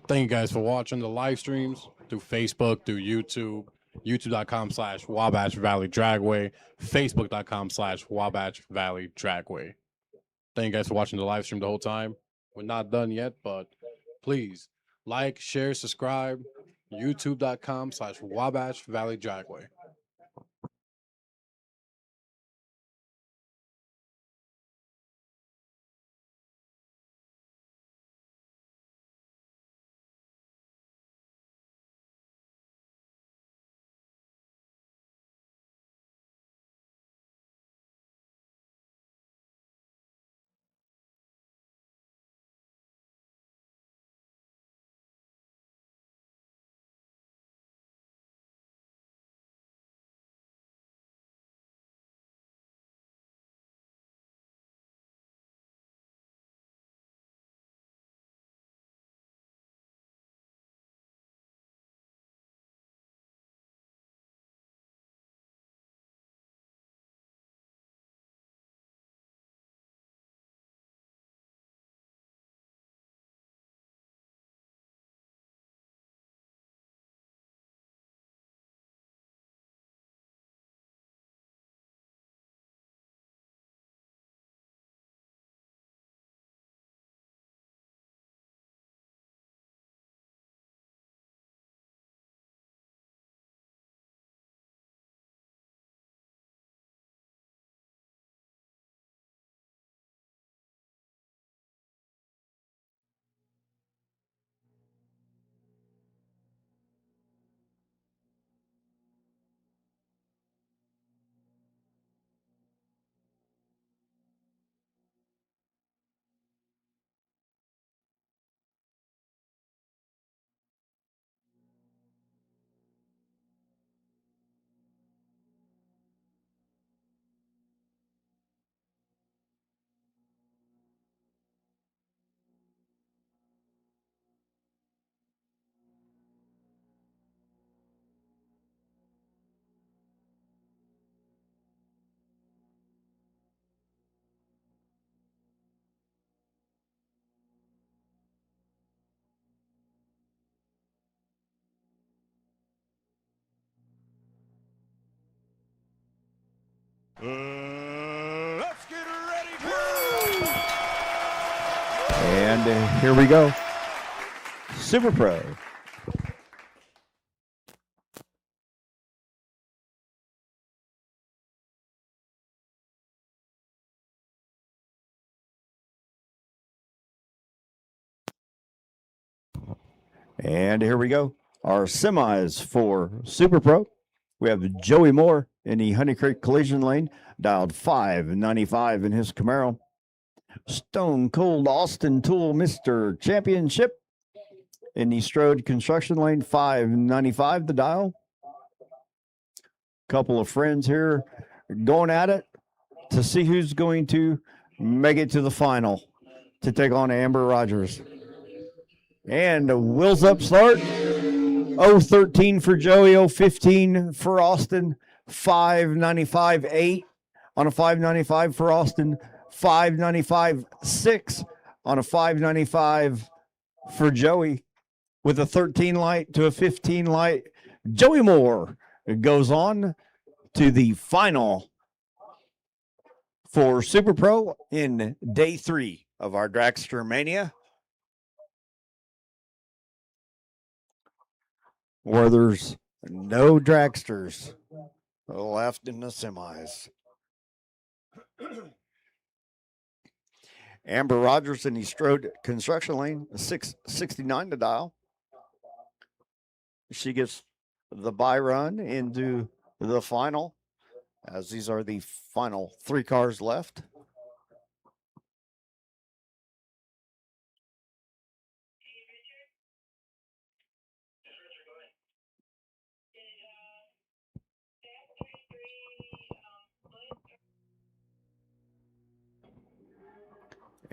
Thank you guys for watching the live streams through Facebook, through YouTube, youtube.com/Wabash Valley Dragway, facebook.com/Wabash Valley Dragway. Thank you guys for watching the live stream the whole time. We're not done yet, but please like, share, subscribe, youtube.com/Wabash Valley Dragway. Let's get ready to rumble! And here we go. Super Pro. And here we go. Our semis for Super Pro. We have Joey Moore in the Honey Creek collision lane, dialed 595 in his Camaro. Stone Cold Austin Tool Mr. Championship in the Strode construction lane, 595 the dial. Couple of friends here going at it to see who's going to make it to the final to take on Amber Rogers. And the wheels up start. 013 for Joey, 015 for Austin, 595 8 on a 595 for Austin, 595 6 on a 595 for Joey, with a 13 light to a 15 light. Joey Moore goes on to the final for Super Pro in day 3 of our Dragstermania, where there's no dragsters left in the semis. Amber Rogers in the Strode construction lane, 669 to dial. She gets the bye run into the final, as these are the final 3 cars left.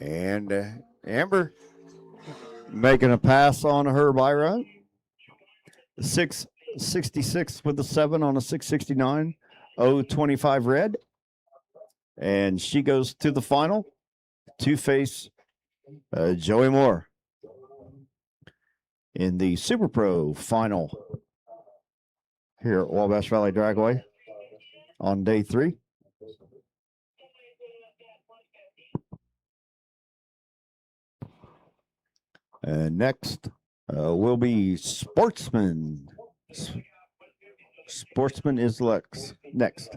And Amber making a pass on her bye run. 666 with a 7 on a 669. 025 red. And she goes to the final to face Joey Moore in the Super Pro final here at Wabash Valley Dragway on day 3. Next will be Sportsman. Sportsman is next.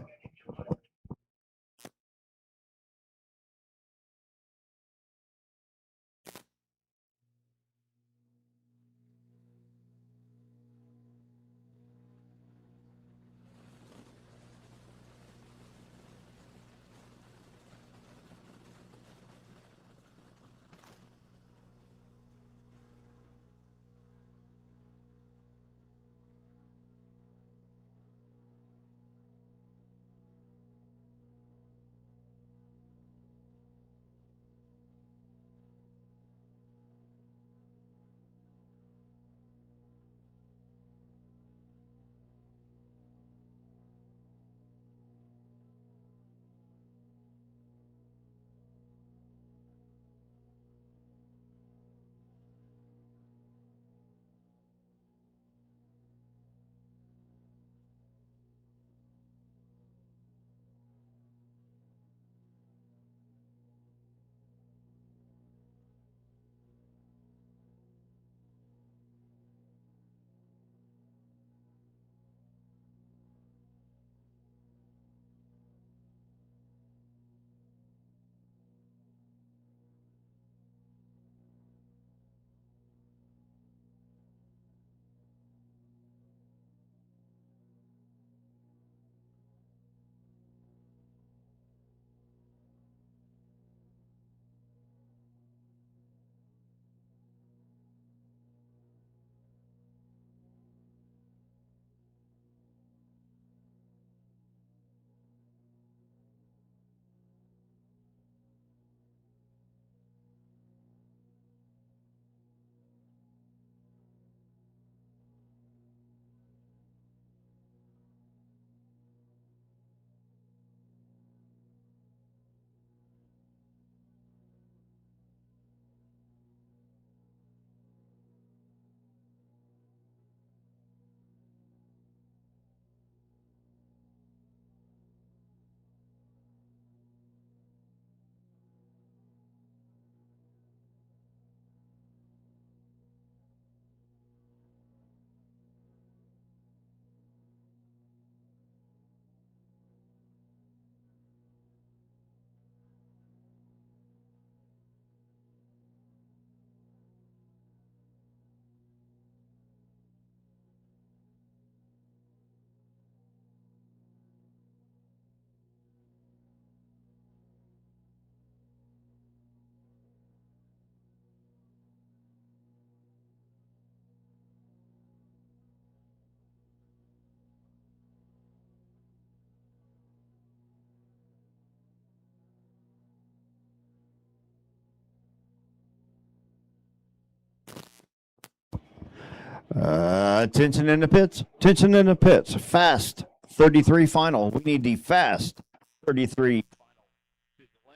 Attention in the pits. Attention in the pits. Fast 33 final. We need the fast 33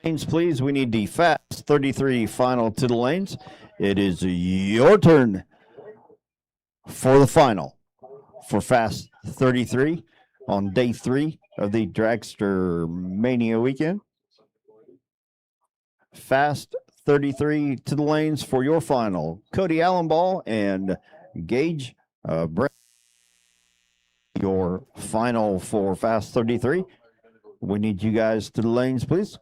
lanes, please. We need the fast 33 final to the lanes. It is your turn for the final for fast 33 on day 3 of the Dragstermania weekend. Fast 33 to the lanes for your final. Cody Allenball and Gage Brett, your final for Fast 33. We need you guys to the lanes, please.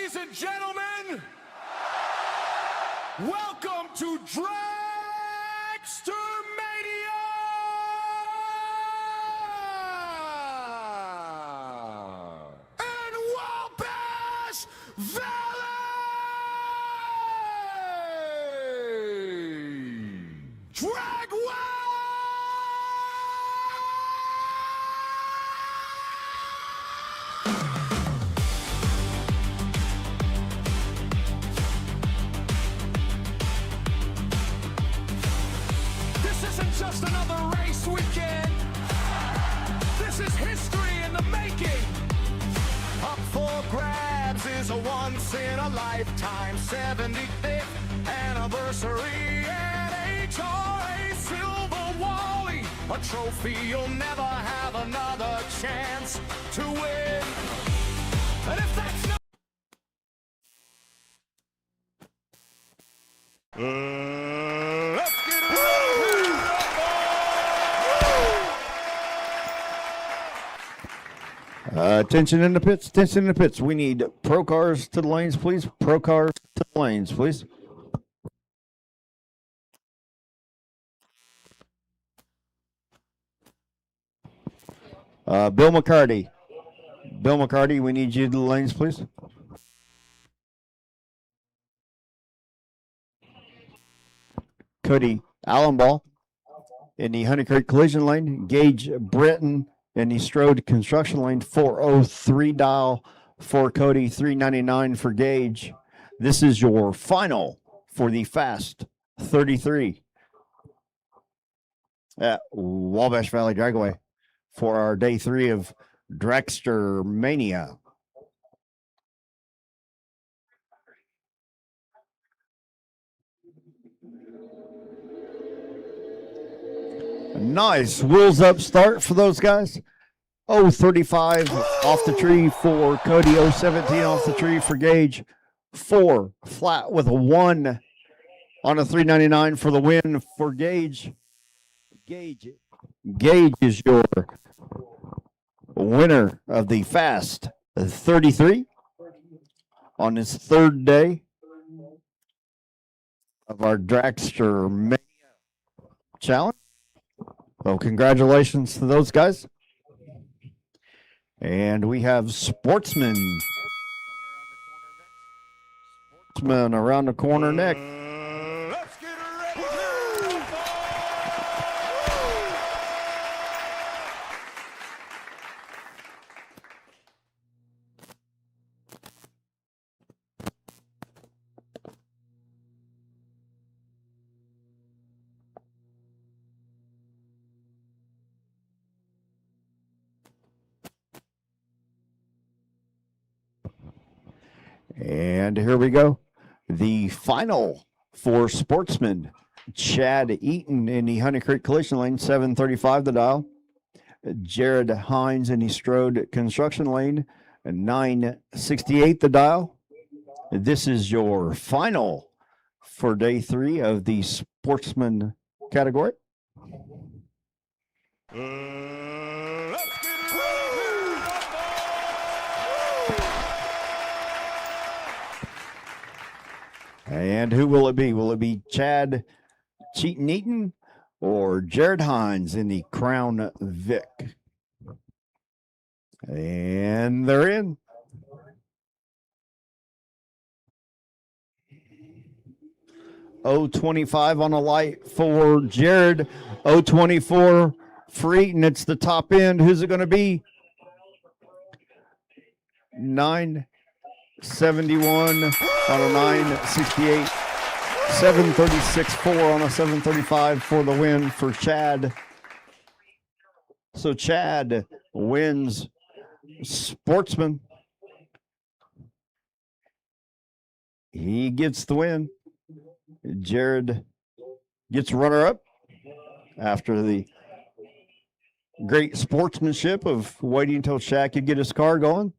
Ladies and gentlemen, welcome to Dragstermania! And Wabash Valley! Dragway! This isn't just another race weekend. This is history in the making. Up for grabs is a once in a lifetime 75th anniversary at HRA Silver Wally. A trophy you'll never have another chance to win. And if that's not let's get it Attention in the pits. Attention in the pits. We need pro cars to the lanes, please. Pro cars to the lanes, please. Bill McCarty. Bill McCarty, we need you to the lanes, please. Cody Allenball in the Honey Creek collision lane. Gage Britton in the Strode construction lane. 403 dial for Cody, 399 for Gage. This is your final for the Fast 33 at Wabash Valley Dragway for our day 3 of Dragstermania. Nice wheels up start for those guys. 035 off the tree for Cody. 017 off the tree for Gage. 4 flat with a 1 on a 399 for the win for Gage. Gage is your winner of the Fast 33 on his 3rd day of our Dragstermania challenge. So congratulations to those guys. And we have Sportsman around the corner next. let's get ready. And here we go. The final for Sportsman, Chad Eaton in the Honey Creek collision lane, 735 the dial. Jared Hines in the Strode construction lane, 968 the dial. This is your final for day 3 of the Sportsman category. Let's get it And who will it be? Will it be Chad Cheaton Eaton or Jared Hines in the Crown Vic? And they're in. .025 on a light for Jared. .024 for Eaton. It's the top end. Who's it going to be? 971 on a 968. 736.4 on a 735 for the win for Chad. So Chad wins Sportsman. He gets the win. Jared gets runner-up after the great sportsmanship of waiting until Shaq could get his car going.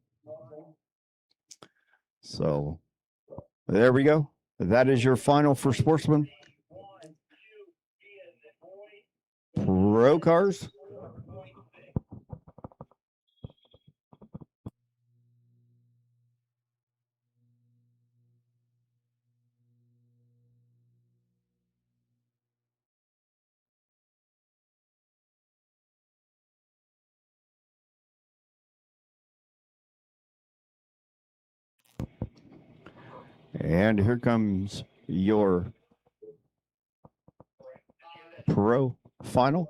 So there we go. That is your final for Sportsman. Pro cars. And here comes your pro final.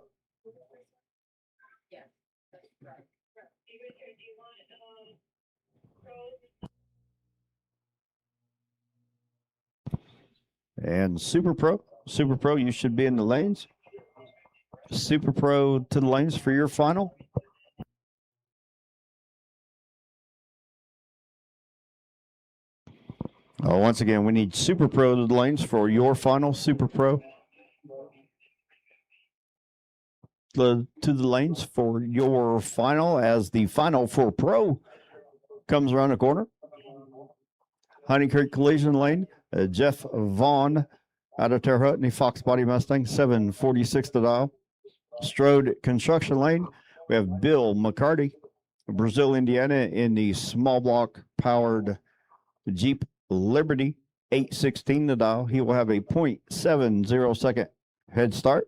And Super Pro. Super Pro, you should be in the lanes. Super Pro to the lanes for your final. Once again, we need Super Pro to the lanes for your final. Super Pro to the lanes for your final, as the final for Pro comes around the corner. Honey Creek Collision Lane, Jeff Vaughn out of Terre Haute in the Fox Body Mustang, 746 to dial. Strode Construction Lane, we have Bill McCarty, Brazil, Indiana, in the small block powered Jeep Liberty, 816 to dial. He will have a 0.70 second head start.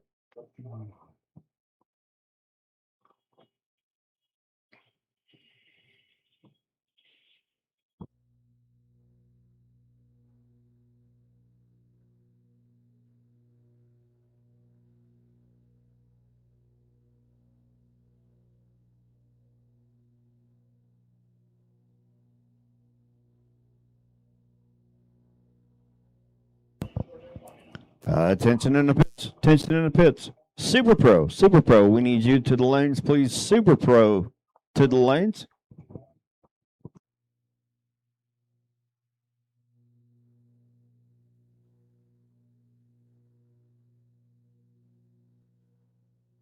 Attention in the pits. Attention in the pits. Super Pro. Super Pro. We need you to the lanes, please. Super Pro to the lanes.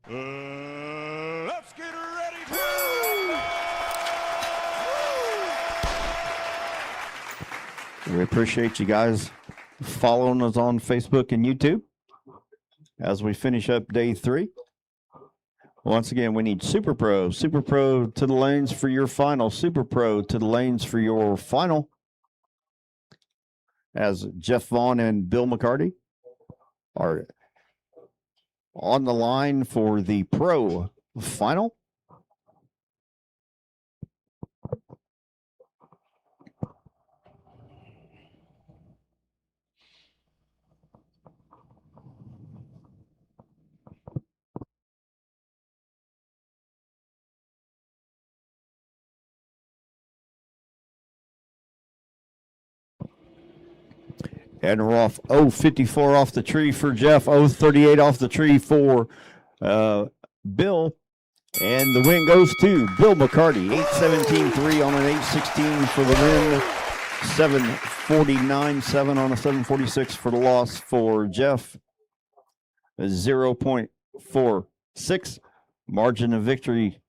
Let's get ready to We appreciate you guys following us on Facebook and YouTube as we finish up day 3. Once again, we need Super Pro. Super Pro to the lanes for your final. Super Pro to the lanes for your final. As Jeff Vaughn and Bill McCarty are on the line for the Pro final. And we're off 054 off the tree for Jeff, 038 off the tree for Bill. And the win goes to Bill McCarty, 817.3 on an 816 for the win, 749.7 on a 746 for the loss for Jeff, 0.46 margin of victory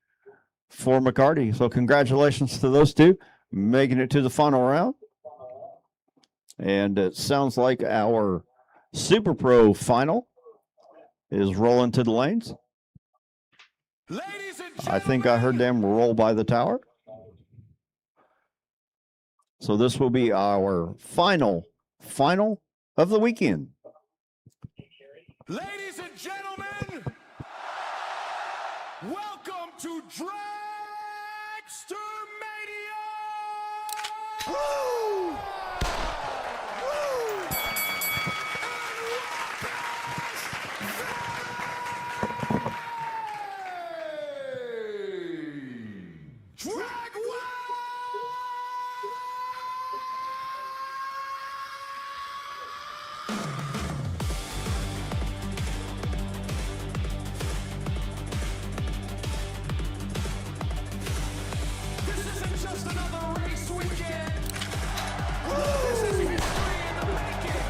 for McCarty. So congratulations to those two making it to the final round. And it sounds like our Super Pro final is rolling to the lanes. Ladies and I think I heard them roll by the tower. So this will be our final of the weekend. Ladies and gentlemen, welcome to Dragstermania! Woo! Just another race weekend. This is history in the making.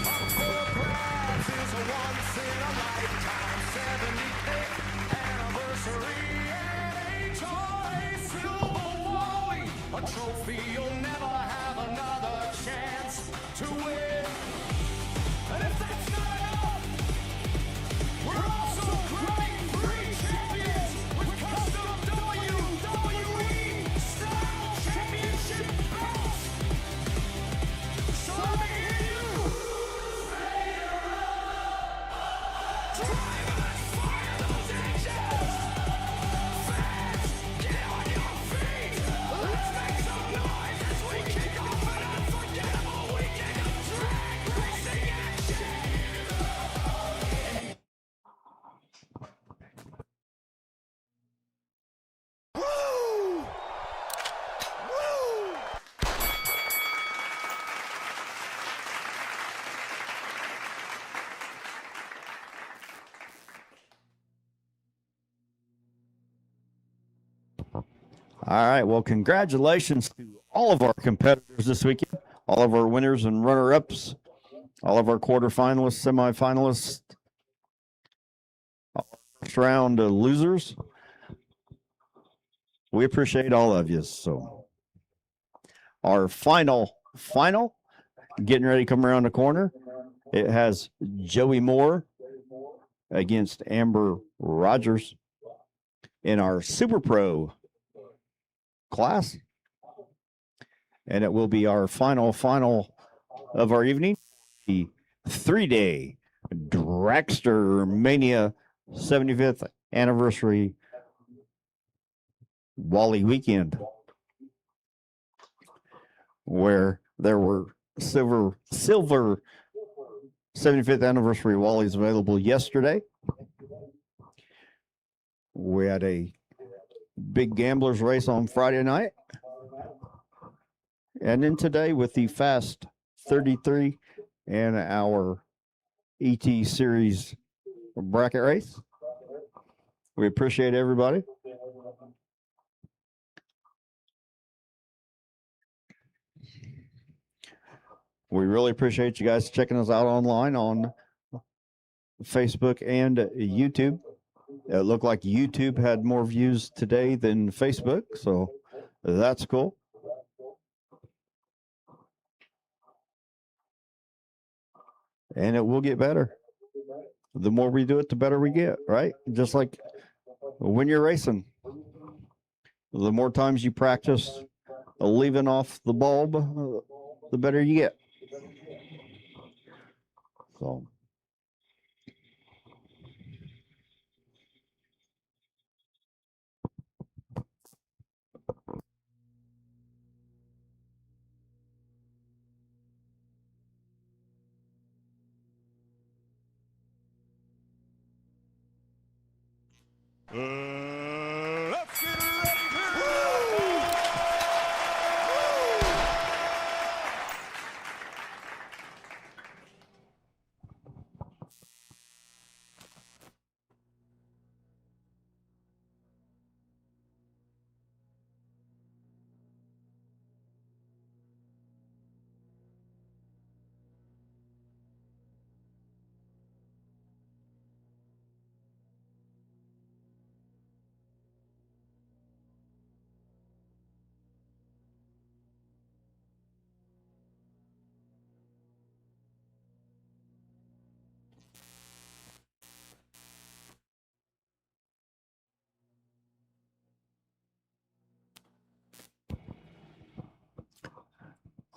Up for grabs is a once in a lifetime 75th anniversary and HRA Silver Wally. A trophy you'll never have another chance to win. And if that's not enough, we're also great free champions with custom WWE style championship belts. So let me hear you. Drivers, fire those engines. Fans, get on your feet. Let's make some noise as All right. Well, congratulations to all of our competitors this weekend, all of our winners and runner-ups, all of our quarterfinalists, semifinalists, all our first round losers. We appreciate all of you. So our final, getting ready to come around the corner. It has Joey Moore against Amber Rogers in our Super Pro class. And it will be our final of our evening, the 3-day Dragstermania 75th anniversary Wally weekend, where there were silver 75th anniversary Wallies available yesterday. We had a big gamblers race on Friday night. And then today with the Fast 33 and our ET Series bracket race. We appreciate everybody. We really appreciate you guys checking us out online on Facebook and YouTube. It looked like YouTube had more views today than Facebook, so that's cool. And it will get better. The more we do it, the better we get, right? Just like when you're racing, the more times you practice leaving off the bulb, the better you get. So. Let's get ready to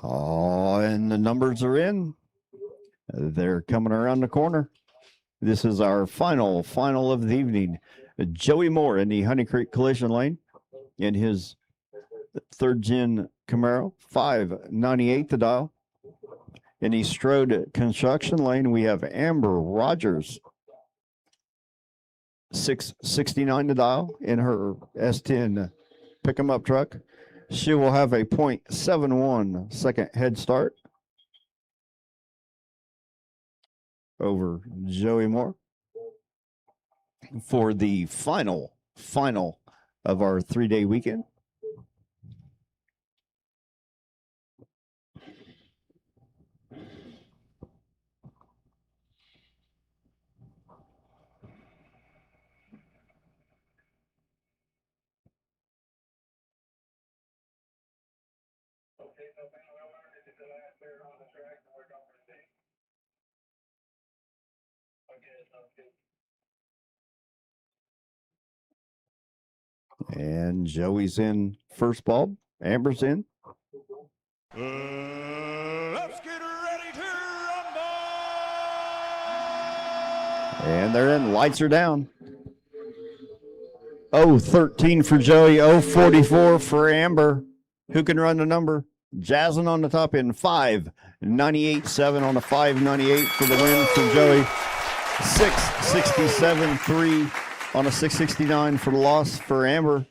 Oh, and the numbers are in. They're coming around the corner. This is our final of the evening. Joey Moore in the Honey Creek Collision Lane in his third gen Camaro, 598 the dial. In the Strode Construction Lane, we have Amber Rogers, 669 the dial in her S10 pick 'em up truck. She will have a 0.71 second head start over Joey Moore for the final of our 3-day weekend. And Joey's in first bulb. Amber's in. let's get ready to rumble. And they're in. Lights are down. 013 for Joey. 044 for Amber. Who can run the number? Jazzin on the top end. 598.7 on the 598 for the win for Joey. 667.3 on a 669 for the loss for Amber.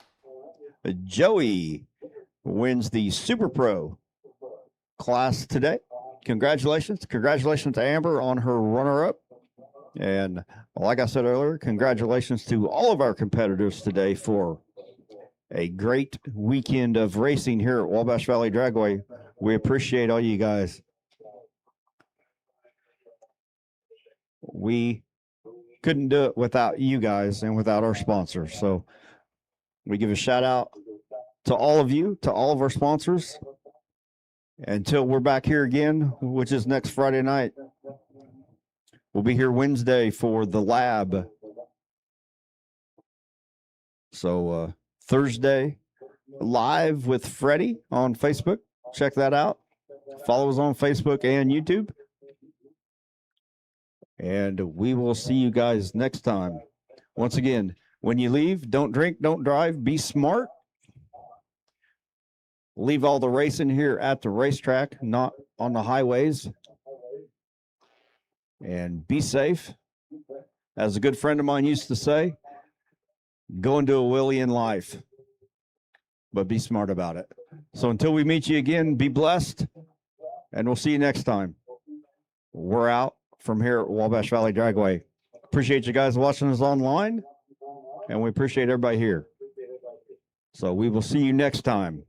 Joey wins the Super Pro class today. Congratulations. Congratulations to Amber on her runner-up. And like I said earlier, congratulations to all of our competitors today for a great weekend of racing here at Wabash Valley Dragway. We appreciate all you guys. We couldn't do it without you guys and without our sponsors. So we give a shout out to all of you, to all of our sponsors. Until we're back here again, which is next Friday night. We'll be here Wednesday for the lab. So Thursday, live with Freddie on Facebook. Check that out. Follow us on Facebook and YouTube. And we will see you guys next time. Once again, when you leave, don't drink, don't drive, be smart. Leave all the racing here at the racetrack, not on the highways. And be safe. As a good friend of mine used to say, go and do a Willie in life, but be smart about it. So until we meet you again, be blessed, and we'll see you next time. We're out from here at Wabash Valley Dragway. Appreciate you guys watching us online, and we appreciate everybody here. So we will see you next time.